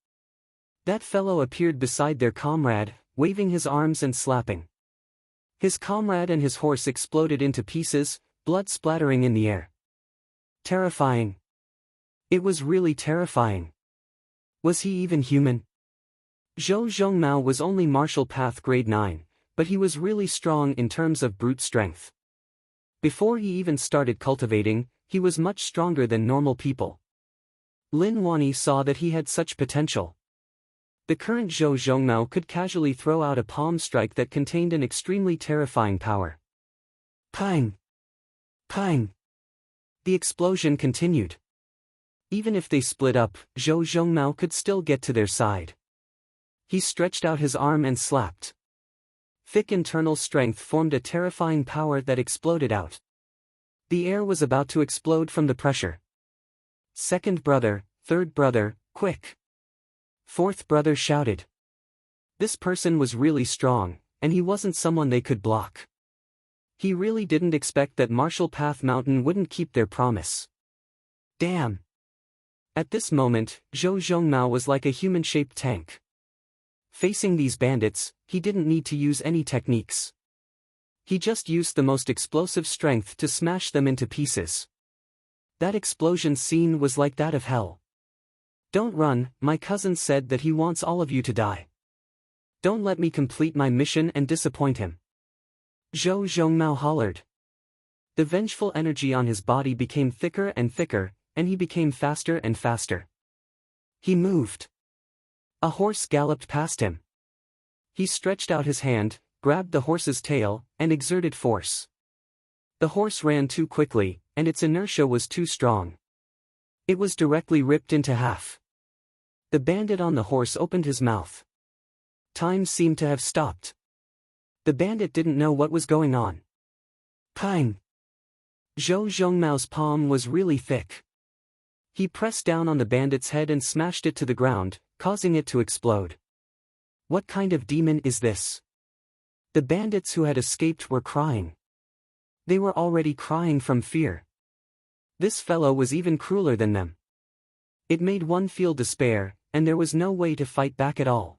That fellow appeared beside their comrade, waving his arms and slapping. His comrade and his horse exploded into pieces, blood splattering in the air. Terrifying. It was really terrifying. Was he even human? Zhou Zhongmao was only Marshall Path Grade 9, but he was really strong in terms of brute strength. Before he even started cultivating, he was much stronger than normal people. Lin Wani saw that he had such potential. The current Zhou Zhongmao could casually throw out a palm strike that contained an extremely terrifying power. Pang! Pang! The explosion continued. Even if they split up, Zhou Zhongmao could still get to their side. He stretched out his arm and slapped. Thick internal strength formed a terrifying power that exploded out. The air was about to explode from the pressure. Second brother, third brother, quick! Fourth brother shouted. This person was really strong, and he wasn't someone they could block. He really didn't expect that Marshall Path Mountain wouldn't keep their promise. Damn! At this moment, Zhou Zhongmao was like a human-shaped tank. Facing these bandits, he didn't need to use any techniques. He just used the most explosive strength to smash them into pieces. That explosion scene was like that of hell. Don't run, my cousin said that he wants all of you to die. Don't let me complete my mission and disappoint him. Zhou Zhongmao hollered. The vengeful energy on his body became thicker and thicker, and he became faster and faster. He moved. A horse galloped past him. He stretched out his hand, grabbed the horse's tail, and exerted force. The horse ran too quickly, and its inertia was too strong. It was directly ripped into half. The bandit on the horse opened his mouth. Time seemed to have stopped. The bandit didn't know what was going on. Pang! Zhou Zhongmao's palm was really thick. He pressed down on the bandit's head and smashed it to the ground, causing it to explode. What kind of demon is this? The bandits who had escaped were crying. They were already crying from fear. This fellow was even crueler than them. It made one feel despair, and there was no way to fight back at all.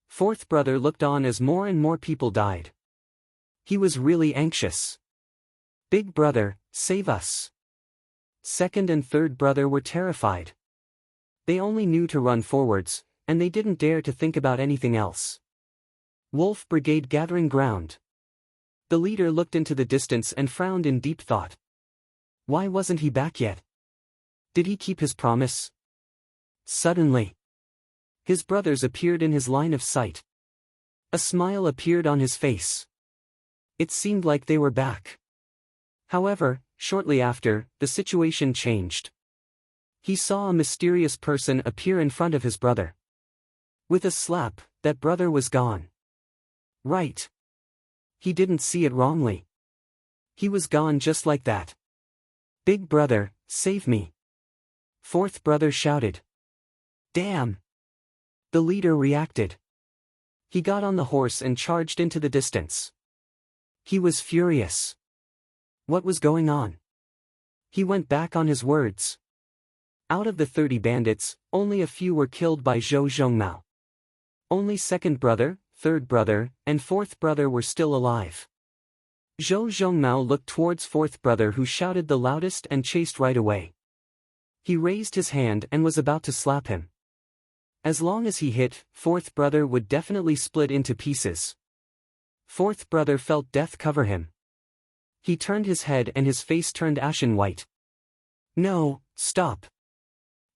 Fourth brother looked on as more and more people died. He was really anxious. Big brother, save us. Second and third brother were terrified. They only knew to run forwards, and they didn't dare to think about anything else. Wolf Brigade gathering ground. The leader looked into the distance and frowned in deep thought. Why wasn't he back yet? Did he keep his promise? Suddenly, his brothers appeared in his line of sight. A smile appeared on his face. It seemed like they were back. However, shortly after, the situation changed. He saw a mysterious person appear in front of his brother. With a slap, that brother was gone. Right. He didn't see it wrongly. He was gone just like that. Big brother, save me. Fourth brother shouted. Damn! The leader reacted. He got on the horse and charged into the distance. He was furious. What was going on? He went back on his words. Out of the 30 bandits, only a few were killed by Zhou Zhongmao. Only second brother, third brother, and fourth brother were still alive. Zhou Zhongmao looked towards fourth brother who shouted the loudest and chased right away. He raised his hand and was about to slap him. As long as he hit, fourth brother would definitely split into pieces. Fourth brother felt death cover him. He turned his head and his face turned ashen white. No, stop.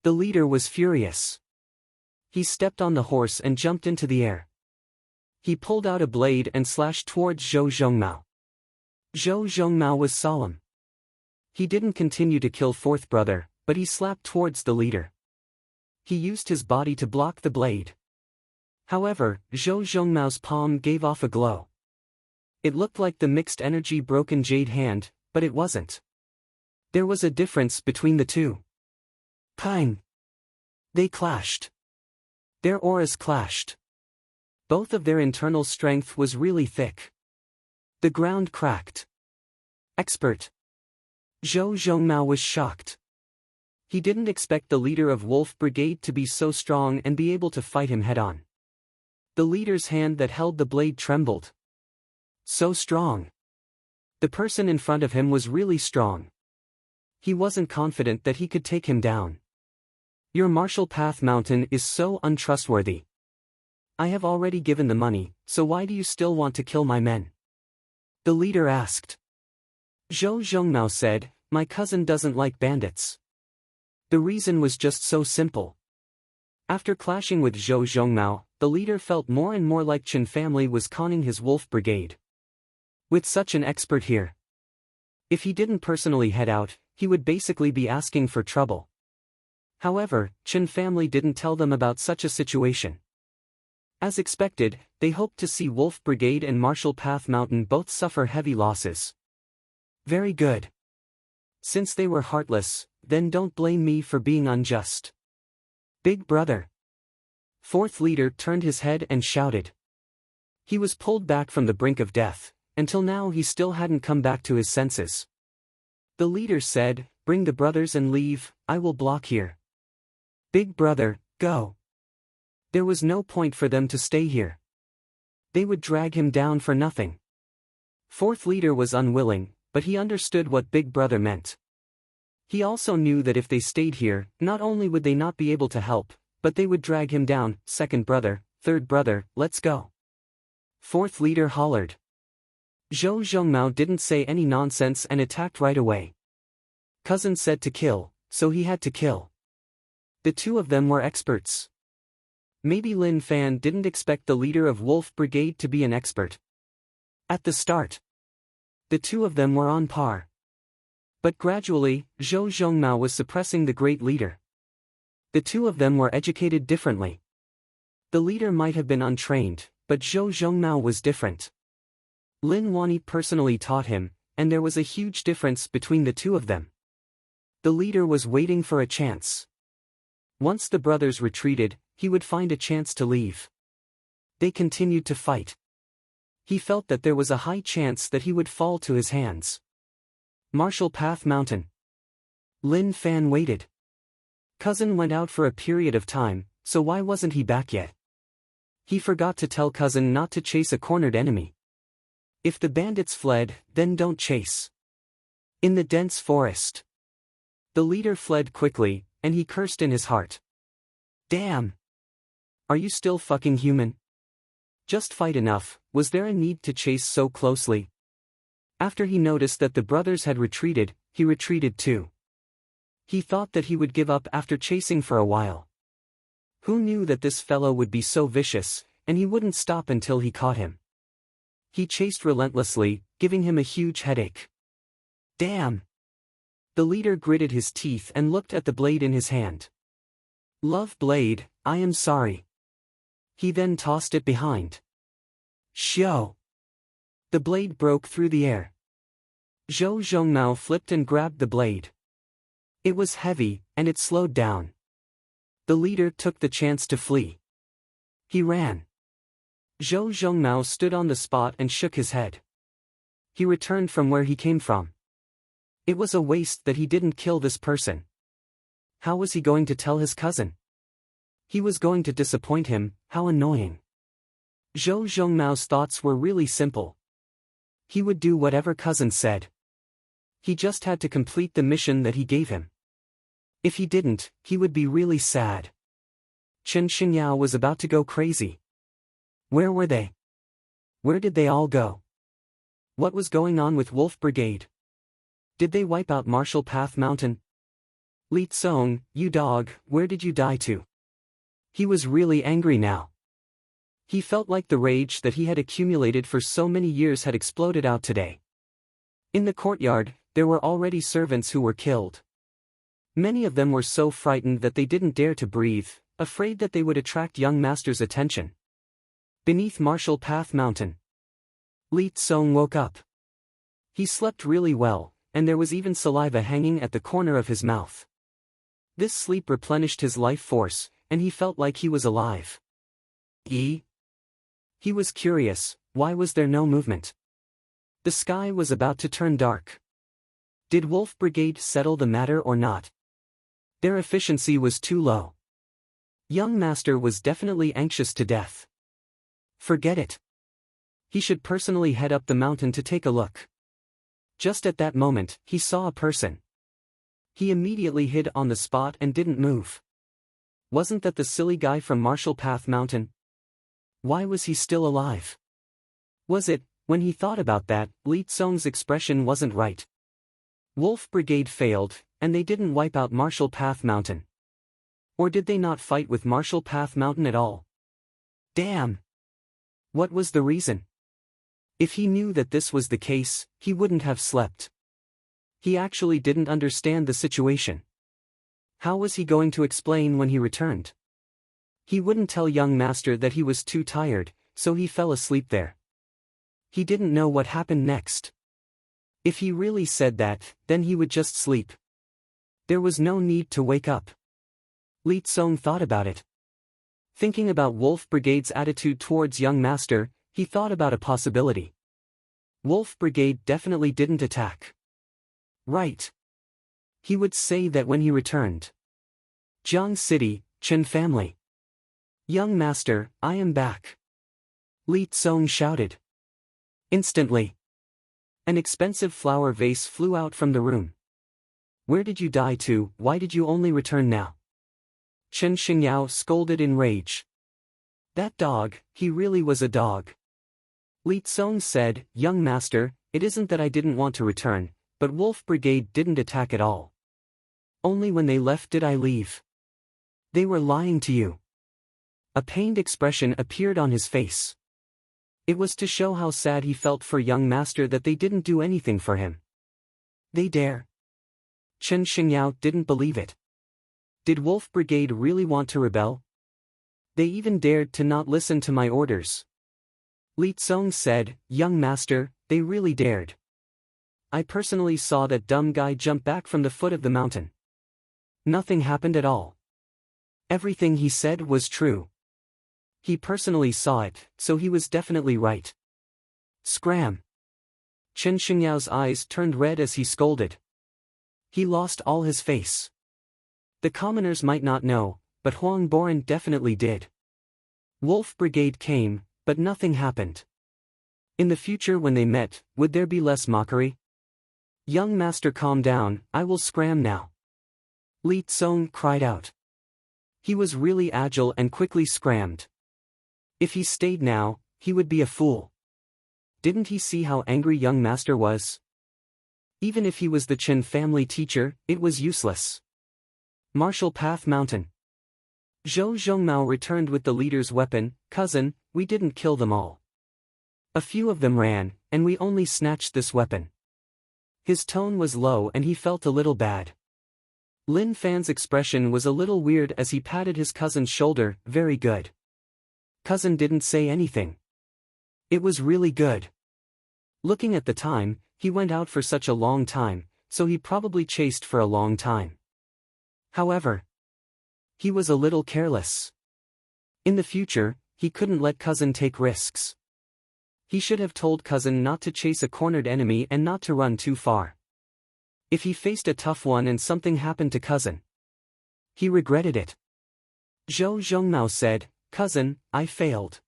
The leader was furious. He stepped on the horse and jumped into the air. He pulled out a blade and slashed towards Zhou Zhongmao. Zhou Zhongmao was solemn. He didn't continue to kill fourth brother, but he slapped towards the leader. He used his body to block the blade. However, Zhou Zhongmao's palm gave off a glow. It looked like the mixed energy broken jade hand, but it wasn't. There was a difference between the two. Pang! They clashed. Their auras clashed. Both of their internal strength was really thick. The ground cracked. Expert. Zhou Zhongmao was shocked. He didn't expect the leader of Wolf Brigade to be so strong and be able to fight him head-on. The leader's hand that held the blade trembled. So strong. The person in front of him was really strong. He wasn't confident that he could take him down. Your martial path mountain is so untrustworthy. I have already given the money, so why do you still want to kill my men? The leader asked. Zhou Zhongmao said, my cousin doesn't like bandits. The reason was just so simple. After clashing with Zhou Zhongmao, the leader felt more and more like Chen family was conning his wolf brigade. With such an expert here, if he didn't personally head out, he would basically be asking for trouble. However, Chen family didn't tell them about such a situation. As expected, they hoped to see Wolf Brigade and Martial Path Mountain both suffer heavy losses. Very good. Since they were heartless, then don't blame me for being unjust. Big brother. Fourth leader turned his head and shouted. He was pulled back from the brink of death. Until now he still hadn't come back to his senses. The leader said, bring the brothers and leave, I will block here. Big brother, go. There was no point for them to stay here. They would drag him down for nothing. Fourth leader was unwilling, but he understood what Big brother meant. He also knew that if they stayed here, not only would they not be able to help, but they would drag him down. Second brother, third brother, let's go. Fourth leader hollered. Zhou Zhongmao didn't say any nonsense and attacked right away. Cousin said to kill, so he had to kill. The two of them were experts. Maybe Lin Fan didn't expect the leader of Wolf Brigade to be an expert. At the start, The two of them were on par. But gradually, Zhou Zhongmao was suppressing the great leader. The two of them were educated differently. The leader might have been untrained, but Zhou Zhongmao was different. Lin Wanyi personally taught him, and there was a huge difference between the two of them. The leader was waiting for a chance. Once the brothers retreated, he would find a chance to leave. They continued to fight. He felt that there was a high chance that he would fall to his hands. Martial Path Mountain. Lin Fan waited. Cousin went out for a period of time, so why wasn't he back yet? He forgot to tell cousin not to chase a cornered enemy. If the bandits fled, then don't chase. In the dense forest. The leader fled quickly, and he cursed in his heart. Damn! Are you still fucking human? Just fight enough, was there a need to chase so closely? After he noticed that the brothers had retreated, he retreated too. He thought that he would give up after chasing for a while. Who knew that this fellow would be so vicious, and he wouldn't stop until he caught him? He chased relentlessly, giving him a huge headache. Damn! The leader gritted his teeth and looked at the blade in his hand. Love blade, I am sorry. He then tossed it behind. Shio! The blade broke through the air. Zhou Zhongmao flipped and grabbed the blade. It was heavy, and it slowed down. The leader took the chance to flee. He ran. Zhou Zhongmao stood on the spot and shook his head. He returned from where he came from. It was a waste that he didn't kill this person. How was he going to tell his cousin? He was going to disappoint him, how annoying. Zhou Zhongmao's thoughts were really simple. He would do whatever cousin said. He just had to complete the mission that he gave him. If he didn't, he would be really sad. Chen Xingyao was about to go crazy. Where were they? Where did they all go? What was going on with Wolf Brigade? Did they wipe out Martial Path Mountain? Li Tsong, you dog, where did you die to? He was really angry now. He felt like the rage that he had accumulated for so many years had exploded out today. In the courtyard, there were already servants who were killed. Many of them were so frightened that they didn't dare to breathe, afraid that they would attract young master's attention. Beneath Martial Path Mountain, Li Tsong woke up. He slept really well, and there was even saliva hanging at the corner of his mouth. This sleep replenished his life force, and he felt like he was alive. He was curious, why was there no movement? The sky was about to turn dark. Did Wolf Brigade settle the matter or not? Their efficiency was too low. Young master was definitely anxious to death. Forget it. He should personally head up the mountain to take a look. Just at that moment, he saw a person. He immediately hid on the spot and didn't move. Wasn't that the silly guy from Martial Path Mountain? Why was he still alive? Was it, when he thought about that, Li Tsong's expression wasn't right. Wolf Brigade failed, and they didn't wipe out Martial Path Mountain. Or did they not fight with Martial Path Mountain at all? Damn! What was the reason? If he knew that this was the case, he wouldn't have slept. He actually didn't understand the situation. How was he going to explain when he returned? He wouldn't tell young master that he was too tired, so he fell asleep there. He didn't know what happened next. If he really said that, then he would just sleep. There was no need to wake up. Li Tsong thought about it. Thinking about Wolf Brigade's attitude towards young master, he thought about a possibility. Wolf Brigade definitely didn't attack. Right. He would say that when he returned. Jiang City, Chen family. Young master, I am back. Li Tsong shouted. Instantly. An expensive flower vase flew out from the room. Where did you die to? Why did you only return now? Chen Xingyao scolded in rage. That dog, he really was a dog. Li Tsong said, young master, it isn't that I didn't want to return, but Wolf Brigade didn't attack at all. Only when they left did I leave. They were lying to you. A pained expression appeared on his face. It was to show how sad he felt for young master that they didn't do anything for him. They dare. Chen Xingyao didn't believe it. Did Wolf Brigade really want to rebel? They even dared to not listen to my orders. Li Tsong said, young master, they really dared. I personally saw that dumb guy jump back from the foot of the mountain. Nothing happened at all. Everything he said was true. He personally saw it, so he was definitely right. Scram! Chen Xingyao's eyes turned red as he scolded. He lost all his face. The commoners might not know, but Huang Boran definitely did. Wolf Brigade came, but nothing happened. In the future when they met, would there be less mockery? Young master, calm down, I will scram now. Li Tsong cried out. He was really agile and quickly scrammed. If he stayed now, he would be a fool. Didn't he see how angry young master was? Even if he was the Chen family teacher, it was useless. Martial Path Mountain. Zhou Zhongmao returned with the leader's weapon. Cousin, we didn't kill them all. A few of them ran, and we only snatched this weapon. His tone was low and he felt a little bad. Lin Fan's expression was a little weird as he patted his cousin's shoulder. Very good. Cousin didn't say anything. It was really good. Looking at the time, he went out for such a long time, so he probably chased for a long time. However, he was a little careless. In the future, he couldn't let cousin take risks. He should have told cousin not to chase a cornered enemy and not to run too far. If he faced a tough one and something happened to cousin, he regretted it. Zhou Zhongmao said, cousin, I failed.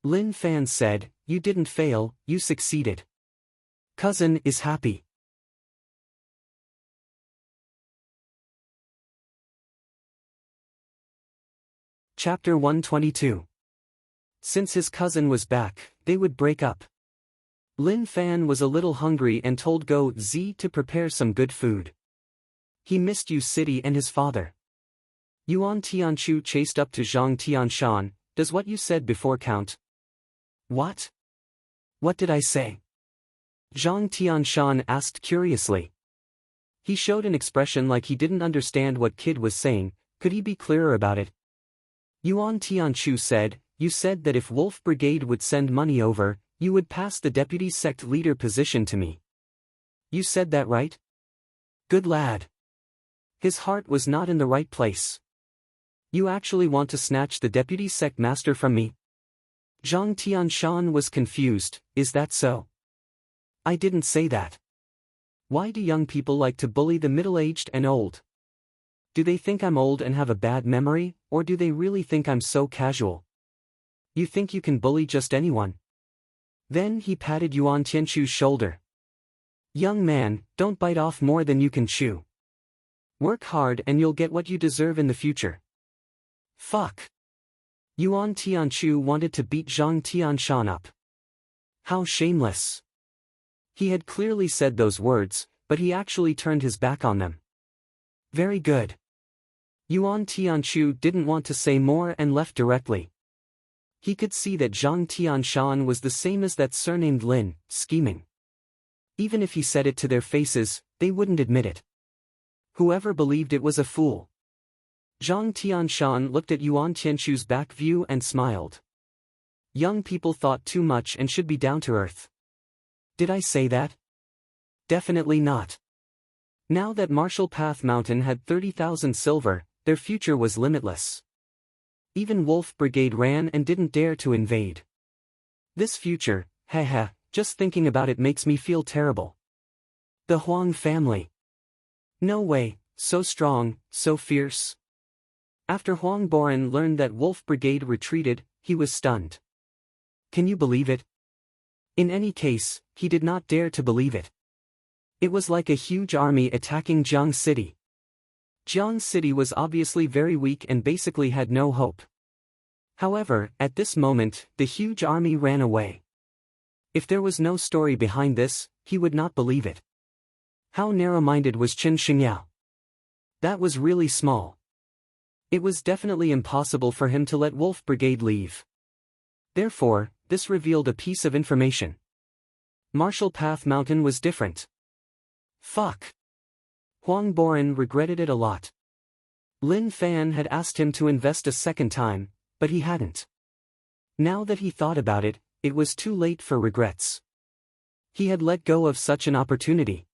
Lin Fan said, you didn't fail, you succeeded. Cousin is happy. Chapter 122. Since his cousin was back, they would break up. Lin Fan was a little hungry and told Go Zi to prepare some good food. He missed Yu City and his father. Yuan Tianchu chased up to Zhang Tianshan. Does what you said before count? What? What did I say? Zhang Tianshan asked curiously. He showed an expression like he didn't understand what kid was saying. Could he be clearer about it? Yuan Tianchu said, you said that if Wolf Brigade would send money over, you would pass the deputy sect leader position to me. You said that right? Good lad. His heart was not in the right place. You actually want to snatch the deputy sect master from me? Zhang Tianshan was confused. Is that so? I didn't say that. Why do young people like to bully the middle-aged and old? Do they think I'm old and have a bad memory, or do they really think I'm so casual? You think you can bully just anyone? Then he patted Yuan Tianchu's shoulder. Young man, don't bite off more than you can chew. Work hard and you'll get what you deserve in the future. Fuck. Yuan Tianchu wanted to beat Zhang Tianshan up. How shameless. He had clearly said those words, but he actually turned his back on them. Very good. Yuan Tianchu didn't want to say more and left directly. He could see that Zhang Tianshan was the same as that surnamed Lin, scheming. Even if he said it to their faces, they wouldn't admit it. Whoever believed it was a fool. Zhang Tianshan looked at Yuan Tianchu's back view and smiled. Young people thought too much and should be down to earth. Did I say that? Definitely not. Now that Martial Path Mountain had 30,000 silver, their future was limitless. Even Wolf Brigade ran and didn't dare to invade. This future, haha, just thinking about it makes me feel terrible. The Huang family. No way, so strong, so fierce. After Huang Boran learned that Wolf Brigade retreated, he was stunned. Can you believe it? In any case, he did not dare to believe it. It was like a huge army attacking Jiang City. Jiang City was obviously very weak and basically had no hope. However, at this moment, the huge army ran away. If there was no story behind this, he would not believe it. How narrow-minded was Chen Xingyao? That was really small. It was definitely impossible for him to let Wolf Brigade leave. Therefore, this revealed a piece of information. Marshall Path Mountain was different. Fuck. Huang Boren regretted it a lot. Lin Fan had asked him to invest a second time, but he hadn't. Now that he thought about it, it was too late for regrets. He had let go of such an opportunity.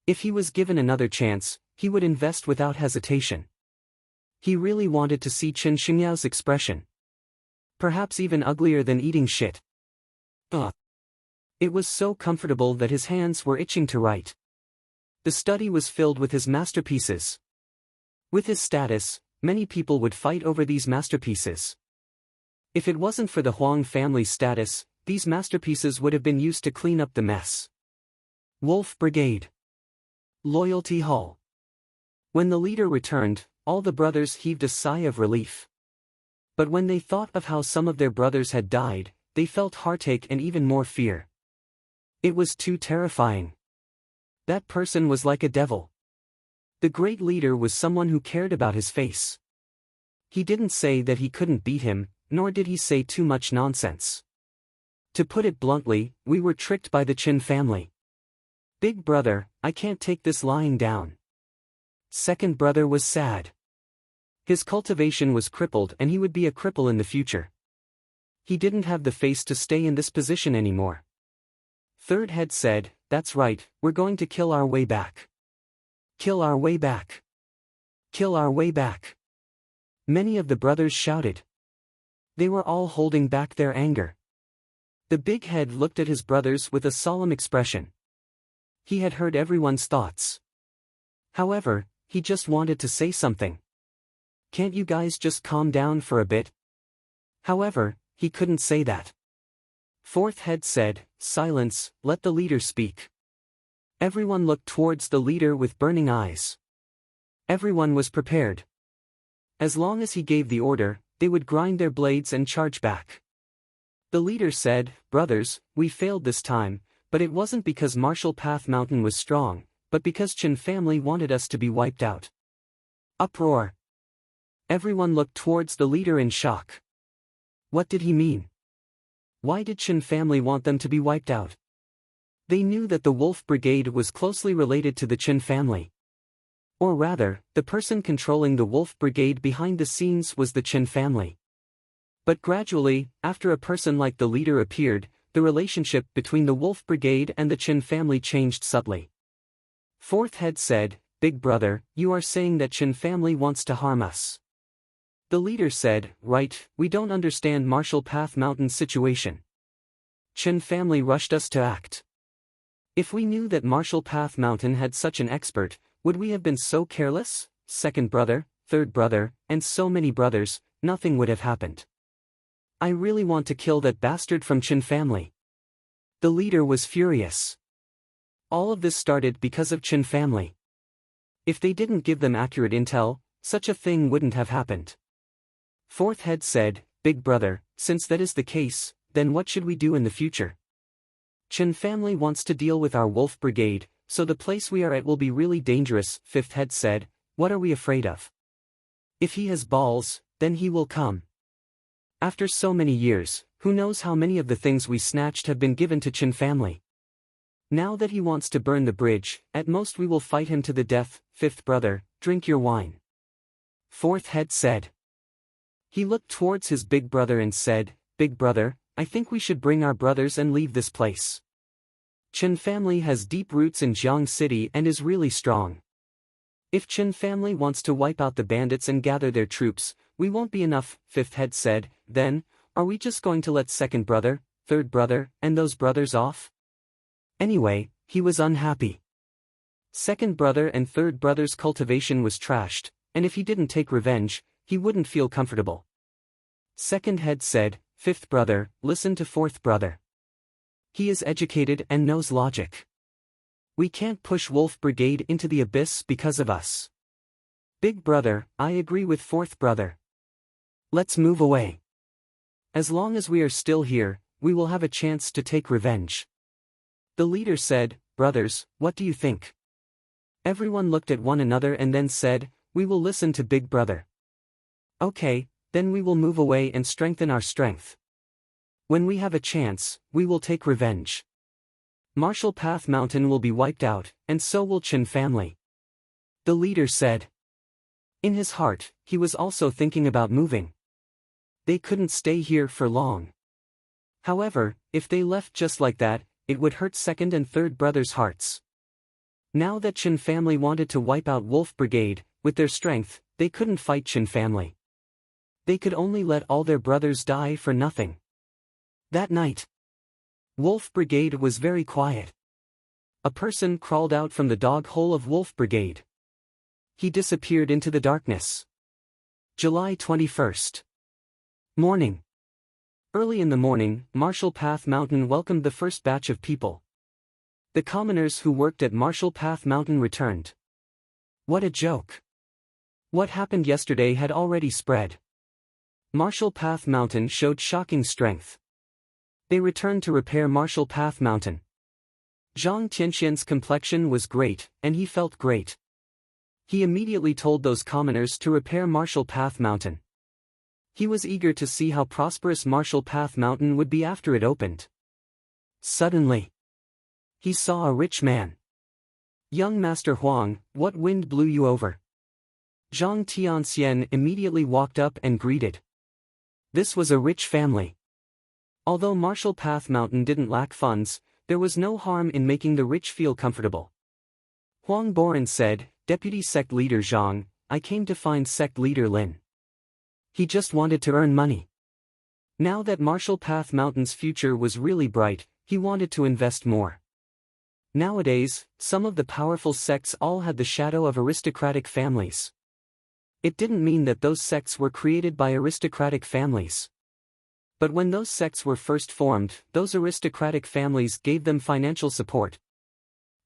If he was given another chance, he would invest without hesitation. He really wanted to see Chen Xingyao's expression. Perhaps even uglier than eating shit. Ugh. It was so comfortable that his hands were itching to write. The study was filled with his masterpieces. With his status, many people would fight over these masterpieces. If it wasn't for the Huang family's status, these masterpieces would have been used to clean up the mess. Wolf Brigade. Loyalty Hall. When the leader returned, all the brothers heaved a sigh of relief. But when they thought of how some of their brothers had died, they felt heartache and even more fear. It was too terrifying. That person was like a devil. The great leader was someone who cared about his face. He didn't say that he couldn't beat him, nor did he say too much nonsense. To put it bluntly, we were tricked by the Qin family. Big brother, I can't take this lying down. Second brother was sad. His cultivation was crippled and he would be a cripple in the future. He didn't have the face to stay in this position anymore. Third head said, that's right, we're going to kill our way back. Kill our way back. Kill our way back. Many of the brothers shouted. They were all holding back their anger. The big head looked at his brothers with a solemn expression. He had heard everyone's thoughts. However, he just wanted to say something. Can't you guys just calm down for a bit? However, he couldn't say that. Fourth head said, silence, let the leader speak. Everyone looked towards the leader with burning eyes. Everyone was prepared. As long as he gave the order, they would grind their blades and charge back. The leader said, brothers, we failed this time, but it wasn't because Marshall Path Mountain was strong, but because Qin family wanted us to be wiped out. Uproar. Everyone looked towards the leader in shock. What did he mean? Why did Qin family want them to be wiped out? They knew that the Wolf Brigade was closely related to the Qin family. Or rather, the person controlling the Wolf Brigade behind the scenes was the Qin family. But gradually, after a person like the leader appeared, the relationship between the Wolf Brigade and the Qin family changed subtly. Fourth head said, Big brother, you are saying that Qin family wants to harm us. The leader said, right, we don't understand Marshall Path Mountain's situation. Qin family rushed us to act. If we knew that Marshall Path Mountain had such an expert, would we have been so careless? Second brother, third brother, and so many brothers, nothing would have happened. I really want to kill that bastard from Qin family. The leader was furious. All of this started because of Qin family. If they didn't give them accurate intel, such a thing wouldn't have happened. Fourth head said, Big brother, since that is the case, then what should we do in the future? Qin family wants to deal with our Wolf Brigade, so the place we are at will be really dangerous. Fifth head said, what are we afraid of? If he has balls, then he will come. After so many years, who knows how many of the things we snatched have been given to Qin family. Now that he wants to burn the bridge, at most we will fight him to the death. Fifth brother, drink your wine. Fourth head said. He looked towards his big brother and said, Big brother, I think we should bring our brothers and leave this place. Qin family has deep roots in Jiang City and is really strong. If Qin family wants to wipe out the bandits and gather their troops, we won't be enough. Fifth head said, then, are we just going to let second brother, third brother, and those brothers off? Anyway, he was unhappy. Second brother and third brother's cultivation was trashed, and if he didn't take revenge, he wouldn't feel comfortable. Second head said, Fifth brother, listen to fourth brother. He is educated and knows logic. We can't push Wolf Brigade into the abyss because of us. Big brother, I agree with fourth brother. Let's move away. As long as we are still here, we will have a chance to take revenge. The leader said, brothers, what do you think? Everyone looked at one another and then said, we will listen to Big brother. Okay, then we will move away and strengthen our strength. When we have a chance, we will take revenge. Marshall Path Mountain will be wiped out, and so will Chen family. The leader said. In his heart, he was also thinking about moving. They couldn't stay here for long. However, if they left just like that, it would hurt second and third brothers' hearts. Now that Chen family wanted to wipe out Wolf Brigade, with their strength, they couldn't fight Chen family. They could only let all their brothers die for nothing. That night, Wolf Brigade was very quiet. A person crawled out from the dog hole of Wolf Brigade. He disappeared into the darkness. July 21st. Morning. Early in the morning, Marshall Path Mountain welcomed the first batch of people. The commoners who worked at Marshall Path Mountain returned. What a joke. What happened yesterday had already spread. Marshall Path Mountain showed shocking strength. They returned to repair Marshall Path Mountain. Zhang Tianxian's complexion was great, and he felt great. He immediately told those commoners to repair Marshall Path Mountain. He was eager to see how prosperous Marshall Path Mountain would be after it opened. Suddenly, he saw a rich man. Young Master Huang, what wind blew you over? Zhang Tianxian immediately walked up and greeted. This was a rich family. Although Marshall Path Mountain didn't lack funds, there was no harm in making the rich feel comfortable. Huang Boran said, Deputy Sect Leader Zhang, I came to find Sect Leader Lin. He just wanted to earn money. Now that Marshall Path Mountain's future was really bright, he wanted to invest more. Nowadays, some of the powerful sects all had the shadow of aristocratic families. It didn't mean that those sects were created by aristocratic families. But when those sects were first formed, those aristocratic families gave them financial support.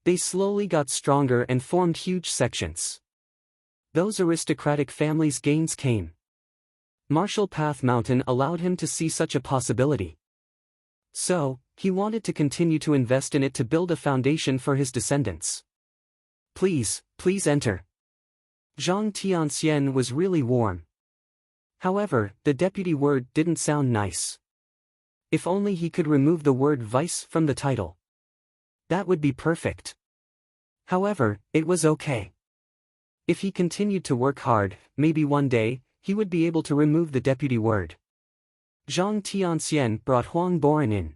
They slowly got stronger and formed huge sections. Those aristocratic families' gains came. Marshall Path Mountain allowed him to see such a possibility. So, he wanted to continue to invest in it to build a foundation for his descendants. Please enter. Zhang Tianxian was really warm. However, the deputy word didn't sound nice. If only he could remove the word vice from the title. That would be perfect. However, it was okay. If he continued to work hard, maybe one day, he would be able to remove the deputy word. Zhang Tianxian brought Huang Boran in.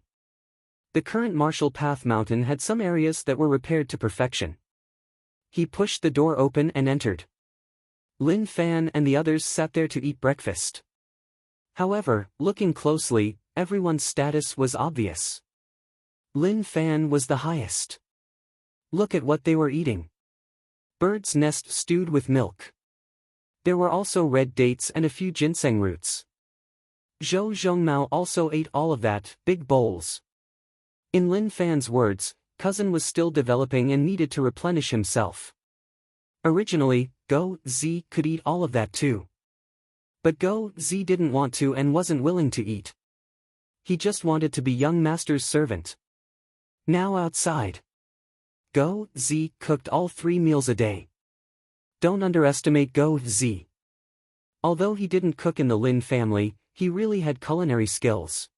The current Marshall Path Mountain had some areas that were repaired to perfection. He pushed the door open and entered. Lin Fan and the others sat there to eat breakfast. However, looking closely, everyone's status was obvious. Lin Fan was the highest. Look at what they were eating. Bird's nest stewed with milk. There were also red dates and a few ginseng roots. Zhou Zhongmao also ate all of that, big bowls. In Lin Fan's words, cousin was still developing and needed to replenish himself. Originally, Go Zi could eat all of that too. But Go Zi didn't want to and wasn't willing to eat. He just wanted to be young master's servant. Now outside. Go Zi cooked all 3 meals a day. Don't underestimate Go Zi. Although he didn't cook in the Lin family, he really had culinary skills.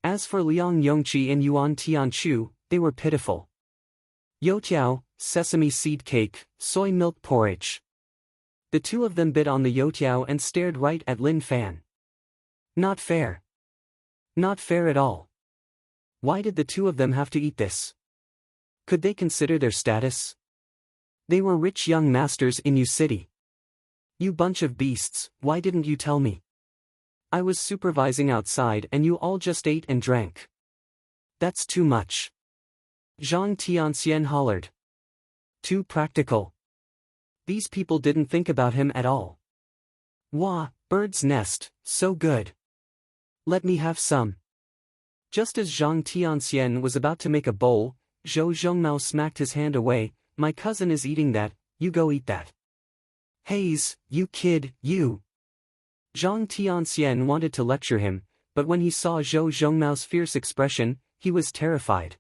As for Liang Yongqi and Yuan Tianchu, they were pitiful. Youtiao, sesame seed cake, soy milk porridge. The two of them bit on the youtiao and stared right at Lin Fan. Not fair. Not fair at all. Why did the two of them have to eat this? Could they consider their status? They were rich young masters in Yu City. You bunch of beasts, why didn't you tell me? I was supervising outside and you all just ate and drank. That's too much. Zhang Tianxian hollered. Too practical. These people didn't think about him at all. Wah, bird's nest, so good. Let me have some. Just as Zhang Tianxian was about to make a bowl, Zhou Zhongmao smacked his hand away. My cousin is eating that, you go eat that. Haze, you kid, you. Zhang Tianxian wanted to lecture him, but when he saw Zhou Zhongmao's fierce expression, he was terrified.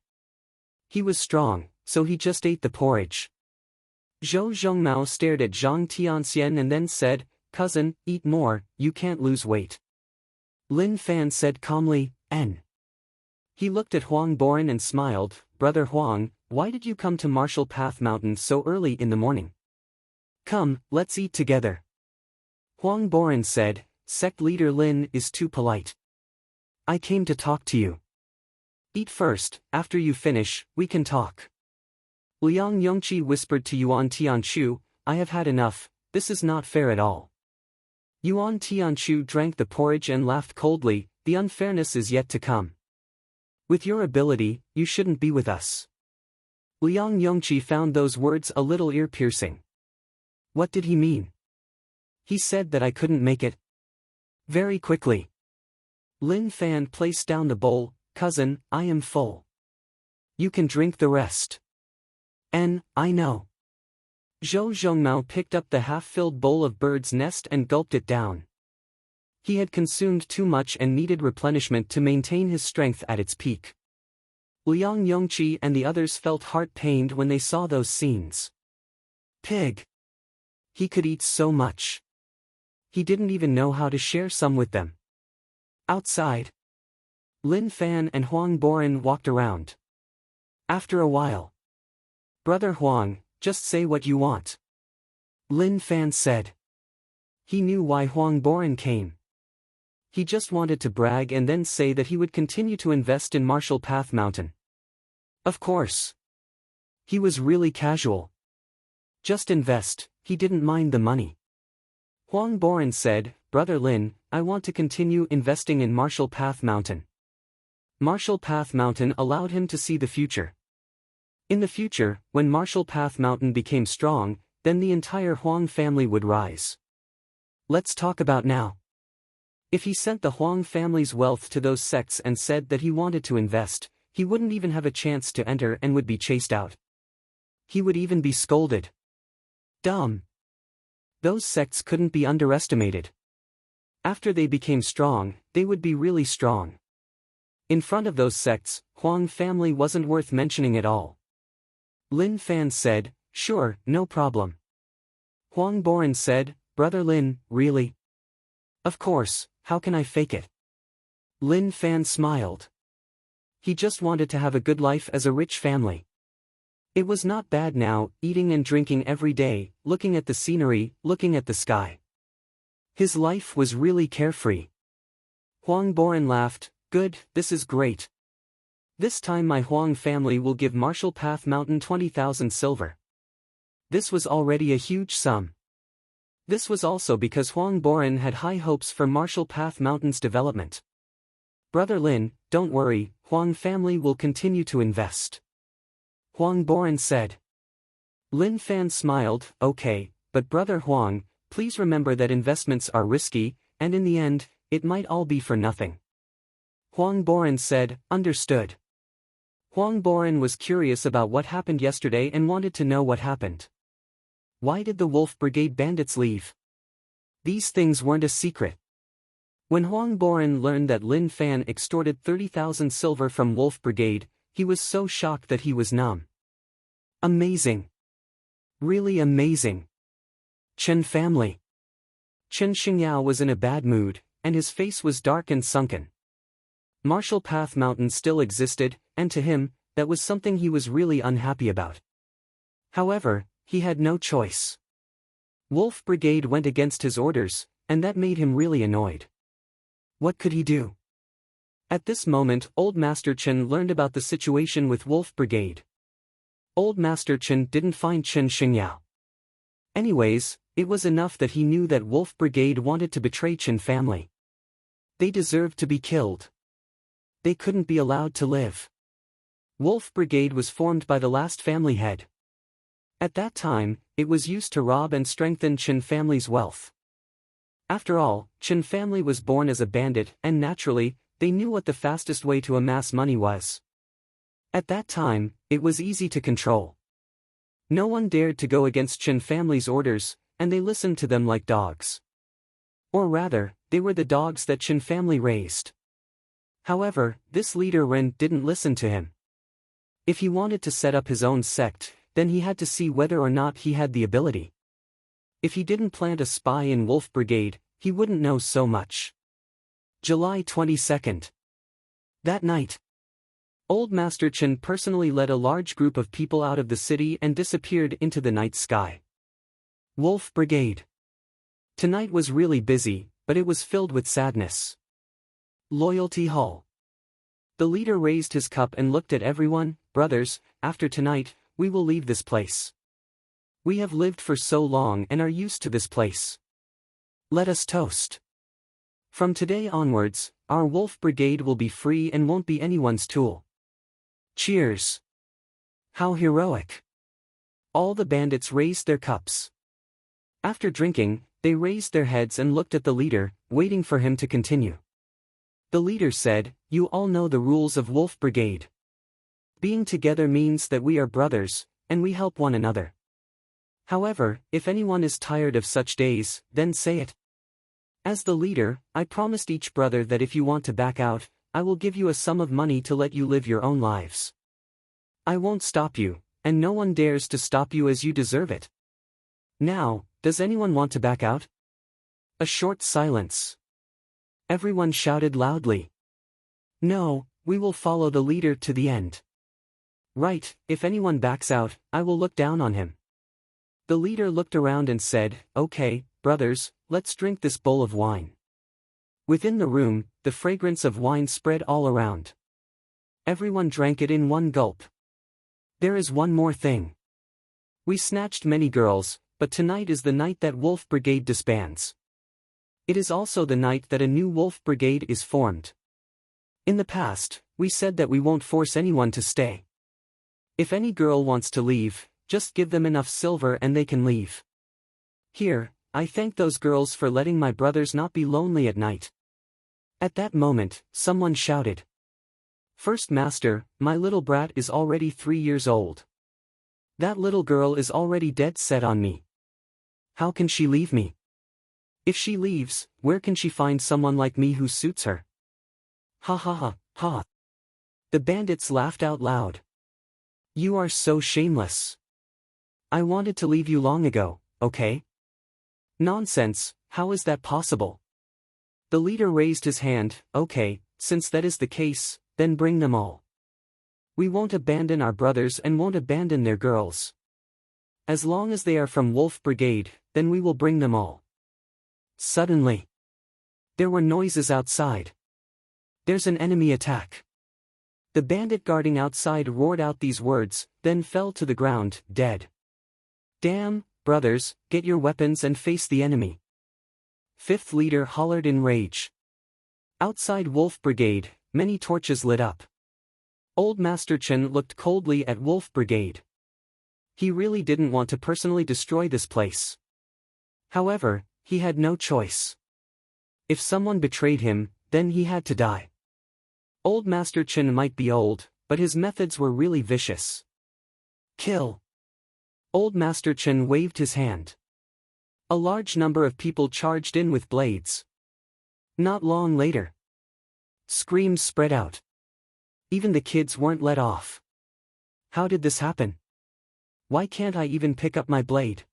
He was strong, so he just ate the porridge. Zhou Zhongmao stared at Zhang Tianxian and then said, Cousin, eat more, you can't lose weight. Lin Fan said calmly, N. He looked at Huang Boren and smiled. Brother Huang, why did you come to Marshall Path Mountain so early in the morning? Come, let's eat together. Huang Boren said, sect leader Lin is too polite. I came to talk to you. Eat first, after you finish, we can talk. Liang Yongqi whispered to Yuan Tianchu, I have had enough, this is not fair at all. Yuan Tianchu drank the porridge and laughed coldly, the unfairness is yet to come. With your ability, you shouldn't be with us. Liang Yongqi found those words a little ear-piercing. What did he mean? He said that I couldn't make it. Very quickly. Lin Fan placed down the bowl, cousin, I am full. You can drink the rest. I know. Zhou Zhongmao picked up the half-filled bowl of bird's nest and gulped it down. He had consumed too much and needed replenishment to maintain his strength at its peak. Liang Yongqi and the others felt heart-pained when they saw those scenes. Pig. He could eat so much. He didn't even know how to share some with them. Outside, Lin Fan and Huang Boren walked around. After a while, Brother Huang, just say what you want. Lin Fan said. He knew why Huang Boren came. He just wanted to brag and then say that he would continue to invest in Marshall Path Mountain. Of course. He was really casual. Just invest, he didn't mind the money. Huang Boren said, Brother Lin, I want to continue investing in Marshall Path Mountain. Marshall Path Mountain allowed him to see the future. In the future, when Marshall Path Mountain became strong, then the entire Huang family would rise. Let's talk about now. If he sent the Huang family's wealth to those sects and said that he wanted to invest, he wouldn't even have a chance to enter and would be chased out. He would even be scolded. Dumb. Those sects couldn't be underestimated. After they became strong, they would be really strong. In front of those sects, Huang family wasn't worth mentioning at all. Lin Fan said, sure, no problem. Huang Boren said, Brother Lin, really? Of course, how can I fake it? Lin Fan smiled. He just wanted to have a good life as a rich family. It was not bad now, eating and drinking every day, looking at the scenery, looking at the sky. His life was really carefree. Huang Boren laughed, good, this is great. This time my Huang family will give Marshall Path Mountain 20,000 silver. This was already a huge sum. This was also because Huang Boren had high hopes for Marshall Path Mountain's development. Brother Lin, don't worry, Huang family will continue to invest. Huang Boren said. Lin Fan smiled, okay, but Brother Huang, please remember that investments are risky, and in the end, it might all be for nothing. Huang Boren said, understood. Huang Boren was curious about what happened yesterday and wanted to know what happened. Why did the Wolf Brigade bandits leave? These things weren't a secret. When Huang Boren learned that Lin Fan extorted 30,000 silver from Wolf Brigade, he was so shocked that he was numb. Amazing. Really amazing. Chen family. Chen Xingyao was in a bad mood, and his face was dark and sunken. Marshall Path Mountain still existed, and to him, that was something he was really unhappy about. However, he had no choice. Wolf Brigade went against his orders, and that made him really annoyed. What could he do? At this moment, Old Master Chen learned about the situation with Wolf Brigade. Old Master Chen didn't find Chen Xingyao. Anyways, it was enough that he knew that Wolf Brigade wanted to betray Chen family. They deserved to be killed. They couldn't be allowed to live. Wolf Brigade was formed by the last family head. At that time, it was used to rob and strengthen Chen family's wealth. After all, Chen family was born as a bandit, and naturally, they knew what the fastest way to amass money was. At that time, it was easy to control. No one dared to go against Chen family's orders, and they listened to them like dogs. Or rather, they were the dogs that Chen family raised. However, this leader Ren didn't listen to him. If he wanted to set up his own sect, then he had to see whether or not he had the ability. If he didn't plant a spy in Wolf Brigade, he wouldn't know so much. July 22nd. That night, Old Master Chen personally led a large group of people out of the city and disappeared into the night sky. Wolf Brigade. Tonight was really busy, but it was filled with sadness. Loyalty Hall. The leader raised his cup and looked at everyone. Brothers, after tonight, we will leave this place. We have lived for so long and are used to this place. Let us toast. From today onwards, our Wolf Brigade will be free and won't be anyone's tool. Cheers. How heroic. All the bandits raised their cups. After drinking, they raised their heads and looked at the leader, waiting for him to continue. The leader said, "You all know the rules of Wolf Brigade. Being together means that we are brothers, and we help one another. However, if anyone is tired of such days, then say it. As the leader, I promised each brother that if you want to back out, I will give you a sum of money to let you live your own lives. I won't stop you, and no one dares to stop you as you deserve it. Now, does anyone want to back out?" A short silence. Everyone shouted loudly. "No, we will follow the leader to the end." "Right, if anyone backs out, I will look down on him." The leader looked around and said, "Okay, brothers, let's drink this bowl of wine." Within the room, the fragrance of wine spread all around. Everyone drank it in one gulp. "There is one more thing. We snatched many girls, but tonight is the night that Wolf Brigade disbands. It is also the night that a new Wolf Brigade is formed. In the past, we said that we won't force anyone to stay. If any girl wants to leave, just give them enough silver and they can leave. Here, I thank those girls for letting my brothers not be lonely at night." At that moment, someone shouted, "First Master, my little brat is already 3 years old. That little girl is already dead set on me. How can she leave me? If she leaves, where can she find someone like me who suits her?" Ha ha ha, ha. The bandits laughed out loud. "You are so shameless. I wanted to leave you long ago, okay?" "Nonsense, how is that possible?" The leader raised his hand. "Okay, since that is the case, then bring them all. We won't abandon our brothers and won't abandon their girls. As long as they are from Wolf Brigade, then we will bring them all." Suddenly, there were noises outside. "There's an enemy attack." The bandit guarding outside roared out these words, then fell to the ground, dead. "Damn, brothers, get your weapons and face the enemy." Fifth leader hollered in rage. Outside Wolf Brigade, many torches lit up. Old Master Chen looked coldly at Wolf Brigade. He really didn't want to personally destroy this place. However, he had no choice. If someone betrayed him, then he had to die. Old Master Chen might be old, but his methods were really vicious. "Kill!" Old Master Chen waved his hand. A large number of people charged in with blades. Not long later, screams spread out. Even the kids weren't let off. How did this happen? Why can't I even pick up my blade?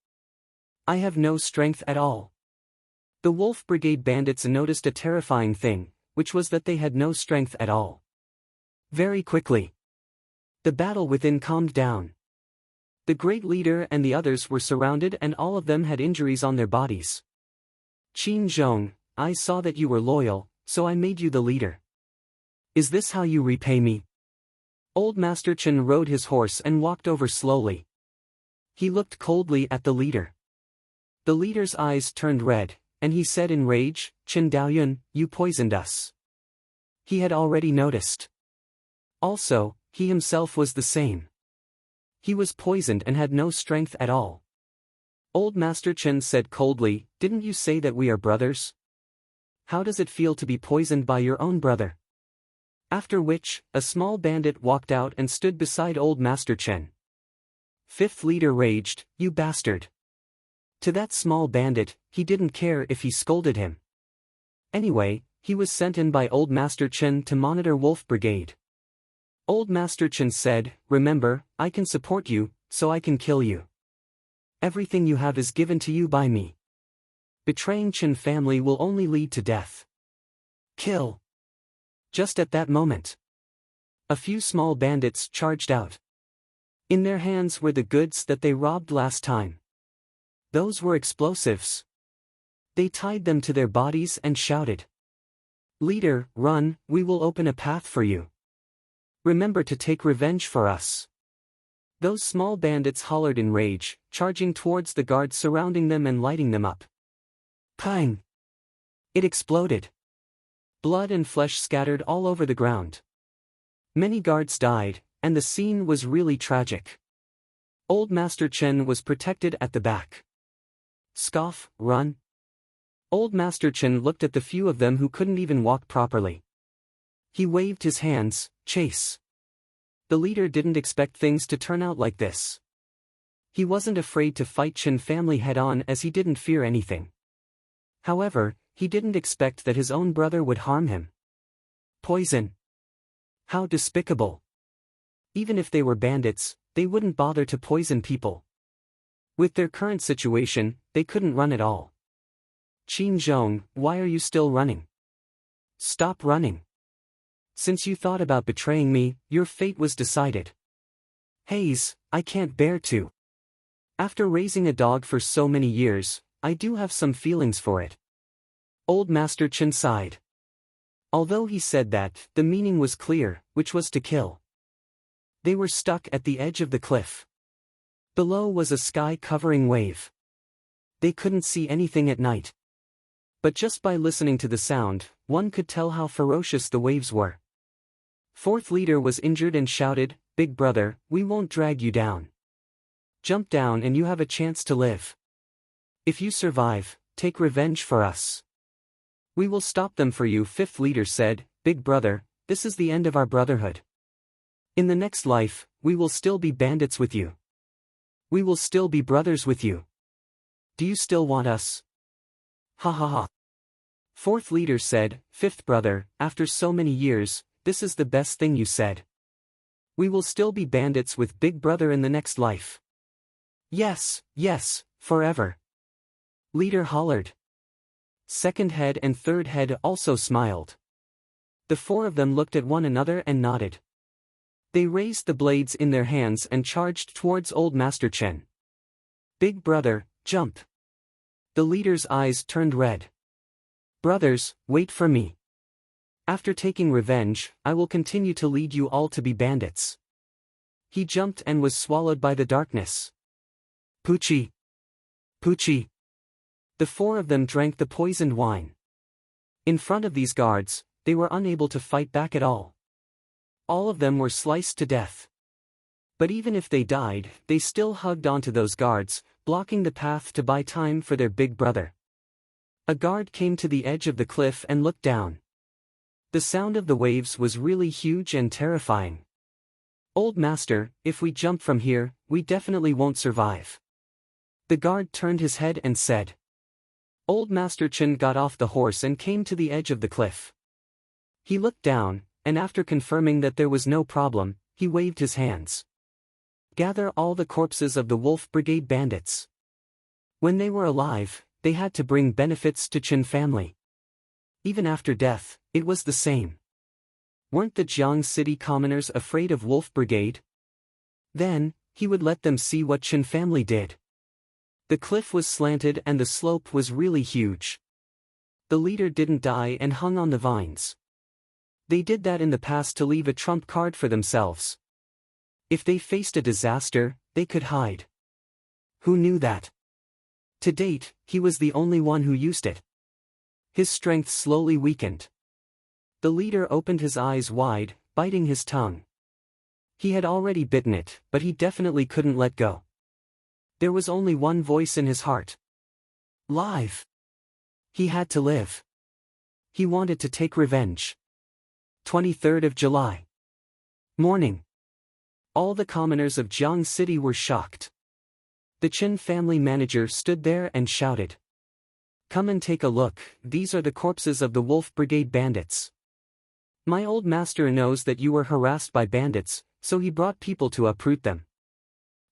I have no strength at all. The Wolf Brigade bandits noticed a terrifying thing, which was that they had no strength at all. Very quickly, the battle within calmed down. The great leader and the others were surrounded and all of them had injuries on their bodies. "Qin Zhong, I saw that you were loyal, so I made you the leader. Is this how you repay me?" Old Master Chen rode his horse and walked over slowly. He looked coldly at the leader. The leader's eyes turned red, and he said in rage, "Chen Daoyun, you poisoned us." He had already noticed. Also, he himself was the same. He was poisoned and had no strength at all. Old Master Chen said coldly, "Didn't you say that we are brothers? How does it feel to be poisoned by your own brother?" After which, a small bandit walked out and stood beside Old Master Chen. Fifth leader raged, "You bastard!" To that small bandit, he didn't care if he scolded him. Anyway, he was sent in by Old Master Chen to monitor Wolf Brigade. Old Master Chen said, "Remember, I can support you, so I can kill you. Everything you have is given to you by me. Betraying Chen family will only lead to death. Kill." Just at that moment, A few small bandits charged out. In their hands were the goods that they robbed last time. Those were explosives. They tied them to their bodies and shouted, "Leader, run, we will open a path for you. Remember to take revenge for us." Those small bandits hollered in rage, charging towards the guards surrounding them and lighting them up. Pang! It exploded. Blood and flesh scattered all over the ground. Many guards died, and the scene was really tragic. Old Master Chen was protected at the back. Scoff, run. Old Master Chen looked at the few of them who couldn't even walk properly. He waved his hands, chase. The leader didn't expect things to turn out like this. He wasn't afraid to fight Chen family head-on as he didn't fear anything. However, he didn't expect that his own brother would harm him. Poison. How despicable. Even if they were bandits, they wouldn't bother to poison people. With their current situation, they couldn't run at all. Qin Zhong, why are you still running? Stop running. Since you thought about betraying me, your fate was decided. Hayes, I can't bear to. After raising a dog for so many years, I do have some feelings for it. Old Master Chen sighed. Although he said that, the meaning was clear, which was to kill. They were stuck at the edge of the cliff. Below was a sky-covering wave. They couldn't see anything at night. But just by listening to the sound, one could tell how ferocious the waves were. Fourth leader was injured and shouted, "Big brother, we won't drag you down. Jump down and you have a chance to live. If you survive, take revenge for us. We will stop them for you." Fifth leader said, "Big brother, this is the end of our brotherhood. In the next life, we will still be bandits with you. We will still be brothers with you. Do you still want us?" Ha ha ha. Fourth leader said, "Fifth brother, after so many years, this is the best thing you said. We will still be bandits with Big Brother in the next life. Yes, yes, forever." Leader hollered. Second head and third head also smiled. The four of them looked at one another and nodded. They raised the blades in their hands and charged towards Old Master Chen. "Big brother, jump." The leader's eyes turned red. "Brothers, wait for me. After taking revenge, I will continue to lead you all to be bandits." He jumped and was swallowed by the darkness. Poochie! Poochie! The four of them drank the poisoned wine. In front of these guards, they were unable to fight back at all. All of them were sliced to death. But even if they died, they still hugged onto those guards, blocking the path to buy time for their big brother. A guard came to the edge of the cliff and looked down. The sound of the waves was really huge and terrifying. "Old Master, if we jump from here, we definitely won't survive." The guard turned his head and said. Old Master Chen got off the horse and came to the edge of the cliff. He looked down, and after confirming that there was no problem, he waved his hands. "Gather all the corpses of the Wolf Brigade bandits. When they were alive, they had to bring benefits to Chen family. Even after death, it was the same. Weren't the Jiang City commoners afraid of Wolf Brigade? Then, he would let them see what Chen family did." The cliff was slanted and the slope was really huge. The leader didn't die and hung on the vines. They did that in the past to leave a trump card for themselves. If they faced a disaster, they could hide. Who knew that? To date, he was the only one who used it. His strength slowly weakened. The leader opened his eyes wide, biting his tongue. He had already bitten it, but he definitely couldn't let go. There was only one voice in his heart. Live. He had to live. He wanted to take revenge. 23rd of July. Morning. All the commoners of Jiang City were shocked. The Chen family manager stood there and shouted. "Come and take a look, these are the corpses of the Wolf Brigade bandits. My old master knows that you were harassed by bandits, so he brought people to uproot them.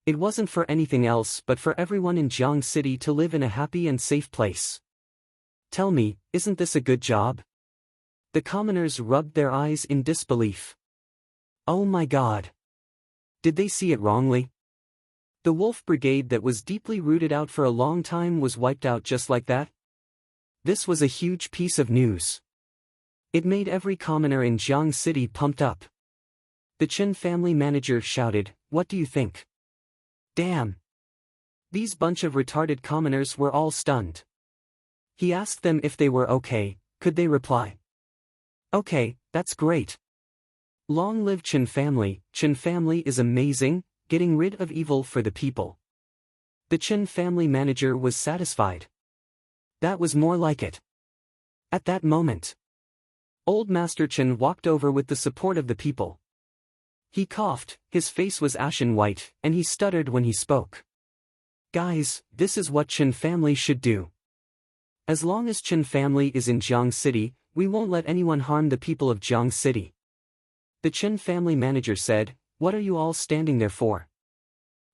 It wasn't for anything else but for everyone in Jiang City to live in a happy and safe place. Tell me, isn't this a good job?" The commoners rubbed their eyes in disbelief. Oh my god. Did they see it wrongly? The wolf brigade that was deeply rooted out for a long time was wiped out just like that? This was a huge piece of news. It made every commoner in Jiang City pumped up. The Chen family manager shouted, "What do you think?" Damn. These bunch of retarded commoners were all stunned. He asked them if they were okay. Could they reply? Okay, that's great. Long live Chen family. Chen family is amazing, getting rid of evil for the people. The Chen family manager was satisfied. That was more like it. At that moment, Old Master Chen walked over with the support of the people. He coughed, his face was ashen white, and he stuttered when he spoke. Guys, this is what Chen family should do. As long as Chen family is in Jiang City, we won't let anyone harm the people of Jiang City. The Chen family manager said, "What are you all standing there for?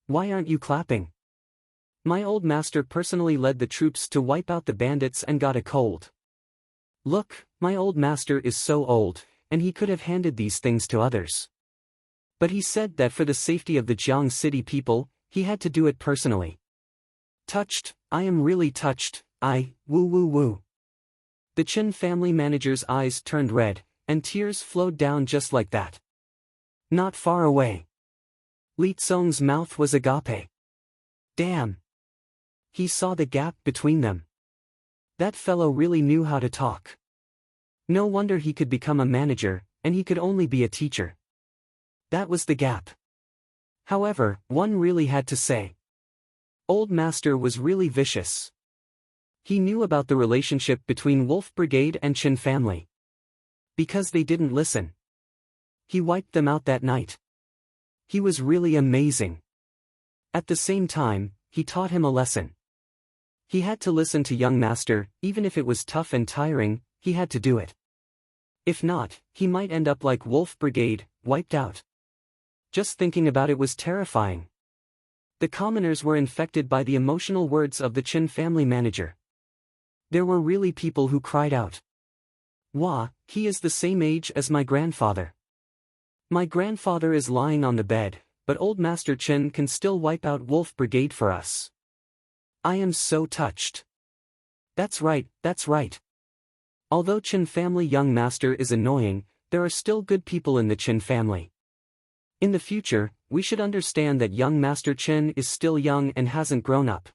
Why aren't you clapping? My old master personally led the troops to wipe out the bandits and got a cold. Look, my old master is so old, and he could have handed these things to others. But he said that for the safety of the Jiang City people, he had to do it personally. Touched, I am really touched, woo woo woo." The Chen family manager's eyes turned red, and tears flowed down just like that. Not far away, Li Tsong's mouth was agape. Damn. He saw the gap between them. That fellow really knew how to talk. No wonder he could become a manager, and he could only be a teacher. That was the gap. However, one really had to say. Old Master was really vicious. He knew about the relationship between Wolf Brigade and Chen family. Because they didn't listen, he wiped them out that night. He was really amazing. At the same time, he taught him a lesson. He had to listen to young master, even if it was tough and tiring, he had to do it. If not, he might end up like Wolf Brigade, wiped out. Just thinking about it was terrifying. The commoners were infected by the emotional words of the Chen family manager. There were really people who cried out. Wah, he is the same age as my grandfather. My grandfather is lying on the bed, but old Master Chen can still wipe out Wolf Brigade for us. I am so touched. That's right, that's right. Although Chen family young master is annoying, there are still good people in the Chen family. In the future, we should understand that young Master Chen is still young and hasn't grown up.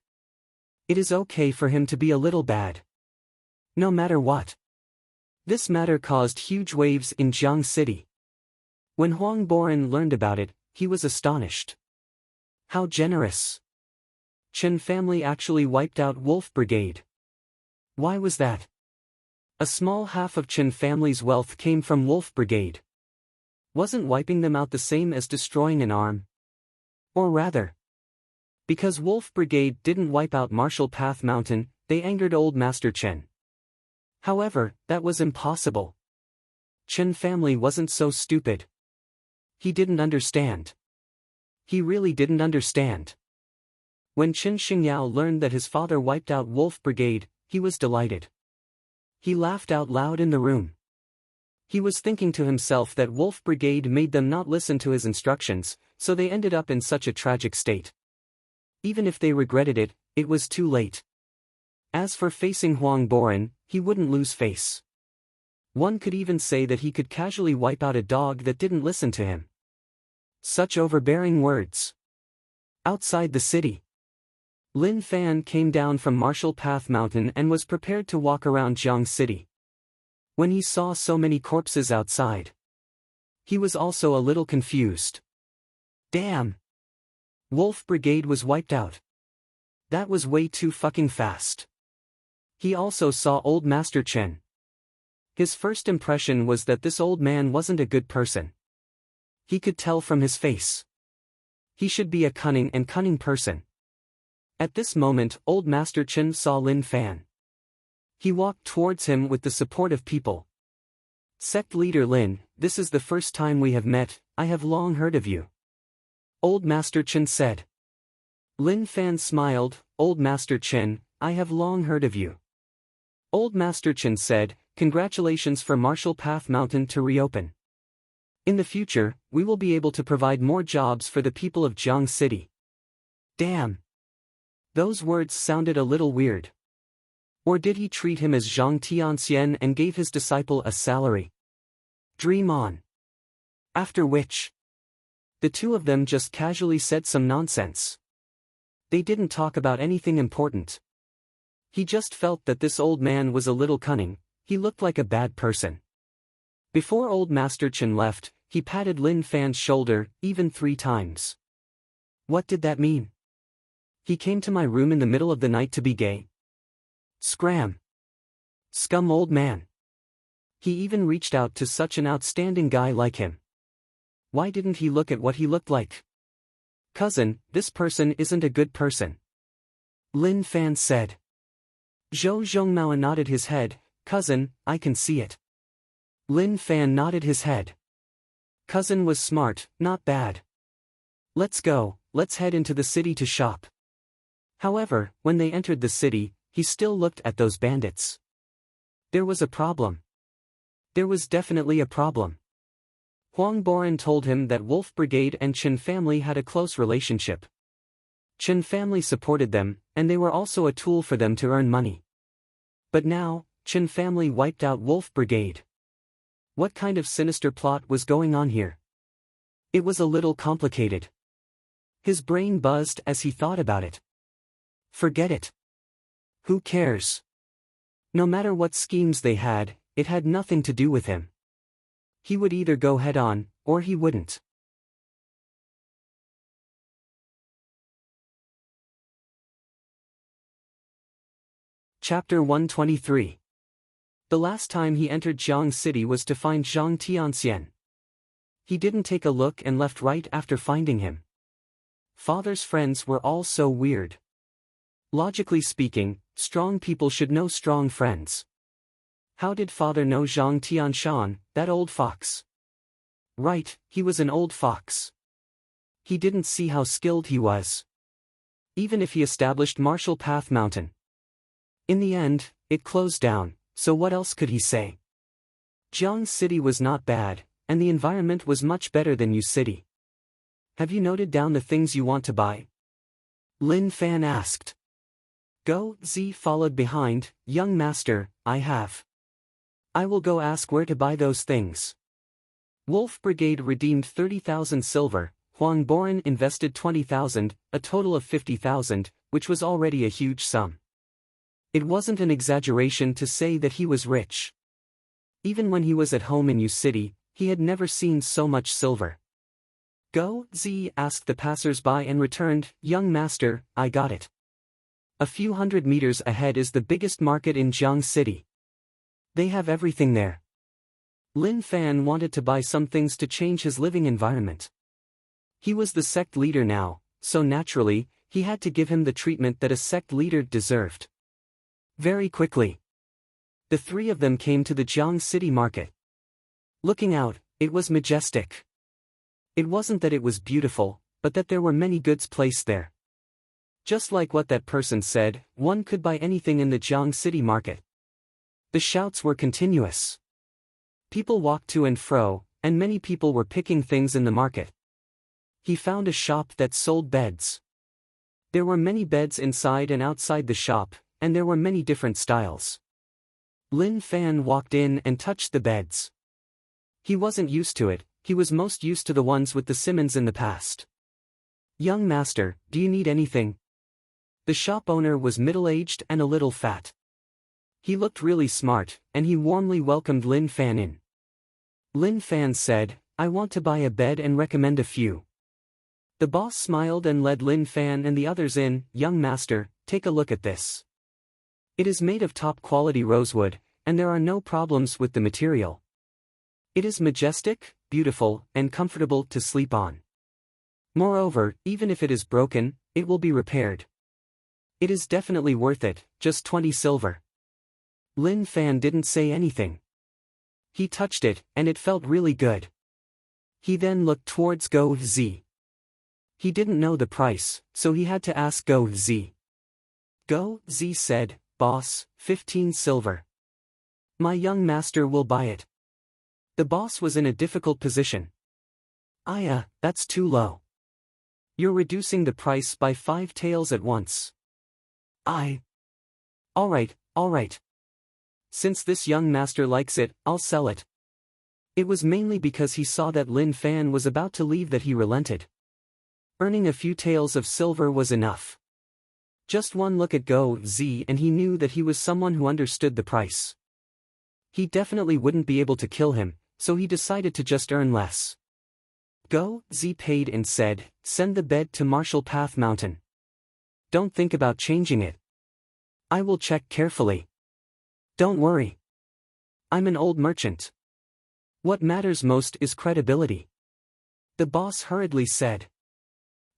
It is okay for him to be a little bad. No matter what. This matter caused huge waves in Jiang City. When Huang Boren learned about it, he was astonished. How generous. Chen family actually wiped out Wolf Brigade. Why was that? A small half of Chen family's wealth came from Wolf Brigade. Wasn't wiping them out the same as destroying an arm? Or rather, because Wolf Brigade didn't wipe out Marshall Path Mountain, they angered old Master Chen. However, that was impossible. Chen family wasn't so stupid. He didn't understand. He really didn't understand. When Chen Xingyao learned that his father wiped out Wolf Brigade, he was delighted. He laughed out loud in the room. He was thinking to himself that Wolf Brigade made them not listen to his instructions, so they ended up in such a tragic state. Even if they regretted it, it was too late. As for facing Huang Boren, he wouldn't lose face. One could even say that he could casually wipe out a dog that didn't listen to him. Such overbearing words. Outside the city, Lin Fan came down from Marshall Path Mountain and was prepared to walk around Jiang City. When he saw so many corpses outside, he was also a little confused. Damn! Wolf Brigade was wiped out. That was way too fucking fast. He also saw old Master Chen. His first impression was that this old man wasn't a good person. He could tell from his face. He should be a cunning person. At this moment, old Master Chen saw Lin Fan. He walked towards him with the support of people. Sect leader Lin, this is the first time we have met, I have long heard of you. Old Master Chen said. Lin Fan smiled, Old Master Chen, I have long heard of you. Old Master Chen said, congratulations for Marshall Path Mountain to reopen. In the future, we will be able to provide more jobs for the people of Jiang City. Damn. Those words sounded a little weird. Or did he treat him as Zhang Tianxian and gave his disciple a salary? Dream on. After which, the two of them just casually said some nonsense. They didn't talk about anything important. He just felt that this old man was a little cunning. He looked like a bad person. Before old Master Chen left, he patted Lin Fan's shoulder, even 3 times. What did that mean? He came to my room in the middle of the night to be gay. Scram. Scum old man. He even reached out to such an outstanding guy like him. Why didn't he look at what he looked like? Cousin, this person isn't a good person. Lin Fan said. Zhou Zhongmao nodded his head. Cousin, I can see it. Lin Fan nodded his head. Cousin was smart, not bad. Let's go, let's head into the city to shop. However, when they entered the city, he still looked at those bandits. There was a problem. There was definitely a problem. Huang Boran told him that Wolf Brigade and Chen family had a close relationship. Chen family supported them, and they were also a tool for them to earn money. But now, Chen family wiped out Wolf Brigade. What kind of sinister plot was going on here? It was a little complicated. His brain buzzed as he thought about it. Forget it. Who cares? No matter what schemes they had, it had nothing to do with him. He would either go head-on, or he wouldn't. Chapter 123. The last time he entered Jiang City was to find Zhang Tianxian. He didn't take a look and left right after finding him. Father's friends were all so weird. Logically speaking, strong people should know strong friends. How did father know Zhang Tianshan, that old fox? Right, he was an old fox. He didn't see how skilled he was. Even if he established Martial Path Mountain. In the end, it closed down, so what else could he say? Jiang City was not bad, and the environment was much better than Yu City. Have you noted down the things you want to buy? Lin Fan asked. Go, Z followed behind. Young master, I have. I will go ask where to buy those things. Wolf Brigade redeemed 30,000 silver, Huang Boran invested 20,000, a total of 50,000, which was already a huge sum. It wasn't an exaggeration to say that he was rich. Even when he was at home in Yu City, he had never seen so much silver. Go, Z asked the passers-by and returned, young master, I got it. A few hundred meters ahead is the biggest market in Jiang City. They have everything there. Lin Fan wanted to buy some things to change his living environment. He was the sect leader now, so naturally, he had to give him the treatment that a sect leader deserved. Very quickly, the 3 of them came to the Jiang City market. Looking out, it was majestic. It wasn't that it was beautiful, but that there were many goods placed there. Just like what that person said, one could buy anything in the Jiang City market. The shouts were continuous. People walked to and fro, and many people were picking things in the market. He found a shop that sold beds. There were many beds inside and outside the shop, and there were many different styles. Lin Fan walked in and touched the beds. He wasn't used to it, he was most used to the ones with the Simmons in the past. Young master, do you need anything? The shop owner was middle-aged and a little fat. He looked really smart, and he warmly welcomed Lin Fan in. Lin Fan said, I want to buy a bed and recommend a few. The boss smiled and led Lin Fan and the others in. Young master, take a look at this. It is made of top-quality rosewood, and there are no problems with the material. It is majestic, beautiful, and comfortable to sleep on. Moreover, even if it is broken, it will be repaired. It is definitely worth it, just 20 silver. Lin Fan didn't say anything. He touched it, and it felt really good. He then looked towards Go Z. He didn't know the price, so he had to ask Go Z. Go Z said, Boss, 15 silver. My young master will buy it. The boss was in a difficult position. That's too low. You're reducing the price by 5 taels at once. Alright. Since this young master likes it, I'll sell it. It was mainly because he saw that Lin Fan was about to leave that he relented. Earning a few taels of silver was enough. Just one look at Go Z and he knew that he was someone who understood the price. He definitely wouldn't be able to kill him, so he decided to just earn less. Go Z paid and said, "Send the bed to Marshall Path Mountain. Don't think about changing it. I will check carefully. Don't worry. I'm an old merchant. What matters most is credibility." The boss hurriedly said.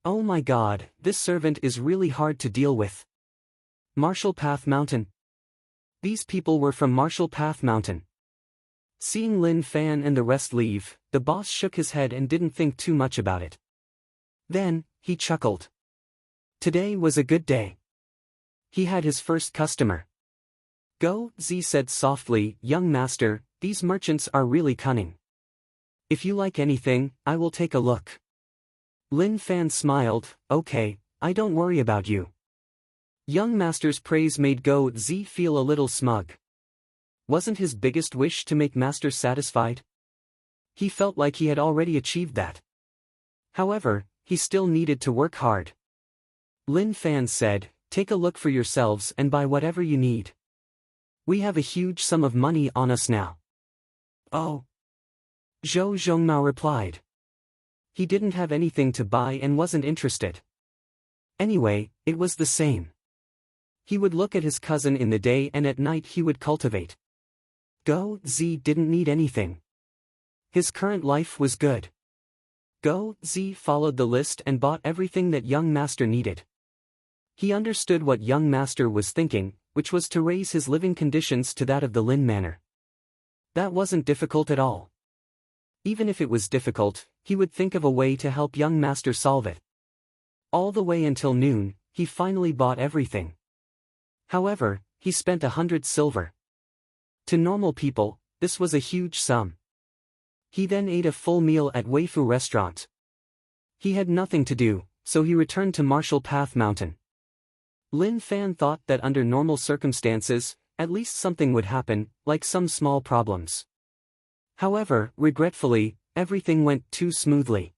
"Oh my god, this servant is really hard to deal with." Marshall Path Mountain. These people were from Marshall Path Mountain. Seeing Lin Fan and the rest leave, the boss shook his head and didn't think too much about it. Then, he chuckled. Today was a good day. He had his first customer. Go Z said softly, "Young master, these merchants are really cunning. If you like anything, I will take a look." Lin Fan smiled, "Okay, I don't worry about you." Young master's praise made Go Z feel a little smug. Wasn't his biggest wish to make master satisfied? He felt like he had already achieved that. However, he still needed to work hard. Lin Fan said, "Take a look for yourselves and buy whatever you need. We have a huge sum of money on us now." "Oh." Zhou Zhongmao replied. He didn't have anything to buy and wasn't interested. Anyway, it was the same. He would look at his cousin in the day and at night he would cultivate. Go Z didn't need anything. His current life was good. Go Z followed the list and bought everything that young master needed. He understood what young master was thinking, which was to raise his living conditions to that of the Lin Manor. That wasn't difficult at all. Even if it was difficult, he would think of a way to help young master solve it. All the way until noon, he finally bought everything. However, he spent 100 silver. To normal people, this was a huge sum. He then ate a full meal at Weifu restaurant. He had nothing to do, so he returned to Marshall Path Mountain. Lin Fan thought that under normal circumstances, at least something would happen, like some small problems. However, regretfully, everything went too smoothly.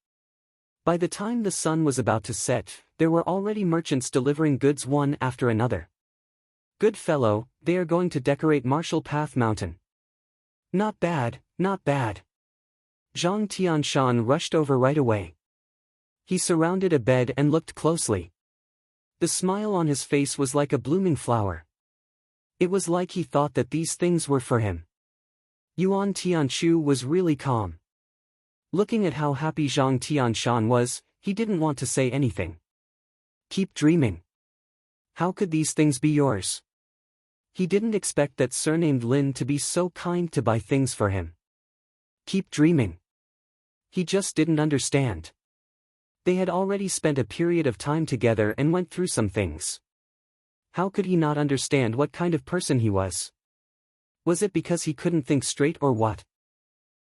By the time the sun was about to set, there were already merchants delivering goods one after another. "Good fellow, they are going to decorate Marshall Path Mountain." Not bad, not bad." Zhang Tianshan rushed over right away. He surrounded a bed and looked closely. The smile on his face was like a blooming flower. It was like he thought that these things were for him. Yuan Tianshu was really calm. Looking at how happy Zhang Tianshan was, he didn't want to say anything. "Keep dreaming. How could these things be yours?" He didn't expect that surnamed Lin to be so kind to buy things for him. Keep dreaming. He just didn't understand. They had already spent a period of time together and went through some things. How could he not understand what kind of person he was? Was it because he couldn't think straight or what?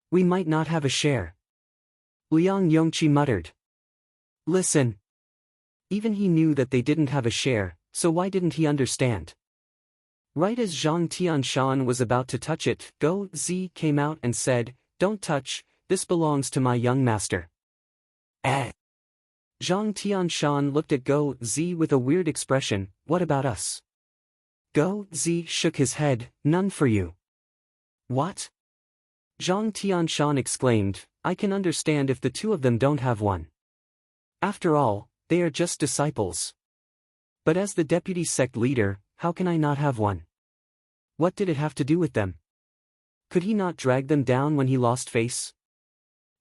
"We might not have a share." Liang Yongqi muttered. "Listen." Even he knew that they didn't have a share, so why didn't he understand? Right as Zhang Tianshan was about to touch it, Go Z came out and said, "Don't touch, this belongs to my young master." Zhang Tianshan looked at Go Z with a weird expression, "What about us?" Go Z shook his head, "None for you." "What?" Zhang Tianshan exclaimed, "I can understand if the two of them don't have one. After all, they are just disciples. But as the deputy sect leader, how can I not have one? What did it have to do with them? Could he not drag them down when he lost face?"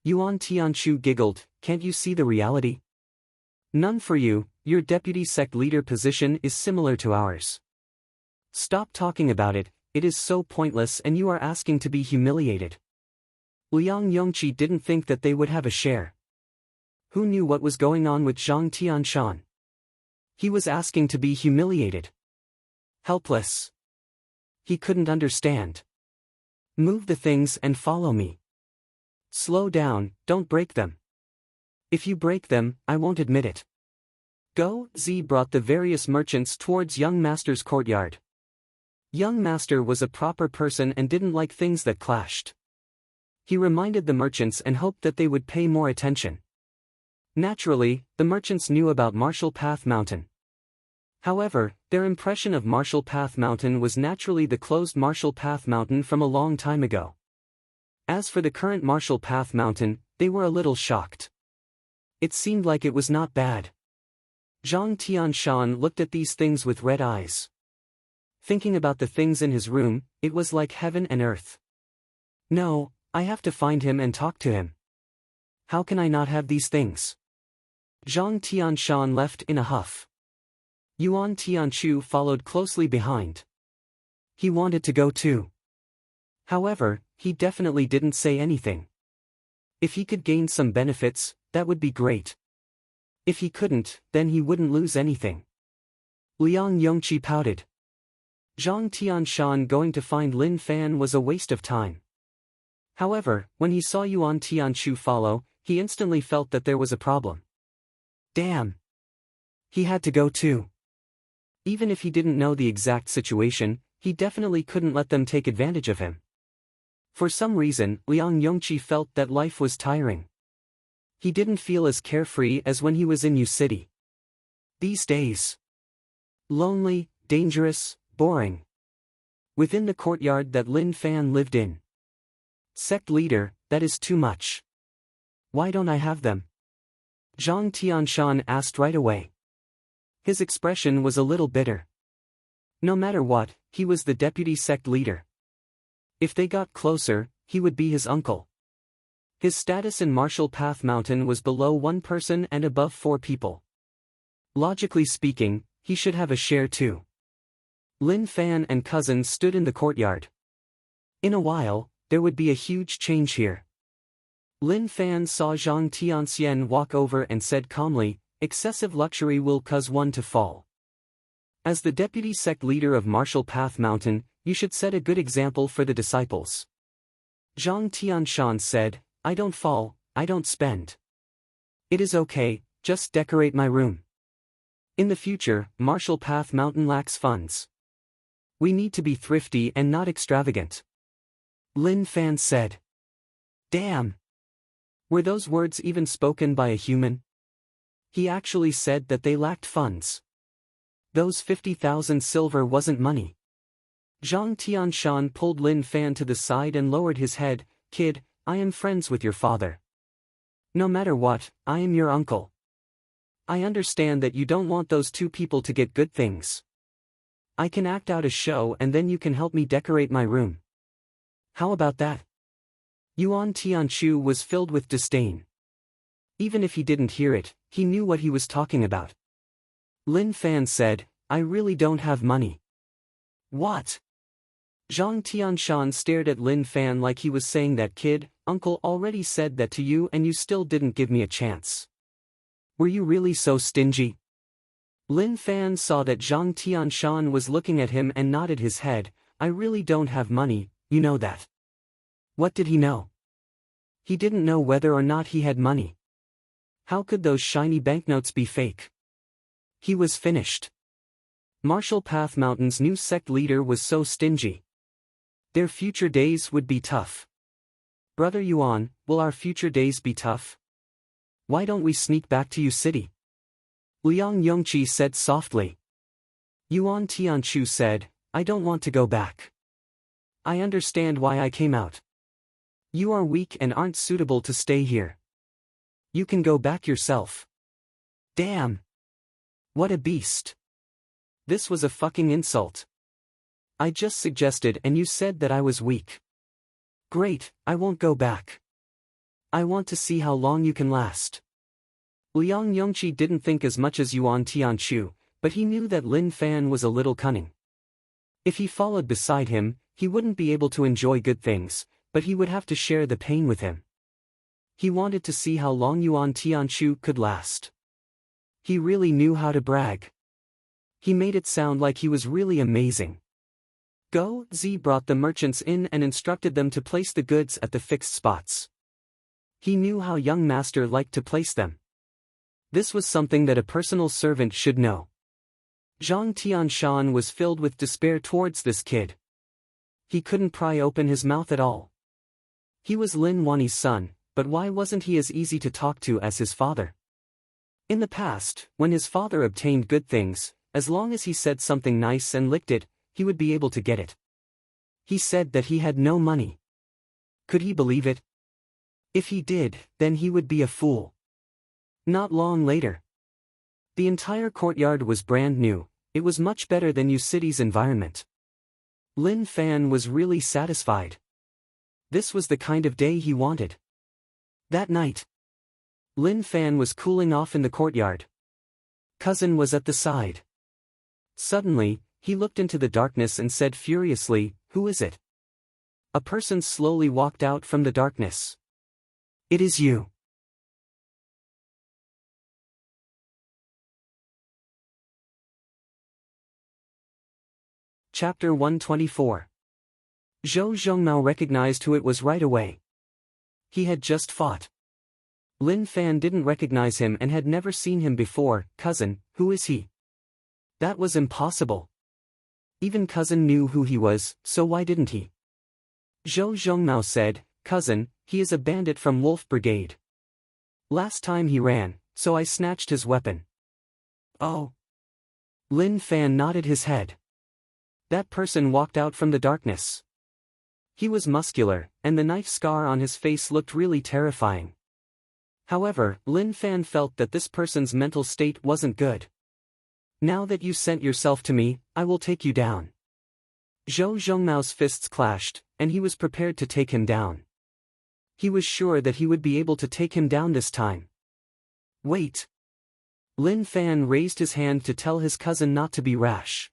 Yuan Tianshu giggled, "Can't you see the reality? None for you, your deputy sect leader position is similar to ours. Stop talking about it, it is so pointless and you are asking to be humiliated." Liang Yongqi didn't think that they would have a share. Who knew what was going on with Zhang Tianshan? He was asking to be humiliated. Helpless. He couldn't understand. "Move the things and follow me." Slow down, don't break them. If you break them, I won't admit it. Go, Z brought the various merchants towards young master's courtyard. Young master was a proper person and didn't like things that clashed. He reminded the merchants and hoped that they would pay more attention. Naturally, the merchants knew about Marshall Path Mountain. However, their impression of Marshall Path Mountain was naturally the closed Marshall Path Mountain from a long time ago. As for the current Marshall Path Mountain, they were a little shocked. It seemed like it was not bad. Zhang Tianshan looked at these things with red eyes. Thinking about the things in his room, it was like heaven and earth. No, I have to find him and talk to him. How can I not have these things? Zhang Tianshan left in a huff. Yuan Tianchu followed closely behind. He wanted to go too. However, he definitely didn't say anything. If he could gain some benefits, that would be great. If he couldn't, then he wouldn't lose anything. Liang Yongqi pouted. Zhang Tianshan going to find Lin Fan was a waste of time. However, when he saw Yuan Tianchu follow, he instantly felt that there was a problem. Damn! He had to go too. Even if he didn't know the exact situation, he definitely couldn't let them take advantage of him. For some reason, Liang Yongqi felt that life was tiring. He didn't feel as carefree as when he was in Yu City. These days. Lonely, dangerous, boring. Within the courtyard that Lin Fan lived in. Sect leader, that is too much. Why don't I have them? Zhang Tianshan asked right away. His expression was a little bitter. No matter what, he was the deputy sect leader. If they got closer, he would be his uncle. His status in Marshall Path Mountain was below 1 person and above 4 people. Logically speaking, he should have a share too. Lin Fan and cousins stood in the courtyard. In a while, there would be a huge change here. Lin Fan saw Zhang Tianxian walk over and said calmly, "Excessive luxury will cause one to fall. As the deputy sect leader of Marshall Path Mountain, you should set a good example for the disciples." Zhang Tianshan said, "I don't fall, I don't spend. It is okay, just decorate my room. In the future, Marshall Path Mountain lacks funds. We need to be thrifty and not extravagant." Lin Fan said. Damn! Were those words even spoken by a human? He actually said that they lacked funds. Those 50,000 silver wasn't money. Zhang Tianshan pulled Lin Fan to the side and lowered his head. "Kid, I am friends with your father. No matter what, I am your uncle. I understand that you don't want those 2 people to get good things. I can act out a show and then you can help me decorate my room. How about that?" Yuan Tianchu was filled with disdain. Even if he didn't hear it, he knew what he was talking about. Lin Fan said, "I really don't have money." What? Zhang Tianshan stared at Lin Fan like he was saying that, "Kid, uncle already said that to you and you still didn't give me a chance. Were you really so stingy?" Lin Fan saw that Zhang Tianshan was looking at him and nodded his head. "I really don't have money, you know that." What did he know? He didn't know whether or not he had money. How could those shiny banknotes be fake? He was finished. Marshall Path Mountain's new sect leader was so stingy. Their future days would be tough. "Brother Yuan, will our future days be tough? Why don't we sneak back to Yu City?" Liang Yongqi said softly. Yuan Tianchu said, "I don't want to go back. I understand why I came out. You are weak and aren't suitable to stay here. You can go back yourself." Damn! What a beast. This was a fucking insult. I just suggested and you said that I was weak. Great, I won't go back. I want to see how long you can last. Liang Yongqi didn't think as much as Yuan Tianchu, but he knew that Lin Fan was a little cunning. If he followed beside him, he wouldn't be able to enjoy good things, but he would have to share the pain with him. He wanted to see how long Yuan Tianchu could last. He really knew how to brag. He made it sound like he was really amazing. Go, Z brought the merchants in and instructed them to place the goods at the fixed spots. He knew how young master liked to place them. This was something that a personal servant should know. Zhang Tianshan was filled with despair towards this kid. He couldn't pry open his mouth at all. He was Lin Wanni's son, but why wasn't he as easy to talk to as his father? In the past, when his father obtained good things, as long as he said something nice and licked it, he would be able to get it. He said that he had no money. Could he believe it? If he did, then he would be a fool. Not long later. The entire courtyard was brand new. It was much better than Yu City's environment. Lin Fan was really satisfied. This was the kind of day he wanted. That night, Lin Fan was cooling off in the courtyard. Cousin was at the side. Suddenly, he looked into the darkness and said furiously, "Who is it?" A person slowly walked out from the darkness. "It is you." Chapter 124. Zhou Zhongmao recognized who it was right away. He had just fought. Lin Fan didn't recognize him and had never seen him before. "Cousin, who is he?" That was impossible. Even cousin knew who he was, so why didn't he? Zhou Zhongmao said, "Cousin, he is a bandit from Wolf Brigade. Last time he ran, so I snatched his weapon." "Oh." Lin Fan nodded his head. That person walked out from the darkness. He was muscular, and the knife scar on his face looked really terrifying. However, Lin Fan felt that this person's mental state wasn't good. "Now that you sent yourself to me, I will take you down." Zhou Zhongmao's fists clashed, and he was prepared to take him down. He was sure that he would be able to take him down this time. "Wait." Lin Fan raised his hand to tell his cousin not to be rash.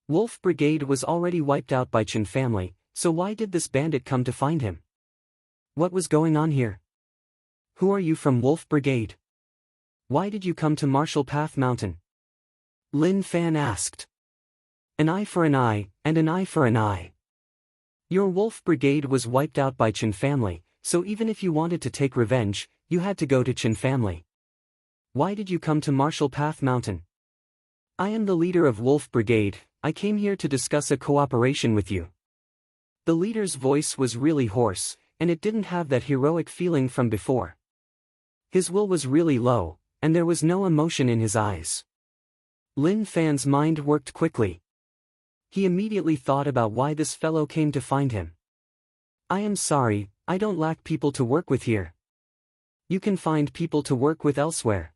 Wolf Brigade was already wiped out by Chen family, so why did this bandit come to find him? What was going on here? "Who are you from Wolf Brigade? Why did you come to Marshall Path Mountain?" Lin Fan asked. "An eye for an eye, and an eye for an eye. Your Wolf Brigade was wiped out by Chen family, so even if you wanted to take revenge, you had to go to Chen family. Why did you come to Marshall Path Mountain?" "I am the leader of Wolf Brigade. I came here to discuss a cooperation with you." The leader's voice was really hoarse, and it didn't have that heroic feeling from before. His will was really low, and there was no emotion in his eyes. Lin Fan's mind worked quickly. He immediately thought about why this fellow came to find him. "I am sorry, I don't lack people to work with here. You can find people to work with elsewhere,"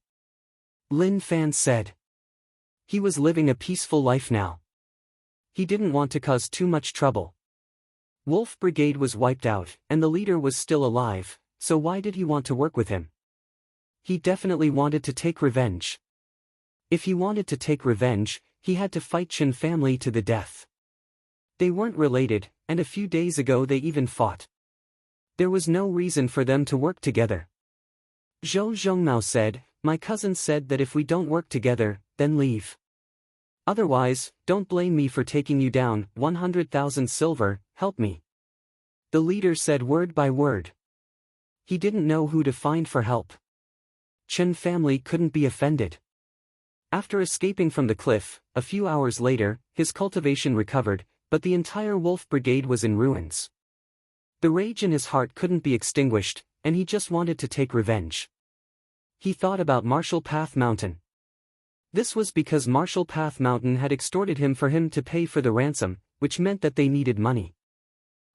Lin Fan said. He was living a peaceful life now. He didn't want to cause too much trouble. Wolf Brigade was wiped out, and the leader was still alive, so why did he want to work with him? He definitely wanted to take revenge. If he wanted to take revenge, he had to fight Chen family to the death. They weren't related, and a few days ago they even fought. There was no reason for them to work together. Zhou Zhongmao said, "My cousin said that if we don't work together, then leave. Otherwise, don't blame me for taking you down. 100,000 silver, help me." The leader said word by word. He didn't know who to find for help. Chen family couldn't be offended. After escaping from the cliff, a few hours later, his cultivation recovered, but the entire Wolf Brigade was in ruins. The rage in his heart couldn't be extinguished, and he just wanted to take revenge. He thought about Marshall Path Mountain. This was because Marshall Path Mountain had extorted him for him to pay for the ransom, which meant that they needed money.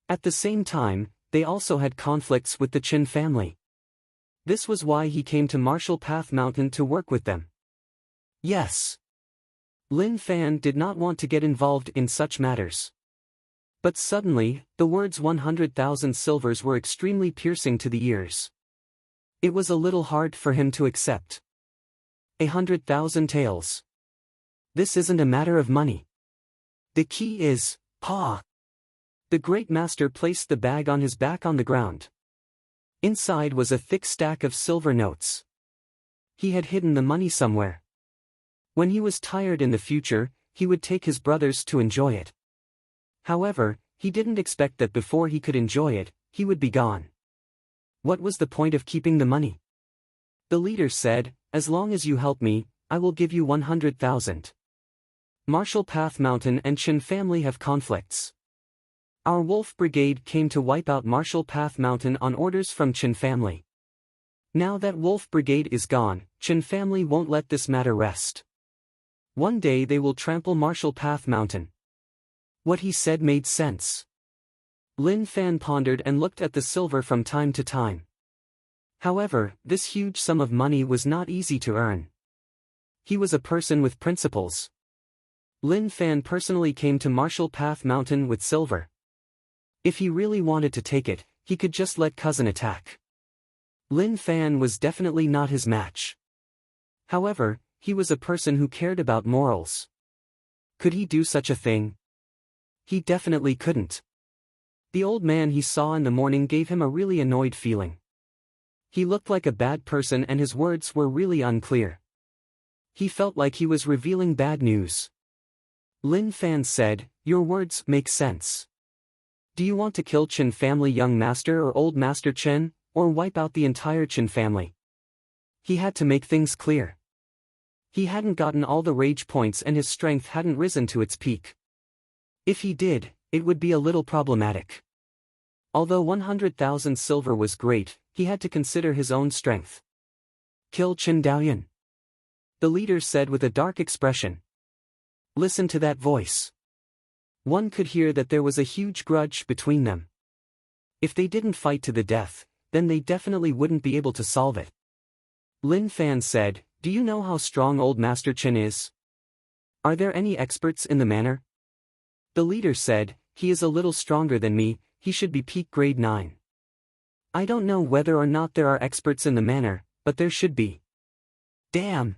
At the same time, they also had conflicts with the Chen family. This was why he came to Marshall Path Mountain to work with them. Yes. Lin Fan did not want to get involved in such matters. But suddenly, the words 100,000 silvers were extremely piercing to the ears. It was a little hard for him to accept. 100,000 taels. This isn't a matter of money. The key is, Pa. The great master placed the bag on his back on the ground. Inside was a thick stack of silver notes. He had hidden the money somewhere. When he was tired in the future, he would take his brothers to enjoy it. However, he didn't expect that before he could enjoy it, he would be gone. What was the point of keeping the money? The leader said, as long as you help me, I will give you 100,000. Marshall Path Mountain and Chin family have conflicts. Our Wolf Brigade came to wipe out Marshall Path Mountain on orders from Chin family. Now that Wolf Brigade is gone, Chin family won't let this matter rest. One day they will trample Marshall Path Mountain. What he said made sense. Lin Fan pondered and looked at the silver from time to time. However, this huge sum of money was not easy to earn. He was a person with principles. Lin Fan personally came to Marshall Path Mountain with silver. If he really wanted to take it, he could just let cousin attack. Lin Fan was definitely not his match. However, he was a person who cared about morals. Could he do such a thing? He definitely couldn't. The old man he saw in the morning gave him a really annoyed feeling. He looked like a bad person and his words were really unclear. He felt like he was revealing bad news. Lin Fan said, "Your words make sense. Do you want to kill Chin family young master or old master Chen, or wipe out the entire Chin family?" He had to make things clear. He hadn't gotten all the rage points and his strength hadn't risen to its peak. If he did, it would be a little problematic. Although 100,000 silver was great, he had to consider his own strength. "Kill Chen Daoyan," the leader said with a dark expression. Listen to that voice. One could hear that there was a huge grudge between them. If they didn't fight to the death, then they definitely wouldn't be able to solve it. Lin Fan said, "Do you know how strong old Master Chen is? Are there any experts in the manor?" The leader said, "He is a little stronger than me, he should be peak grade 9. I don't know whether or not there are experts in the manor, but there should be." Damn!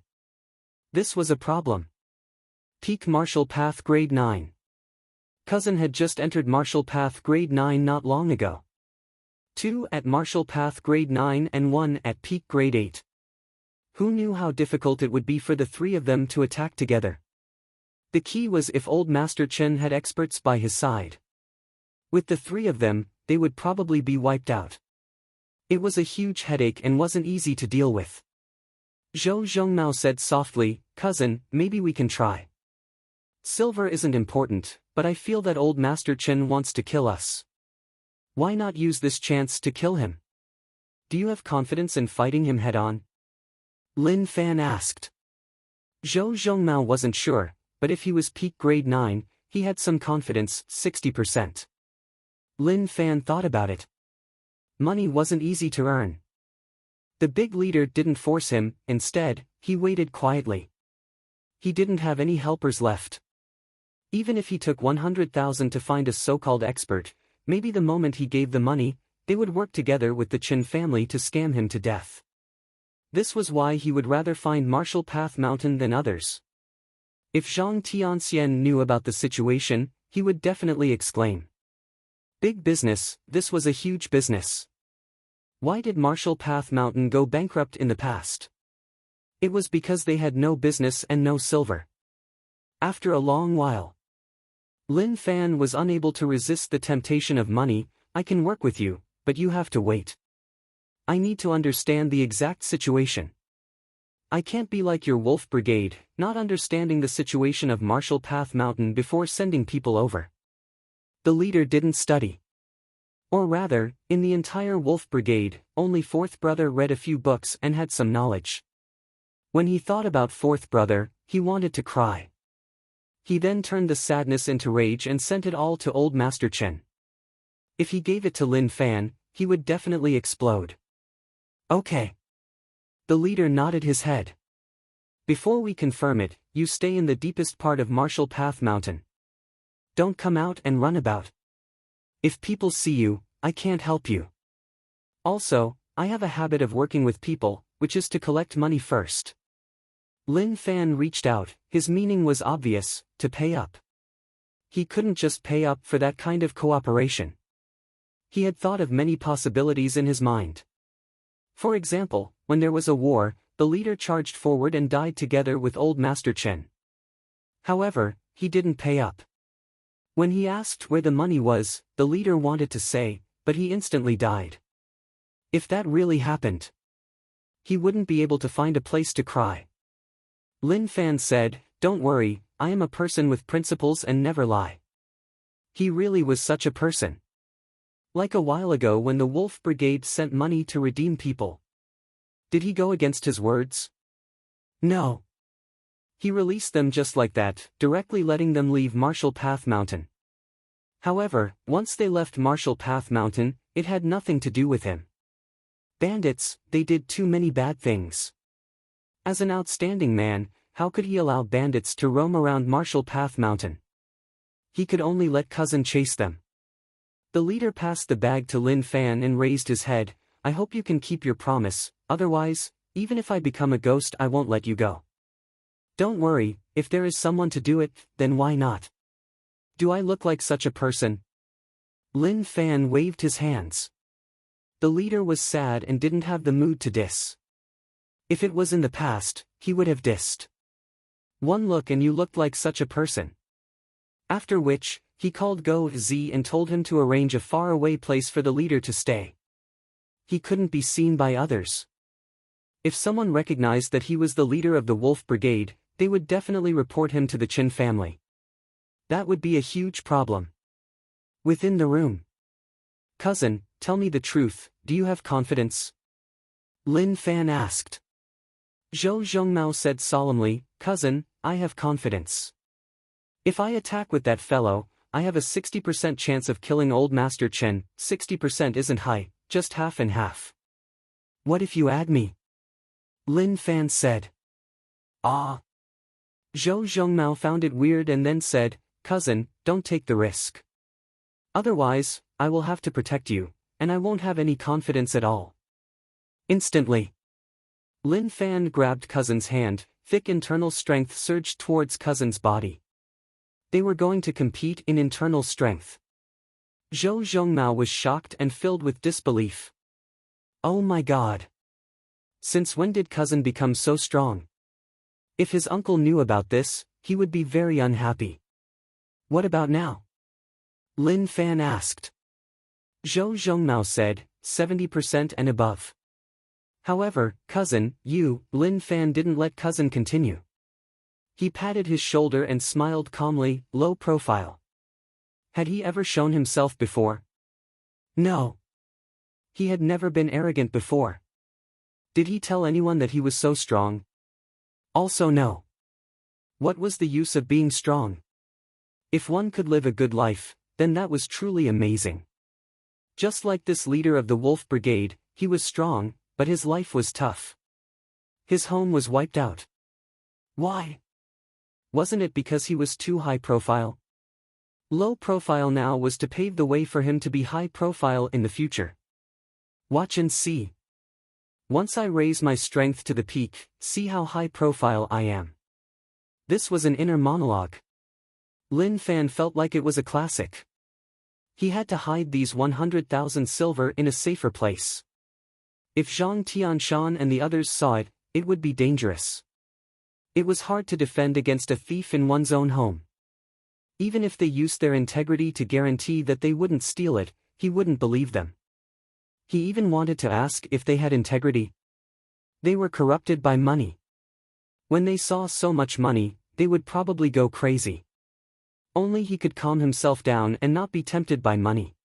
This was a problem. Peak Marshall Path grade 9. Cousin had just entered Marshall Path grade 9 not long ago. 2 at Marshall Path grade 9 and 1 at peak grade 8. Who knew how difficult it would be for the three of them to attack together? The key was if old Master Chen had experts by his side. With the three of them, they would probably be wiped out. It was a huge headache and wasn't easy to deal with. Zhou Zhongmao said softly, "Cousin, maybe we can try. Silver isn't important, but I feel that old Master Chen wants to kill us. Why not use this chance to kill him? Do you have confidence in fighting him head-on?" Lin Fan asked. Zhou Zhongmao wasn't sure, but if he was peak grade 9, he had some confidence, 60%. Lin Fan thought about it. Money wasn't easy to earn. The big leader didn't force him, instead, he waited quietly. He didn't have any helpers left. Even if he took 100,000 to find a so-called expert, maybe the moment he gave the money, they would work together with the Chin family to scam him to death. This was why he would rather find Marshall Path Mountain than others. If Zhang Tianxian knew about the situation, he would definitely exclaim. Big business, this was a huge business. Why did Marshall Path Mountain go bankrupt in the past? It was because they had no business and no silver. After a long while, Lin Fan was unable to resist the temptation of money. "I can work with you, but you have to wait. I need to understand the exact situation. I can't be like your Wolf Brigade, not understanding the situation of Marshall Path Mountain before sending people over." The leader didn't study. Or rather, in the entire Wolf Brigade, only Fourth Brother read a few books and had some knowledge. When he thought about Fourth Brother, he wanted to cry. He then turned the sadness into rage and sent it all to old Master Chen. If he gave it to Lin Fan, he would definitely explode. "Okay." The leader nodded his head. "Before we confirm it, you stay in the deepest part of Marshall Path Mountain. Don't come out and run about. If people see you, I can't help you. Also, I have a habit of working with people, which is to collect money first." Lin Fan reached out, his meaning was obvious, to pay up. He couldn't just pay up for that kind of cooperation. He had thought of many possibilities in his mind. For example, when there was a war, the leader charged forward and died together with old Master Chen. However, he didn't pay up. When he asked where the money was, the leader wanted to say, but he instantly died. If that really happened, he wouldn't be able to find a place to cry. Lin Fan said, "Don't worry, I am a person with principles and never lie." He really was such a person. Like a while ago when the Wolf Brigade sent money to redeem people. Did he go against his words? No. He released them just like that, directly letting them leave Marshall Path Mountain. However, once they left Marshall Path Mountain, it had nothing to do with him. Bandits, they did too many bad things. As an outstanding man, how could he allow bandits to roam around Marshall Path Mountain? He could only let Cousin chase them. The leader passed the bag to Lin Fan and raised his head. "I hope you can keep your promise, otherwise, even if I become a ghost I won't let you go." "Don't worry, if there is someone to do it, then why not? Do I look like such a person?" Lin Fan waved his hands. The leader was sad and didn't have the mood to diss. If it was in the past, he would have dissed. "One look and you looked like such a person." After which, he called Go Z and told him to arrange a far-away place for the leader to stay. He couldn't be seen by others. If someone recognized that he was the leader of the Wolf Brigade, they would definitely report him to the Chin family. That would be a huge problem. Within the room. "Cousin, tell me the truth, do you have confidence?" Lin Fan asked. Zhou Zhongmao said solemnly, "Cousin, I have confidence. If I attack with that fellow, I have a 60% chance of killing Old Master Chen. 60% isn't high, just half and half." "What if you add me?" Lin Fan said. "Ah." Zhou Zhongmao found it weird and then said, "Cousin, don't take the risk. Otherwise, I will have to protect you, and I won't have any confidence at all." Instantly, Lin Fan grabbed Cousin's hand. Thick internal strength surged towards Cousin's body. They were going to compete in internal strength. Zhou Zhongmao was shocked and filled with disbelief. Oh my god. Since when did Cousin become so strong? If his uncle knew about this, he would be very unhappy. "What about now?" Lin Fan asked. Zhou Zhongmao said, 70% and above. However, Cousin, Lin Fan didn't let Cousin continue. He patted his shoulder and smiled calmly, low profile. Had he ever shown himself before? No. He had never been arrogant before. Did he tell anyone that he was so strong? Also no. What was the use of being strong? If one could live a good life, then that was truly amazing. Just like this leader of the Wolf Brigade, he was strong, but his life was tough. His home was wiped out. Why? Wasn't it because he was too high profile? Low profile now was to pave the way for him to be high profile in the future. Watch and see. Once I raise my strength to the peak, see how high profile I am. This was an inner monologue. Lin Fan felt like it was a classic. He had to hide these 100,000 silver in a safer place. If Zhang Tianshan and the others saw it, it would be dangerous. It was hard to defend against a thief in one's own home. Even if they used their integrity to guarantee that they wouldn't steal it, he wouldn't believe them. He even wanted to ask if they had integrity. They were corrupted by money. When they saw so much money, they would probably go crazy. Only he could calm himself down and not be tempted by money.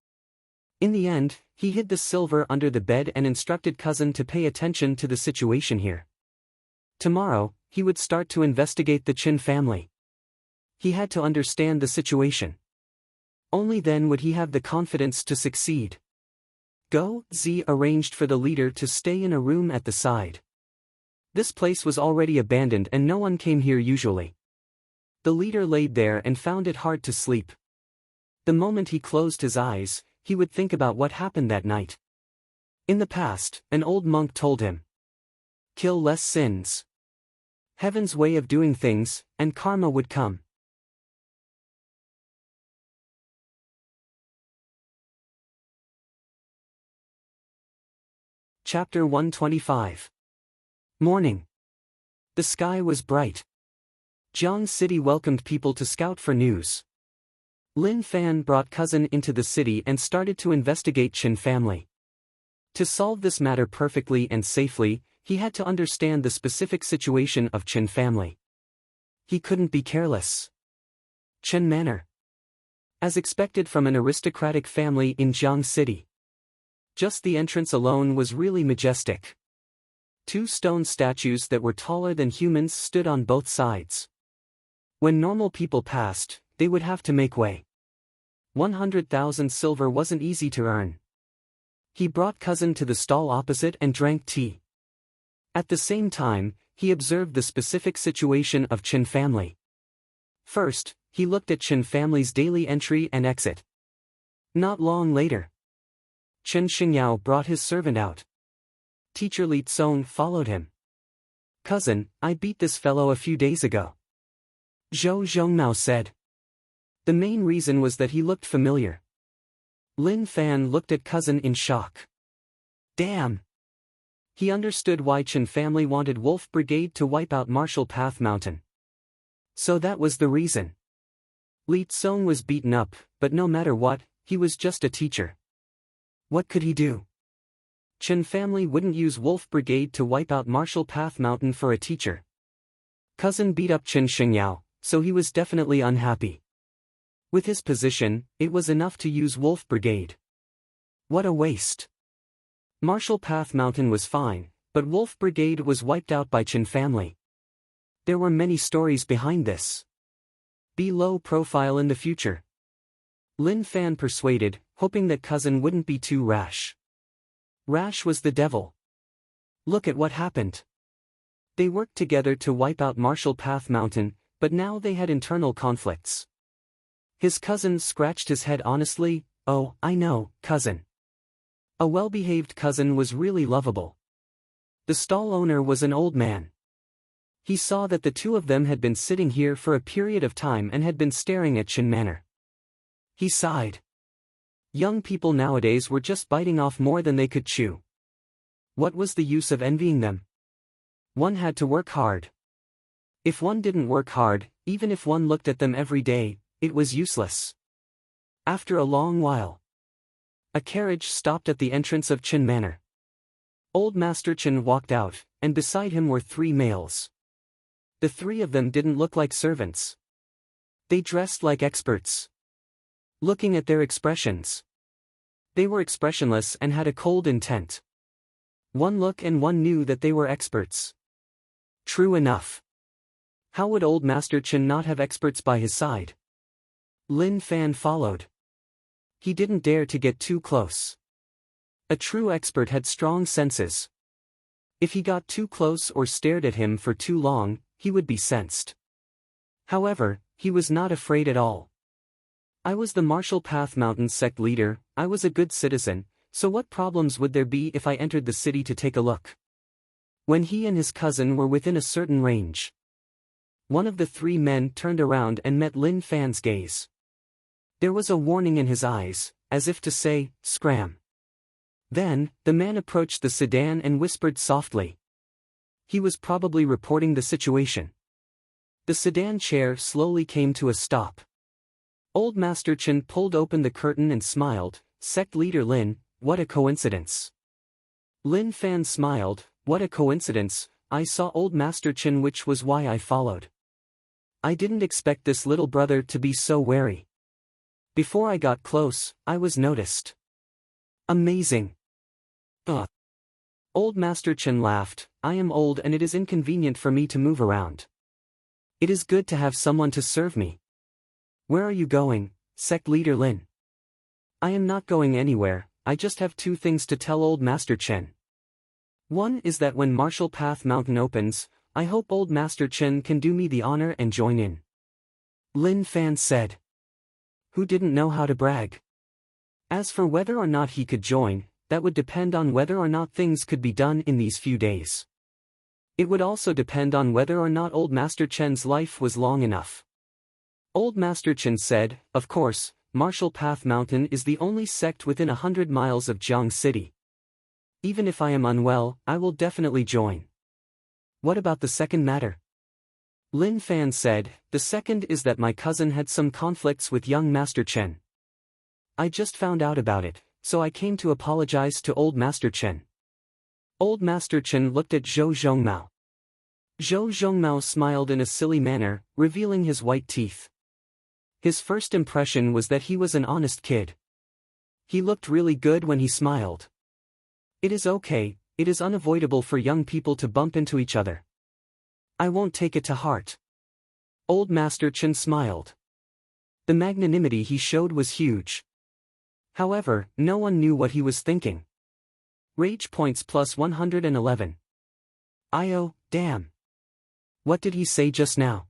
In the end, he hid the silver under the bed and instructed Cousin to pay attention to the situation here. Tomorrow, he would start to investigate the Chin family. He had to understand the situation. Only then would he have the confidence to succeed. Go Z arranged for the leader to stay in a room at the side. This place was already abandoned and no one came here usually. The leader laid there and found it hard to sleep. The moment he closed his eyes, he would think about what happened that night. In the past, an old monk told him, "Kill less sins. Heaven's way of doing things, and karma would come." Chapter 125. Morning. The sky was bright. Jiang City welcomed people to scout for news. Lin Fan brought Cousin into the city and started to investigate Chin family. To solve this matter perfectly and safely, he had to understand the specific situation of Chen family. He couldn't be careless. Chen Manor. As expected from an aristocratic family in Jiang City. Just the entrance alone was really majestic. 2 stone statues that were taller than humans stood on both sides. When normal people passed, they would have to make way. 100,000 silver wasn't easy to earn. He brought cousin to the stall opposite and drank tea. At the same time, he observed the specific situation of Chen family. First, he looked at Chen family's daily entry and exit. Not long later, Chen Xingyao brought his servant out. Teacher Li Tsong followed him. Cousin, I beat this fellow a few days ago. Zhou Zhongmao said. The main reason was that he looked familiar. Lin Fan looked at cousin in shock. Damn! He understood why Chen family wanted Wolf Brigade to wipe out Marshall Path Mountain. So that was the reason. Li Tsong was beaten up, but no matter what, he was just a teacher. What could he do? Chen family wouldn't use Wolf Brigade to wipe out Marshall Path Mountain for a teacher. Cousin beat up Chen Xingyao, so he was definitely unhappy. With his position, it was enough to use Wolf Brigade. What a waste. Marshall Path Mountain was fine, but Wolf Brigade was wiped out by Chen family. There were many stories behind this. Be low profile in the future. Lin Fan persuaded, hoping that cousin wouldn't be too rash. Rash was the devil. Look at what happened. They worked together to wipe out Marshall Path Mountain, but now they had internal conflicts. His cousin scratched his head honestly. Oh, I know, cousin. A well-behaved cousin was really lovable. The stall owner was an old man. He saw that the 2 of them had been sitting here for a period of time and had been staring at Chen Manor. He sighed. Young people nowadays were just biting off more than they could chew. What was the use of envying them? One had to work hard. If one didn't work hard, even if one looked at them every day, it was useless. After a long while, a carriage stopped at the entrance of Chen Manor. Old Master Chen walked out, and beside him were 3 males. The 3 of them didn't look like servants. They dressed like experts. Looking at their expressions, they were expressionless and had a cold intent. One look and one knew that they were experts. True enough. How would old Master Chen not have experts by his side? Lin Fan followed. He didn't dare to get too close. A true expert had strong senses. If he got too close or stared at him for too long, he would be sensed. However, he was not afraid at all. I was the Marshall Path Mountain sect leader, I was a good citizen, so what problems would there be if I entered the city to take a look? When he and his cousin were within a certain range, one of the 3 men turned around and met Lin Fan's gaze. There was a warning in his eyes, as if to say, scram. Then, the man approached the sedan and whispered softly. He was probably reporting the situation. The sedan chair slowly came to a stop. Old Master Chen pulled open the curtain and smiled. Sect leader Lin, what a coincidence. Lin Fan smiled. What a coincidence, I saw old Master Chen, which was why I followed. I didn't expect this little brother to be so wary. Before I got close, I was noticed. Amazing. Old Master Chen laughed. I am old and it is inconvenient for me to move around. It is good to have someone to serve me. Where are you going, Sect Leader Lin? I am not going anywhere, I just have 2 things to tell old Master Chen. One is that when Marshall Path Mountain opens, I hope old Master Chen can do me the honor and join in. Lin Fan said. Who didn't know how to brag? As for whether or not he could join, that would depend on whether or not things could be done in these few days. It would also depend on whether or not old Master Chen's life was long enough. Old Master Chen said, of course, Marshall Path Mountain is the only sect within 100 miles of Jiang City. Even if I am unwell, I will definitely join. What about the second matter? Lin Fan said, the second is that my cousin had some conflicts with young Master Chen. I just found out about it, so I came to apologize to Old Master Chen. Old Master Chen looked at Zhou Zhongmao. Zhou Zhongmao smiled in a silly manner, revealing his white teeth. His first impression was that he was an honest kid. He looked really good when he smiled. It is okay, it is unavoidable for young people to bump into each other. I won't take it to heart. Old Master Chen smiled. The magnanimity he showed was huge. However, no one knew what he was thinking. Rage points plus 111. Io, damn. What did he say just now?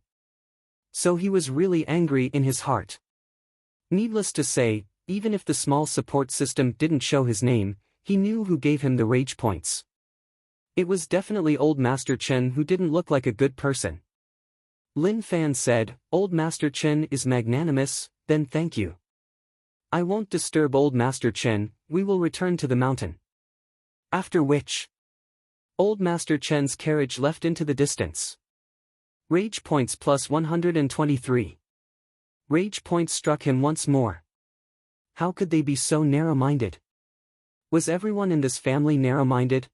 So he was really angry in his heart. Needless to say, even if the small support system didn't show his name, he knew who gave him the rage points. It was definitely Old Master Chen, who didn't look like a good person. Lin Fan said, Old Master Chen is magnanimous, then thank you. I won't disturb Old Master Chen, we will return to the mountain. After which, Old Master Chen's carriage left into the distance. Rage points plus 123. Rage points struck him once more. How could they be so narrow-minded? Was everyone in this family narrow-minded?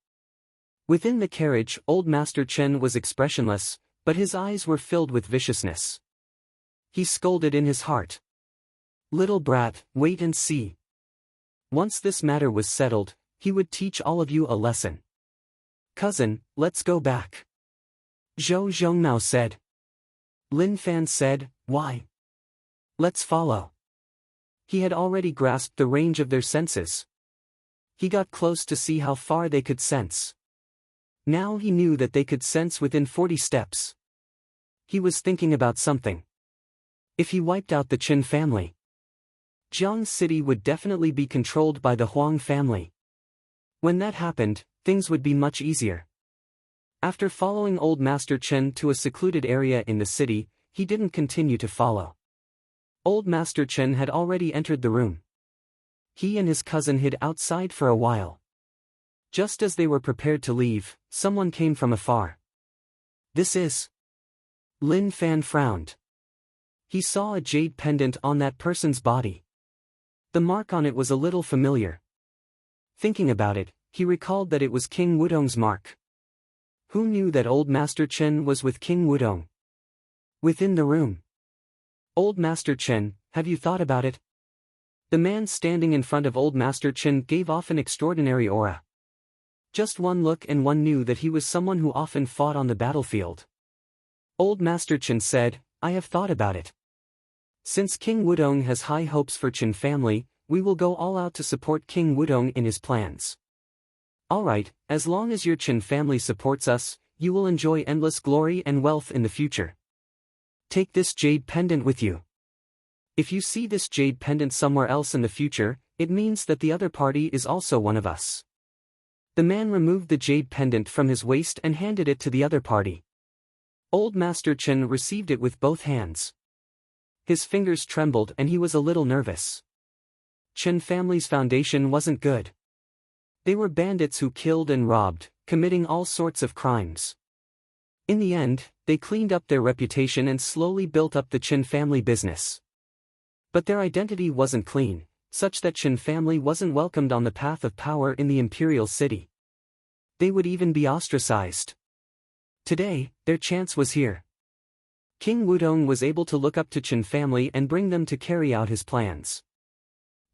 Within the carriage, Old Master Chen was expressionless, but his eyes were filled with viciousness. He scolded in his heart. Little brat, wait and see. Once this matter was settled, he would teach all of you a lesson. Cousin, let's go back. Zhou Zhongmao said. Lin Fan said, why? Let's follow. He had already grasped the range of their senses. He got close to see how far they could sense. Now he knew that they could sense within 40 steps. He was thinking about something. If he wiped out the Qin family, Jiang City would definitely be controlled by the Huang family. When that happened, things would be much easier. After following Old Master Chen to a secluded area in the city, he didn't continue to follow. Old Master Chen had already entered the room. He and his cousin hid outside for a while. Just as they were prepared to leave, someone came from afar. This is... Lin Fan frowned. He saw a jade pendant on that person's body. The mark on it was a little familiar. Thinking about it, he recalled that it was King Wudong's mark. Who knew that Old Master Chen was with King Wudong? Within the room. Old Master Chen, have you thought about it? The man standing in front of Old Master Chen gave off an extraordinary aura. Just one look and one knew that he was someone who often fought on the battlefield. Old Master Chen said, I have thought about it. Since King Wudong has high hopes for Qin family, we will go all out to support King Wudong in his plans. Alright, as long as your Qin family supports us, you will enjoy endless glory and wealth in the future. Take this jade pendant with you. If you see this jade pendant somewhere else in the future, it means that the other party is also one of us. The man removed the jade pendant from his waist and handed it to the other party. Old Master Chen received it with both hands. His fingers trembled and he was a little nervous. Chen family's foundation wasn't good. They were bandits who killed and robbed, committing all sorts of crimes. In the end, they cleaned up their reputation and slowly built up the Qin family business. But their identity wasn't clean, such that Qin family wasn't welcomed on the path of power in the imperial city. They would even be ostracized. Today, their chance was here. King Wudong was able to look up to Qin family and bring them to carry out his plans.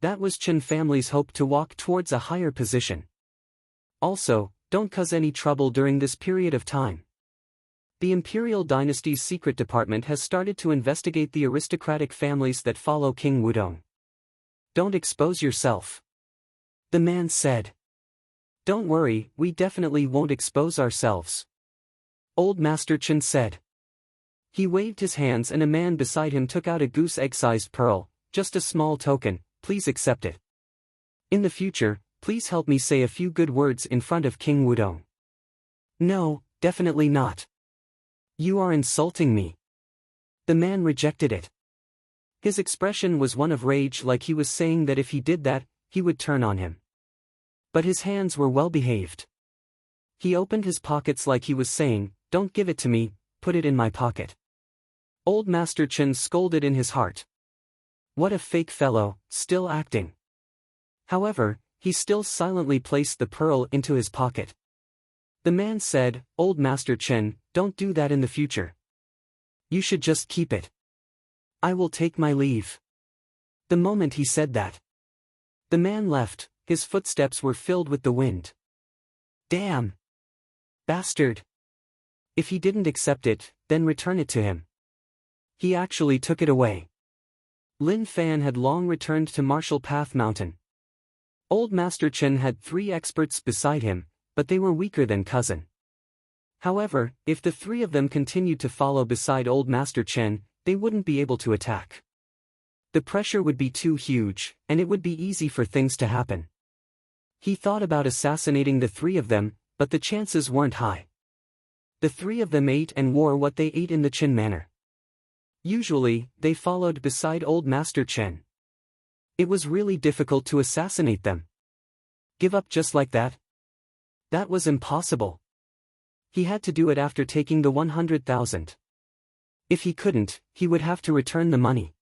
That was Qin family's hope to walk towards a higher position. Also, don't cause any trouble during this period of time. The Imperial Dynasty's secret department has started to investigate the aristocratic families that follow King Wudong. Don't expose yourself. The man said. Don't worry, we definitely won't expose ourselves. Old Master Chen said. He waved his hands and a man beside him took out a goose egg-sized pearl, just a small token, please accept it. In the future, please help me say a few good words in front of King Wudong. No, definitely not. You are insulting me. The man rejected it. His expression was one of rage, like he was saying that if he did that, he would turn on him. But his hands were well behaved. He opened his pockets like he was saying, don't give it to me, put it in my pocket. Old Master Chen scolded in his heart. What a fake fellow, still acting. However, he still silently placed the pearl into his pocket. The man said, "Old Master Chen, don't do that in the future. You should just keep it. I will take my leave." The moment he said that, the man left. His footsteps were filled with the wind. Damn! Bastard! If he didn't accept it, then return it to him. He actually took it away. Lin Fan had long returned to Martial Path Mountain. Old Master Chen had 3 experts beside him, but they were weaker than cousin. However, if the 3 of them continued to follow beside Old Master Chen, they wouldn't be able to attack. The pressure would be too huge, and it would be easy for things to happen. He thought about assassinating the 3 of them, but the chances weren't high. The 3 of them ate and wore what they ate in the Chen manner. Usually, they followed beside Old Master Chen. It was really difficult to assassinate them. Give up just like that? That was impossible. He had to do it after taking the 100,000. If he couldn't, he would have to return the money.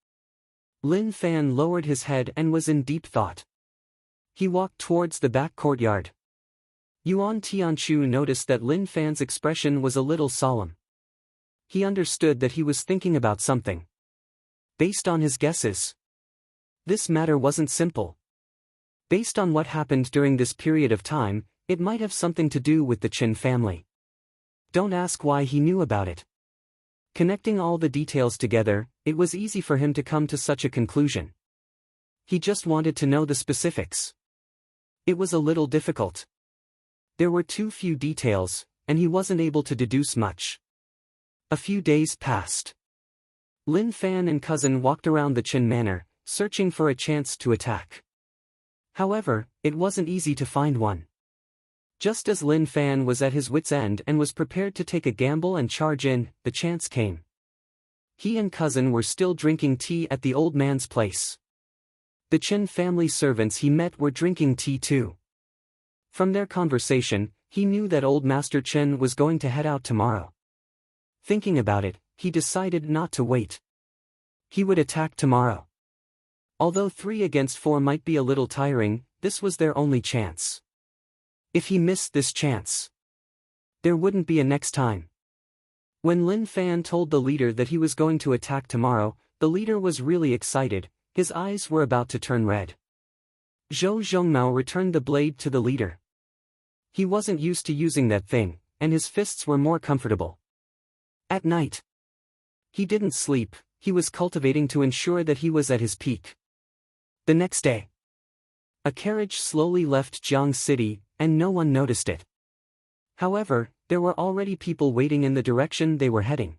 Lin Fan lowered his head and was in deep thought. He walked towards the back courtyard. Yuan Tianchu noticed that Lin Fan's expression was a little solemn. He understood that he was thinking about something. Based on his guesses, this matter wasn't simple. Based on what happened during this period of time, it might have something to do with the Chen family. Don't ask why he knew about it. Connecting all the details together, it was easy for him to come to such a conclusion. He just wanted to know the specifics. It was a little difficult. There were too few details, and he wasn't able to deduce much. A few days passed. Lin Fan and cousin walked around the Chen manor, searching for a chance to attack. However, it wasn't easy to find one. Just as Lin Fan was at his wit's end and was prepared to take a gamble and charge in, the chance came. He and cousin were still drinking tea at the old man's place. The Chen family servants he met were drinking tea too. From their conversation, he knew that old Master Chen was going to head out tomorrow. Thinking about it, he decided not to wait. He would attack tomorrow. Although 3 against 4 might be a little tiring, this was their only chance. If he missed this chance, there wouldn't be a next time. When Lin Fan told the leader that he was going to attack tomorrow, the leader was really excited. His eyes were about to turn red. Zhou Zhongmao returned the blade to the leader. He wasn't used to using that thing, and his fists were more comfortable. At night, he didn't sleep. He was cultivating to ensure that he was at his peak. The next day, a carriage slowly left Jiang City, and no one noticed it. However, there were already people waiting in the direction they were heading.